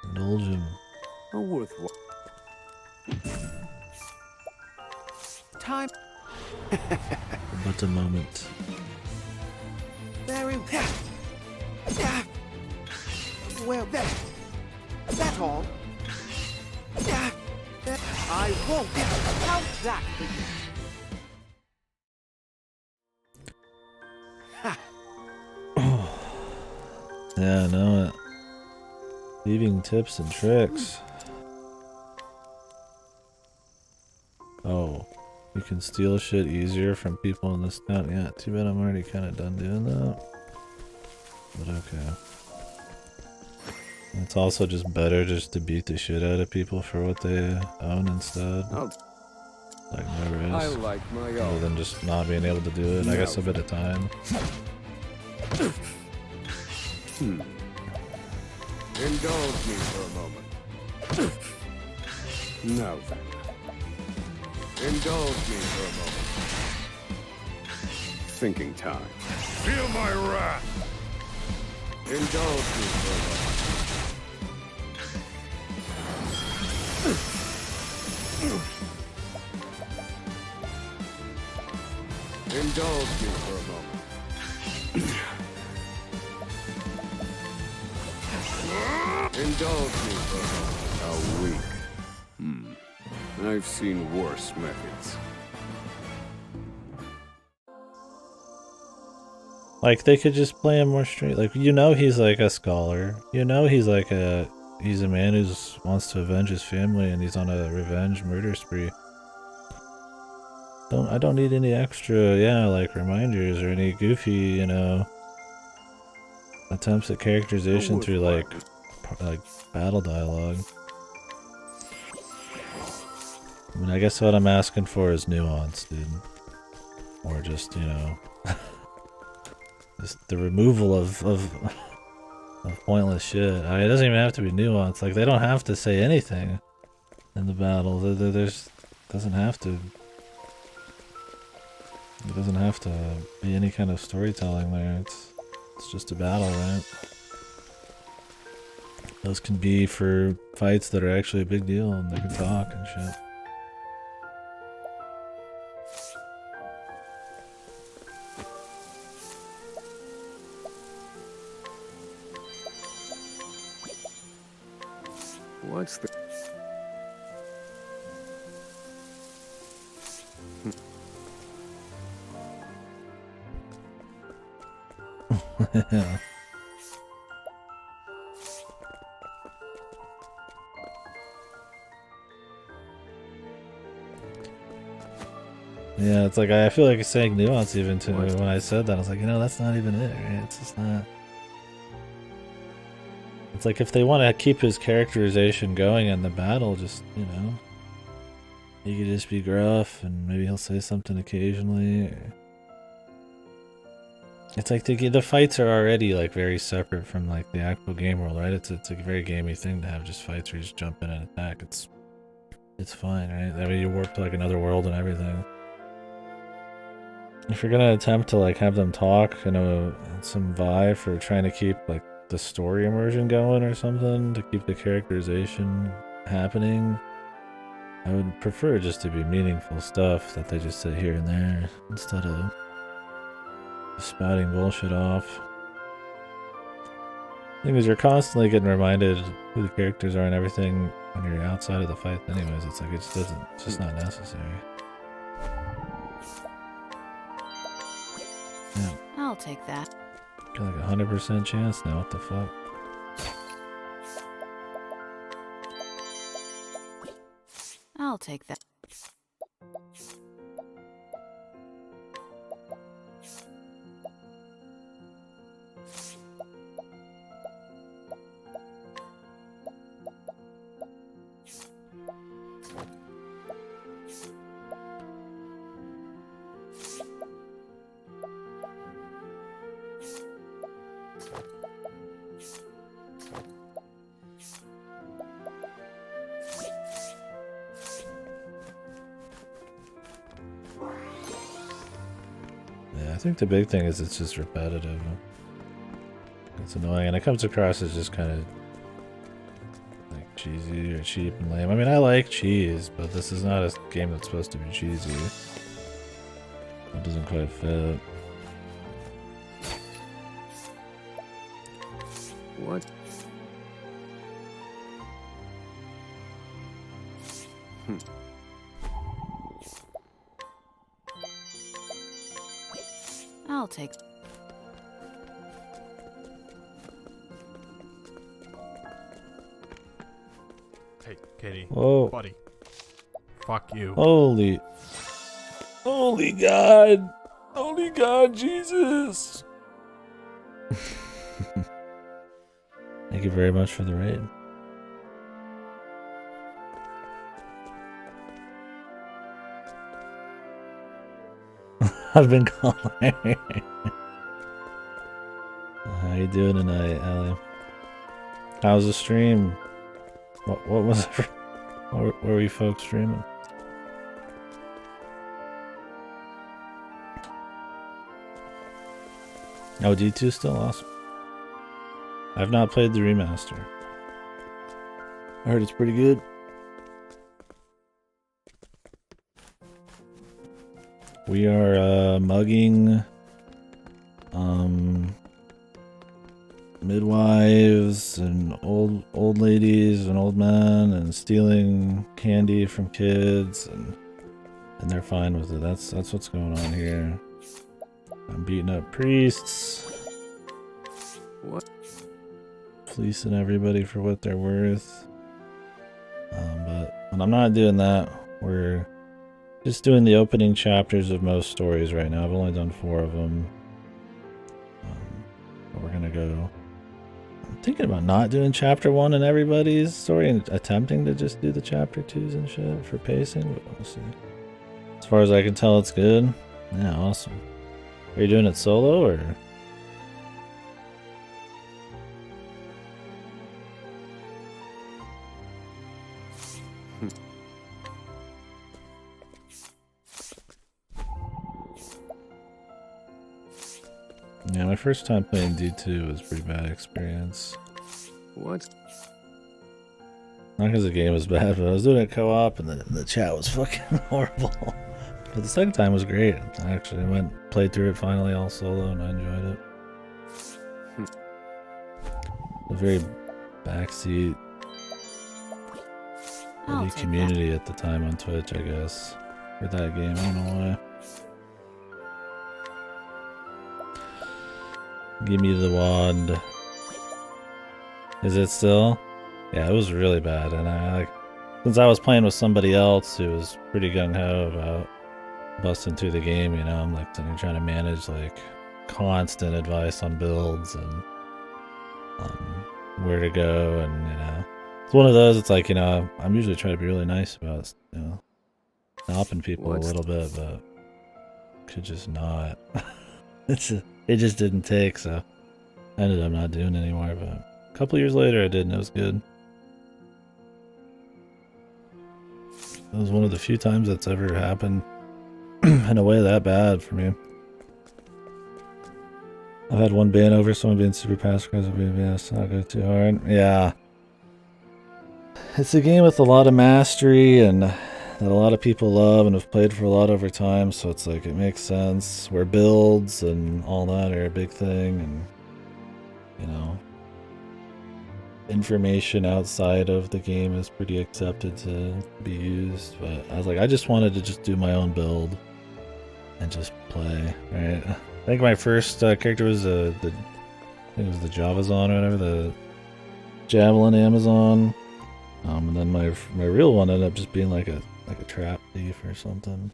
Indulge him. A worthwhile. Time. But a moment. Very well. Well, that's all. I won't. How's that for you? Yeah, I know it. Leaving tips and tricks. Oh, you can steal shit easier from people in this town. Yeah, too bad I'm already kind of done doing that. But okay. It's also just better just to beat the shit out of people for what they own instead. Like never is. I like my Other own. than just not being able to do it. I guess a bit of time. Indulge me for a moment. Now then. Indulge me for a moment. Thinking time. Feel my wrath. Indulge me for a moment. Indulge me for a moment. Indulge me for a moment. A week. I've seen worse methods. Like, they could just play him more straight. Like, you know he's like a scholar. You know he's like he's a man who wants to avenge his family and he's on a revenge murder spree. I don't need any extra, like reminders or any goofy, you know, attempts at characterization through like battle dialogue. I mean, I guess what I'm asking for is nuance, dude. Or just, you know, just the removal of pointless shit. I mean, it doesn't even have to be nuanced. Like, they don't have to say anything in the battle. There's doesn't have to. It doesn't have to be any kind of storytelling there. It's just a battle, right? Those can be for fights that are actually a big deal and they can talk and shit. What's the... Yeah. Yeah, it's like I feel like saying nuance even to me when I said that. I was like, that's not even it, right? It's just not. It's like if they want to keep his characterization going in the battle, just, he could just be gruff and maybe he'll say something occasionally. It's like the fights are already like very separate from like the actual game world, right? It's a very gamey thing to have just fights where you just jump in and attack. It's fine, right? I mean, you warp to like another world and everything. If you're gonna attempt to like have them talk, some vibe for trying to keep like the story immersion going or something, to keep the characterization happening, I would prefer just to be meaningful stuff that they just sit here and there instead of spouting bullshit off. The thing is, you're constantly getting reminded who the characters are and everything when you're outside of the fight anyways. It's like it's just not necessary. Yeah. I'll take that. Got like 100% chance now, what the fuck? I'll take that. I think the big thing is it's just repetitive. It's annoying, and it comes across as just kind of like cheesy or cheap and lame. I mean, I like cheese, but this is not a game that's supposed to be cheesy. It doesn't quite fit. What? I'll take. Hey, Katie. Whoa. Buddy. Fuck you. Holy God. Holy God, Jesus. Thank you very much for the raid. I've been calling. How you doing tonight, Allie? How's the stream? What was it? What were you folks streaming? Oh, D2 still awesome. I've not played the remaster. I heard it's pretty good. We are mugging midwives and old ladies and old men and stealing candy from kids, and they're fine with it. That's what's going on here. I'm beating up priests. What? Fleecing everybody for what they're worth. But when I'm not doing that, we're just doing the opening chapters of most stories right now. I've only done 4 of them. But we're gonna go. I'm thinking about not doing chapter 1 in everybody's story and attempting to just do the chapter 2s and shit for pacing, but we'll see. As far as I can tell, it's good. Yeah, awesome. Are you doing it solo or? Yeah, my first time playing D2 was a pretty bad experience. What? Not because the game was bad, but I was doing it co-op and the chat was fucking horrible. But the second time was great. I actually played through it finally all solo and I enjoyed it. A very backseat indie community at the time on Twitch, I guess. For that game, I don't know why. Give me the wand. Is it still? Yeah, it was really bad, and since I was playing with somebody else who was pretty gung-ho about busting through the game, you know, I'm like sitting trying to manage like constant advice on builds and where to go, and you know, it's one of those. It's like, you know, I'm usually trying to be really nice about, you know, helping people a little bit, but could just not. It just didn't take, so I ended up not doing it anymore. But a couple years later, I did, and it was good. It was one of the few times that's ever happened in a way that bad for me. I've had one ban over someone being super passive aggressive, yeah, it's not go too hard. Yeah. It's a game with a lot of mastery and that a lot of people love and have played for a lot over time, so it's like it makes sense. Where builds and all that are a big thing, and you know, information outside of the game is pretty accepted to be used. But I was like, I just wanted to just do my own build and just play, right? I think my first character was I think it was the Javazon or whatever, the Javelin Amazon. And then my real one ended up just being like a trap thief or something.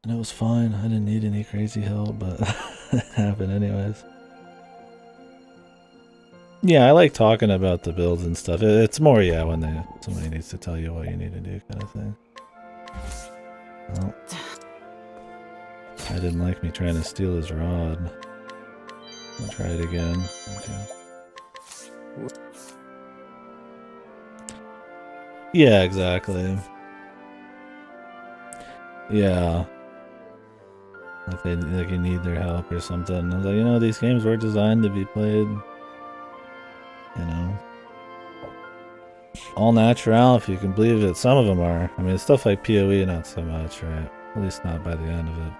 And it was fine. I didn't need any crazy help, but it happened anyways. Yeah, I like talking about the builds and stuff. It's more, yeah, when somebody needs to tell you what you need to do kind of thing. Well, I didn't like me trying to steal his rod. I'll try it again. Okay. Yeah, exactly. Yeah. Like you need their help or something. I was like, you know, these games were designed to be played, you know, all natural, if you can believe it. Some of them are. I mean, stuff like PoE, not so much, right? At least not by the end of it,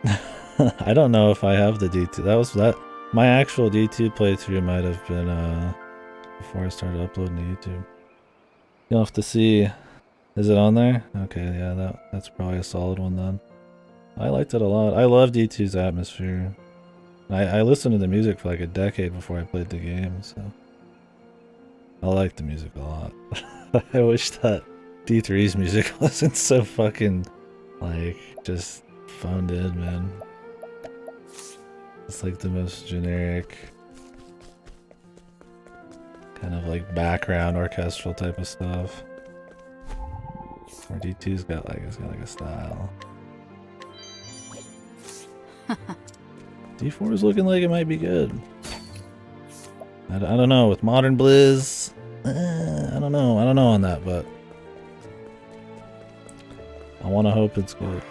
but I don't know if I have the D2. My actual D2 playthrough might have been before I started uploading to YouTube. You'll have to see. Is it on there? Okay, yeah, that's probably a solid one then. I liked it a lot. I love D2's atmosphere. I listened to the music for like a decade before I played the game, so I like the music a lot. I wish that D3's music wasn't so fucking like just phoned in, man. It's like the most generic kind of like background orchestral type of stuff. Or D2's got like a style. D4 is looking like it might be good. I don't know, with modern Blizz, I don't know on that, but I want to hope it's good.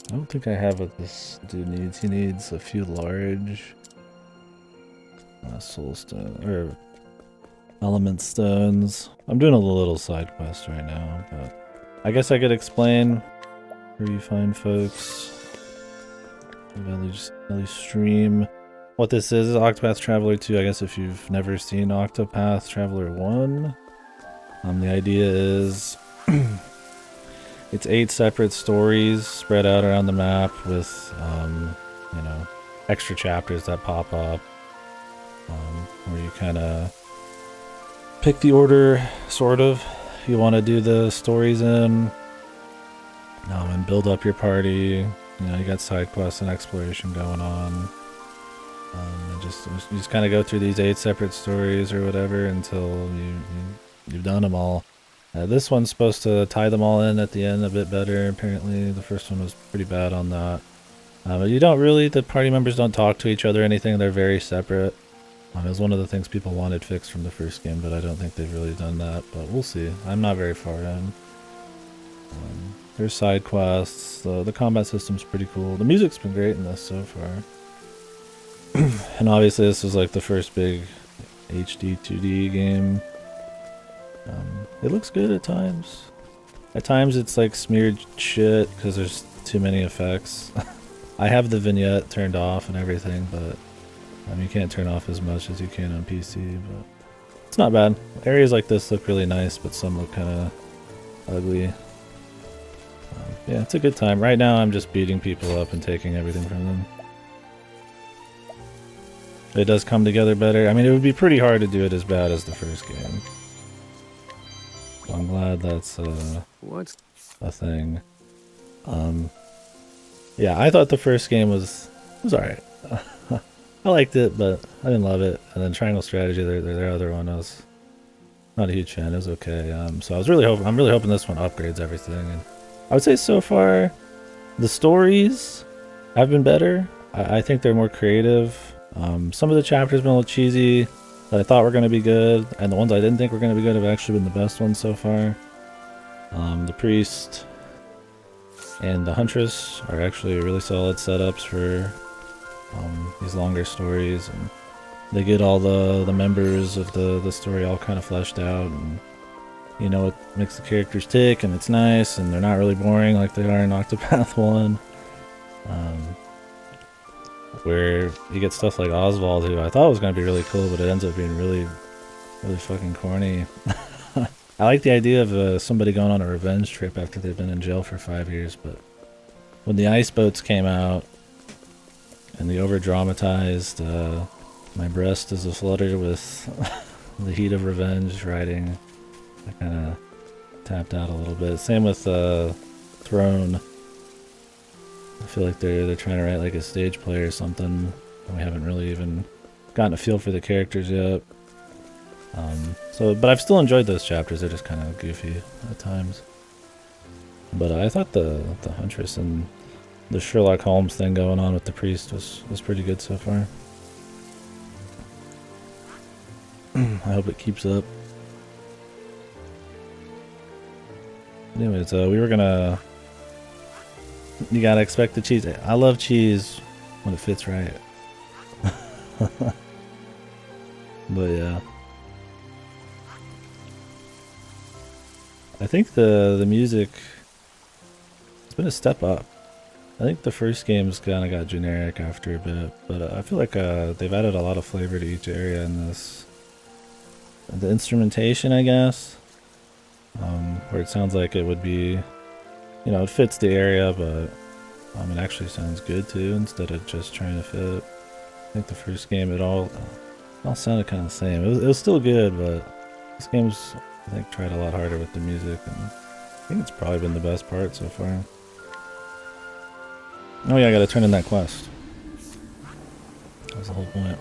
I don't think I have what this dude needs. He needs a few large soul stone or element stones. I'm doing a little side quest right now, but I guess I could explain where you find folks. At least stream what this is. Octopath Traveler 2. I guess if you've never seen Octopath Traveler 1, the idea is it's 8 separate stories spread out around the map with, you know, extra chapters that pop up, where you kind of pick the order, sort of, you want to do the stories in, and build up your party. You know, you got side quests and exploration going on. And you just kind of go through these 8 separate stories or whatever until you've done them all. This one's supposed to tie them all in at the end a bit better, apparently. The first one was pretty bad on that. But you don't really, the party members don't talk to each other or anything, they're very separate. It was one of the things people wanted fixed from the first game, but I don't think they've really done that, but we'll see. I'm not very far in. There's side quests, the combat system's pretty cool. The music's been great in this so far. And obviously this was like the first big HD 2D game. It looks good at times. At times it's like smeared shit because there's too many effects. I have the vignette turned off and everything, but you can't turn off as much as you can on PC, but it's not bad. Areas like this look really nice, but some look kind of ugly. Yeah, it's a good time. Right now I'm just beating people up and taking everything from them. It does come together better. I mean, it would be pretty hard to do it as bad as the first game. So I'm glad that's What's a thing. Yeah, I thought the first game was alright. I liked it, but I didn't love it. And then Triangle Strategy, their other one, I was not a huge fan. It was okay. So I'm really hoping this one upgrades everything. And I would say so far, the stories have been better. I think they're more creative. Some of the chapters have been a little cheesy that I thought were going to be good, and the ones I didn't think were going to be good have actually been the best ones so far. The Priest and the Huntress are actually really solid setups for these longer stories, and they get all the members of the story all kind of fleshed out, and you know, it makes the characters tick, and it's nice, and they're not really boring like they are in Octopath 1. Where you get stuff like Oswald, who I thought was going to be really cool, but it ends up being really fucking corny. I like the idea of somebody going on a revenge trip after they've been in jail for 5 years, but when the ice boats came out and the over-dramatized my breast is aflutter with the heat of revenge writing, I kind of tapped out a little bit. Same with Throne. I feel like they're trying to write like a stage play or something, and we haven't really even gotten a feel for the characters yet. But I've still enjoyed those chapters. They're just kind of goofy at times. But I thought the Huntress and the Sherlock Holmes thing going on with the Priest was pretty good so far. I hope it keeps up. Anyways, we were gonna... You gotta expect the cheese. I love cheese when it fits right. But yeah. I think the music has been a step up. I think the first game's kind of got generic after a bit, but I feel like they've added a lot of flavor to each area in this. The instrumentation, I guess, where it sounds like it would be, you know, it fits the area, but it actually sounds good too, instead of just trying to fit. I think the first game, it all sounded kind of the same. It was still good, but this game's, I think, tried a lot harder with the music, and I think it's probably been the best part so far. Oh yeah, I gotta turn in that quest. That was the whole point.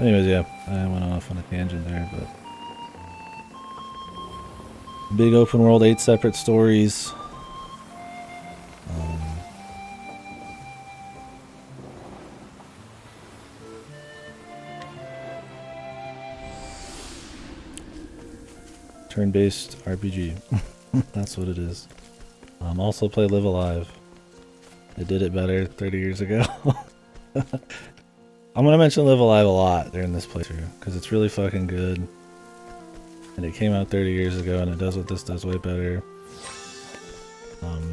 Anyways, yeah, I went off on a tangent there, but... Big open world, 8 separate stories. Turn-based RPG. That's what it is. Also play Live Alive. I did it better 30 years ago. I'm gonna mention Live Alive a lot during this playthrough, because it's really fucking good. And it came out 30 years ago, and it does what this does way better.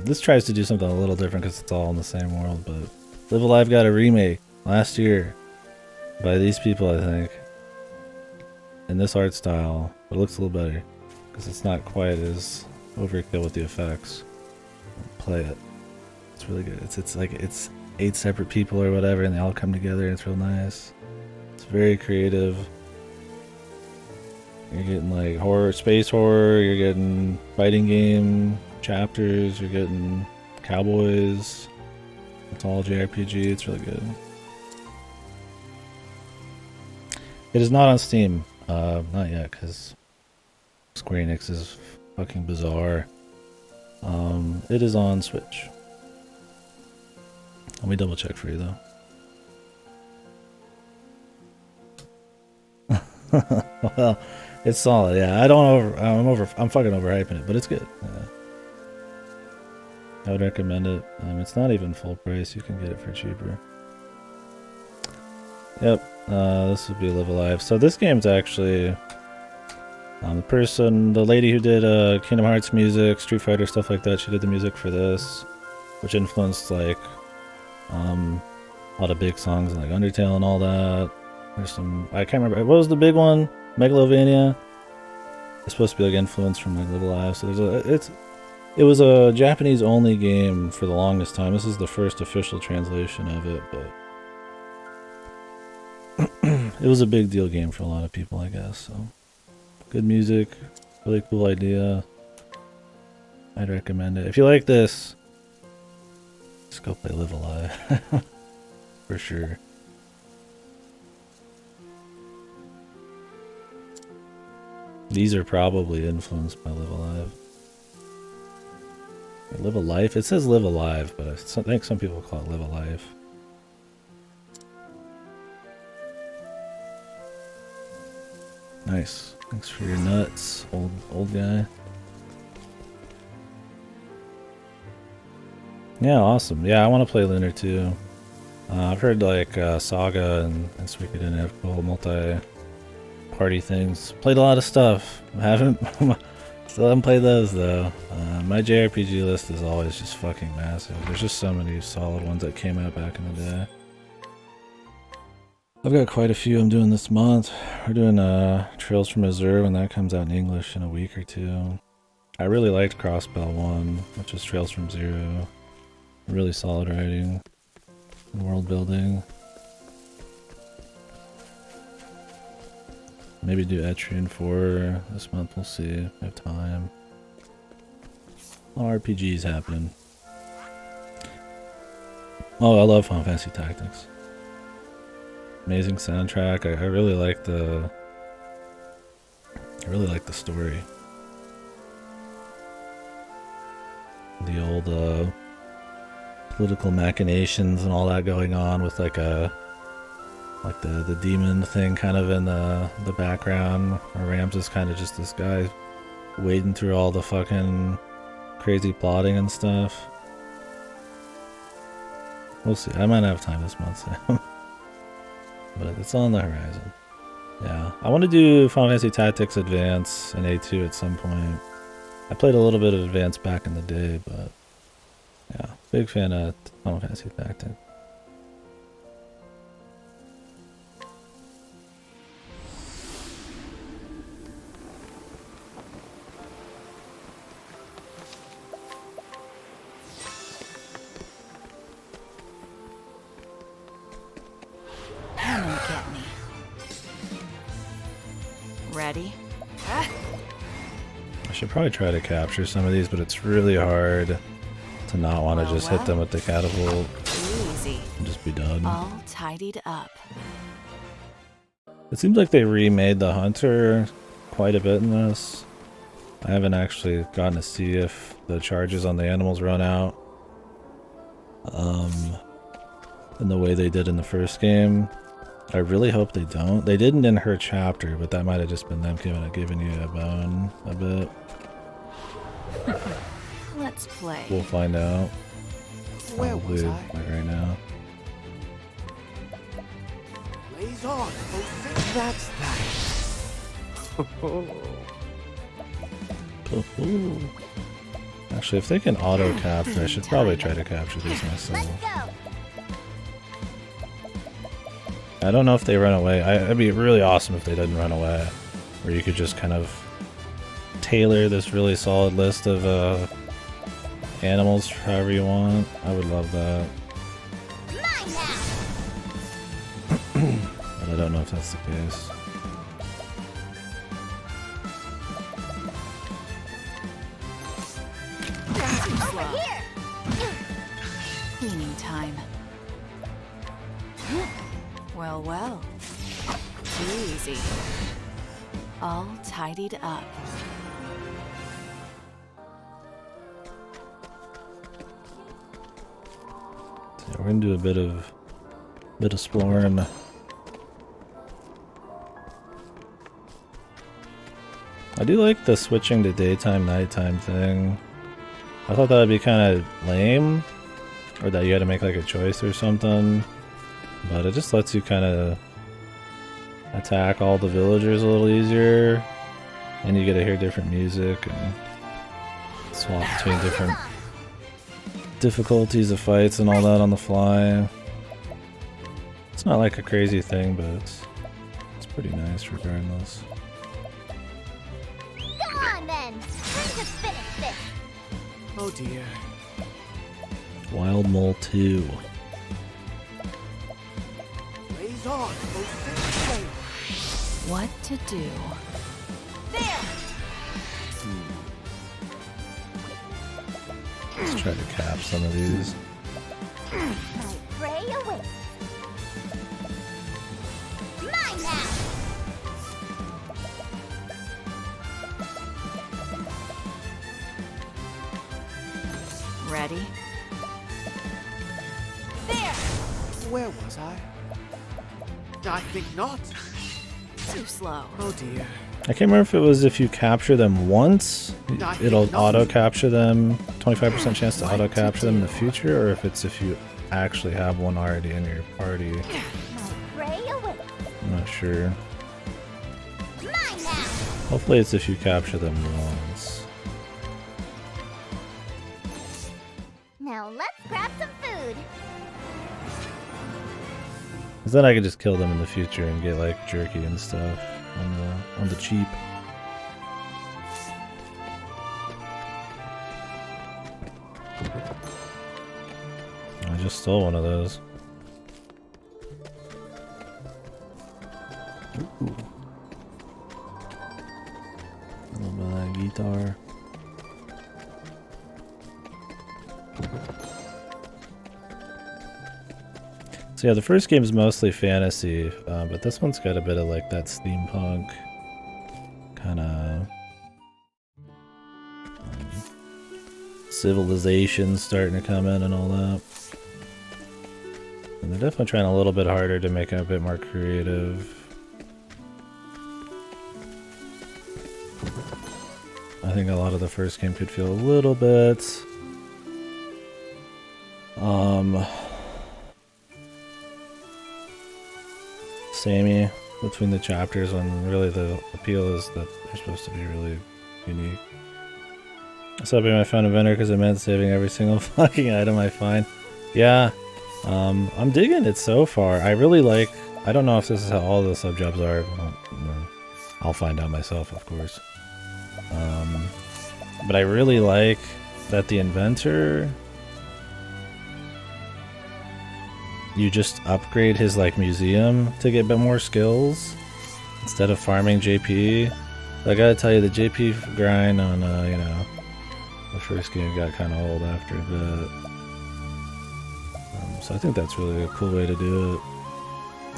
This tries to do something a little different because it's all in the same world, but Live Alive got a remake last year by these people, I think, in this art style, but it looks a little better because it's not quite as overkill with the effects. Play it. It's really good. It's like it's 8 separate people or whatever, and they all come together, and it's real nice. It's very creative. You're getting like horror, space horror, you're getting fighting game chapters, you're getting cowboys. It's all JRPG, it's really good. It is not on Steam. Not yet, because Square Enix is fucking bizarre. It is on Switch. Let me double check for you though. Well, it's solid, yeah. I'm fucking overhyping it, but it's good. Yeah. I would recommend it. It's not even full price. You can get it for cheaper. Yep. This would be Live Alive. So this game's actually the lady who did Kingdom Hearts music, Street Fighter, stuff like that. She did the music for this. which influenced like a lot of big songs like Undertale and all that. There's some, I can't remember, what was the big one? Megalovania? It's supposed to be like influence from like Live Alive. So it was a Japanese only game for the longest time. This is the first official translation of it, but it was a big deal game for a lot of people, I guess. So good music, really cool idea. I'd recommend it. If you like this, just go play Live Alive. For sure. These are probably influenced by Live Alive. Live a Life? It says Live Alive, but I think some people call it Live a Life. Nice. Thanks for your nuts, old guy. Yeah, awesome. Yeah, I want to play Lunar too. I've heard like Saga and Suikoden have cool multi-party things. Played a lot of stuff. Still haven't played those though. My JRPG list is always just fucking massive. There's just so many solid ones that came out back in the day. I've got quite a few I'm doing this month. We're doing Trails from Azure when that comes out in English in a week or two. I really liked Crossbell 1, which is Trails from Zero. Really solid writing and world building. Maybe do Etrian 4 this month, we'll see if I have time. All RPGs happening. Oh, I love Final Fantasy Tactics. Amazing soundtrack. I really like the story. The old political machinations and all that going on with like the demon thing kind of in the background. Where Rams is kind of just this guy wading through all the fucking crazy plotting and stuff. We'll see. I might have time this month, but it's on the horizon. Yeah, I want to do Final Fantasy Tactics Advance and A2 at some point. I played a little bit of Advance back in the day, but yeah, big fan of Final Fantasy Tactics. Come and get me. Ready? I should probably try to capture some of these, but it's really hard to not want to just hit them with the catapult Easy. and just be done. All tidied up. It seems like they remade the hunter quite a bit in this. I haven't actually gotten to see if the charges on the animals run out in the way they did in the first game. I really hope they don't. They didn't in her chapter, but that might have just been them giving you a bone a bit. Let's play. We'll find out. Where Probably was I? like right now. Blaze on, folks. That's that. Actually, if they can auto capture, I should probably try to capture these myself. I don't know if they run away. It'd be really awesome if they didn't run away. Where you could just kind of tailor this really solid list of animals however you want. I would love that. But I don't know if that's the case. Over here. Cleaning time. Well, well. Too easy. All tidied up. So we're gonna do a bit of exploring. I do like the switching to daytime, nighttime thing. I thought that would be kind of lame, or that you had to make like a choice or something. But it just lets you kind of attack all the villagers a little easier, and you get to hear different music and swap between difficulties of fights and all that on the fly. It's not like a crazy thing, but it's pretty nice regardless. Go on then! Time to finish this! Oh dear. Wild Mole 2. Blaze on, O six flames. What to do? There! Let's try to cap some of these. My prey awaits. Mine now! Ready? There! Where was I? I think not. Too slow. Oh dear. I can't remember if it was if you capture them once, it'll auto-capture them, 25% chance to auto-capture them in the future, or if it's if you actually have one already in your party. My prey awaits. I'm not sure. Mine now! Hopefully it's if you capture them once. Now let's grab some food. Because then I could just kill them in the future and get like jerky and stuff on the cheap. I just stole one of those. Ooh. A little bit of that guitar. So yeah, the first game is mostly fantasy, but this one's got a bit of like that steampunk kind of civilization starting to come in and all that. And they're definitely trying a little bit harder to make it a bit more creative. I think a lot of the first game could feel a little bit samey between the chapters, when really the appeal is that they're supposed to be really unique. So I'll be my fun inventor because it meant saving every single fucking item I find. Yeah, I'm digging it so far. I really like, I don't know if this is how all the sub-jobs are. I'll find out myself, of course. But I really like that the inventor, you just upgrade his like museum to get a bit more skills instead of farming JP. I gotta tell you, the JP grind on you know, the first game got kind of old after a bit. So I think that's really a cool way to do it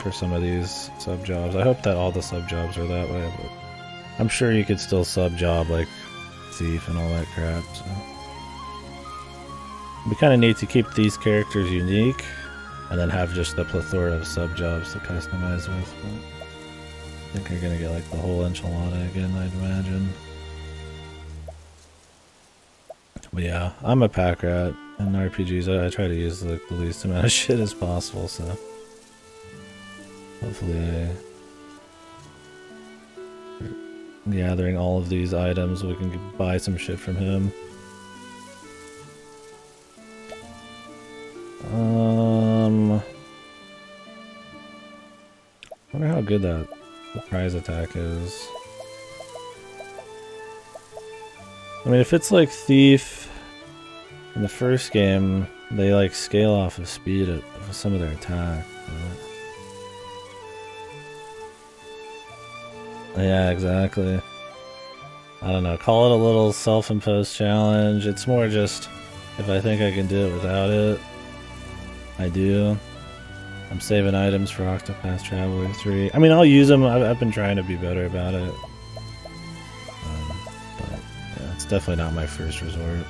for some of these sub jobs. I hope that all the sub jobs are that way, but I'm sure you could still sub job like thief and all that crap. So it'd be kind of neat to keep these characters unique and then have just the plethora of sub jobs to customize with. But I think you're gonna get like the whole enchilada again, I'd imagine. But yeah, I'm a pack rat in RPGs. I try to use like the least amount of shit as possible, so hopefully gathering all of these items, we can buy some shit from him. I wonder how good that surprise attack is. I mean, if it's like Thief in the first game, they like scale off of speed of some of their attack. Yeah, exactly. I don't know, call it a little self-imposed challenge. It's more just, if I think I can do it without it, I do. I'm saving items for Octopath Traveler 3. I mean, I'll use them. I've been trying to be better about it. But yeah, it's definitely not my first resort.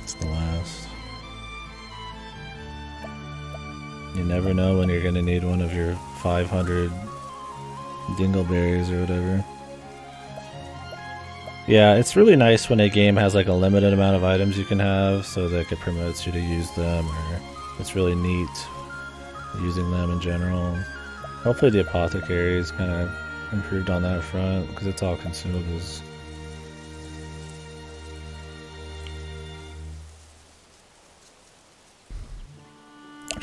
It's the last. You never know when you're going to need one of your 500 dingleberries or whatever. Yeah, it's really nice when a game has like a limited amount of items you can have, so that it promotes you to use them, or it's really neat using them in general. Hopefully the apothecary is kind of improved on that front, because it's all consumables.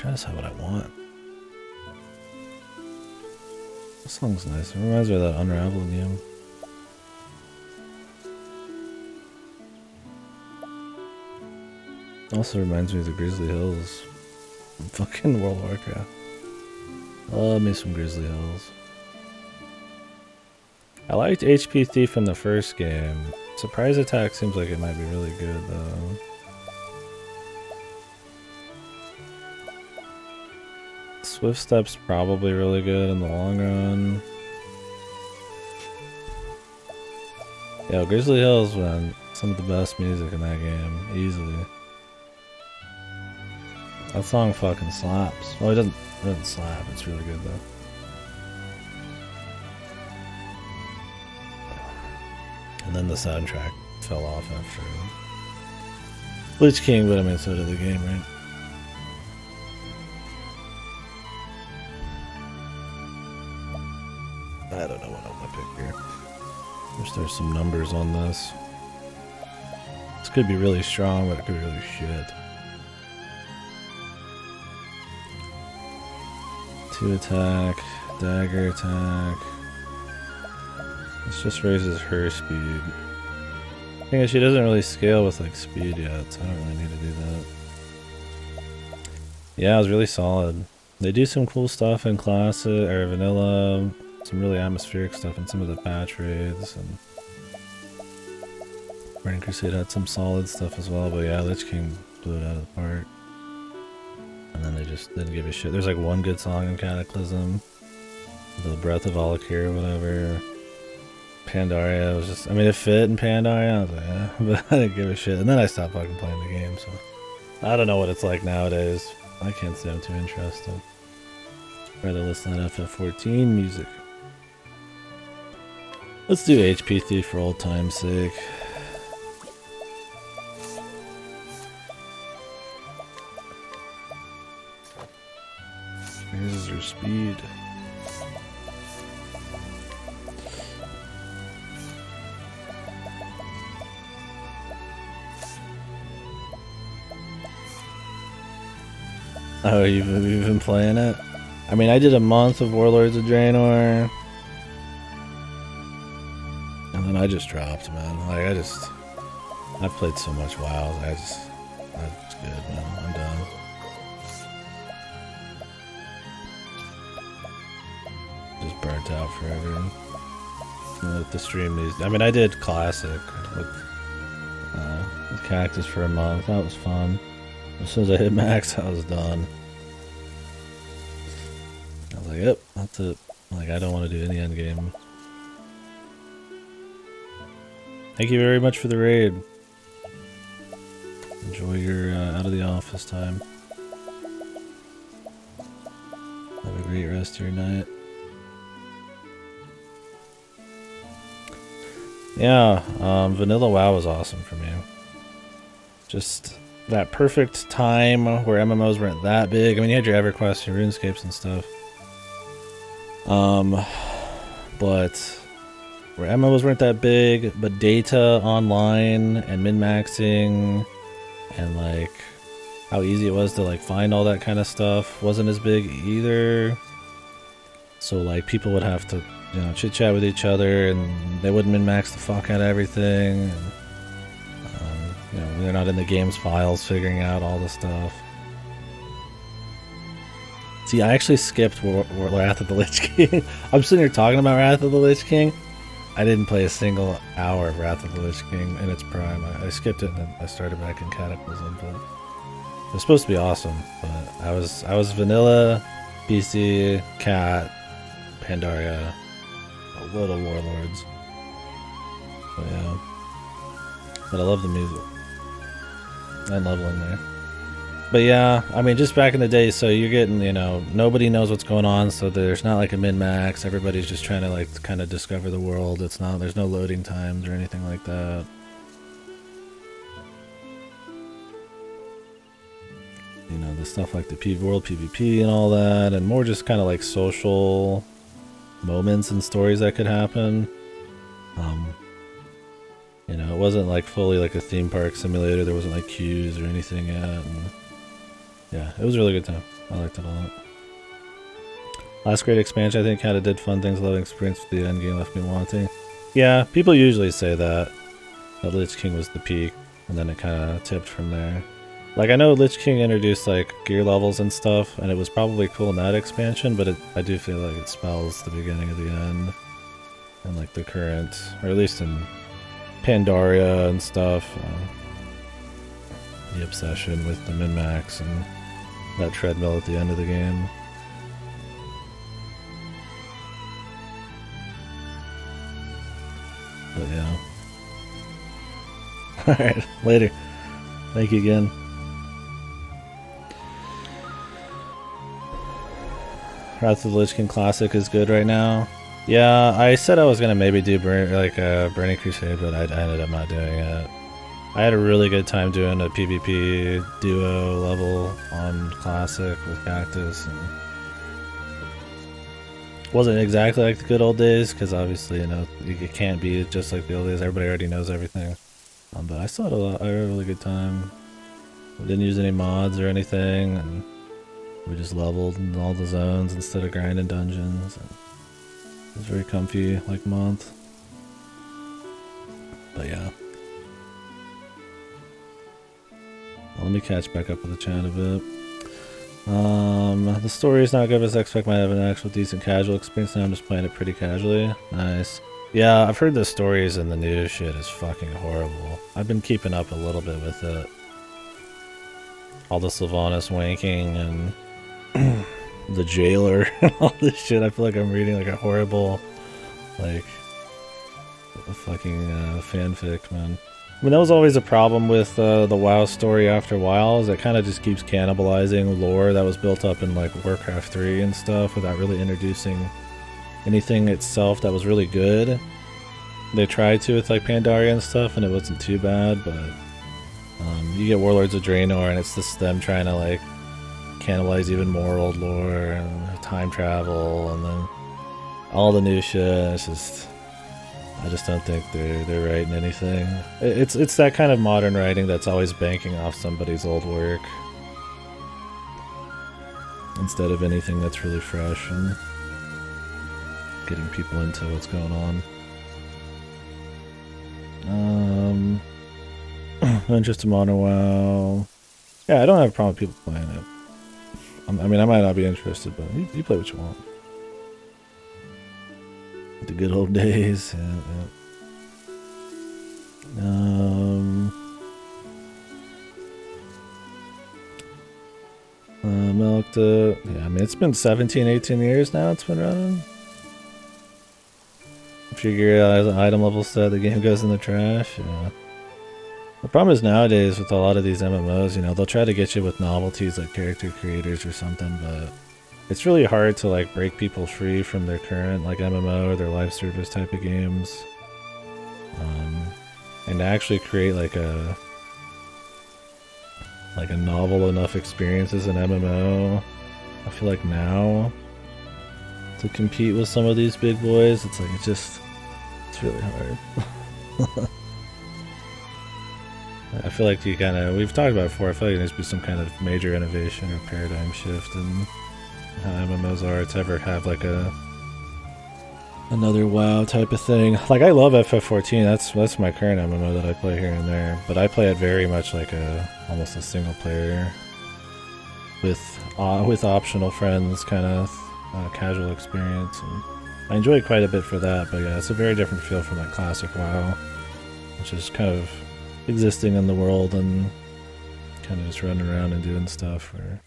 trying to decide what I want. This song's nice. It reminds me of that Unraveled game. Also reminds me of the Grizzly Hills from fucking World of Warcraft. Love me some Grizzly Hills. I liked HP Thief in the first game. Surprise Attack seems like it might be really good though. Swift Step's probably really good in the long run. Yeah, Grizzly Hills, man, some of the best music in that game, easily. That song fucking slaps. Well, it doesn't slap, it's really good though. And then the soundtrack fell off after Lich King, but I mean, so did the game, right? I don't know what I'm gonna pick here. Wish there's some numbers on this. This could be really strong, but it could be really shit. 2 attack, dagger attack. This just raises her speed. The thing is, she doesn't really scale with like speed yet, so I don't really need to do that. Yeah, it was really solid. They do some cool stuff in classic or vanilla, some really atmospheric stuff in some of the patch raids, and Burning Crusade had some solid stuff as well. But yeah, Lich King blew it out of the park. And then they just didn't give a shit. There's like one good song in Cataclysm, the Breath of Valkyrie or whatever. Pandaria was just, I mean, it fit in Pandaria, I was like, yeah, but I didn't give a shit. And then I stopped fucking playing the game, so I don't know what it's like nowadays. I can't say I'm too interested. Rather listen to FF14 music. Let's do HP Thief for old time's sake. Raises your speed. Oh, you've been playing it? I mean, I did a month of Warlords of Draenor. And then I just dropped, man. Like, I've played so much WoW. That's good, man. I'm done. Just burnt out forever. With the stream these, I mean, I did Classic with Cactus for a month. That was fun. As soon as I hit max, I was done. I was like, yep, that's it. Like, I don't want to do any end game. Thank you very much for the raid. Enjoy your out of the office time. Have a great rest of your night. Yeah, Vanilla WoW was awesome for me. Just that perfect time where MMOs weren't that big. I mean, you had your EverQuest, your RuneScapes and stuff. But where MMOs weren't that big, but data online and min-maxing and like how easy it was to like find all that kind of stuff wasn't as big either. So like people would have to, you know, chit-chat with each other and they wouldn't min-max the fuck out of everything. And, you know, they're not in the game's files figuring out all the stuff. See, I actually skipped Wrath of the Lich King. I'm sitting here talking about Wrath of the Lich King. I didn't play a single hour of Wrath of the Lich King in its prime. I skipped it and then I started back in Cataclysm. But it was supposed to be awesome. But I was vanilla, BC, Cat, Pandaria, a little Warlords. But yeah. But I love the music. And leveling there. But yeah, I mean, just back in the day, so you're getting, you know, nobody knows what's going on, so there's not like a min-max. Everybody's just trying to like kind of discover the world. There's no loading times or anything like that. You know, the stuff like the World PvP and all that, and more just kind of like social moments and stories that could happen. You know, it wasn't like fully like a theme park simulator. There wasn't like queues or anything yet. And Yeah, it was a really good time. I liked it a lot. Last great expansion, I think, kind of did fun things. Loving experience with the end game left me wanting. Yeah, people usually say that Lich King was the peak, and then it kind of tipped from there. Like, I know Lich King introduced, like, gear levels and stuff, and it was probably cool in that expansion, but I do feel like it spells the beginning of the end. And, like, the current, or at least in Pandaria and stuff. The obsession with the min-max and that treadmill at the end of the game. But yeah. Alright, later. Thank you again. Wrath of the Lich King Classic is good right now. Yeah, I said I was gonna maybe do Burning Crusade, but I ended up not doing it. I had a really good time doing a PvP duo level on Classic with Cactus. And wasn't exactly like the good old days, because obviously, you know, it can't be just like the old days. Everybody already knows everything. But I still had I had a really good time. We didn't use any mods or anything, and we just leveled in all the zones instead of grinding dungeons. And it was very comfy, like, month. But yeah. Well, let me catch back up with the chat a bit. The story is not good as I expect. Might have an actual decent casual experience. Now I'm just playing it pretty casually. Nice. Yeah, I've heard the stories and the new shit is fucking horrible. I've been keeping up a little bit with it. All the Sylvanas wanking and the jailer and all this shit. I feel like I'm reading like a horrible, like, a fucking fanfic, man. I mean, that was always a problem with the WoW story after a while, is it kind of just keeps cannibalizing lore that was built up in like Warcraft 3 and stuff without really introducing anything itself that was really good. They tried to with like Pandaria and stuff, and it wasn't too bad, but you get Warlords of Draenor, and it's just them trying to like cannibalize even more old lore and time travel, and then all the new shit. It's just, I just don't think they're writing anything. It's that kind of modern writing that's always banking off somebody's old work instead of anything that's really fresh and getting people into what's going on. Interest in Modern WoW. Yeah, I don't have a problem with people playing it. I mean, I might not be interested, but you play what you want. The good old days. Yeah. Milked it. Yeah, I mean, it's been 17, 18 years now it's been running. Figure out as an item level set, the game goes in the trash. Yeah. The problem is nowadays with a lot of these MMOs, you know, they'll try to get you with novelties like character creators or something, but it's really hard to like break people free from their current like MMO or their live service type of games, and to actually create like a novel enough experience as an MMO. I feel like now to compete with some of these big boys, it's like it's really hard. I feel like we've talked about it before, I feel like there needs to be some kind of major innovation or paradigm shift in how MMOs are to ever have like another WoW type of thing. Like, I love FF14, that's my current MMO that I play here and there, but I play it very much like almost a single player with optional friends kind of casual experience, and I enjoy it quite a bit for that. But yeah, it's a very different feel from like classic WoW, which is kind of existing in the world and kind of just running around and doing stuff. Where,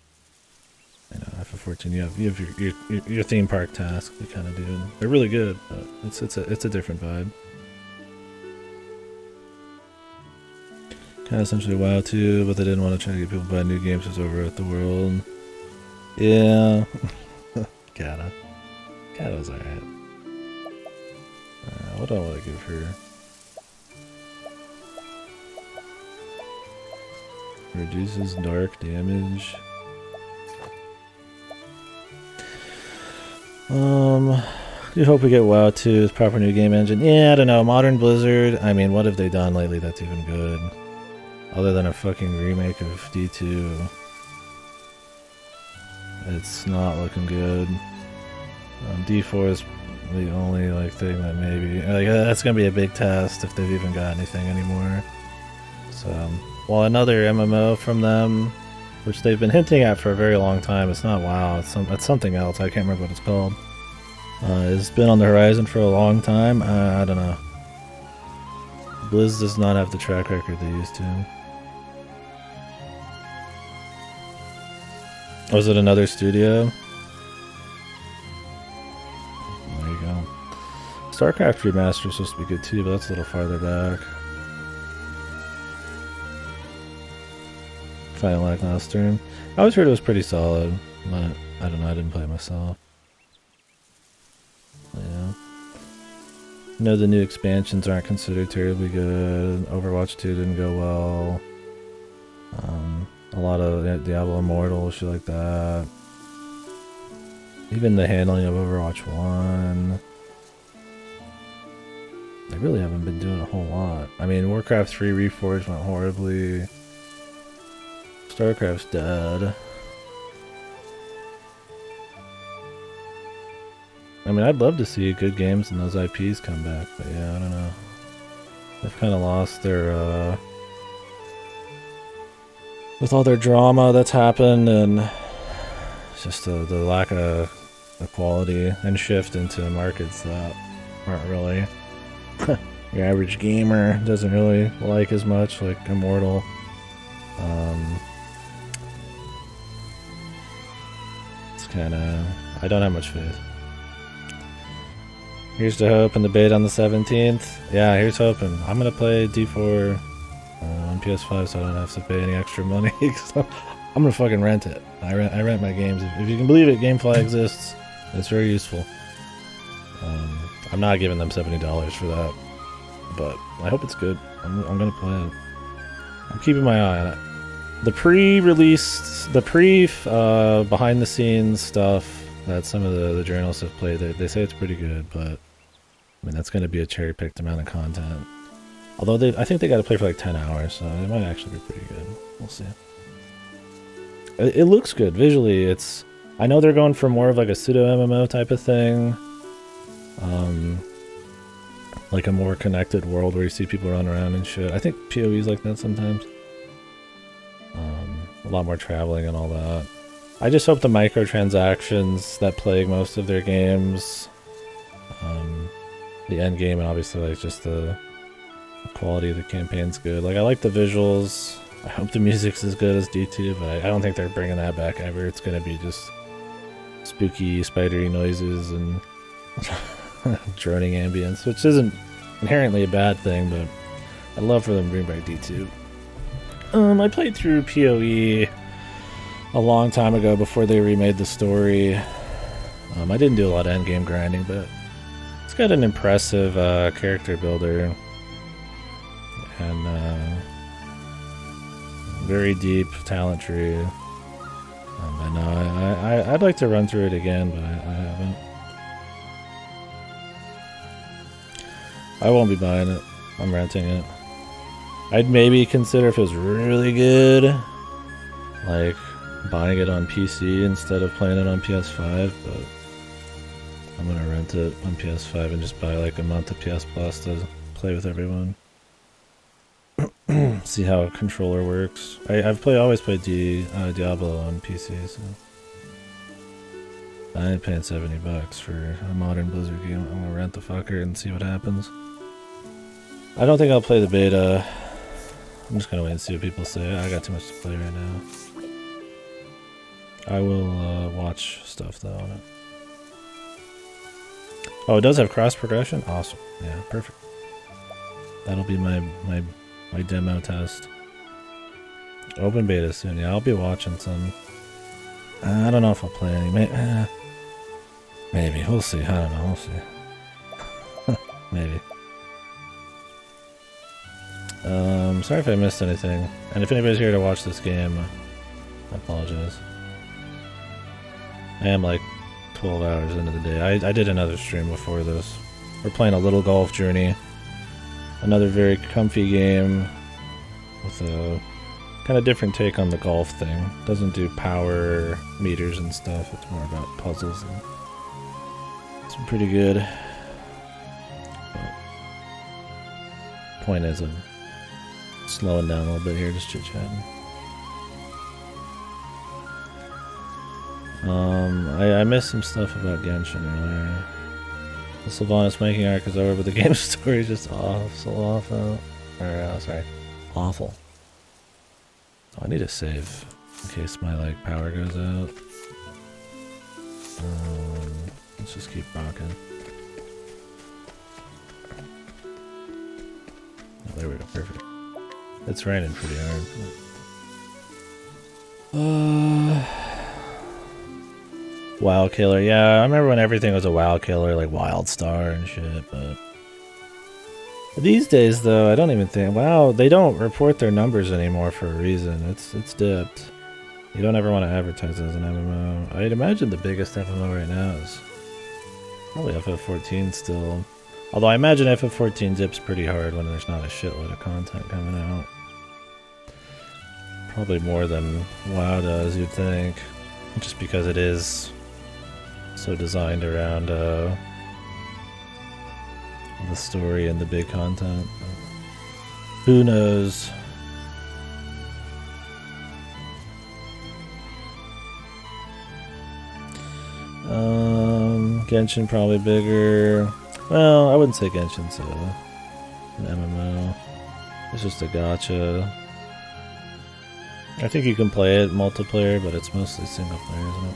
you know, FF14, you have your theme park tasks you kind of do. And they're really good, but it's a different vibe. Kind of essentially WoW too, but they didn't want to try to get people to buy new games just over at the world. Yeah. Kata was alright. What do I want to give her? Reduces dark damage. I hope we get WoW 2 with proper new game engine. Yeah, I don't know. Modern Blizzard, I mean, what have they done lately that's even good? Other than a fucking remake of D2. it's not looking good. D4 is the only like thing that maybe like that's gonna be a big test if they've even got anything anymore. So, well, another MMO from them, which they've been hinting at for a very long time. It's not WoW. It's something else. I can't remember what it's called. It's been on the horizon for a long time. I don't know. Blizz does not have the track record they used to. Was it another studio? There you go. StarCraft Remaster is supposed to be good too, but that's a little farther back. Final Lackluster. I always heard it was pretty solid, but I don't know, I didn't play it myself. Yeah. No, the new expansions aren't considered terribly good. Overwatch 2 didn't go well. A lot of Diablo Immortal, shit like that. Even the handling of Overwatch 1. They really haven't been doing a whole lot. I mean, Warcraft 3 Reforged went horribly. StarCraft's dead. I mean, I'd love to see good games and those IPs come back, but yeah, I don't know. They've kind of lost their, with all their drama that's happened and just the lack of equality and shift into markets that aren't really your average gamer doesn't really like as much, like Immortal. It's kind of, I don't have much faith. Here's to hope in the beta on the 17th. Yeah, here's hoping. I'm gonna play D4 on PS5 so I don't have to pay any extra money. So I'm gonna fucking rent it. I rent my games. If you can believe it, GameFly exists. It's very useful. I'm not giving them $70 for that, but I hope it's good. I'm gonna play it. I'm keeping my eye on it. The pre-released, behind-the-scenes stuff that some of the journalists have played, they say it's pretty good, but I mean that's going to be a cherry-picked amount of content. Although I think they got to play for like 10 hours, so it might actually be pretty good. We'll see. It looks good visually. I know they're going for more of like a pseudo MMO type of thing, like a more connected world where you see people run around and shit. I think PoE's like that sometimes. A lot more traveling and all that. I just hope the microtransactions that plague most of their games, the end game, and obviously like just the quality of the campaign's good. Like I like the visuals. I hope the music's as good as D2, but I don't think they're bringing that back ever. It's gonna be just spooky, spidery noises and droning ambience, which isn't inherently a bad thing, but I'd love for them to bring back D2. I played through PoE a long time ago before they remade the story. I didn't do a lot of endgame grinding, but it's got an impressive character builder and very deep talent tree. I know I'd like to run through it again, but I haven't. I won't be buying it. I'm renting it. I'd maybe consider if it was really good, like buying it on PC instead of playing it on PS5, but I'm gonna rent it on PS5 and just buy like a month of PS Plus to play with everyone. See how a controller works. I've always played Diablo on PC, so I ain't paying $70 for a modern Blizzard game. I'm gonna rent the fucker and see what happens. I don't think I'll play the beta. I'm just gonna wait and see what people say. I got too much to play right now. I will watch stuff though on it. Oh, it does have cross progression? Awesome. Yeah, perfect. That'll be my demo test. Open beta soon. Yeah, I'll be watching some. I don't know if I'll play any. Maybe. We'll see. I don't know. We'll see. Maybe. Sorry if I missed anything. And if anybody's here to watch this game, I apologize. I am like 12 hours into the day. I did another stream before this. We're playing a little golf journey. Another very comfy game with a Kind of different take on the golf thing. Doesn't do power meters and stuff. It's more about puzzles. And it's pretty good. But point is, I'm slowing down a little bit here, just chit-chatting. I missed some stuff about Genshin earlier. The Sylvanas making arc is over, but the game story is just awful. Sorry, awful. Oh, I need to save in case my power goes out. Let's just keep rocking. Oh, there we go, perfect. It's raining pretty hard. WoW Killer, yeah, I remember when everything was a WoW Killer, like WildStar and shit, but these days though, I don't even think WoW, they don't report their numbers anymore for a reason. It's dipped. You don't ever want to advertise as an MMO. I'd imagine the biggest MMO right now is probably FF14 still. Although I imagine FF14 dips pretty hard when there's not a shitload of content coming out. Probably more than WoW does, you'd think. Just because it is so designed around the story and the big content. Who knows? Genshin probably bigger. Well, I wouldn't say Genshin's an MMO. It's just a gacha. I think you can play it multiplayer, but it's mostly single player, isn't it?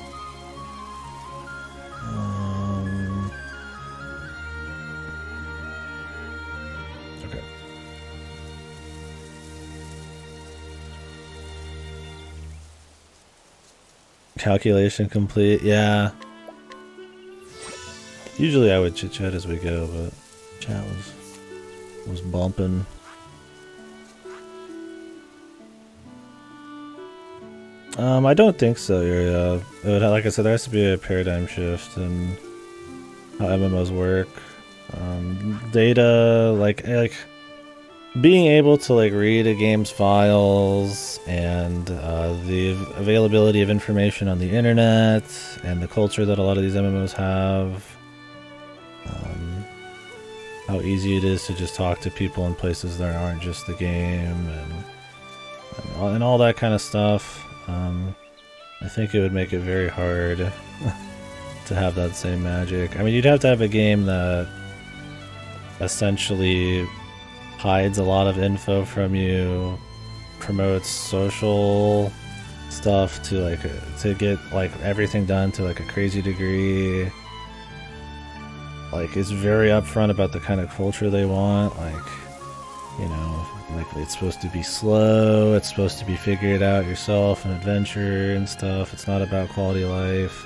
Okay. Calculation complete, yeah. Usually I would chit-chat as we go, but chat was bumping. I don't think so, Yuria. Like I said, there has to be a paradigm shift in how MMOs work. Data, like being able to read a game's files and the availability of information on the internet and the culture that a lot of these MMOs have. How easy it is to just talk to people in places that aren't just the game and all that kind of stuff. I think it would make it very hard to have that same magic. I mean, you'd have to have a game that essentially hides a lot of info from you, promotes social stuff to get everything done to a crazy degree, is very upfront about the kind of culture they want, it's supposed to be slow, it's supposed to be figure it out yourself and adventure and stuff. It's not about quality of life.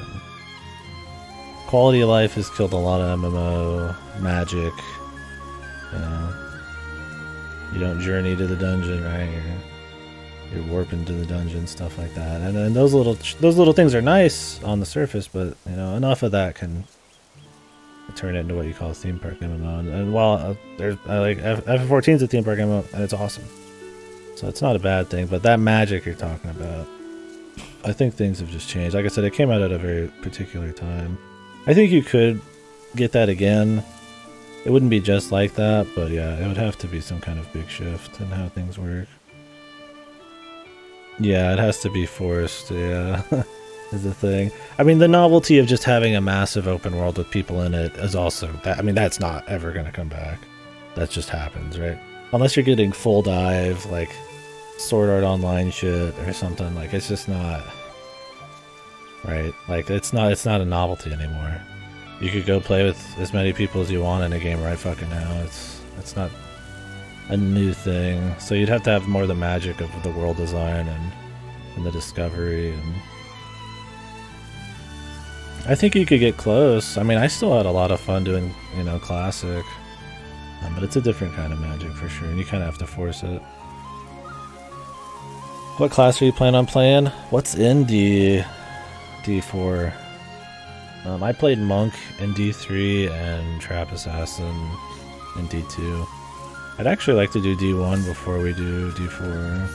Quality of life has killed a lot of MMO magic. You don't journey to the dungeon, right? You're warping to the dungeon, stuff like that. And those little things are nice on the surface, but enough of that can turn it into what you call a theme park MMO. And while FF14 is a theme park MMO, and it's awesome, so it's not a bad thing. But that magic you're talking about, I think things have just changed. Like I said, it came out at a very particular time. I think you could get that again. It wouldn't be just like that, but yeah, it would have to be some kind of big shift in how things work. Yeah, it has to be forced, yeah. Is the thing. I mean, the novelty of just having a massive open world with people in it is also that. I mean, that's not ever going to come back. That just happens, right? Unless you're getting full dive, Sword Art Online shit or something. It's just not right. It's not a novelty anymore. You could go play with as many people as you want in a game right fucking now. It's not a new thing. So you'd have to have more of the magic of the world design and the discovery and. I think you could get close. I mean, I still had a lot of fun doing, classic. But it's a different kind of magic for sure, and you kind of have to force it. What class are you planning on playing? What's in D4? I played Monk in D3 and Trap Assassin in D2. I'd actually like to do D1 before we do D4.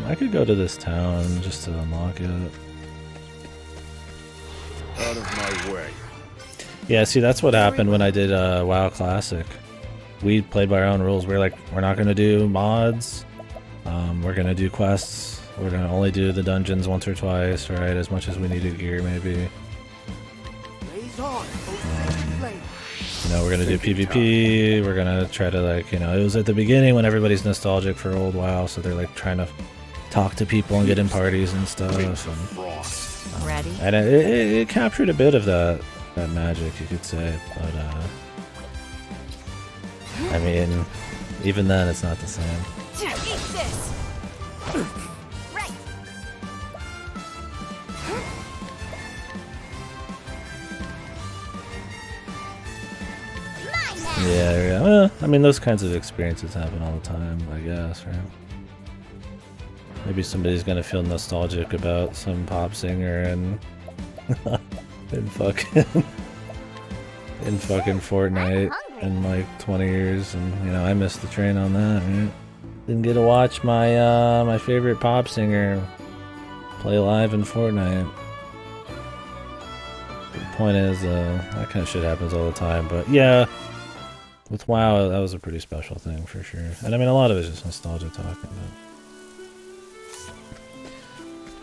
I could go to this town just to unlock it. Out of my way. Yeah, see, that's what happened when I did WoW Classic. We played by our own rules. We're like, we're not going to do mods. We're going to do quests. We're going to only do the dungeons once or twice, right? As much as we needed gear, maybe. You know, we're going to do PvP. We're going to try to, like, you know, it was at the beginning when everybody's nostalgic for old WoW, so they're, like, trying to talk to people and get in parties and stuff. And, Ready? And it captured a bit of that magic, you could say, but I mean, even then, it's not the same. Eat this! Right! Yeah. Well, I mean, those kinds of experiences happen all the time, I guess, right? Maybe somebody's gonna feel nostalgic about some pop singer and in fucking Fortnite in like 20 years, and you know, I missed the train on that. Right? Didn't get to watch my my favorite pop singer play live in Fortnite. The point is, that kind of shit happens all the time. But yeah, with WoW, that was a pretty special thing for sure. And I mean, a lot of it's just nostalgia talking about.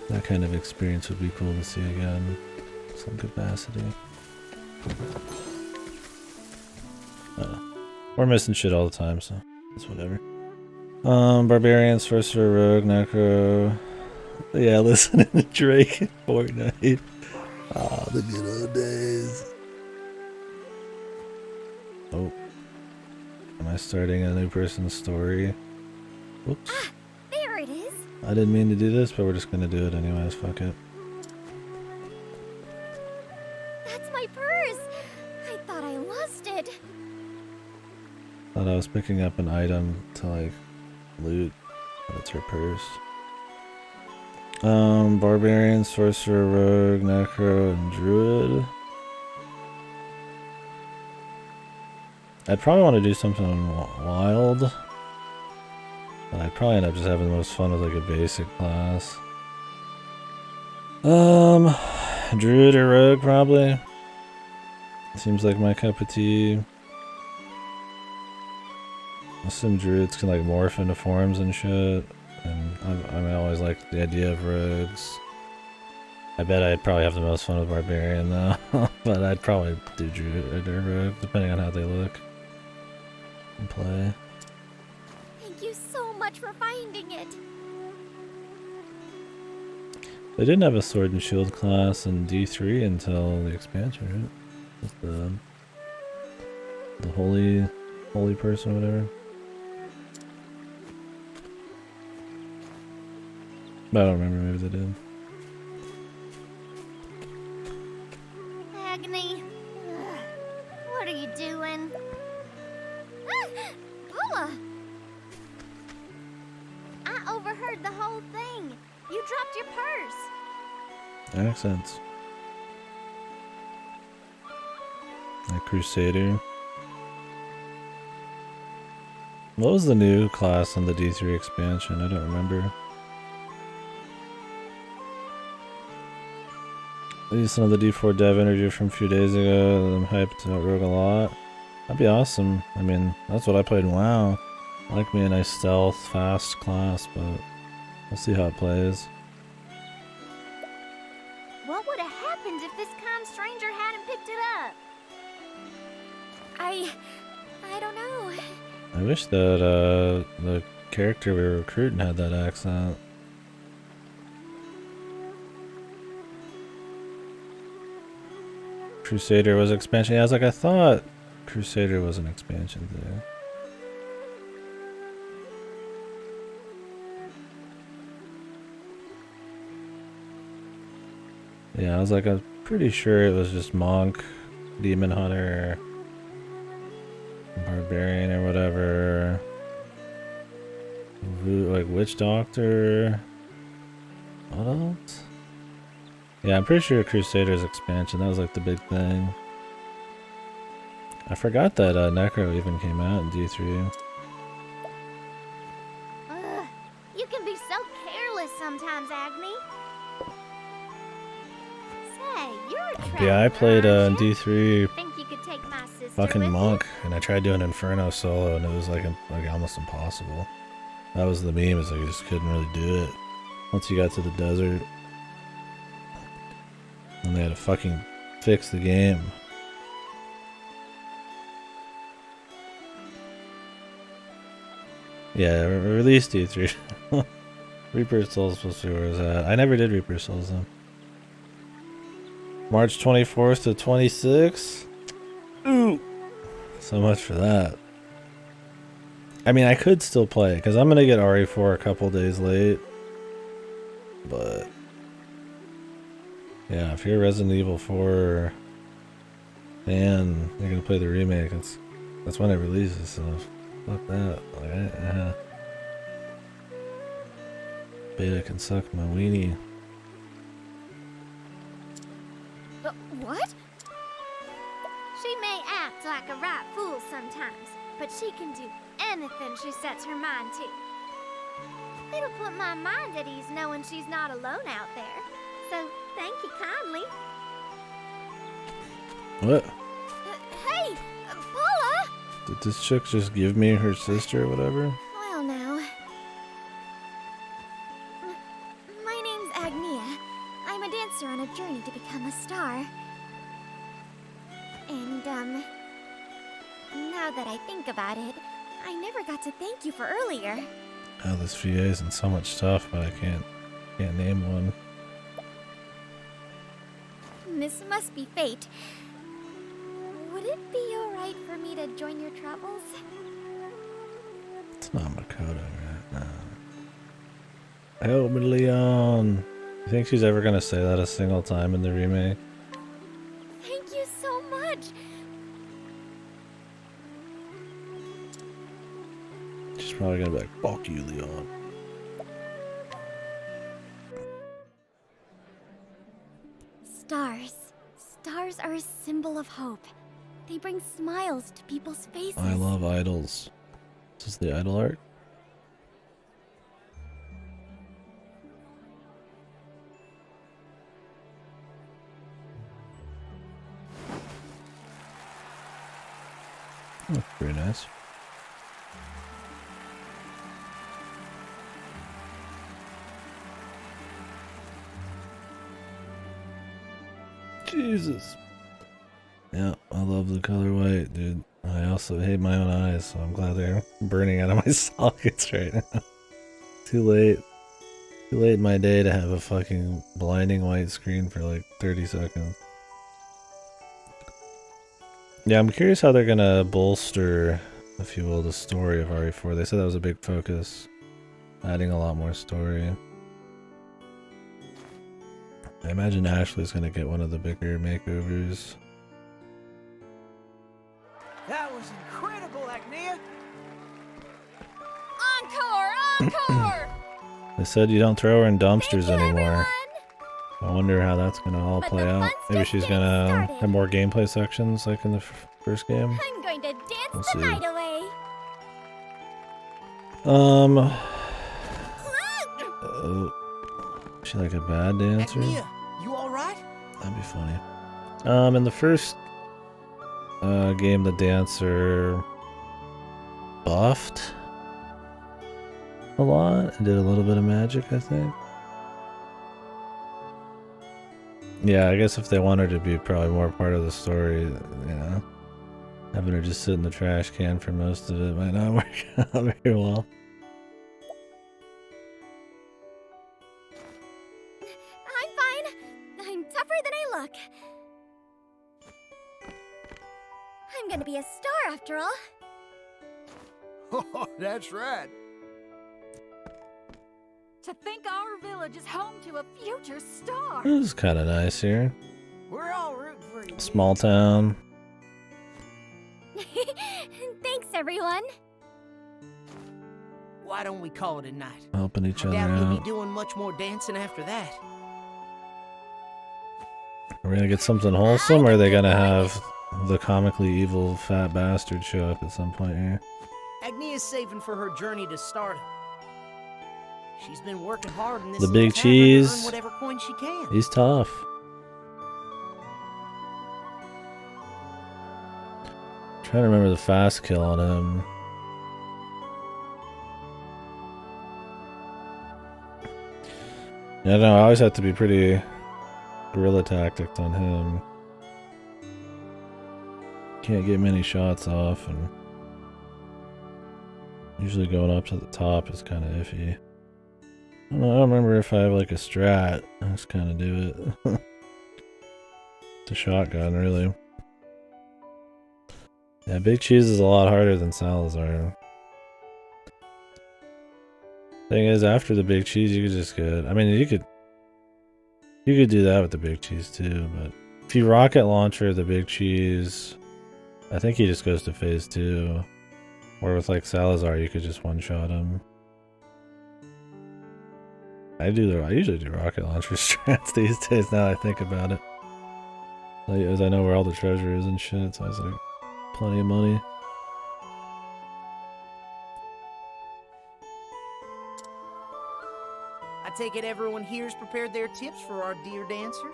That kind of experience would be cool to see again, some capacity. We're missing shit all the time, so it's whatever. Barbarian, Sorcerer, Rogue, Necro. Yeah, listening to Drake in Fortnite. Ah, the good old days. Oh. Am I starting a new person's story? Whoops. There it is. I didn't mean to do this, but we're just gonna do it anyways, fuck it. That's my purse. I thought I lost it. Thought I was picking up an item to like loot, but it's her purse. Barbarian, Sorcerer, Rogue, Necro, and Druid. I'd probably want to do something wild. But I'd probably end up just having the most fun with like a basic class. Druid or Rogue probably. Seems like my cup of tea. Some druids can like morph into forms and shit. And I always liked the idea of rogues. I bet I'd probably have the most fun with Barbarian though. But I'd probably do druid or rogue, depending on how they look and play. Thank you so much for finding it. They didn't have a sword and shield class in D3 until the expansion, right? With the holy person or whatever. I don't remember, maybe they did. Agony. Ugh. What are you doing? Paula! I overheard the whole thing. You dropped your purse. Accents. Like Crusader. What was the new class in the D3 expansion? I don't remember. I used some of the D4 dev interview from a few days ago. I'm hyped about Rogue a lot. That'd be awesome. I mean, that's what I played in WoW. I like me a nice stealth, fast class, but we'll see how it plays. What would have happened if this kind stranger hadn't picked it up? I don't know. I wish that the character we were recruiting had that accent. Crusader was expansion. Yeah, I was like, I thought Crusader was an expansion thing. Yeah, I was like, I'm pretty sure it was just Monk, Demon Hunter, Barbarian or whatever. Like Witch Doctor. What else? Yeah, I'm pretty sure Crusader's expansion, that was like the big thing. I forgot that Necro even came out in D3. You can be so sometimes, Agni. Say, you're a traveler, Yeah, I played aren't you? D3 Think you could take my sister fucking with monk, and I tried doing Inferno solo, and it was like almost impossible. That was the meme, is like you just couldn't really do it once you got to the desert. And they had to fucking fix the game. Yeah, release D3. Reaper Souls supposed to be where it's at. I never did Reaper Souls though. March 24th to 26th. Ooh. So much for that. I mean, I could still play it because I'm gonna get RE4 a couple days late. But yeah, if you're a Resident Evil 4 fan, you're gonna play the remake. That's when it releases. So fuck that. Like, beta can suck my weenie. What? She may act like a right fool sometimes, but she can do anything she sets her mind to. It'll put my mind at ease knowing she's not alone out there. So, thank you kindly. What? Hey, Paula! Did this chick just give me her sister or whatever? Well, now. My name's Agnia. I'm a dancer on a journey to become a star. And, now that I think about it, I never got to thank you for earlier. Oh, this VA is in so much stuff, but I can't name one. This must be fate. Would it be alright for me to join your travels? It's not Makoto, right? No. Help me, Leon. You think she's ever gonna say that a single time in the remake? Thank you so much. She's probably gonna be like, fuck you, Leon. Stars. Stars are a symbol of hope. They bring smiles to people's faces. I love idols. Is this the idol art? Oh, pretty nice. Jesus. Yeah, I love the color white, dude. I also hate my own eyes, so I'm glad they're burning out of my sockets right now. Too late. Too late in my day to have a fucking blinding white screen for like 30 seconds. Yeah, I'm curious how they're gonna bolster, if you will, the story of RE4. They said that was a big focus, adding a lot more story. I imagine Ashley's gonna get one of the bigger makeovers. That was incredible, Agnia! Encore! Encore! They said you don't throw her in dumpsters anymore. I wonder how that's gonna all play out. Maybe she's gonna have more gameplay sections like in the first game. I'm going to dance We'll the see. night away. Is she like a bad dancer? Agnia, you alright? That'd be funny. In the first game, the dancer buffed a lot and did a little bit of magic, I think. Yeah, I guess if they want her to be probably more part of the story, you know, having her just sit in the trash can for most of it might not work out very well. I'm fine. I'm tougher than I look. I'm gonna be a star after all. Oh, that's right. To think our village is home to a future star. This is kind of nice here. We're all rooting for you. Small town. Thanks, everyone. Why don't we call it a night? Helping each I other doubt you'll out. be doing much more dancing after that. Are we gonna get something wholesome, or are they gonna have the comically evil fat bastard show up at some point here? Agnia's saving for her journey to stardom. She's been working hard in this The little big tavern to earn cheese. whatever coin she can. He's tough. Trying to remember the fast kill on him. Yeah, no, I always have to be pretty guerrilla tactics on him. Can't get many shots off, and usually going up to the top is kind of iffy. I don't remember if I have like a strat. I just kind of do it. It's a shotgun, really. Yeah, Big Cheese is a lot harder than Salazar. Thing is, after the Big Cheese, you could just get. I mean, you could do that with the Big Cheese too, but if you rocket launcher the Big Cheese, I think he just goes to phase 2. Or with like Salazar, you could just one-shot him. I usually do rocket launcher strats these days. Now I think about it, as I know where all the treasure is and shit, so I was like, plenty of money. I take it everyone here's prepared their tips for our dear dancer?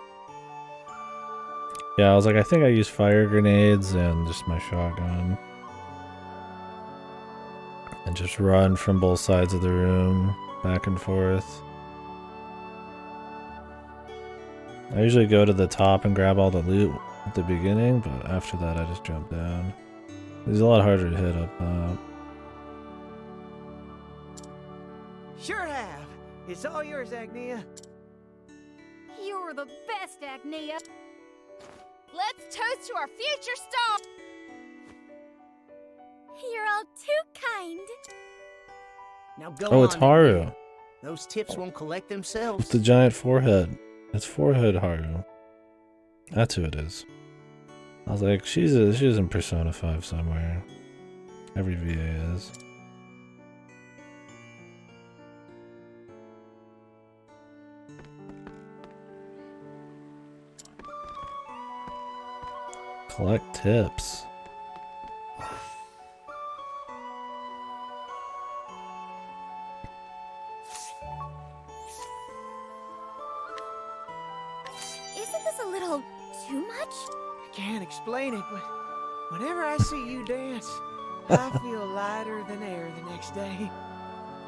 Yeah, I was like, I think I use fire grenades and just my shotgun. And just run from both sides of the room, back and forth. I usually go to the top and grab all the loot at the beginning, but after that I just jump down. It's a lot harder to hit up top. Sure have. It's all yours, Agnia. You're the best, Agnia. Let's toast to our future star. You're all too kind. Now go Oh, on, it's Haru. Agnia. Those tips won't collect themselves. With the giant forehead. It's forehead Haru. That's who it is. I was like, she's in Persona 5 somewhere. Every VA is. Collect tips. Isn't this a little too much? I can't explain it, but whenever I see you dance, I feel lighter than air the next day.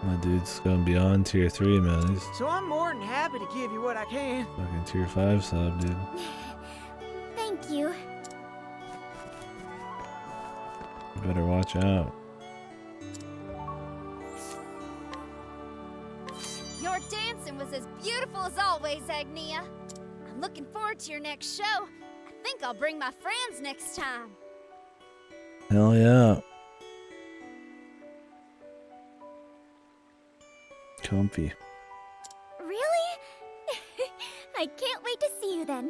My dude's going beyond tier 3, man. He's So I'm more than happy to give you what I can. fucking tier 5 sub, dude. Thank you. You better watch out. Your dancing was as beautiful as always, Agnia. I'm looking forward to your next show. I think I'll bring my friends next time. Hell yeah. Comfy. Really? I can't wait to see you then.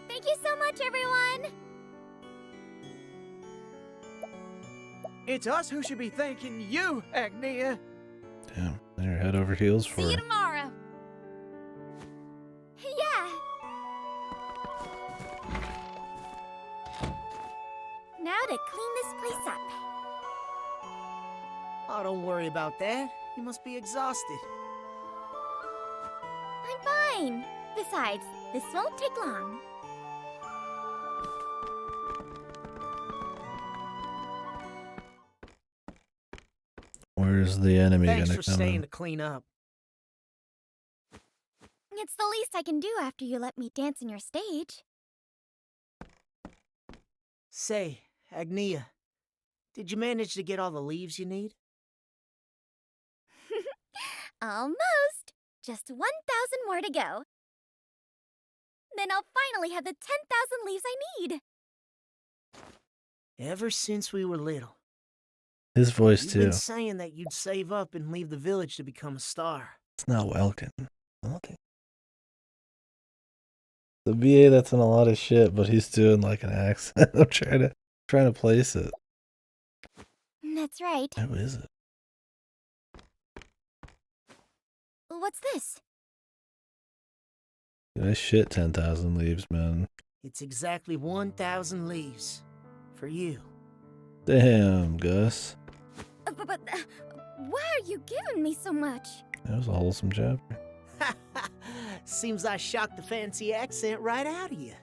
Thank you so much, everyone! It's us who should be thanking you, Agnia. Damn, they're head over heels for See you her. tomorrow. Yeah. Now to clean this place up. Oh, don't worry about that. You must be exhausted. I'm fine. Besides, this won't take long. Where's the enemy Thanks gonna for come staying in? to clean up. It's the least I can do after you let me dance in your stage. Say, Agnia, did you manage to get all the leaves you need? Almost. Just 1,000 more to go. Then I'll finally have the 10,000 leaves I need. Ever since we were little. His voice You've too. been saying that you'd save up and leave the village to become a star. It's not Welkin. I don't think. The VA that's in a lot of shit, but he's doing like an accent. I'm trying to place it. That's right. Who is it? What's this? Dude, I shit 10,000 leaves, man. It's exactly 1,000 leaves. For you. Damn, Gus. Why are you giving me so much? That was a wholesome chapter. Seems I shocked the fancy accent right out of you.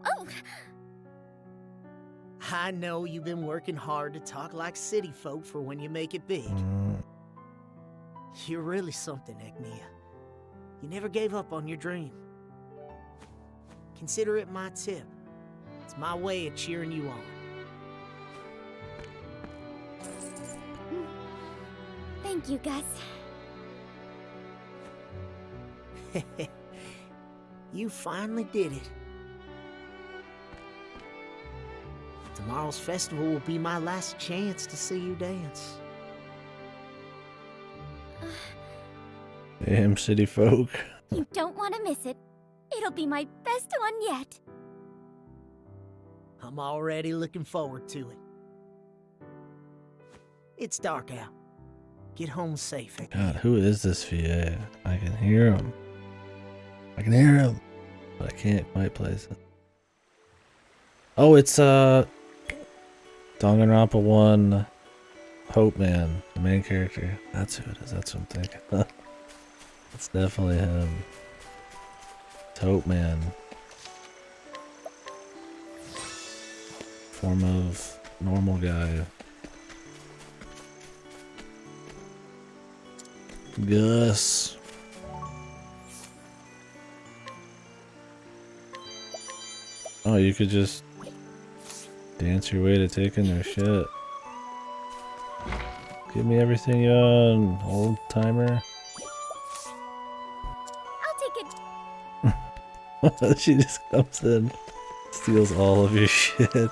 Oh! I know you've been working hard to talk like city folk for when you make it big. You're really something, Agnia. You never gave up on your dream. Consider it my tip. It's my way of cheering you on. Thank you, Gus. You finally did it. Tomorrow's festival will be my last chance to see you dance. Damn city folk. You don't want to miss it. It'll be my best one yet. I'm already looking forward to it. It's dark out. Get home safe, Agnia. God, who is this VA? I can hear him. I can hear him, but I can't quite place it. Oh, it's Danganronpa 1 Hope Man, the main character. That's who it is. That's what I'm thinking. It's definitely him. It's Hope Man. Form of normal guy. Gus. Oh, you could just dance your way to taking their shit. Give me everything you own, old timer. I'll take it. She just comes in, steals all of your shit.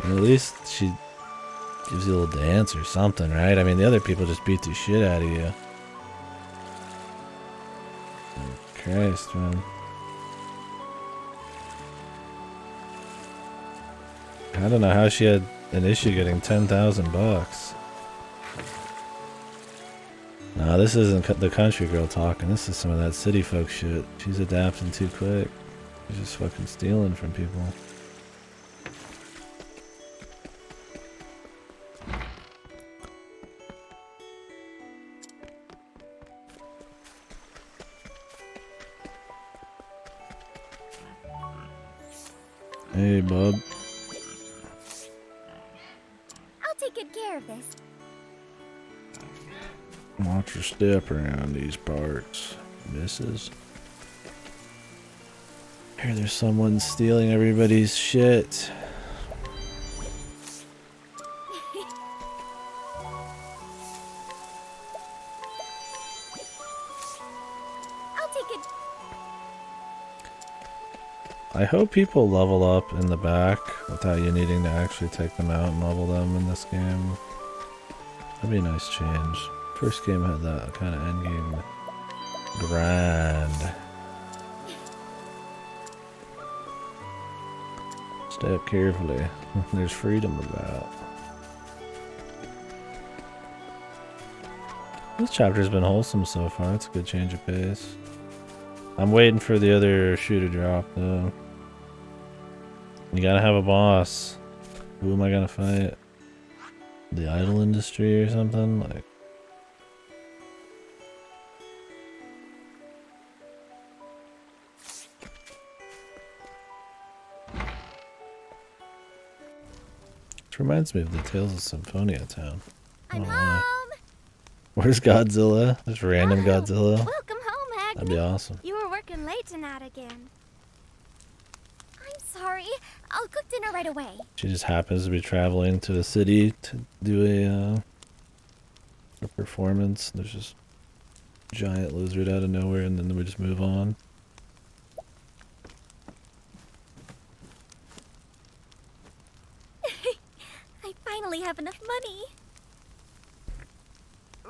At least she gives you a little dance or something, right? I mean, the other people just beat the shit out of you. Christ, man. I don't know how she had an issue getting 10,000 bucks. Nah, this isn't the country girl talking. This is some of that city folk shit. She's adapting too quick. She's just fucking stealing from people. Hey, bub. I'll take good care of this. Watch your step around these parts, missus. Here, there's someone stealing everybody's shit. I'll take it. I hope people level up in the back without you needing to actually take them out and level them in this game. That'd be a nice change. First game had that kind of endgame grind. Step carefully. There's freedom about. This chapter's been wholesome so far. It's a good change of pace. I'm waiting for the other shoe to drop though. You gotta have a boss. Who am I gonna fight? The idol industry or something? Like, it reminds me of the Tales of Symphonia Town. I'm home. Where's Godzilla? Just random Godzilla. Welcome home, Agnes. That'd be awesome. You were working late tonight again. I'm sorry. I'll cook dinner right away. She just happens to be traveling to the city to do a performance. There's just a giant lizard out of nowhere, and then we just move on. I finally have enough money.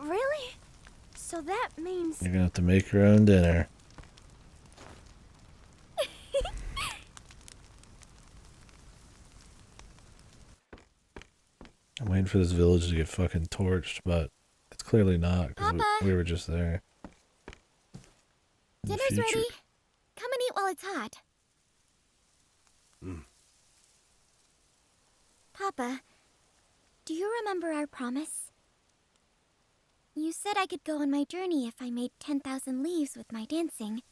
Really? So that means... You're gonna have to make your own dinner. I'm waiting for this village to get fucking torched, but it's clearly not, because we were just there. In the Dinner's future. ready. Come and eat while it's hot. Papa, do you remember our promise? You said I could go on my journey if I made 10,000 leaves with my dancing.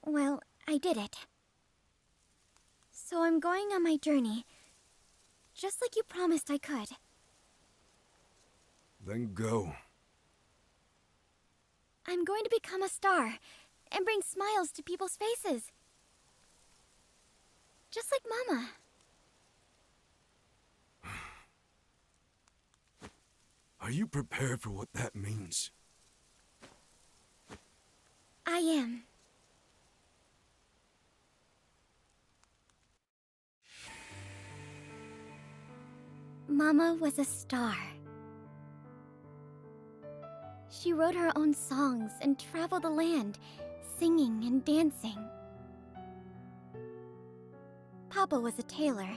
Well, I did it. So I'm going on my journey, just like you promised I could. Then go. I'm going to become a star and bring smiles to people's faces. Just like Mama. Are you prepared for what that means? I am. Mama was a star. She wrote her own songs and traveled the land, singing and dancing. Papa was a tailor.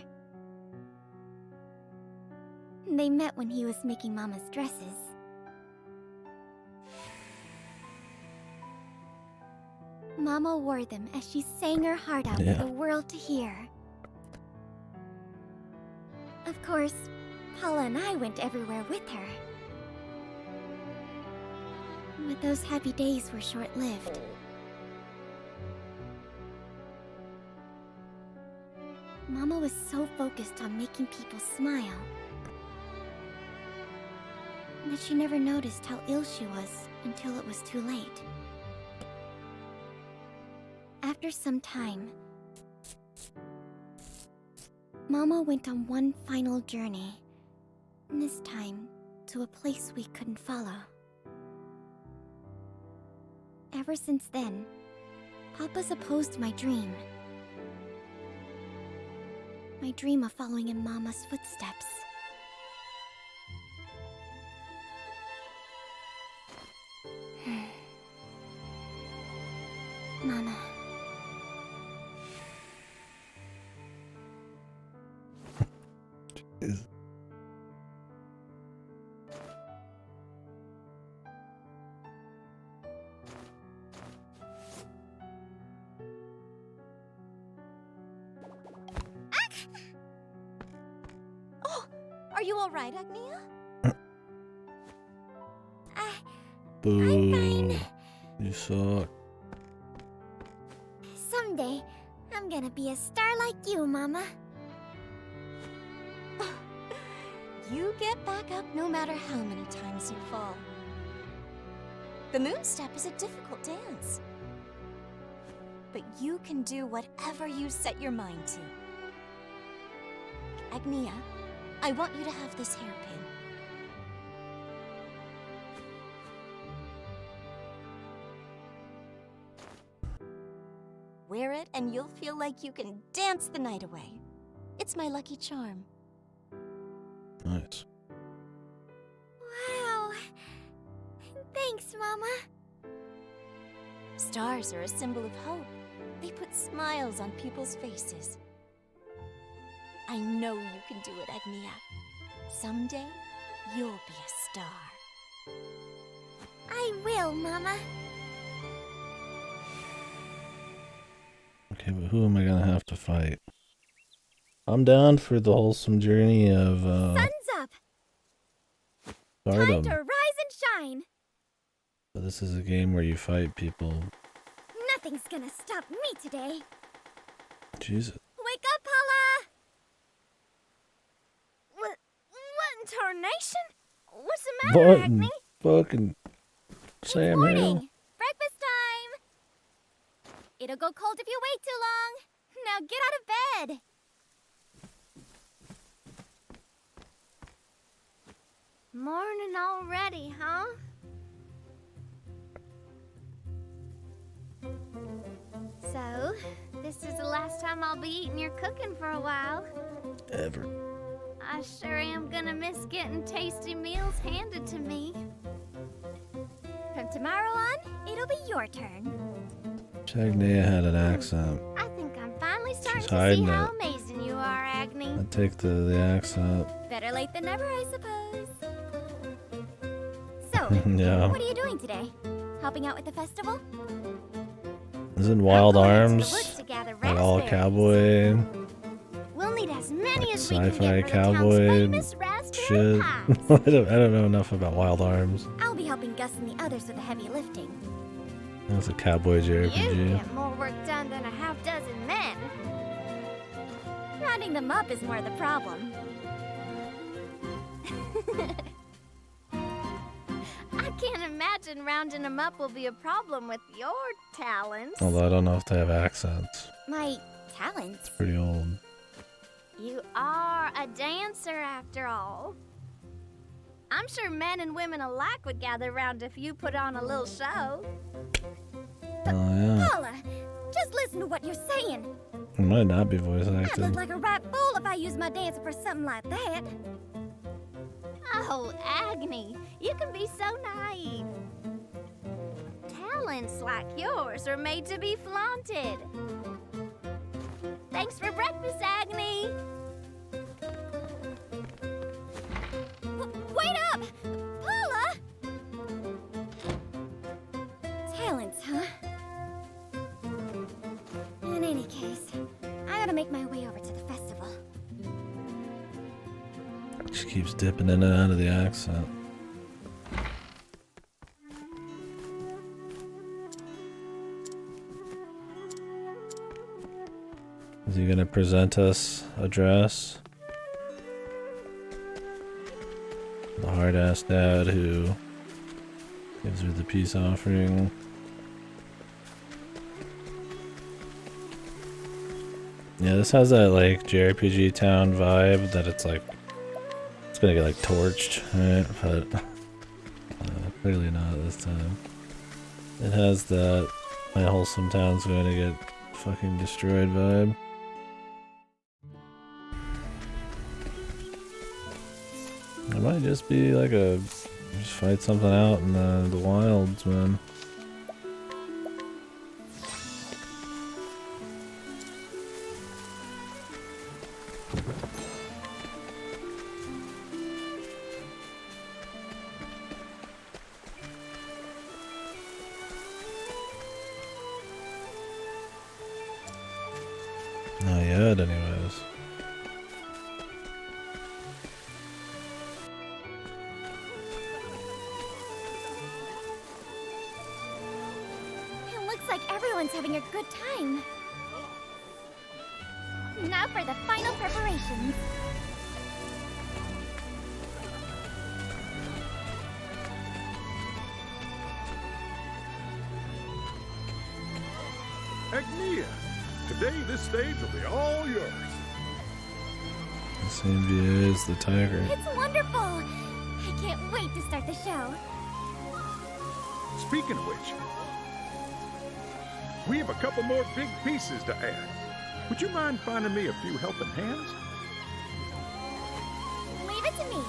They met when he was making Mama's dresses. Mama wore them as she sang her heart out for the world to hear. Of course, Paula and I went everywhere with her. But those happy days were short-lived. Mama was so focused on making people smile that she never noticed how ill she was until it was too late. After some time, Mama went on one final journey, this time to a place we couldn't follow. Ever since then, Papa's opposed my dream. My dream of following in Mama's footsteps. Mama. Are you all right, Agnia? Boo. You suck. Someday, I'm gonna be a star like you, Mama. You get back up no matter how many times you fall. The moon step is a difficult dance. But you can do whatever you set your mind to. Agnia, I want you to have this hairpin. Wear it and you'll feel like you can dance the night away. It's my lucky charm. Nice. Wow. Thanks, Mama. Stars are a symbol of hope. They put smiles on people's faces. I know you can do it, Agnia. Someday, you'll be a star. I will, Mama. Okay, but who am I gonna have to fight? I'm down for the wholesome journey of Sun's up. stardom. Time to rise and shine. But this is a game where you fight people. Nothing's gonna stop me today. Jesus. Wake up, Paula! What in tarnation? What's the matter, Agni? Fucking Sam Morning! Hill. Breakfast time! It'll go cold if you wait too long. Now get out of bed. Morning already, huh? So, this is the last time I'll be eating your cooking for a while. Ever. I sure am gonna miss getting tasty meals handed to me. From tomorrow on, it'll be your turn. Agnia had an accent. I think I'm finally starting She's to see hiding how it. amazing you are, Agni. I take the accent. Better late than never, I suppose. So, Yeah. what are you doing today? Helping out with the festival? Isn't Wild Arms like all cowboy, We'll need as many as we sci-fi can get for the town's cowboy famous raspberry shit? pies. I don't know enough about Wild Arms. I'll be helping Gus and the others with the heavy lifting. That's a cowboy You JRPG. get more work done than a half-dozen men. Rounding them up is more the problem. I can't imagine rounding them up will be a problem with your talents. Although I don't know if they have accents. My talents? Pretty old. You are a dancer after all. I'm sure men and women alike would gather round if you put on a little show. Oh yeah. Paula, just listen to what you're saying. It might not be voice I'd acted. look like a right fool if I used my dancer for something like that. Oh, Agni, you can be so naive. Talents like yours are made to be flaunted. Thanks for breakfast, Agni. Wait up! Paula! Talents, huh? In any case, I gotta make my way over to the festival. She keeps dipping in and out of the accent. Is he gonna present us a dress? The hard-ass dad who gives her the peace offering. Yeah, this has that like JRPG town vibe that it's like it's gonna get like torched, right? But clearly not this time. It has that my wholesome town's going to get fucking destroyed vibe. It might just be like a just fight something out in the wilds, man. Not yet, anyways. It looks like everyone's having a good time. Now for the final preparations. Agnia, today this stage will be all yours. The same VA as the tiger. It's wonderful! I can't wait to start the show. Speaking of which, we have a couple more big pieces to add. Would you mind finding me a few helping hands? Leave it to me.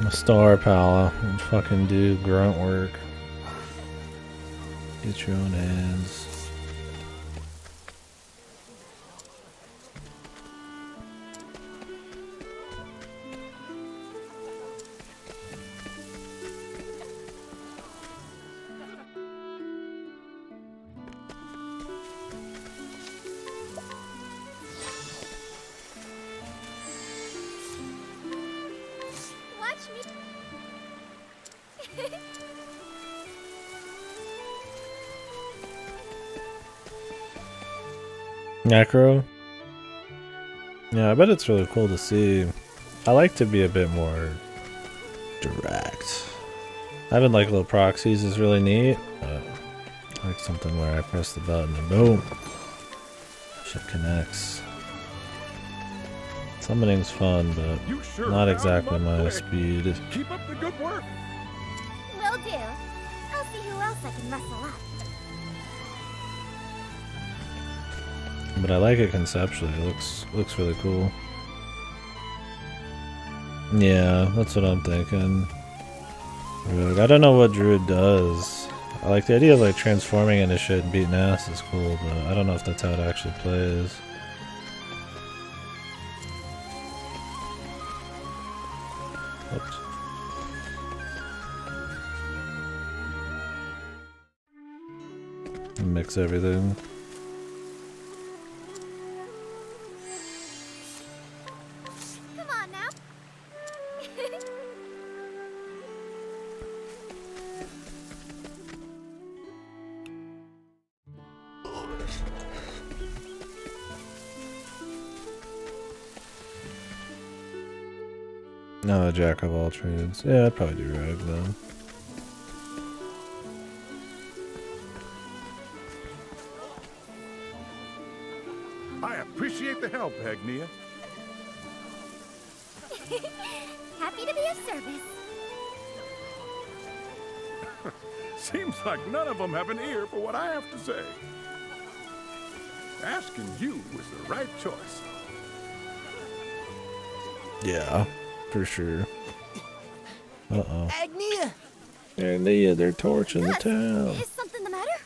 I'm a star pal and fucking do grunt work. Get your own hands. Watch me. Necro? Yeah, I bet it's really cool to see. I like to be a bit more direct. Having like little proxies is really neat, but I like something where I press the button and boom, shit connects. Summoning's fun, but You sure not found exactly them up my quick. speed. Keep up the good work. Will do. I'll see who else I can rustle up. But I like it conceptually. It looks really cool. Yeah, that's what I'm thinking. Druid. I don't know what Druid does. I like the idea of like transforming into shit and beating ass is cool, but I don't know if that's how it actually plays. Oops. Mix everything. Come on now. No, jack of all trades. Yeah, I'd probably do rag then. I appreciate the help, Agnia. Happy to be of service. Seems like none of them have an ear for what I have to say. Asking you was the right choice. Yeah, for sure. Uh-oh. Agnia! Agnia, they're torching the town. Is something the matter?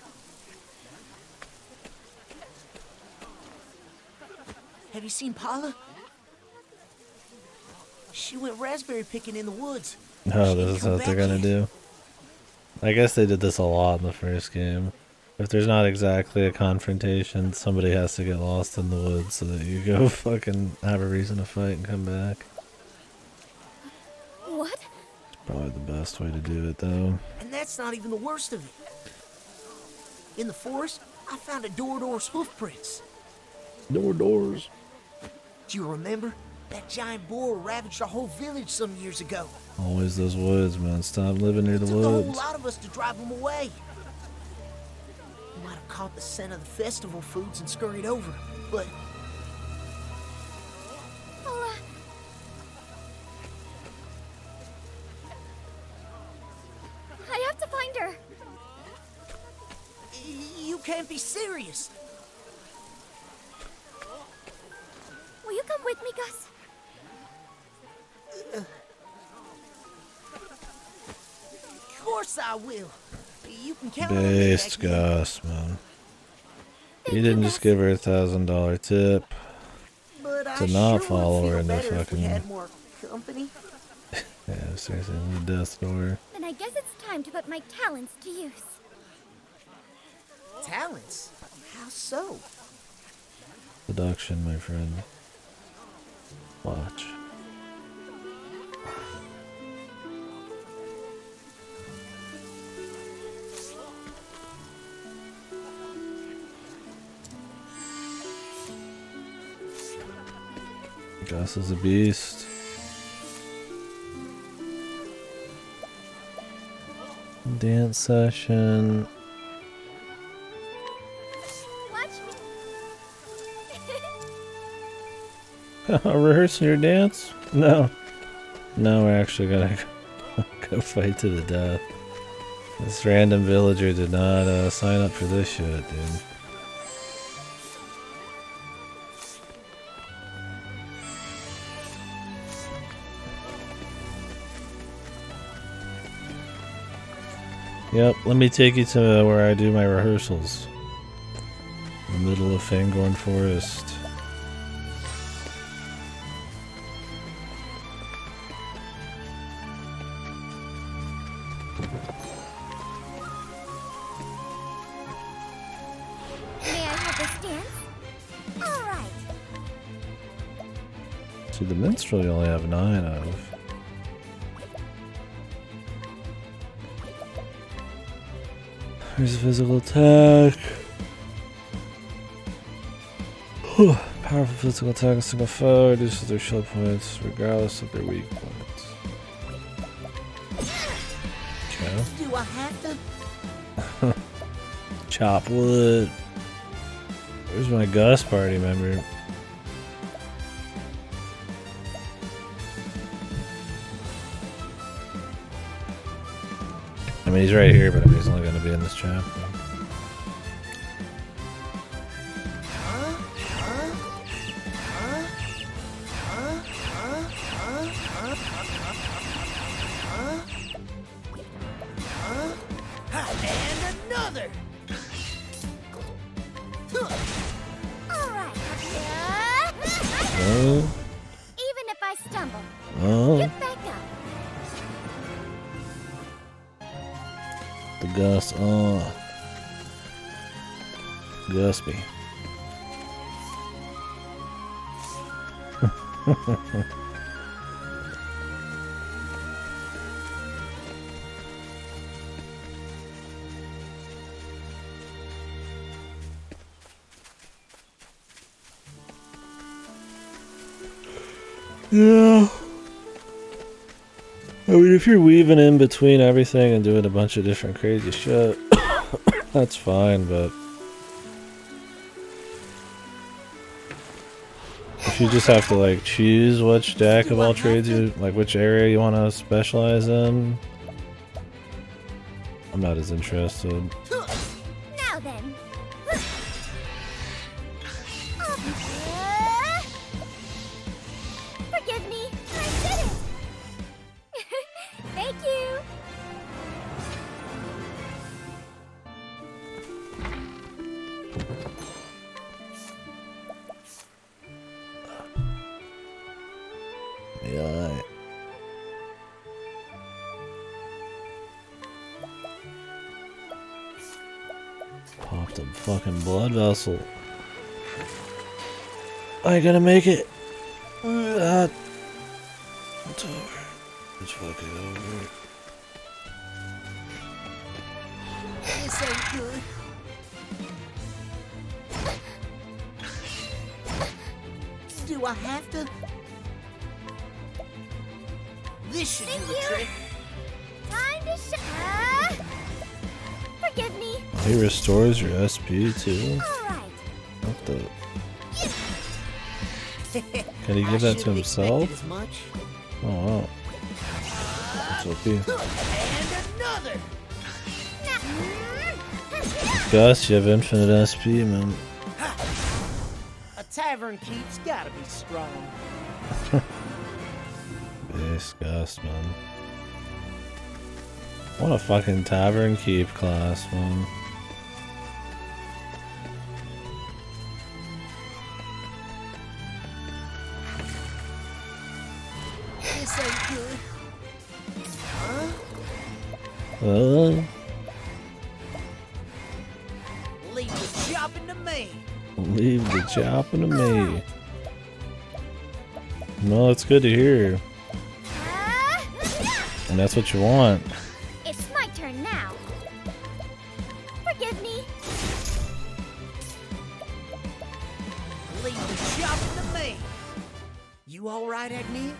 Have you seen Paula? She went raspberry picking in the woods. Oh, this is what they're gonna do. I guess they did this a lot in the first game. If there's not exactly a confrontation, somebody has to get lost in the woods so that you go fucking have a reason to fight and come back. What? Probably the best way to do it, though. And that's not even the worst of it. In the forest, I found a Door's hoof prints. Doors. Do you remember? That giant boar ravaged our whole village some years ago. Always those woods, man. Stop living near the It took a whole woods. lot of us to drive them away. We might have caught the scent of the festival foods and scurried over, but... Paula. I have to find her. You can't be serious. Will you come with me, Gus? Of course I will. You can count on me. Based Gus, man. You didn't just give her $1,000 tip to not follow her in the fucking. Had more company. Yeah, seriously, the death door. Then I guess it's time to put my talents to use. Talents? How so? Seduction, my friend. Watch. Gus is a beast. Dance session. Watch Rehearsing your dance? No. No, we're actually gonna go fight to the death. This random villager did not sign up for this shit, dude. Yep, let me take you to where I do my rehearsals. In the middle of Fangorn Forest. May I have this dance? All right. See, the minstrel you only have 9 of. There's a physical attack. Powerful physical attack on a single foe reduces their shield points regardless of their weak points. Okay. Do I have to? Chop wood. Where's my Gus party member? I mean, he's right here, but he's only going to be in this chapter. And another. All right. Oh. Even if I stumble, Oh. get back up. The Gus, oh. disgust me. Yeah. I mean, if you're weaving in between everything and doing a bunch of different crazy shit, that's fine, but if you just have to, like, choose which jack of all trades you, like, which area you want to specialize in, I'm not as interested. Now then. Forgive me, I did it! Thank you! Yeah. Popped a fucking blood vessel. I ain't gonna make it. It's over. It's fucking over. This ain't good. Do I have to? This should do the trick. Time to forgive me. He restores your SP too? Alright. What the? Can he give that to himself? As much. Oh wow. That's OP. And another. Gus, you have infinite SP, man. A tavern keep's gotta be strong. Base Gus, man. What a fucking tavern keep class, man. This ain't good. Huh? Leave the chopping to me. Leave the chopping to me. No, it's good to hear. And that's what you want. It's my turn now. Forgive me. Leave the chopping to me. You all right, Agnew?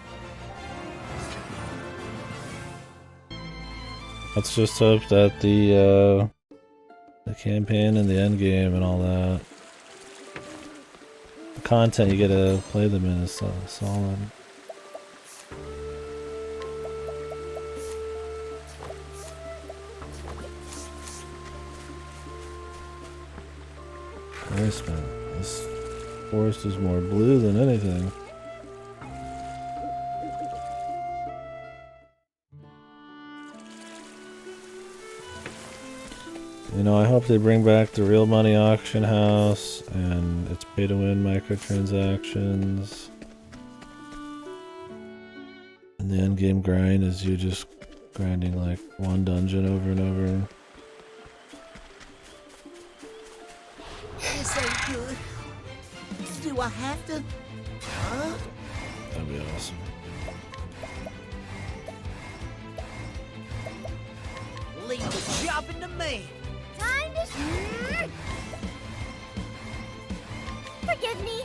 Let's just hope that the campaign and the end game and all that, the content you get to play them in is solid. Christ, man, this forest is more blue than anything. You know, I hope they bring back the real money auction house and it's pay to win microtransactions. And the end game grind is you just grinding like one dungeon over and over. This ain't good. Do I have to? Huh? That'd be awesome. Leave the chopping to me. Time to forgive me.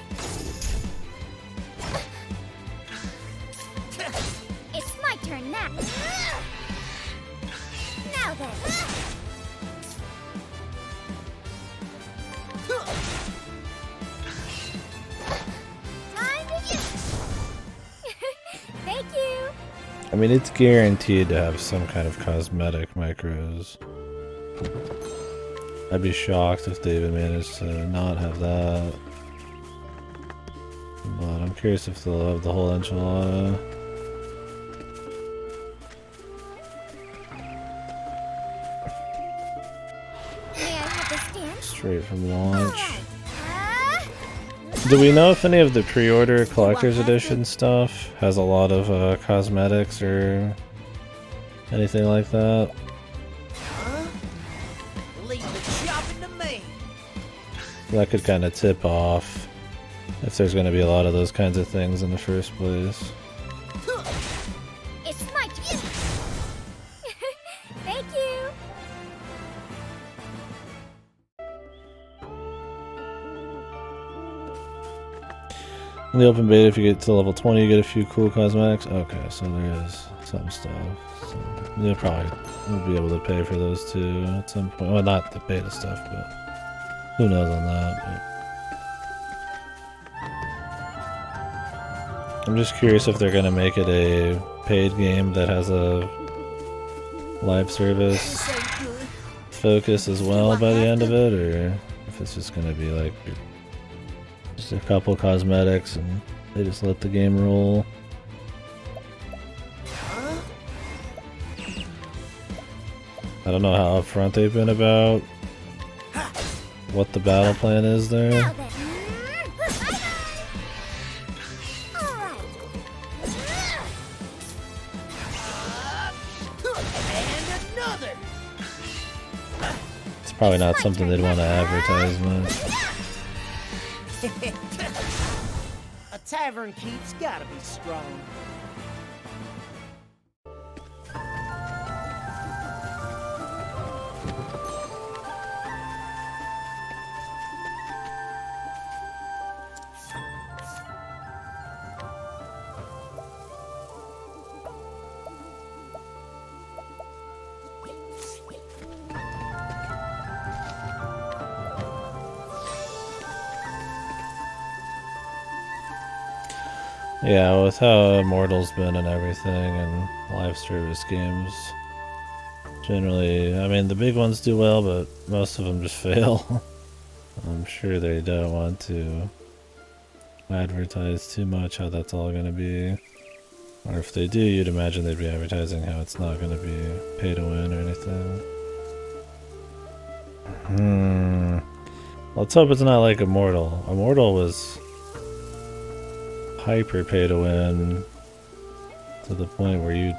It's my turn now. Now then. Time to thank you. I mean, it's guaranteed to have some kind of cosmetic micros. I'd be shocked if they even managed to not have that. But I'm curious if they'll have the whole enchilada. May I have the stand? Straight from launch. Do we know if any of the pre-order collector's edition stuff has a lot of cosmetics or anything like that? Leave the chopping to me. That could kind of tip off if there's going to be a lot of those kinds of things in the first place. It's my cue. Thank you. In the open beta, if you get to level 20, you get a few cool cosmetics. Okay, so there is some stuff. So you'll probably be able to pay for those too at some point. Well, not the beta stuff, but who knows on that. But I'm just curious if they're going to make it a paid game that has a live service focus as well by the end of it, or if it's just going to be like just a couple cosmetics and they just let the game roll. I don't know how upfront they've been about what the battle plan is there. It's probably not something they'd want to advertise much. A tavern keep's gotta be strong. Yeah, with how Immortal's been and everything, and live service games, generally, I mean, the big ones do well, but most of them just fail. I'm sure they don't want to advertise too much how that's all going to be. Or if they do, you'd imagine they'd be advertising how it's not going to be pay to win or anything. Let's hope it's not like Immortal. Immortal was hyper pay to win to the point where it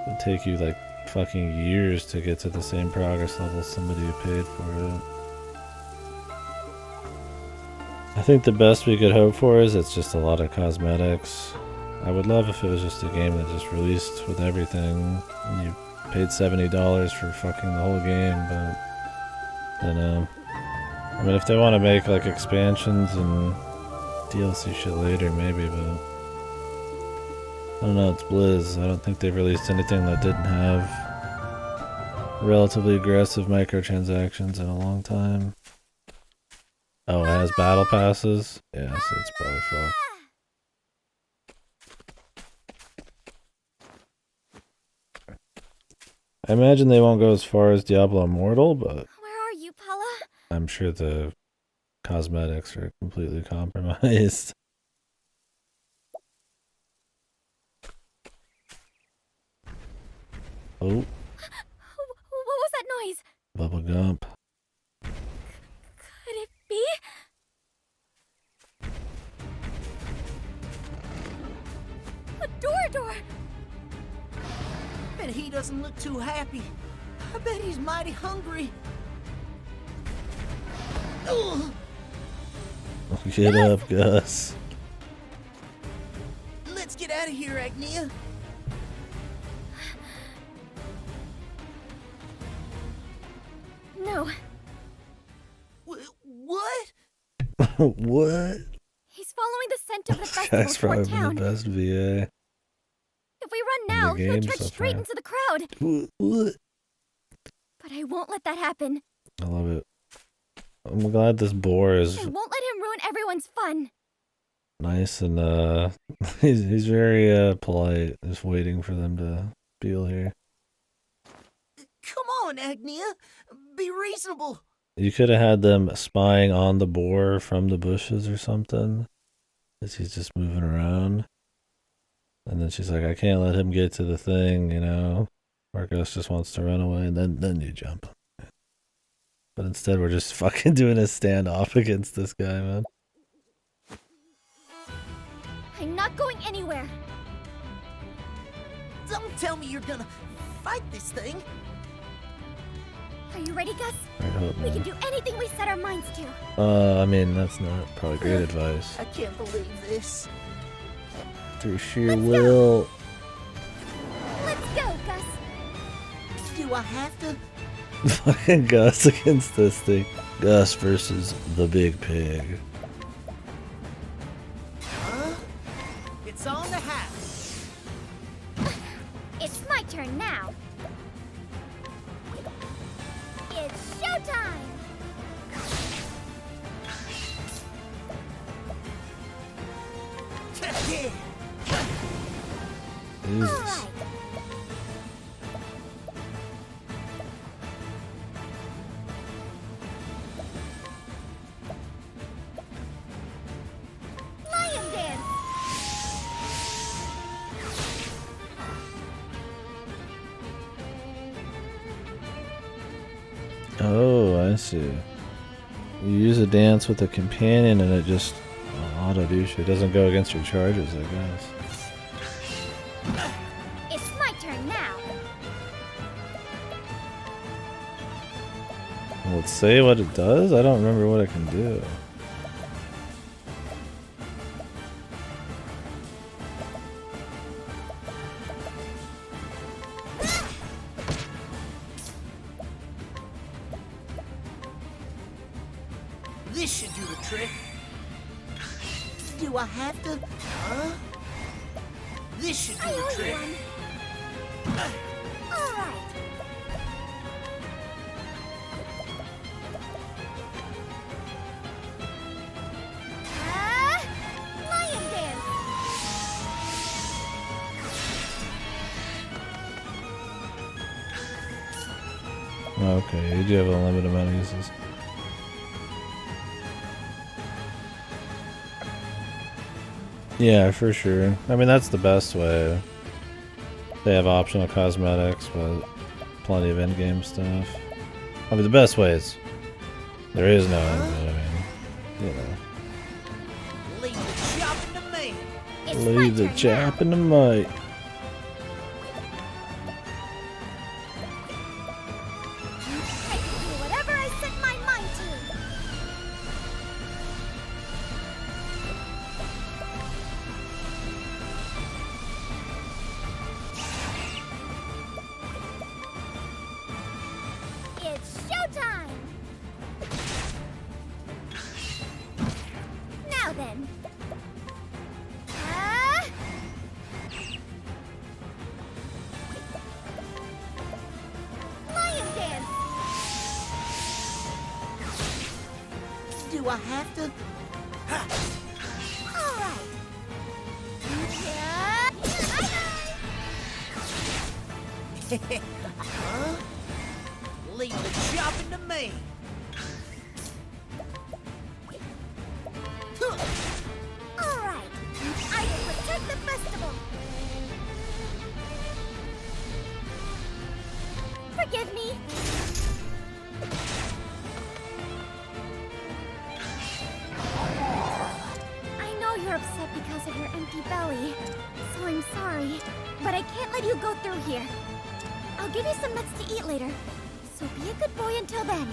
would take you like fucking years to get to the same progress level as somebody who paid for it. I think the best we could hope for is it's just a lot of cosmetics. I would love if it was just a game that just released with everything and you paid $70 for fucking the whole game, but I don't know. I mean, if they want to make like expansions and DLC shit later, maybe, but I don't know, it's Blizz. I don't think they've released anything that didn't have relatively aggressive microtransactions in a long time. Oh, it has battle passes? Yeah, so it's probably fucked. I imagine they won't go as far as Diablo Immortal, but Where are you, Paula? I'm sure the cosmetics are completely compromised. Oh. What was that noise? Bubba Gump. Could it be? A door! Bet he doesn't look too happy. I bet he's mighty hungry. Ugh. Get up, Gus. Let's get out of here, Agnia. No. What? What? He's following the scent of the This festival guy's toward probably town. the best VA. If we run in the now, he'll game charge so straight far. into the crowd. What? But I won't let that happen. I love it. I'm glad this boar is I won't let him ruin everyone's fun. nice and he's very polite, just waiting for them to peel here. Come on, Agnia. Be reasonable. You could have had them spying on the boar from the bushes or something, as he's just moving around. And then she's like, I can't let him get to the thing, you know. Marcos just wants to run away, and then you jump. But instead, we're just fucking doing a standoff against this guy, man. I'm not going anywhere. Don't tell me you're gonna fight this thing. Are you ready, Gus? I hope We can not. do anything we set our minds to. I mean, that's not probably great advice. I can't believe this. Through sheer will. Let's go, Gus. Do I have to? Fucking Gus against this thing. Gus versus the big pig. Huh? It's on the house. It's my turn now. It's showtime! Jesus. Lion dance! Oh, I see. You use a dance with a companion and it just auto-do shit. It doesn't go against your charges, I guess. It's my turn now. Well, let's say what it does? I don't remember what it can do. This should do the trick. Do I have to? Huh? This should do the trick. All right. Lion dance. Okay, you do have a limited amount of uses. Yeah, for sure. I mean, that's the best way. They have optional cosmetics, but plenty of in-game stuff. I mean, the best way is there is no end, but I mean, you know. Leave the chopping to me. Leave the chap in the mic. I can do whatever I set my mind to. It's showtime! Now then. Lion dance! Do I have to? All right. Huh? Leave the chopping to me. All right. I will protect the festival. Forgive me. I know you're upset because of your empty belly, so I'm sorry, but I can't let you go through here. I'll give you some nuts to eat later, so be a good boy until then.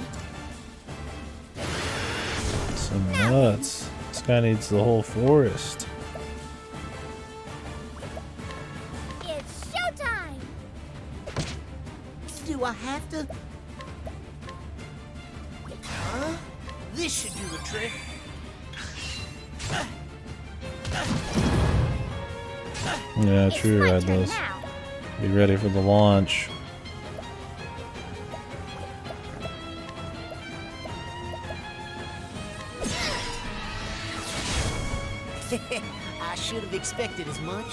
Some nuts. This guy needs the whole forest. It's showtime! Do I have to? Huh? This should do the trick. Yeah, true, Redless. Be ready for the launch. I should have expected as much.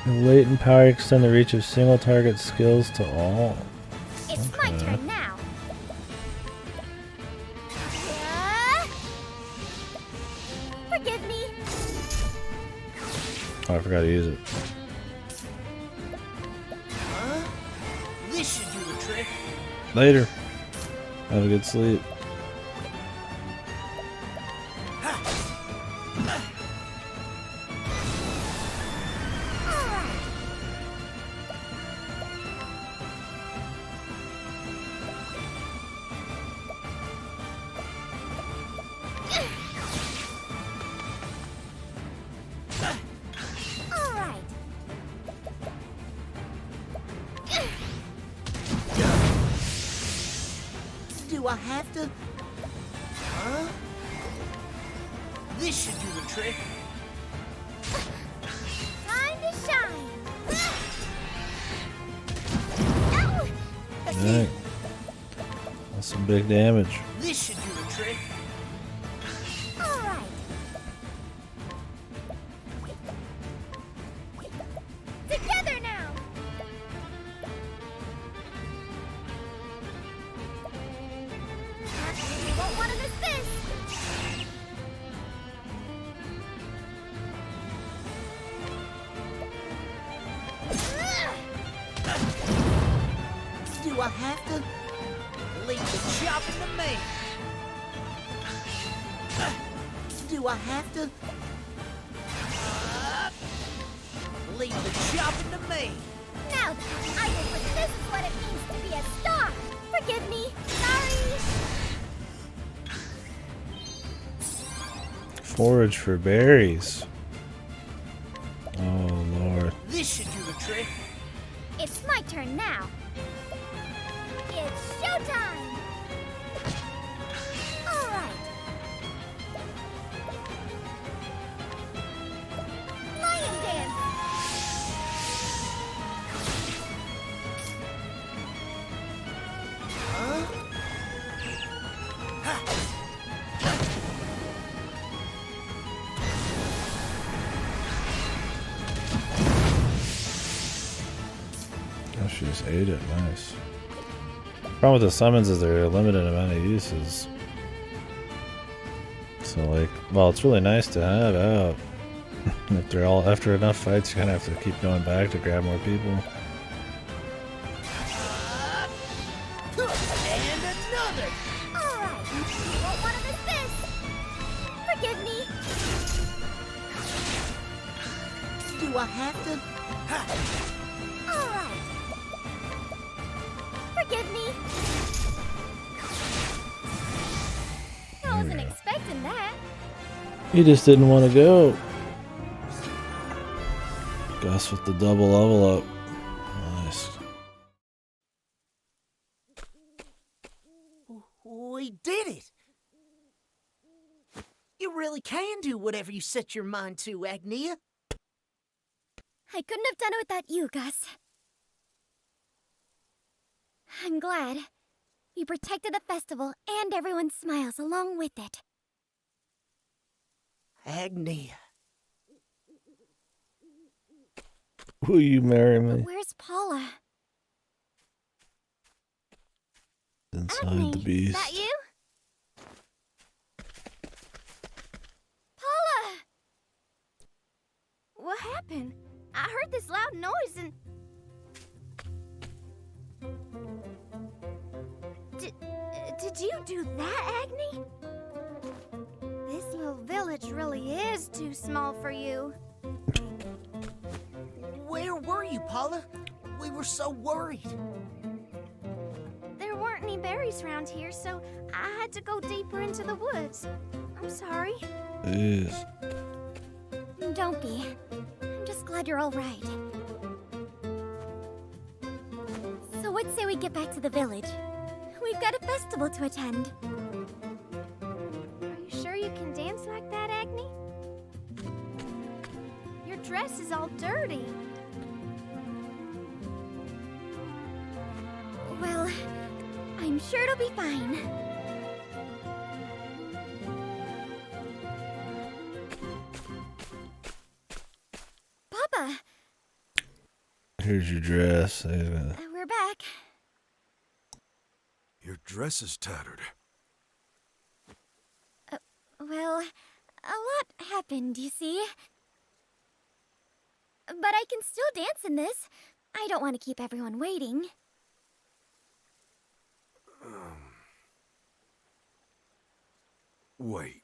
Latent power extend the reach of single target skills to all. It's my turn now. Forgive me. Oh, I forgot to use it. Huh? This should do the trick. Later. Have a good sleep. Do I have to? Huh? This should do the trick. Time to shine. Ow! Alright. That's some big damage. This should do the trick. All right. Together now. You won't want to miss this. Do I have to? Leave the chopping to me. Do I have to? Leave the chopping to me. Now that I know what this is what it means to be a star. Forgive me. Sorry. Forage for berries. Oh lord. This should do the trick. It's my turn now. It's showtime. All right. Lion dance. Huh? Oh, she just ate it. Nice. Problem with the summons is they're a limited amount of uses. So like, well, it's really nice to have out. If they're all after enough fights, you kind of have to keep going back to grab more people. And another. All right. You won't want to miss this. Forgive me. Do I have to? All right. Forgive me. I wasn't expecting that. He just didn't want to go. Gus with the double level up. Nice. We did it. You really can do whatever you set your mind to, Agnia. I couldn't have done it without you, Gus. I'm glad. You protected the festival and everyone's smiles along with it. Agnia. Will you marry me? Where's Paula? Inside the beast. That you? Paula! What happened? I heard this loud noise and... Did you do that, Agni? This little village really is too small for you. Where were you, Paula? We were so worried. There weren't any berries around here, so I had to go deeper into the woods. I'm sorry. Yes. Don't be. I'm just glad you're all right. So what say we get back to the village? We've got a festival to attend. Are you sure you can dance like that, Agni? Your dress is all dirty. Well, I'm sure it'll be fine. Papa! Here's your dress. We're back. Your dress is tattered. Well, a lot happened, you see. But I can still dance in this. I don't want to keep everyone waiting. Wait.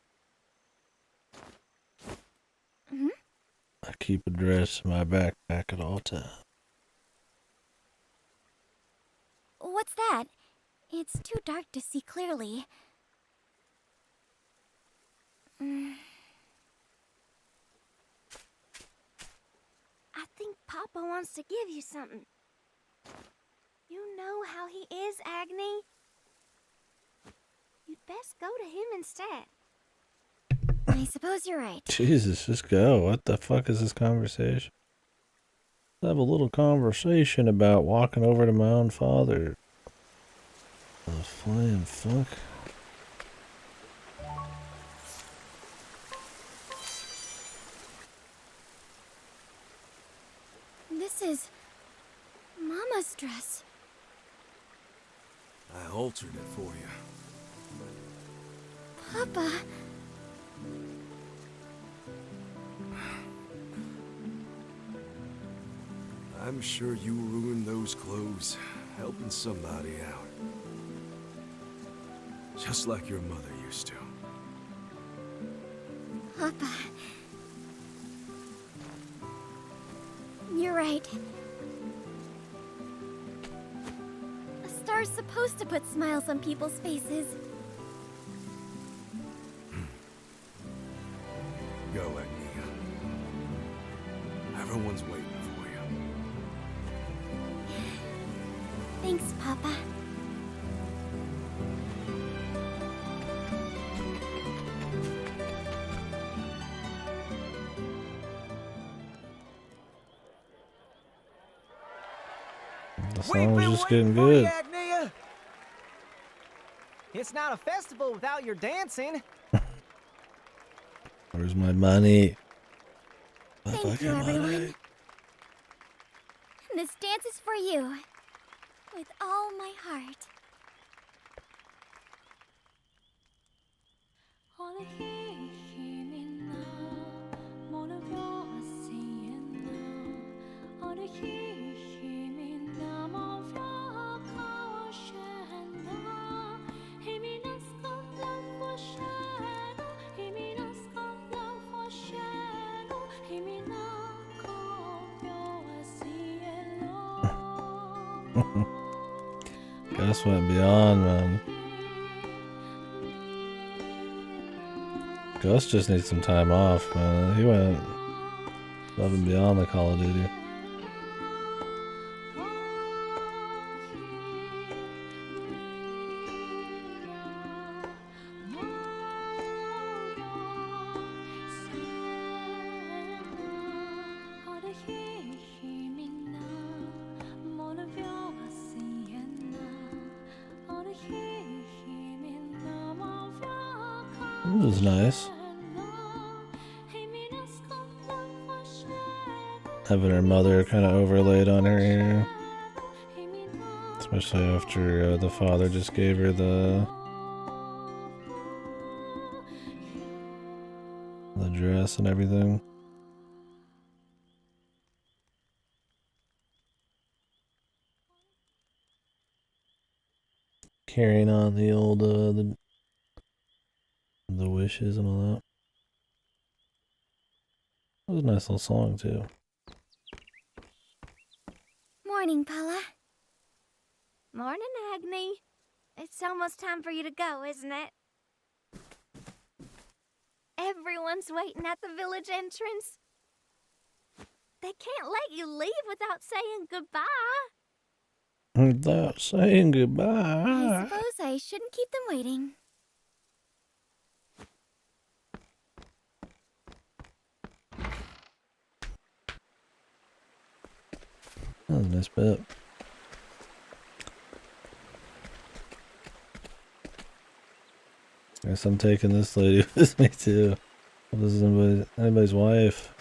Hmm? I keep a dress in my backpack at all times. What's that? It's too dark to see clearly. I think Papa wants to give you something. You know how he is, Agni. You'd best go to him instead. I suppose you're right. Jesus, just go. What the fuck is this conversation? Let's have a little conversation about walking over to my own father. The flying fuck. This is Mama's dress. I altered it for you. Papa. I'm sure you ruined those clothes, helping somebody out. Just like your mother used to. Papa. You're right. A star's supposed to put smiles on people's faces. Go, Agnia. Everyone's waiting for you. Thanks, Papa. The song was just getting good. It's not a festival without your dancing. Where's my money? My Thank you, fucking everyone. money. This dance is for you. With all my heart. Gus went beyond, man. Gus just needs some time off, man. He went above and beyond the Call of Duty. It was nice. Having her mother kind of overlaid on her here. Especially after the father just gave her the dress and everything. Carrying on the old the wishes and all that. It was a nice little song too. Morning, Paula. Morning, Agni. It's almost time for you to go, isn't it? Everyone's waiting at the village entrance. They can't let you leave without saying goodbye. Without saying I goodbye. suppose I shouldn't keep them waiting. That was a nice bit. Guess I'm taking this lady with me too. This is anybody's wife.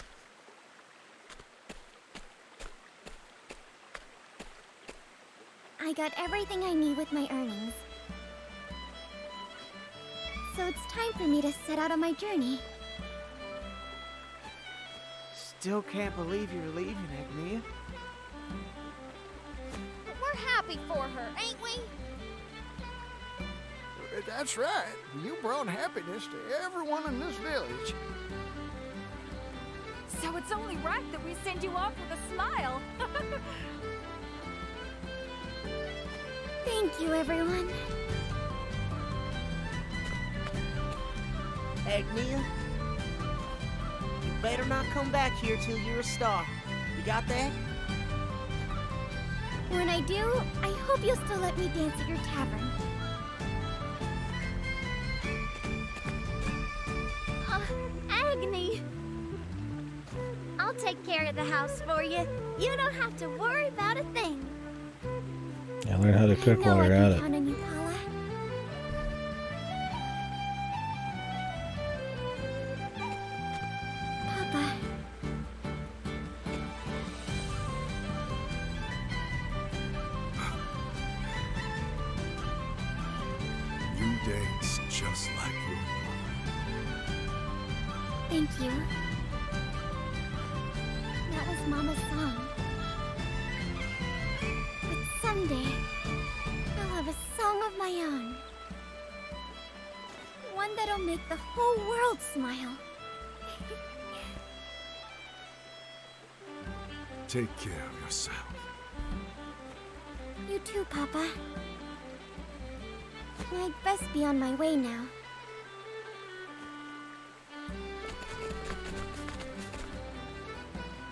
I got everything I need with my earnings. So it's time for me to set out on my journey. Still can't believe you're leaving, Agnia. We're happy for her, ain't we? That's right. You brought happiness to everyone in this village. So it's only right that we send you off with a smile. Thank you, everyone. Agnia, you better not come back here till you're a star. You got that? When I do, I hope you'll still let me dance at your tavern. take care of the house for you. You don't have to worry about a thing. Yeah, learn how to cook while you're at it. Count on you, Paula. Papa. You dance just like your Thank you. That was Mama's song. But someday, I'll have a song of my own. One that'll make the whole world smile. Take care of yourself. You too, Papa. I'd best be on my way now.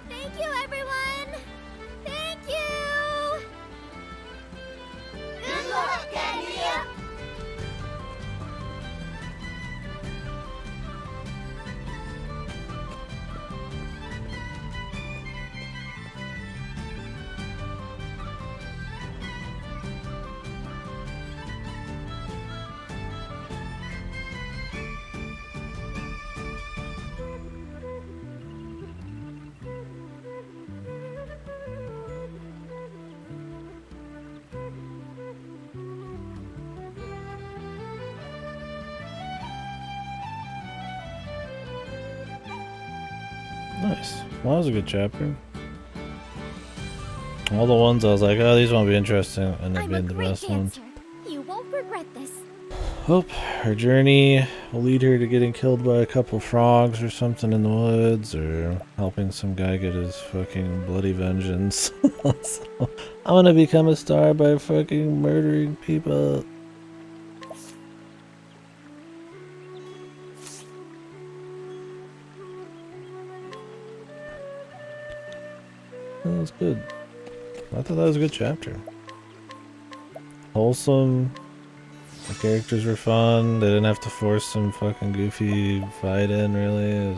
Thank you, everyone! Thank you! Good luck, Daddy! Nice. Well, that was a good chapter. All the ones I was like, oh, these won't be interesting, end up being the best ones. You won't regret this. Hope her journey will lead her to getting killed by a couple frogs or something in the woods, or helping some guy get his fucking bloody vengeance. So, I'm gonna become a star by fucking murdering people. That was good. I thought that was a good chapter. Wholesome. The characters were fun. They didn't have to force some fucking goofy fight in, really. It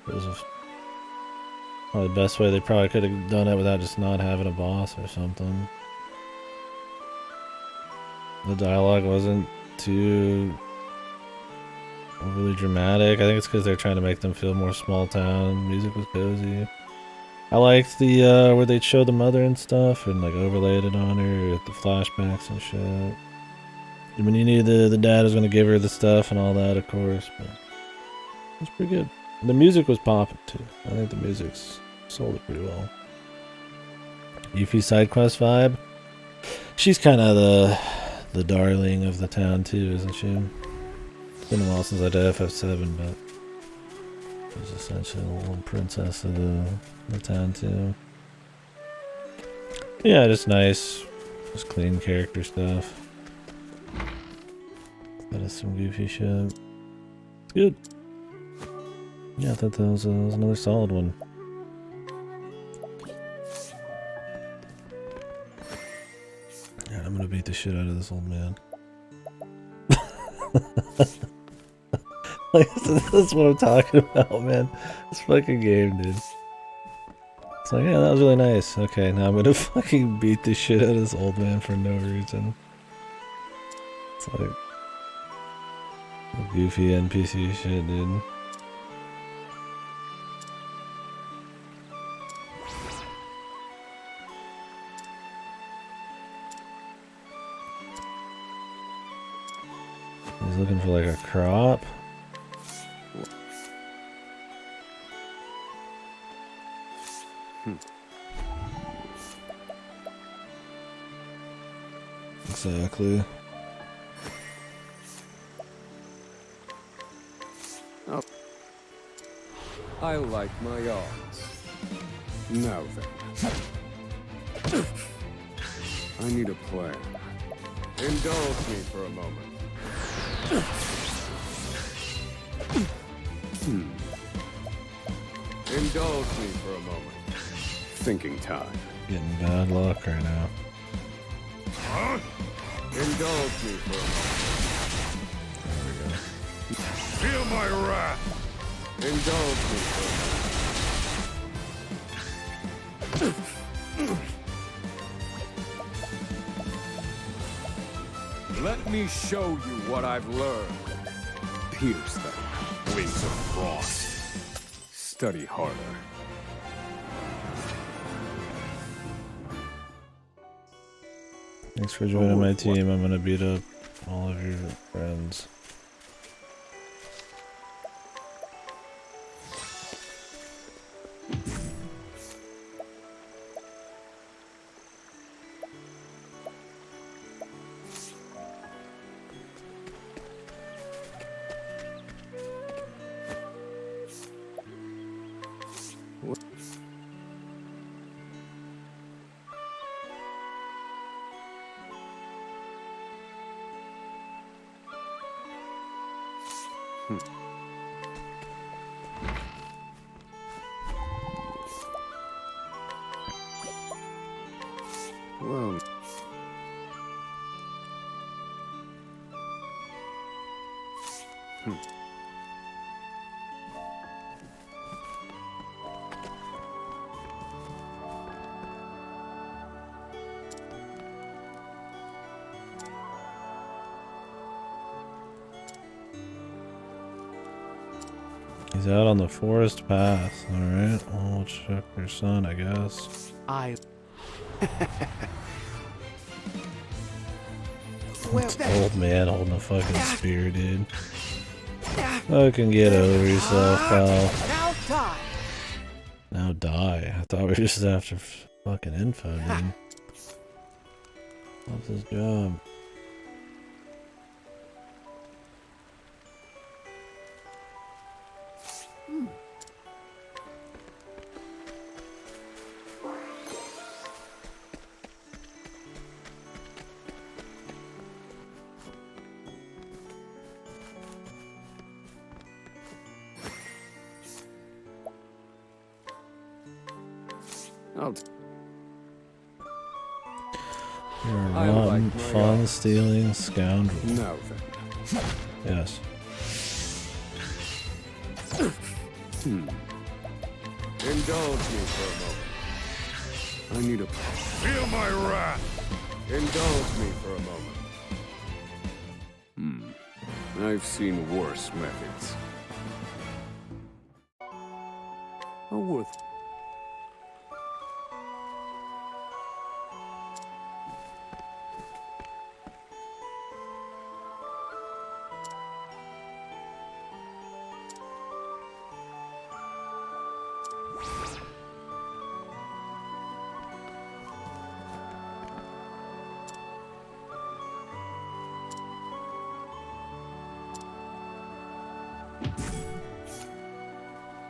was probably the best way they probably could have done it without just not having a boss or something. The dialogue wasn't too overly dramatic. I think it's because they're trying to make them feel more small town. Music was cozy. I liked the where they'd show the mother and stuff and like overlaid it on her with the flashbacks and shit. I mean, you knew the dad was gonna give her the stuff and all that, of course, but it was pretty good. And the music was popping too. I think the music's sold it pretty well. Yuffie side quest vibe. She's kind of the darling of the town too, isn't she? It's been a while since I did FF7, but she's essentially a little princess of the town too. Yeah, just nice, just clean character stuff. That is some goofy shit. It's good. Yeah, I thought that was another solid one. Yeah, I'm gonna beat the shit out of this old man. Like, that's what I'm talking about, man. This fucking game, dude. It's like, yeah, that was really nice. Okay, now I'm gonna fucking beat the shit out of this old man for no reason. It's like goofy NPC shit, dude. He's looking for like a crop. Exactly. Oh. I like my odds. Now then. I need a plan. Indulge me for a moment. Indulge me for a moment. Thinking time. Getting bad luck right now. Huh? Indulge me for a moment. There we go. Feel my wrath. Indulge me for a moment. Let me show you what I've learned. Pierce them, wings of frost. Study harder. Thanks for joining my team. I'm gonna beat up all of your friends. Well, He's out on the forest path. Alright, well, we'll check your son, I guess. Old man holding a fucking spear, dude. Fucking get over yourself, pal. Now die. Now die. I thought we were just after fucking info, dude. What's his job? You're a rotten, fun-stealing scoundrel. Now then. Yes. Indulge me for a moment. I need a... Feel my wrath! Indulge me for a moment. I've seen worse methods. Worth...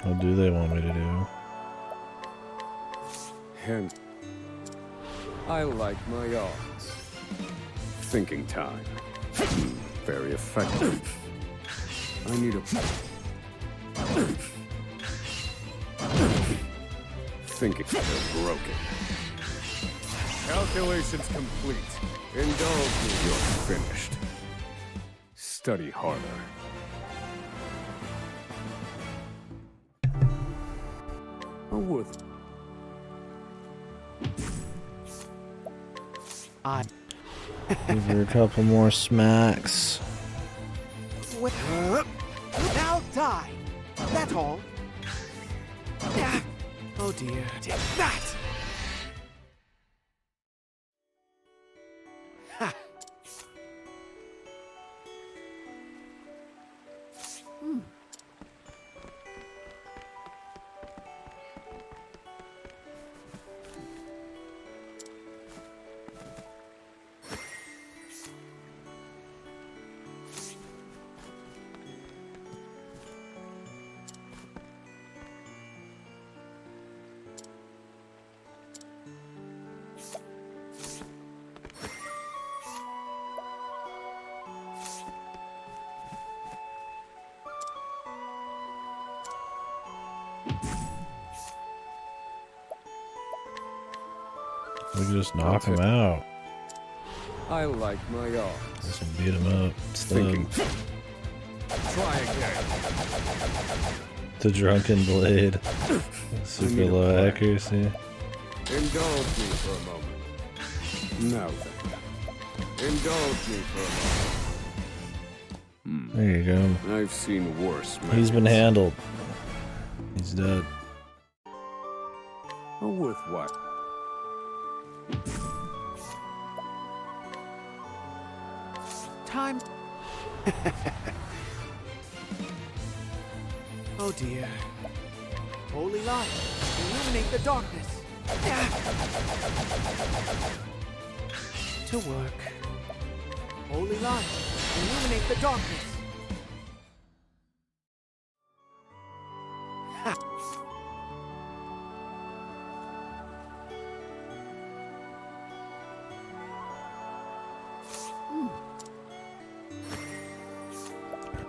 What do they want me to do? And I like my odds. Thinking time. Very effective. I need a... Thinking they're broken. Calculations complete. Indulge me, you're finished. Study harder. Worth. Give her a couple more smacks. Now die. That's all. Oh dear. Take that. We can just knock him out. I like my odds. Just beat him up. Thinking. Stun. Try again. The drunken blade. Super low accuracy. Indulge me for a moment. Now then. Indulge me for a moment. There you go. I've seen worse men. He's been handled. He's dead. Worth what? Time. Oh dear. Holy light, illuminate the darkness. To work. Holy light, illuminate the darkness.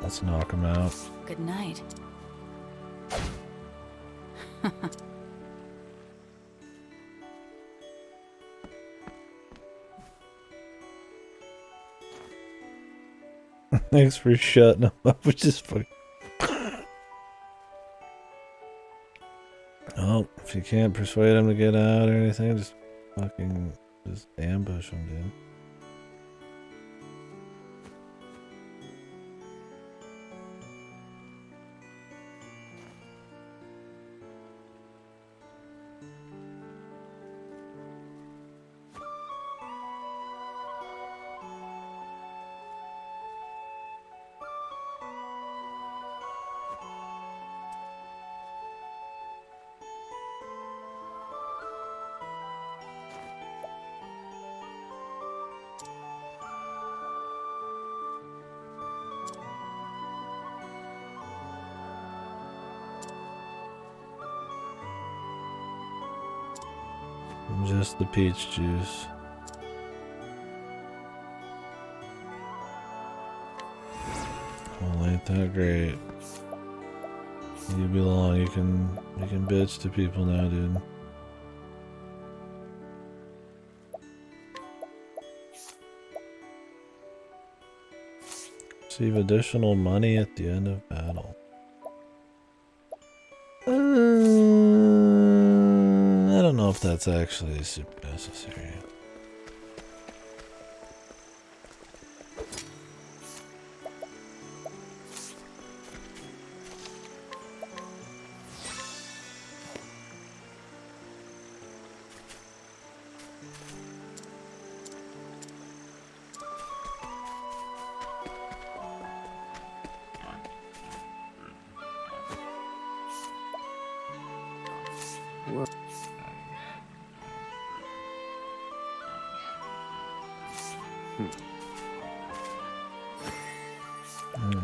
Let's knock him out. Good night. Thanks for shutting him up, which is fucking. Oh, if you can't persuade him to get out or anything, just ambush him, dude. Just the peach juice. Well, ain't that great. You belong. You can bitch to people now, dude. Receive additional money at the end of battle. I don't know if that's actually super necessary.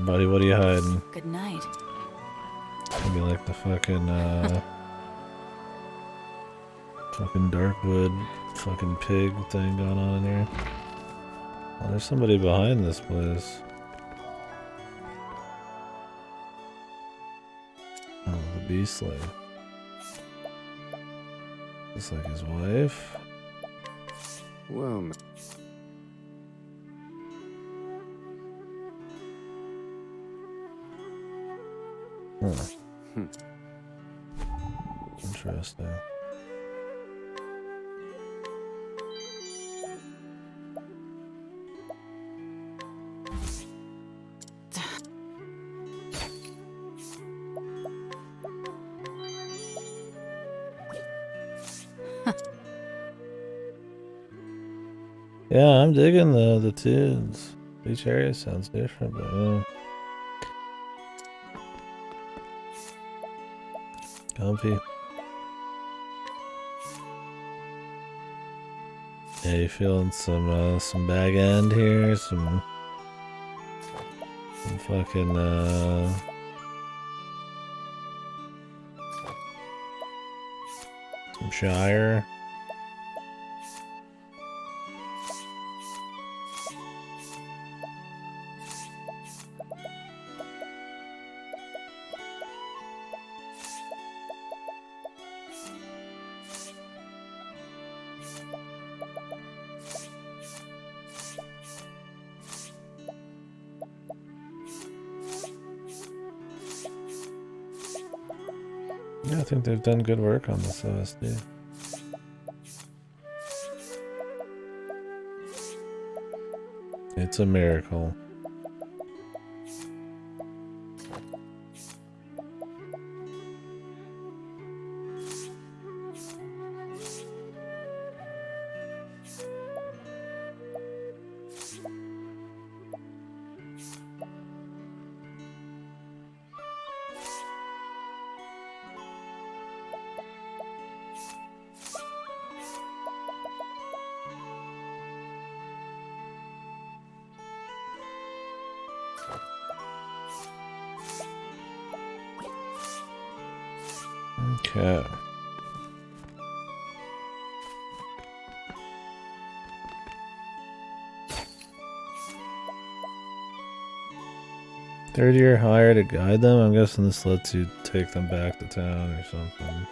Buddy, what are you hiding? Good night. Could be like the fucking fucking Darkwood fucking pig thing going on in here. Oh, there's somebody behind this place. Oh, the Beastly. Looks like his wife. Well, Huh. Interesting. Yeah, I'm digging the tunes. Each area sounds different, but yeah. Comfy. Yeah, you feeling some bag end here, some fucking some Shire. Yeah, I think they've done good work on this OSD. It's a miracle. Okay. Third year hire to guide them? I'm guessing this lets you take them back to town or something.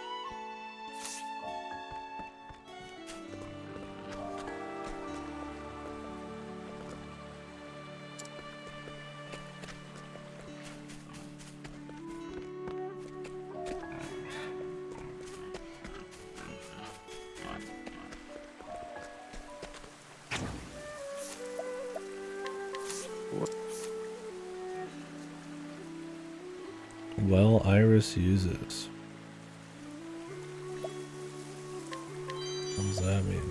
Well, Iris uses. What does that mean?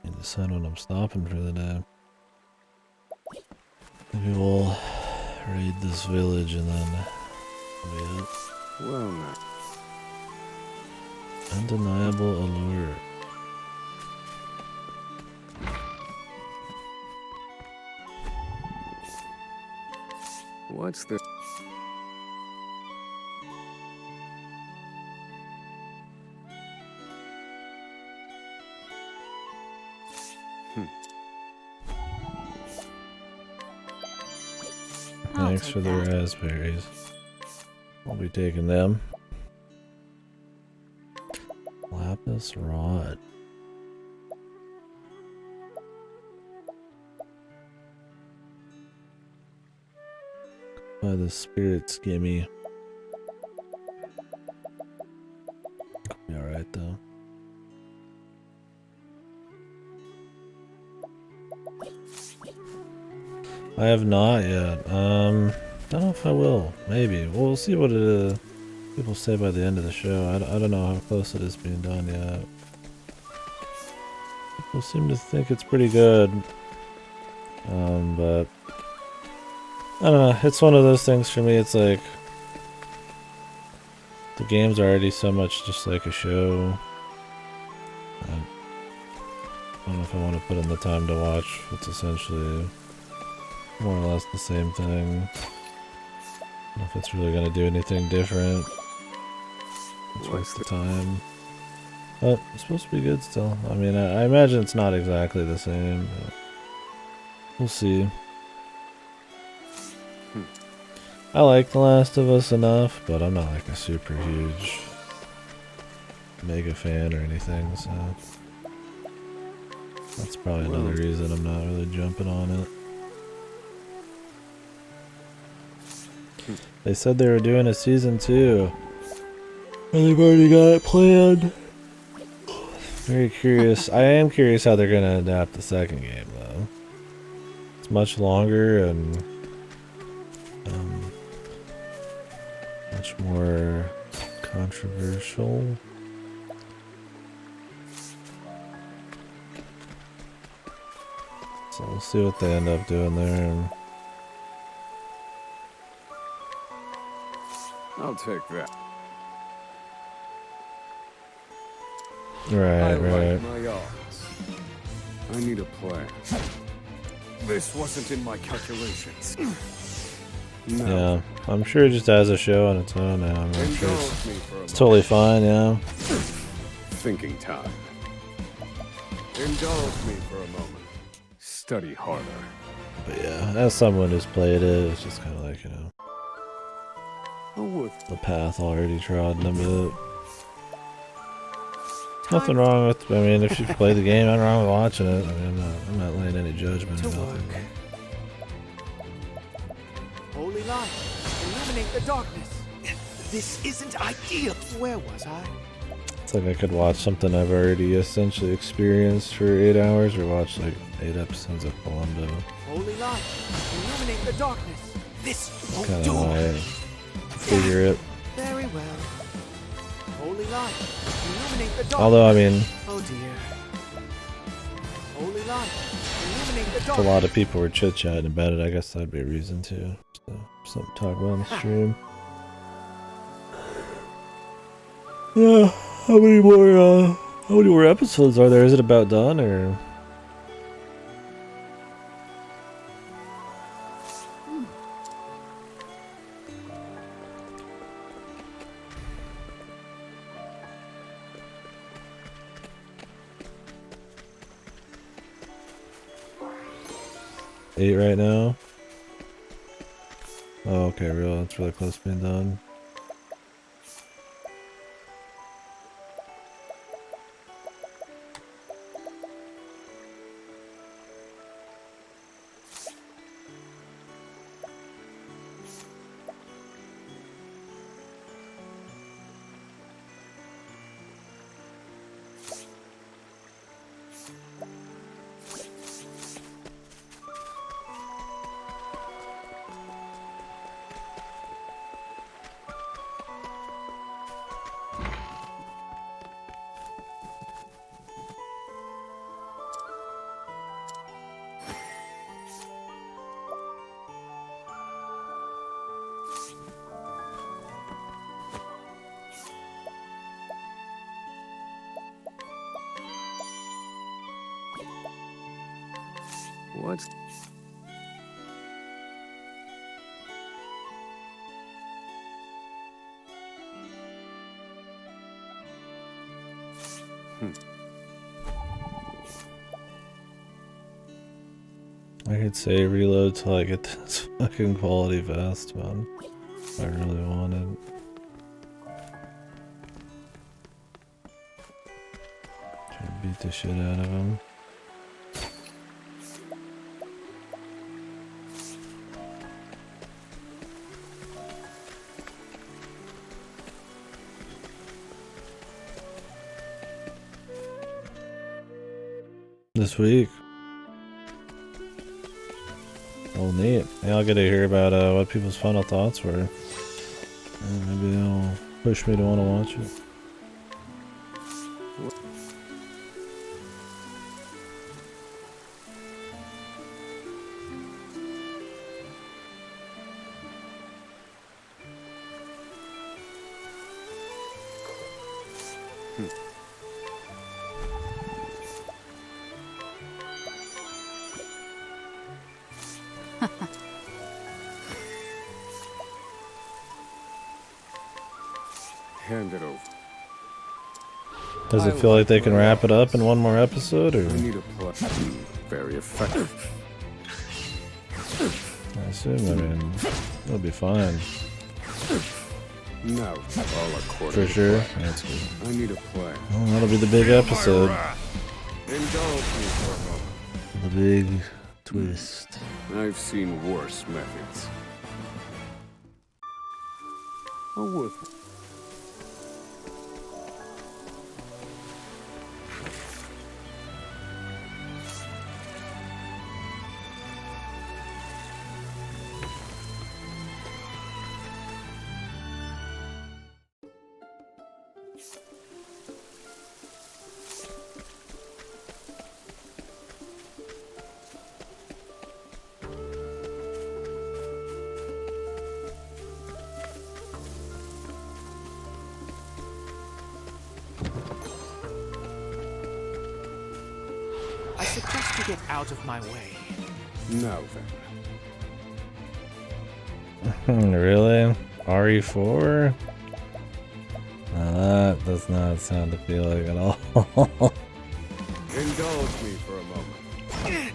I decide when I'm stopping for the day. Maybe we'll raid this village and then that'll be it. Well, now. Undeniable allure. What's the... Thanks for the raspberries. I'll be taking them. Lapis rod. By the spirit skimmy. Be alright though. I have not yet. Don't know if I will. Maybe. We'll see what people say by the end of the show. I don't know how close it is being done yet. People seem to think it's pretty good. But I don't know. It's one of those things for me. It's like the game's already so much just like a show. I don't know if I want to put in the time to watch what's essentially more or less the same thing. I don't know if it's really going to do anything different. It's worth the time. But it's supposed to be good still. I mean, I imagine it's not exactly the same, but we'll see. I like The Last of Us enough, but I'm not like a super huge mega fan or anything, so that's probably another reason I'm not really jumping on it. They said they were doing a season 2. And they've already got it planned. Very curious. I am curious how they're going to adapt the second game, though. It's much longer and much more controversial. So we'll see what they end up doing there. I'll take that. Right, I right. like my odds. I need a plan. This wasn't in my calculations. No. Yeah, I'm sure it just has a show on its own now. I'm sure Indulge me for a it's totally fine, yeah. Thinking time. Indulge me for a moment. Study harder. But yeah, as someone who's played it, it's just kind of like, you know, the path already trodden a bit. Nothing wrong with. I mean, if you play the game, nothing wrong with watching it. I mean, I'm not laying any judgment or nothing. Holy light, illuminate the darkness. This isn't ideal. Where was I? It's like I could watch something I've already essentially experienced for 8 hours, or watch like 8 episodes of Columbo. Holy light, illuminate the darkness. This won't Kind do. of how I figure it. Very well. Holy light, illuminate the darkness. Although, I mean, Oh dear. Holy light, illuminate the if a darkness. lot of people were chit-chatting about it, I guess that'd be a reason to. So, something to talk about on the stream. Yeah, how many more episodes are there? Is it about done, or? Eight right now? Oh, okay, real. It's really close to being done. What? I could say reload till I get this fucking quality vest, man. If I really wanted. Try to beat the shit out of him. This week. Oh, neat. Yeah, I'll get to hear about what people's final thoughts were. And maybe it'll push me to want to watch it. Hand it over. Does it feel like they can wrap it up in one more episode, or? I need a plus. Very effective. I assume, I mean, it'll be fine. No, all according For to sure. plan. That's good. I need a plan. Well, that'll be the big episode. Indulge me for a moment. The big twist. I've seen worse methods. Oh, worth it. I suggest you get out of my way. Now Hmm, really? RE4? Now that does not sound appealing at all. Indulge me for a moment.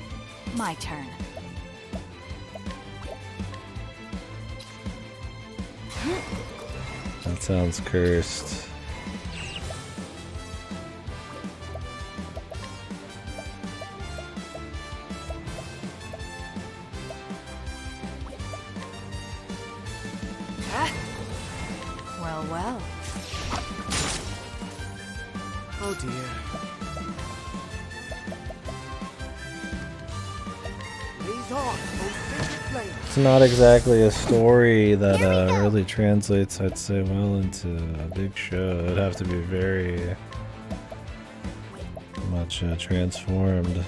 My turn. That sounds cursed. Well, well. Oh dear. Blaze on, oh sacred flame. It's not exactly a story that really translates, I'd say, well into a big show. It'd have to be very much transformed.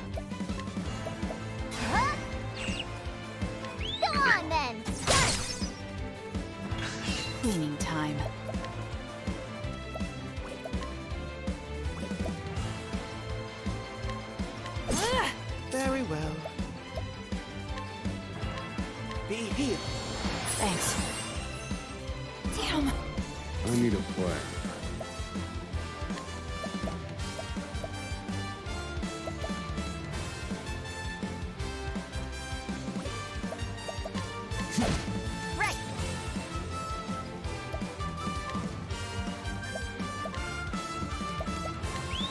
Go on then. Cleaning time. Very well. Be healed. Thanks. Damn. I need a plan. Right.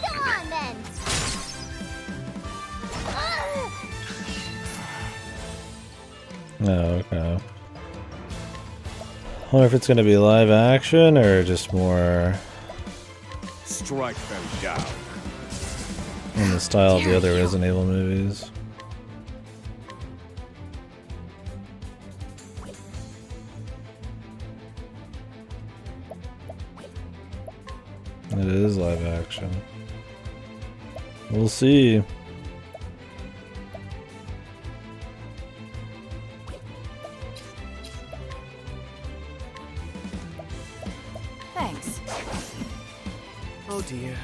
Go on then. Oh, okay. I wonder if it's gonna be live action or just more Strike them down. in the style of the other Resident Evil movies. It is live action. We'll see. Thanks. Oh dear.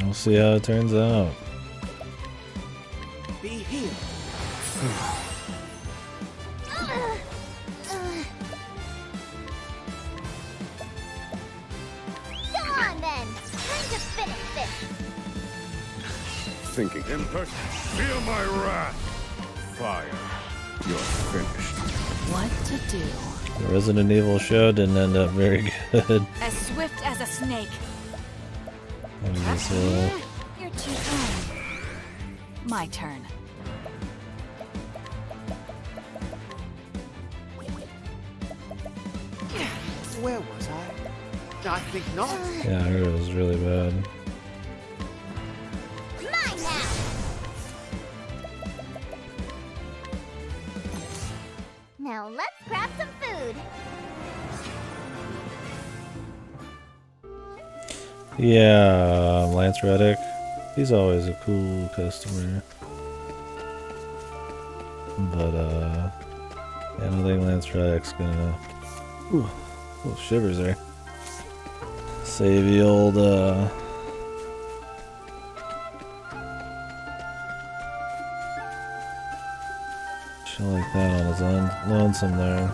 We'll see how it turns out. Be healed. Go on then. Time to finish this. Thinking. Impertinent. Feel my wrath. Fire. You're finished. What to do? The Resident Evil show didn't end up very good. As swift as a snake. It was, You're too kind. My turn. Where was I? I think not. yeah, I heard it was really bad. Mine now. Now let's grab some food. Yeah, Lance Reddick. He's always a cool customer. But, yeah, I don't think Lance Reddick's gonna... Ooh, little shivers there. Save the old, shit like that on his own lonesome there.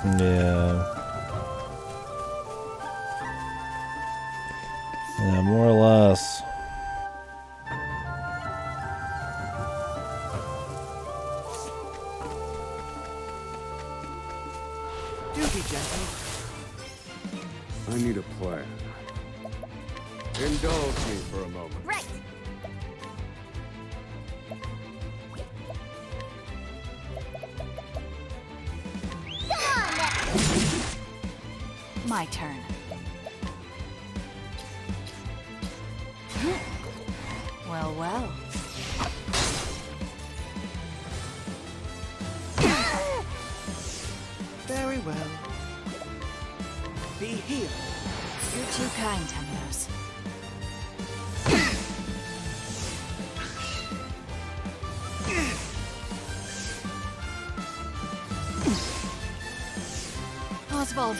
Yeah. Yeah, more or less. Do be gentle. I need a plan. Indulge me for a moment. Right. Go on then. My turn. Well, well. Very well. Be healed. You're too kind, Temenos. Oswald.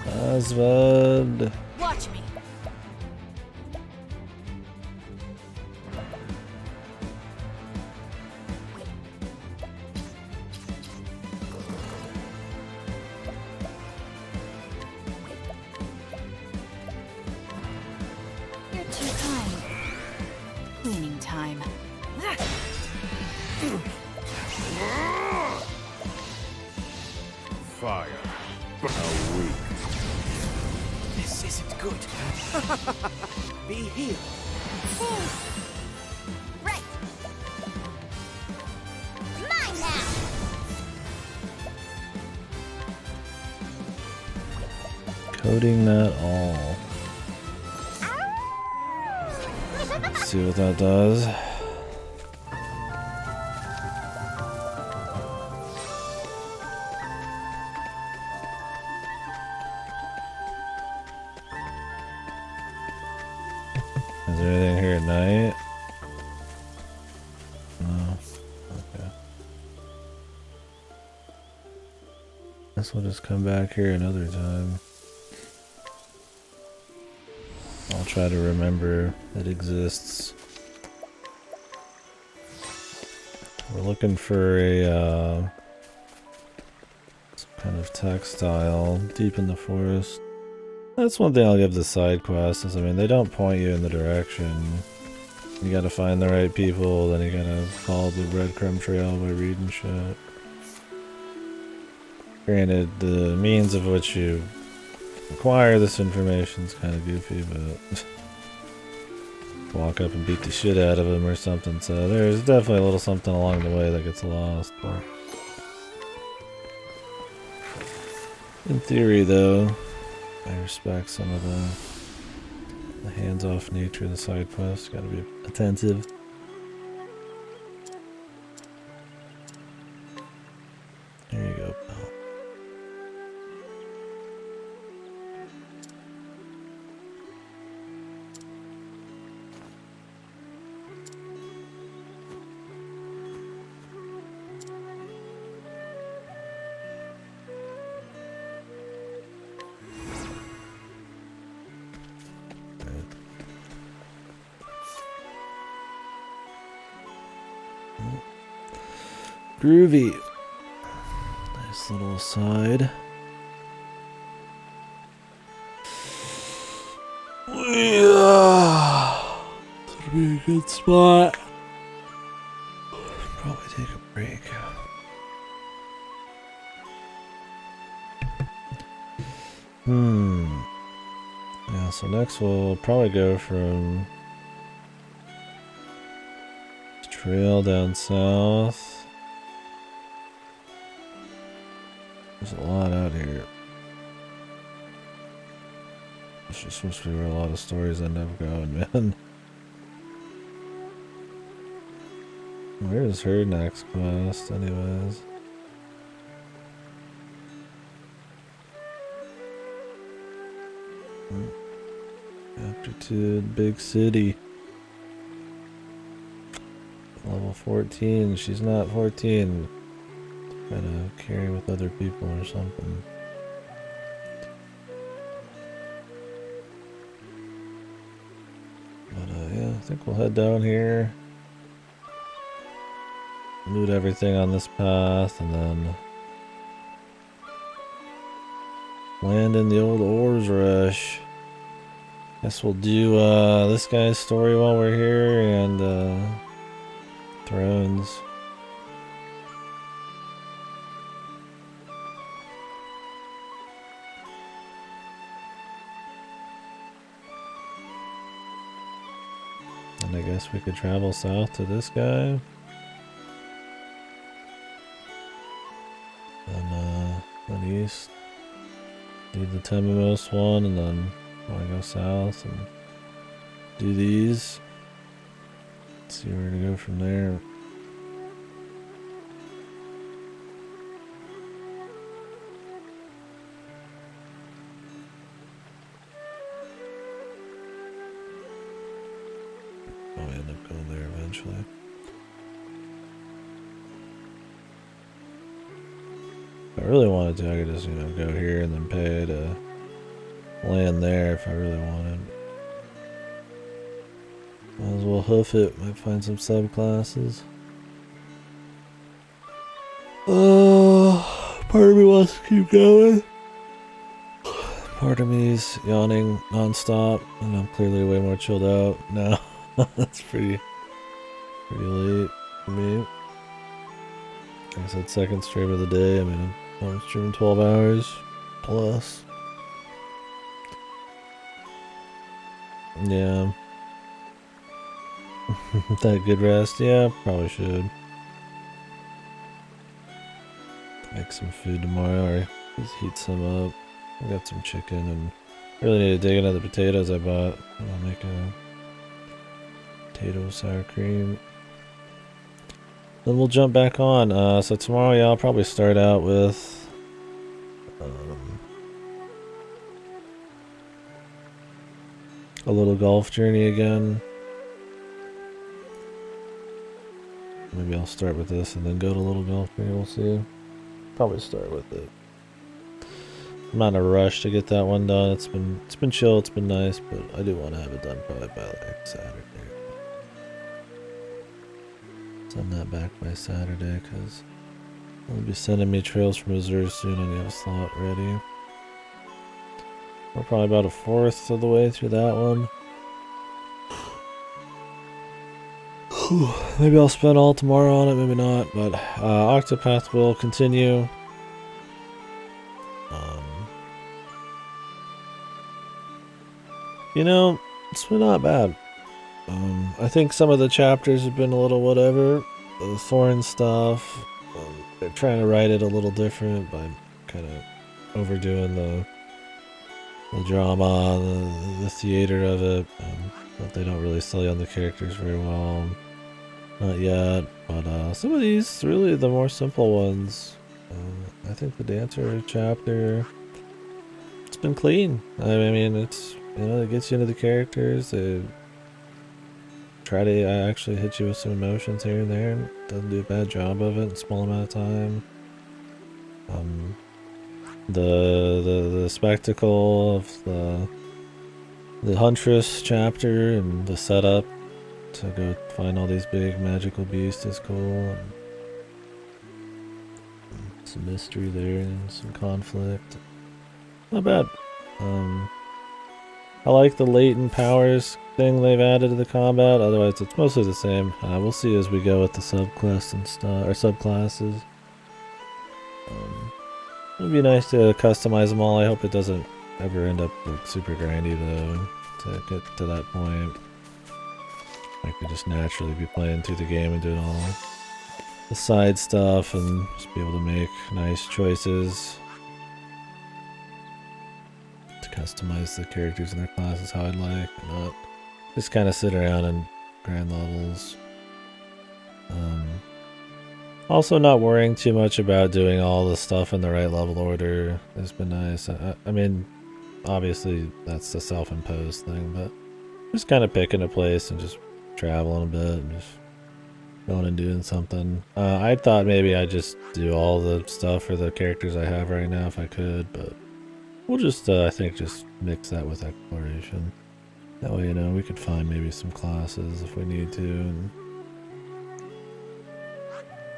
Oswald. Watch me. You're too kind. Cleaning time. Fire. How weak. This isn't good. Be healed. Right. Mine now. Coding that all. Let's see what that does. Is there anything here at night? No. Okay. Guess we'll just come back here another time. I'll try to remember it exists. We're looking for a some kind of textile deep in the forest. That's one thing I'll give the side quests is, I mean, they don't point you in the direction. You gotta find the right people, then you gotta follow the breadcrumb trail by reading shit. Granted, the means of which you acquire this information is kind of goofy, but walk up and beat the shit out of him or something, so there's definitely a little something along the way that gets lost. But in theory, though, I respect some of the hands-off nature of the side quests. Gotta be attentive. There you go, pal. Groovy. Nice little aside. Yeah. This would be a good spot. Probably take a break. Yeah, so next we'll probably go from trail down south. There's a lot out here. It's just supposed to be where a lot of stories end up going, man. Where's her next quest, anyways? Aptitude, big city. Level 14. She's not 14. Gotta carry with other people or something. But yeah, I think we'll head down here. Loot everything on this path and then land in the old ores rush. Guess we'll do this guy's story while we're here and Thrones. And I guess we could travel south to this guy. Then east. Do the Temimos one and then want to go south and do these. See where to go from there. I'll end up going there eventually. If I really wanted to, I could just, go here and then pay to land there if I really wanted. Might as well hoof it. Might find some subclasses. Part of me wants to keep going. Part of me is yawning non-stop, and I'm clearly way more chilled out now. That's pretty late for me. Like I said, second stream of the day. I mean, I'm streaming 12 hours plus. Yeah. That good rest? Yeah, probably should. Make some food tomorrow or just heat some up. I got some chicken and really need to dig into the potatoes I bought. I'll make a potato sour cream. Then we'll jump back on. So tomorrow, yeah, I'll probably start out with a little golf journey again. Maybe I'll start with this and then go to a little golf journey. We'll see. Probably start with it. I'm not in a rush to get that one done. It's been chill. It's been nice, but I do want to have it done probably by like Saturday. Send that back by Saturday because they'll be sending me Trails from Missouri soon. I need to have a slot ready. We're probably about a fourth of the way through that one. Maybe I'll spend all tomorrow on it, maybe not, but Octopath will continue. You know, it's been not bad. I think some of the chapters have been a little whatever. The Thorn stuff, they're trying to write it a little different by kind of overdoing the drama, the theater of it. But they don't really sell you on the characters very well. Not yet, but some of these, really the more simple ones. I think the Dancer chapter, it's been clean. I mean, it's, you know, it gets you into the characters. They try to actually hit you with some emotions here and there. Doesn't do a bad job of it in a small amount of time. The spectacle of the Huntress chapter and the setup to go find all these big magical beasts is cool. And some mystery there and some conflict. Not bad. I like the latent powers thing they've added to the combat. Otherwise, it's mostly the same. We'll see as we go with the subclass and stuff, or subclasses. It'd be nice to customize them all. I hope it doesn't ever end up like super grindy though. To get to that point, I could just naturally be playing through the game and doing all the side stuff and just be able to make nice choices to customize the characters and their classes how I'd like, and not just kind of sit around and grind levels. Also not worrying too much about doing all the stuff in the right level order has been nice. I mean, obviously that's the self-imposed thing, but just kind of picking a place and just traveling a bit and just going and doing something. I thought maybe I'd just do all the stuff for the characters I have right now if I could, but we'll just, I think, just mix that with exploration. That way, you know, we could find maybe some classes if we need to, and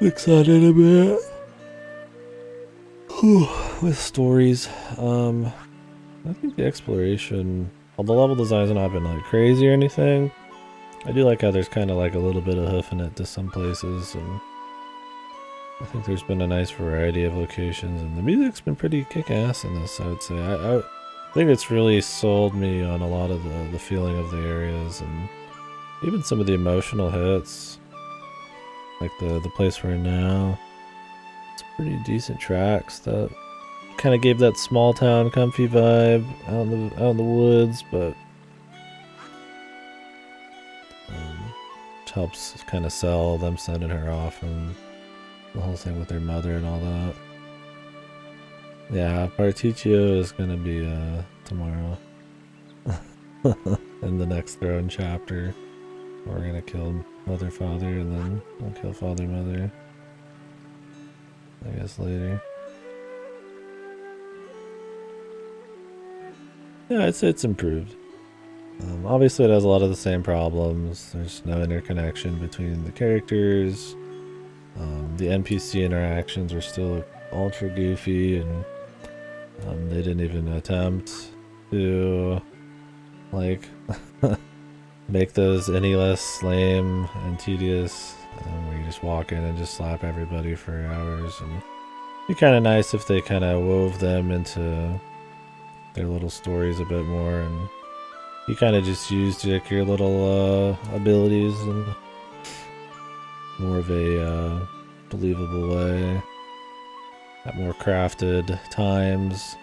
mix that in a bit. With stories. I think the exploration, well, the level designs have not been like crazy or anything. I do like how there's kind of like a little bit of hoofing it to some places, and I think there's been a nice variety of locations, and the music's been pretty kick-ass in this, I would say. I think it's really sold me on a lot of the feeling of the areas, and even some of the emotional hits. Like the place we're in now. It's pretty decent tracks that kind of gave that small town comfy vibe out in the woods, but helps kind of sell them sending her off and the whole thing with their mother and all that. Yeah, Particio is gonna be tomorrow in the next throne chapter. We're gonna kill Mother Father and then we'll kill Father Mother, I guess, later. Yeah, I'd say it's improved. Obviously it has a lot of the same problems. There's no interconnection between the characters. The NPC interactions are still ultra goofy, and they didn't even attempt to like make those any less lame and tedious, where you just walk in and just slap everybody for hours. And it'd be kind of nice if they kind of wove them into their little stories a bit more, and You kind of just used like your little abilities in more of a believable way, at more crafted times.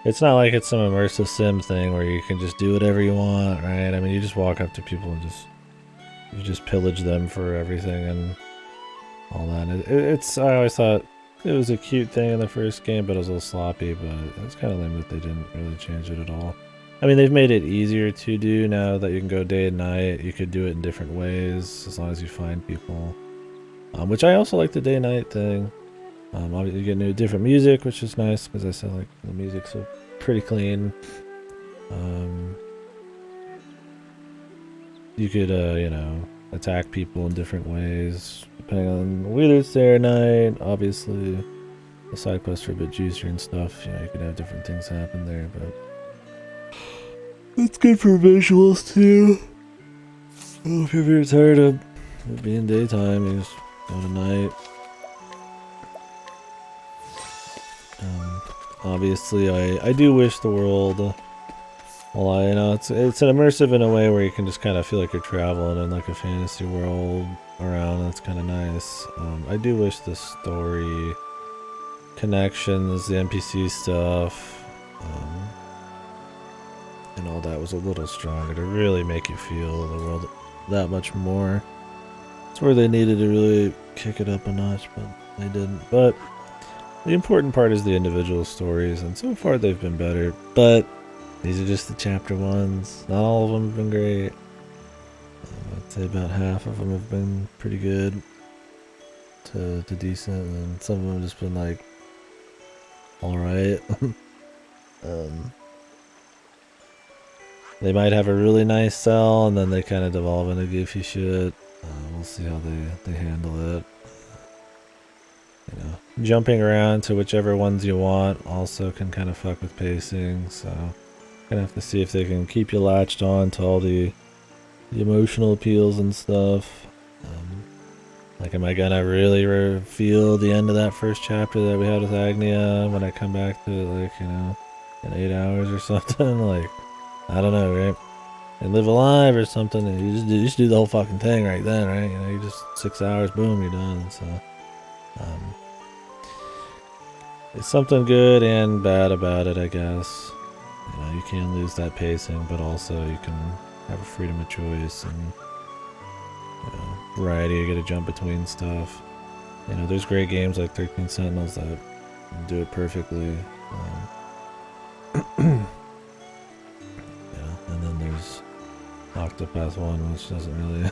It's not like it's some immersive sim thing where you can just do whatever you want, right? I mean, you just walk up to people and you just pillage them for everything and all that. It's I always thought it was a cute thing in the first game, but it was a little sloppy. But it's kind of lame that they didn't really change it at all. I mean, they've made it easier to do now that you can go day and night. You could do it in different ways as long as you find people. Which I also like the day and night thing. Obviously you get new different music, which is nice because I said like the music's pretty clean. You could you know, attack people in different ways depending on whether it's day or night. Obviously, the side quests are a bit juicier and stuff. You know, you could have different things happen there, but it's good for visuals too. Oh, if you're ever tired of it being daytime, you just go to night. Obviously, I do wish the world, well, you know, it's an immersive in a way where you can just kind of feel like you're traveling in like a fantasy world around. That's kind of nice. I do wish the story connections, the NPC stuff, and all that was a little stronger to really make you feel the world that much more. It's where they needed to really kick it up a notch, but they didn't. But the important part is the individual stories, and so far they've been better. But these are just the chapter ones. Not all of them have been great. I'd say about half of them have been pretty good to decent, and some of them have just been like alright. They might have a really nice cell, and then they kind of devolve into goofy shit. We'll see how they handle it. You know, jumping around to whichever ones you want also can kind of fuck with pacing, so gonna have to see if they can keep you latched on to all the emotional appeals and stuff. Like, am I gonna really feel the end of that first chapter that we had with Agnia when I come back to it, like, you know, in 8 hours or something? Like, I don't know, right? And Live Alive or something, and you just do the whole fucking thing right then, right? You know, you just 6 hours, boom, you're done. So, it's something good and bad about it, I guess. You know, you can lose that pacing, but also you can have a freedom of choice and, you know, variety. You get to jump between stuff. You know, there's great games like 13 Sentinels that do it perfectly. Yeah, and then there's Octopath 1, which doesn't really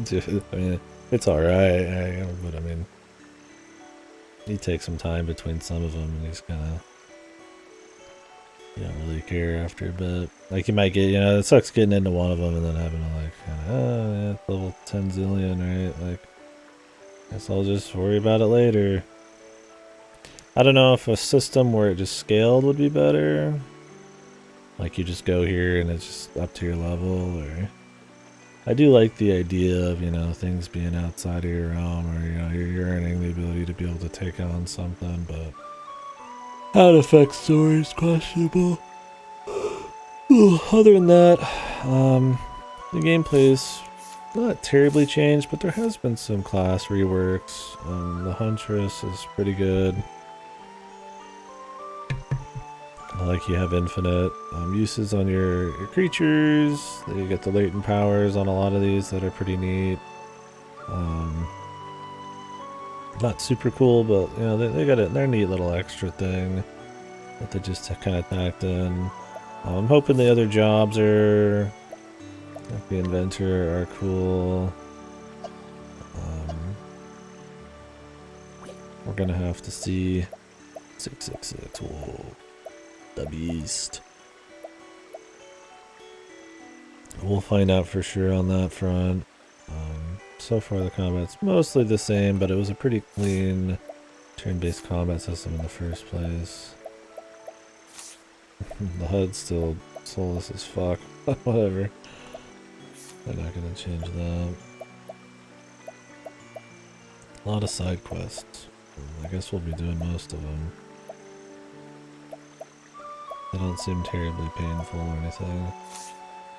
do it. I mean, it's alright, but I mean, you take some time between some of them and you just kind of, you don't really care after a bit. Like, you might get, you know, it sucks getting into one of them and then having to, like, kind of, oh, yeah, it's level 10 zillion, right? Like, guess I'll just worry about it later. I don't know if a system where it just scaled would be better. Like, you just go here and it's just up to your level, or... I do like the idea of, you know, things being outside of your realm, or, you know, you're earning the ability to be able to take on something, but how it affects story is questionable. Other than that, the gameplay's not terribly changed, but there has been some class reworks. The Huntress is pretty good. Like, you have infinite uses on your creatures. You get the latent powers on a lot of these that are pretty neat. Not super cool, but, you know, they got their neat little extra thing that they just kind of tacked in. I'm hoping the other jobs are, like the inventor, are cool. We're gonna have to see. 666. Whoa. The beast. We'll find out for sure on that front. So far the combat's mostly the same, but it was a pretty clean turn-based combat system in the first place. The HUD's still soulless as fuck. Whatever. They're not gonna change that. A lot of side quests. I guess we'll be doing most of them. They don't seem terribly painful or anything.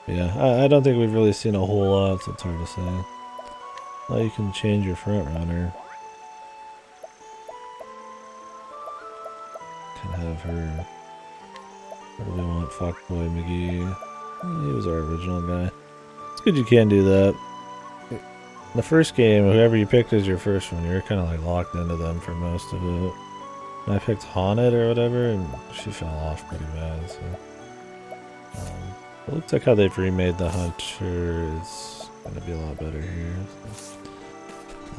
Yeah, I don't think we've really seen a whole lot, so it's hard to say. Well, you can change your front runner. Can have her. What do we want? Fuckboy McGee. He was our original guy. It's good you can do that. The first game, whoever you picked as your first one, you're kind of like locked into them for most of it. And I picked Haunted or whatever, and she fell off pretty bad, so. It looks like how they've remade the Hunter is gonna be a lot better here. So.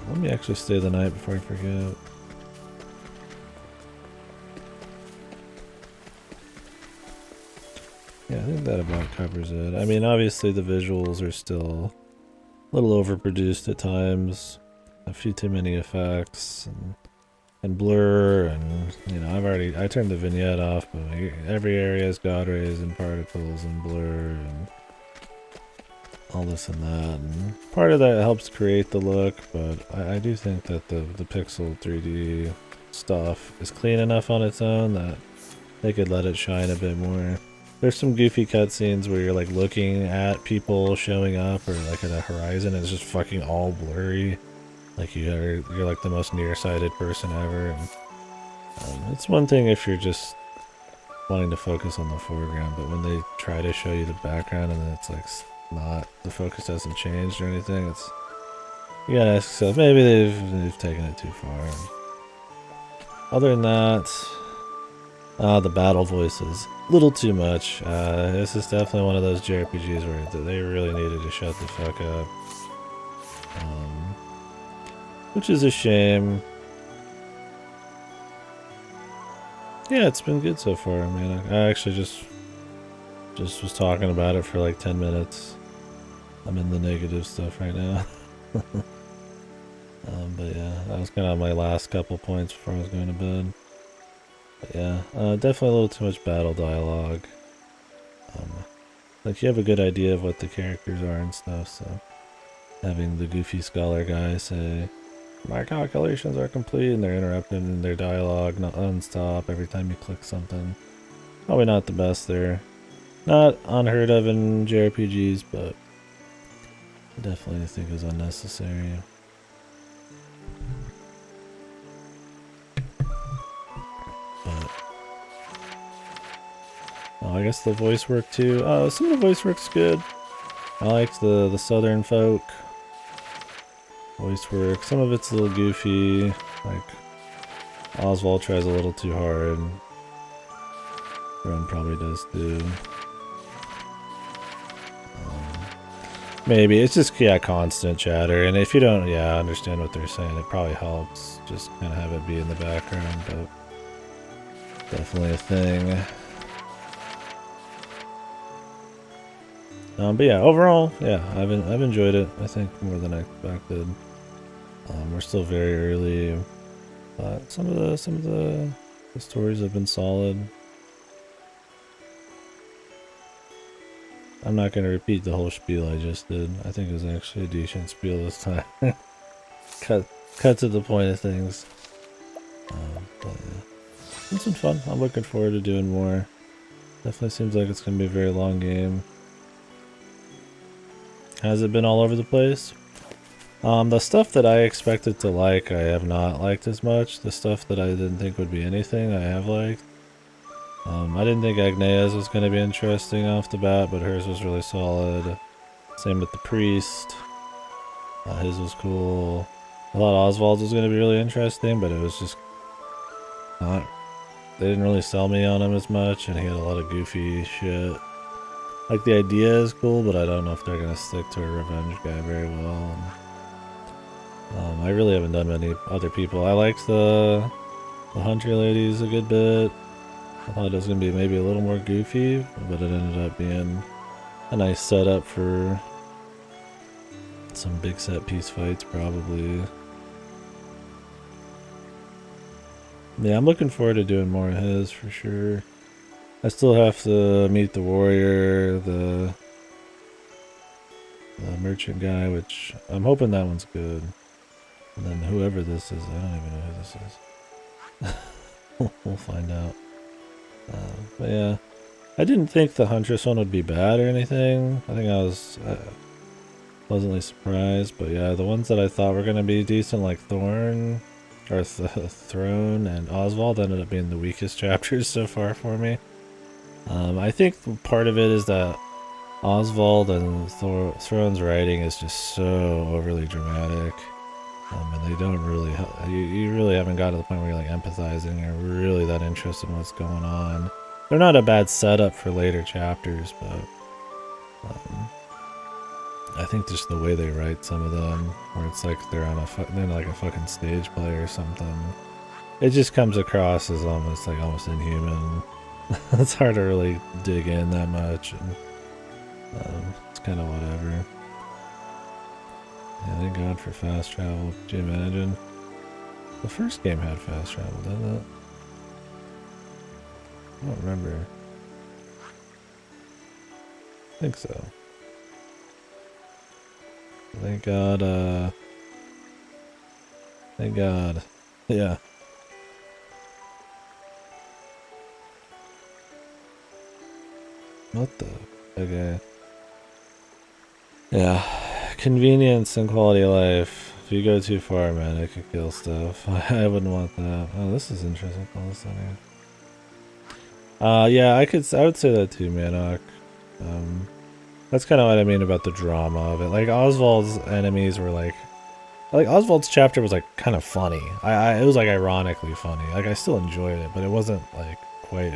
Let me actually stay the night before I forget. Yeah, I think that about covers it. I mean, obviously the visuals are still a little overproduced at times. A few too many effects and blur, and you know, I turned the vignette off, but every area has God rays and particles and blur and all this and that. And part of that helps create the look, but I do think that the pixel 3D stuff is clean enough on its own that they could let it shine a bit more. There's some goofy cutscenes where you're like looking at people showing up or like at a horizon and it's just fucking all blurry. Like you're like the most nearsighted person ever. And, it's one thing if you're just wanting to focus on the foreground, but when they try to show you the background and then it's like not, the focus hasn't changed or anything, it's, you gotta ask yourself, maybe they've taken it too far. Other than that, the battle voices, a little too much. This is definitely one of those JRPGs where they really needed to shut the fuck up. Which is a shame. Yeah, it's been good so far. I mean, I actually just was talking about it for like 10 minutes. I'm in the negative stuff right now. But yeah, that was kind of my last couple points before I was going to bed. But yeah, definitely a little too much battle dialogue. Like you have a good idea of what the characters are and stuff, so having the goofy scholar guy say, "My calculations are complete," and they're interrupted in their dialogue, not non-stop every time you click something. Probably not the best there. Not unheard of in JRPGs, but definitely I think is unnecessary. But I guess the voice work too. Some of the voice work's good. I liked the southern folk voice work. Some of it's a little goofy, like Oswald tries a little too hard. Ron probably does too. Maybe it's just constant chatter, and if you don't understand what they're saying, it probably helps just kind of have it be in the background, but definitely a thing. But yeah, overall, I've enjoyed it. I think more than I expected. We're still very early, but some of the stories have been solid. I'm not going to repeat the whole spiel I just did. I think it was actually a decent spiel this time. cut to the point of things. But yeah. It's been fun. I'm looking forward to doing more. Definitely seems like it's going to be a very long game. Has it been all over the place? The stuff that I expected to like, I have not liked as much. The stuff that I didn't think would be anything, I have liked. I didn't think Agnea's was going to be interesting off the bat, but hers was really solid. Same with the priest. His was cool. I thought Oswald's was going to be really interesting, but it was just not... They didn't really sell me on him as much, and he had a lot of goofy shit. Like, the idea is cool, but I don't know if they're going to stick to a revenge guy very well. I really haven't done many other people. I liked the Hunter ladies a good bit. I thought it was going to be maybe a little more goofy, but it ended up being a nice setup for some big set piece fights, probably. Yeah, I'm looking forward to doing more of his, for sure. I still have to meet the warrior, the merchant guy, which I'm hoping that one's good. And then whoever this is, I don't even know who this is. We'll find out. But yeah, I didn't think the Huntress one would be bad or anything. I think I was pleasantly surprised, but yeah, the ones that I thought were gonna be decent, like Thorn or Throne and Oswald, ended up being the weakest chapters so far for me. I think part of it is that Oswald and Throne's writing is just so overly dramatic, and they don't really you really haven't got to the point where you're like empathizing or really that interested in what's going on. They're not a bad setup for later chapters, but I think just the way they write some of them, where it's like they're like a fucking stage play or something, it just comes across as almost inhuman. It's hard to really dig in that much, and it's kind of whatever. Yeah, thank God for fast travel. Could you imagine? The first game had fast travel, didn't it? I don't remember. I think so. Thank God, thank God. Yeah. What the? Okay. Yeah. Convenience and quality of life. If you go too far, man, it could kill stuff. I wouldn't want that. Oh, this is interesting. All this on here. Yeah, I would say that too, Manok. That's kind of what I mean about the drama of it. Like, Oswald's enemies were like Oswald's chapter was like kind of funny. It was like ironically funny. Like, I still enjoyed it, but it wasn't like quite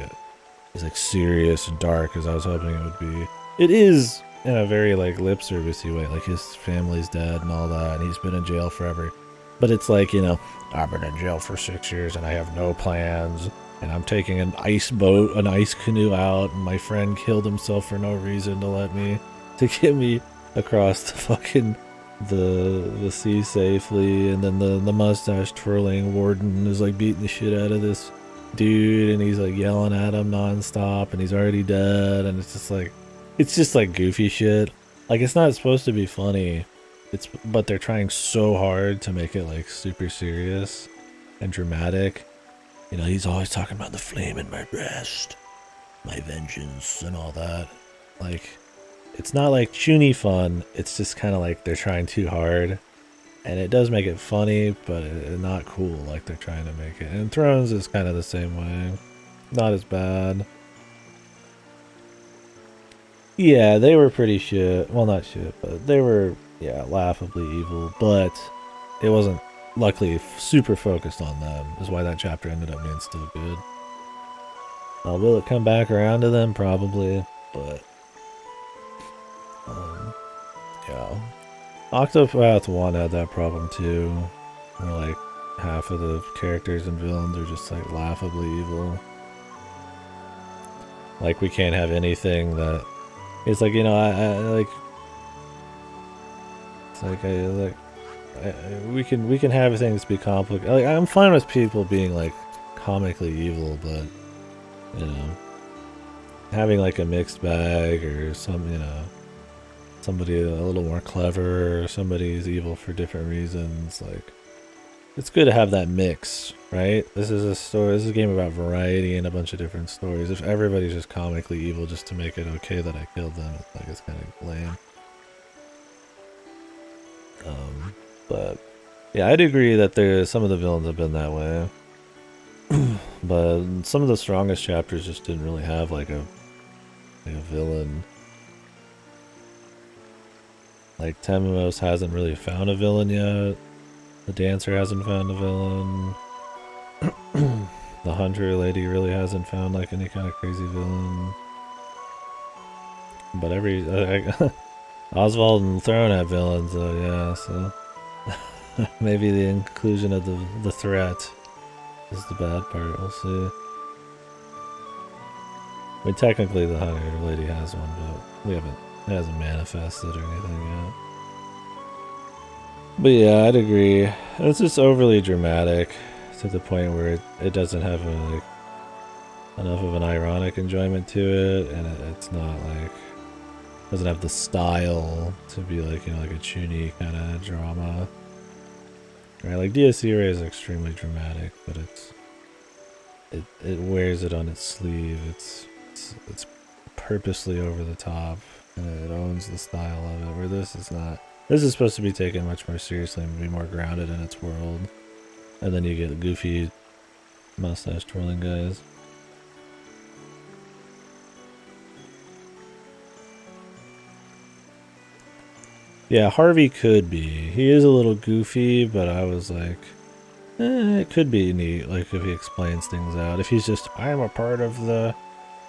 as like serious and dark as I was hoping it would be. It is in a very like lip servicey way. Like, his family's dead and all that, and he's been in jail forever. But it's like, you know, I've been in jail for 6 years and I have no plans. And I'm taking an ice canoe out, and my friend killed himself for no reason to get me across the fucking the sea safely. And then the mustache twirling warden is like beating the shit out of this dude, and he's like yelling at him nonstop, and he's already dead. And it's just like goofy shit. Like, it's not supposed to be funny. But they're trying so hard to make it like super serious and dramatic. You know, he's always talking about the flame in my breast, my vengeance, and all that. Like, it's not like chuny fun. It's just kind of like they're trying too hard. And it does make it funny, but not cool like they're trying to make it. And Thrones is kind of the same way. Not as bad. Yeah, they were pretty shit. Well, not shit, but they were, yeah, laughably evil. But it wasn't, luckily, super focused on them, is why that chapter ended up being still good. Will it come back around to them? Probably, but yeah. Octopath 1 had that problem too, where like half of the characters and villains are just like laughably evil. Like, we can't have anything that it's like, you know, we can have things be complicated. Like, I'm fine with people being like comically evil, but you know, having like a mixed bag, or some, you know, somebody a little more clever, or somebody is evil for different reasons. Like, it's good to have that mix, right? This is a game about variety and a bunch of different stories. If everybody's just comically evil just to make it okay that I killed them, it's kind of lame. But yeah, I'd agree that some of the villains have been that way. But some of the strongest chapters just didn't really have like a villain. Like, Temimos hasn't really found a villain yet. The dancer hasn't found a villain. The hunter lady really hasn't found like any kind of crazy villain. But Oswald and Throne have villains, though, yeah, so maybe the inclusion of the threat is the bad part. We'll see. I mean, technically the hunter lady has one, but it hasn't manifested or anything yet. But yeah, I'd agree. It's just overly dramatic to the point where it doesn't have enough of an ironic enjoyment to it, and it's not like, doesn't have the style to be like, you know, like a chuny kind of drama. Right, like DSC Ray is extremely dramatic, but it wears it on its sleeve. It's purposely over the top, and it owns the style of it, where this is not. This is supposed to be taken much more seriously and be more grounded in its world. And then you get the goofy mustache twirling guys. Yeah, Harvey could be. He is a little goofy, but I was like, it could be neat, like if he explains things out. If he's just, I'm a part of the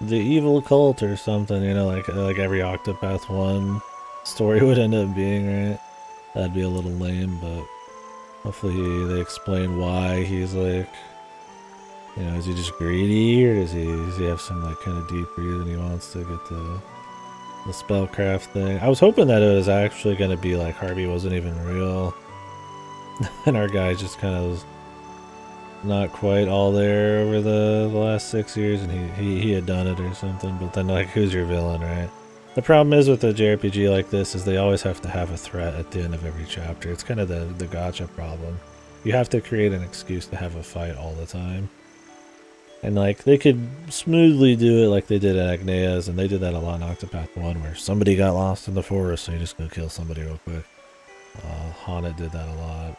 evil cult or something, you know, like every Octopath 1 story would end up being, right? That'd be a little lame, but hopefully they explain why he's like, you know, is he just greedy, or does he have some like kind of deep reason he wants to get the spellcraft thing? I was hoping that it was actually going to be like Harvey wasn't even real, and our guy just kind of was not quite all there over the last 6 years, and he had done it or something. But then, like, who's your villain, right? The problem is with a JRPG like this is they always have to have a threat at the end of every chapter. It's kind of the gacha problem. You have to create an excuse to have a fight all the time. And like they could smoothly do it like they did at Agnea's, and they did that a lot in Octopath 1, where somebody got lost in the forest, so you just go kill somebody real quick. Haunted did that a lot.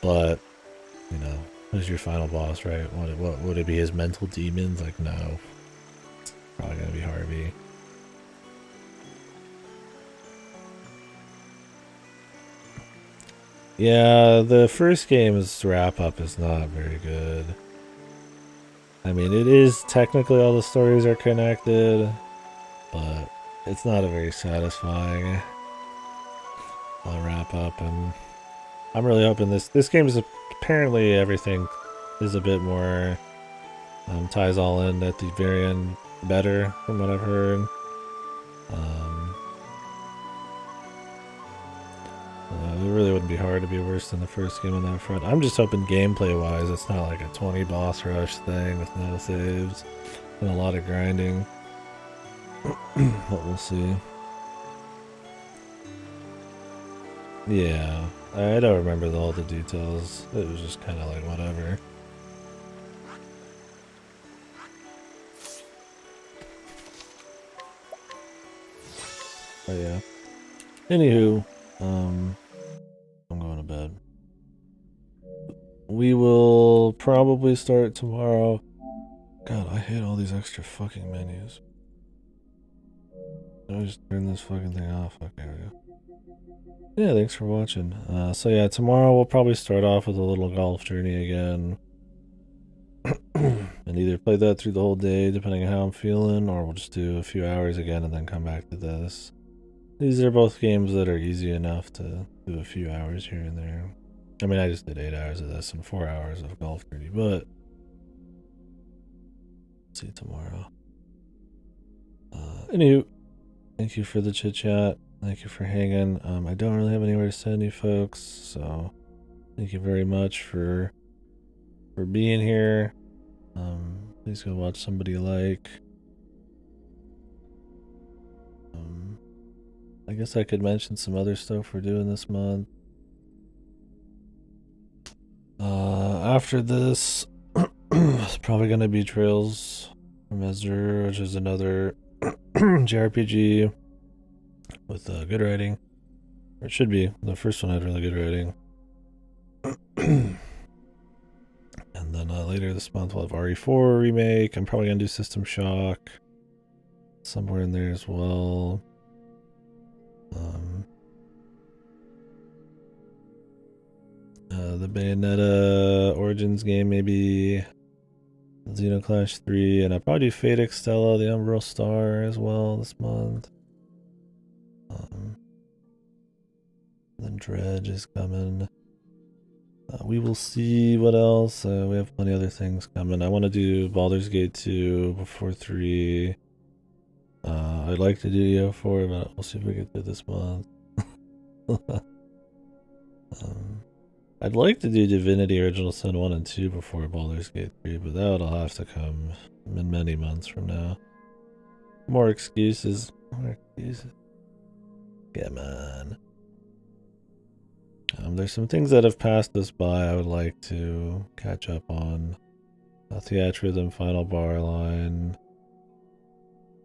But you know, who's your final boss, right? What would it be? His mental demons? Like, no, it's probably gonna be Harvey. Yeah, the first game's wrap-up is not very good. I mean, it is technically all the stories are connected, but it's not a very satisfying wrap-up, and I'm really hoping this game is apparently everything is a bit more ties all in at the very end better from what I've heard. It really wouldn't be hard to be worse than the first game on that front. I'm just hoping gameplay-wise it's not like a 20 boss rush thing with no saves and a lot of grinding. But we'll see. Yeah, I don't remember all the details. It was just kind of like whatever. But yeah. Anywho, I'm going to bed. We will probably start tomorrow. God, I hate all these extra fucking menus. Let me just turn this fucking thing off. Okay, there we go. Yeah, thanks for watching. So yeah, tomorrow we'll probably start off with a little golf journey again. And either play that through the whole day, depending on how I'm feeling, or we'll just do a few hours again and then come back to this. These are both games that are easy enough to do a few hours here and there. I mean, I just did 8 hours of this and 4 hours of golf duty, but see you tomorrow. Anywho, thank you for the chit chat. Thank you for hanging. I don't really have anywhere to send you folks, so thank you very much for being here. Please go watch somebody you like. I guess I could mention some other stuff we're doing this month. After this, it's probably going to be Trails from Ezra, which is another JRPG with good writing. Or it should be. The first one had really good writing. And then later this month we'll have RE4 remake. I'm probably going to do System Shock somewhere in there as well. The Bayonetta Origins game, maybe Xenoclash 3, and I'll probably do Fate Extella, the Umbral Star as well this month. Then Dredge is coming. We will see what else. We have plenty of other things coming. I want to do Baldur's Gate 2 before 3. I'd like to do EO4, but we'll see if we get through this month. I'd like to do Divinity Original Sin 1 and 2 before Baldur's Gate 3, but that'll have to come in many months from now. More excuses. More excuses. Come on. There's some things that have passed us by I would like to catch up on. Theatrhythm, Final Bar Line.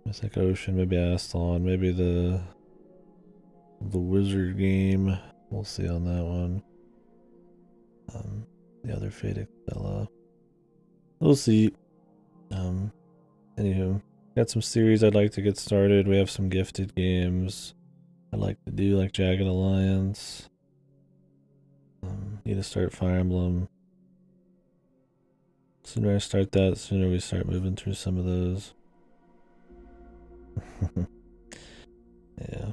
Mythic Ocean, maybe Astalon, maybe the Wizard game. We'll see on that one. The other Fate Extella. We'll see. Anywho, got some series I'd like to get started. We have some gifted games I'd like to do, like Jagged Alliance. Need to start Fire Emblem. Sooner I start that, sooner we start moving through some of those. Yeah.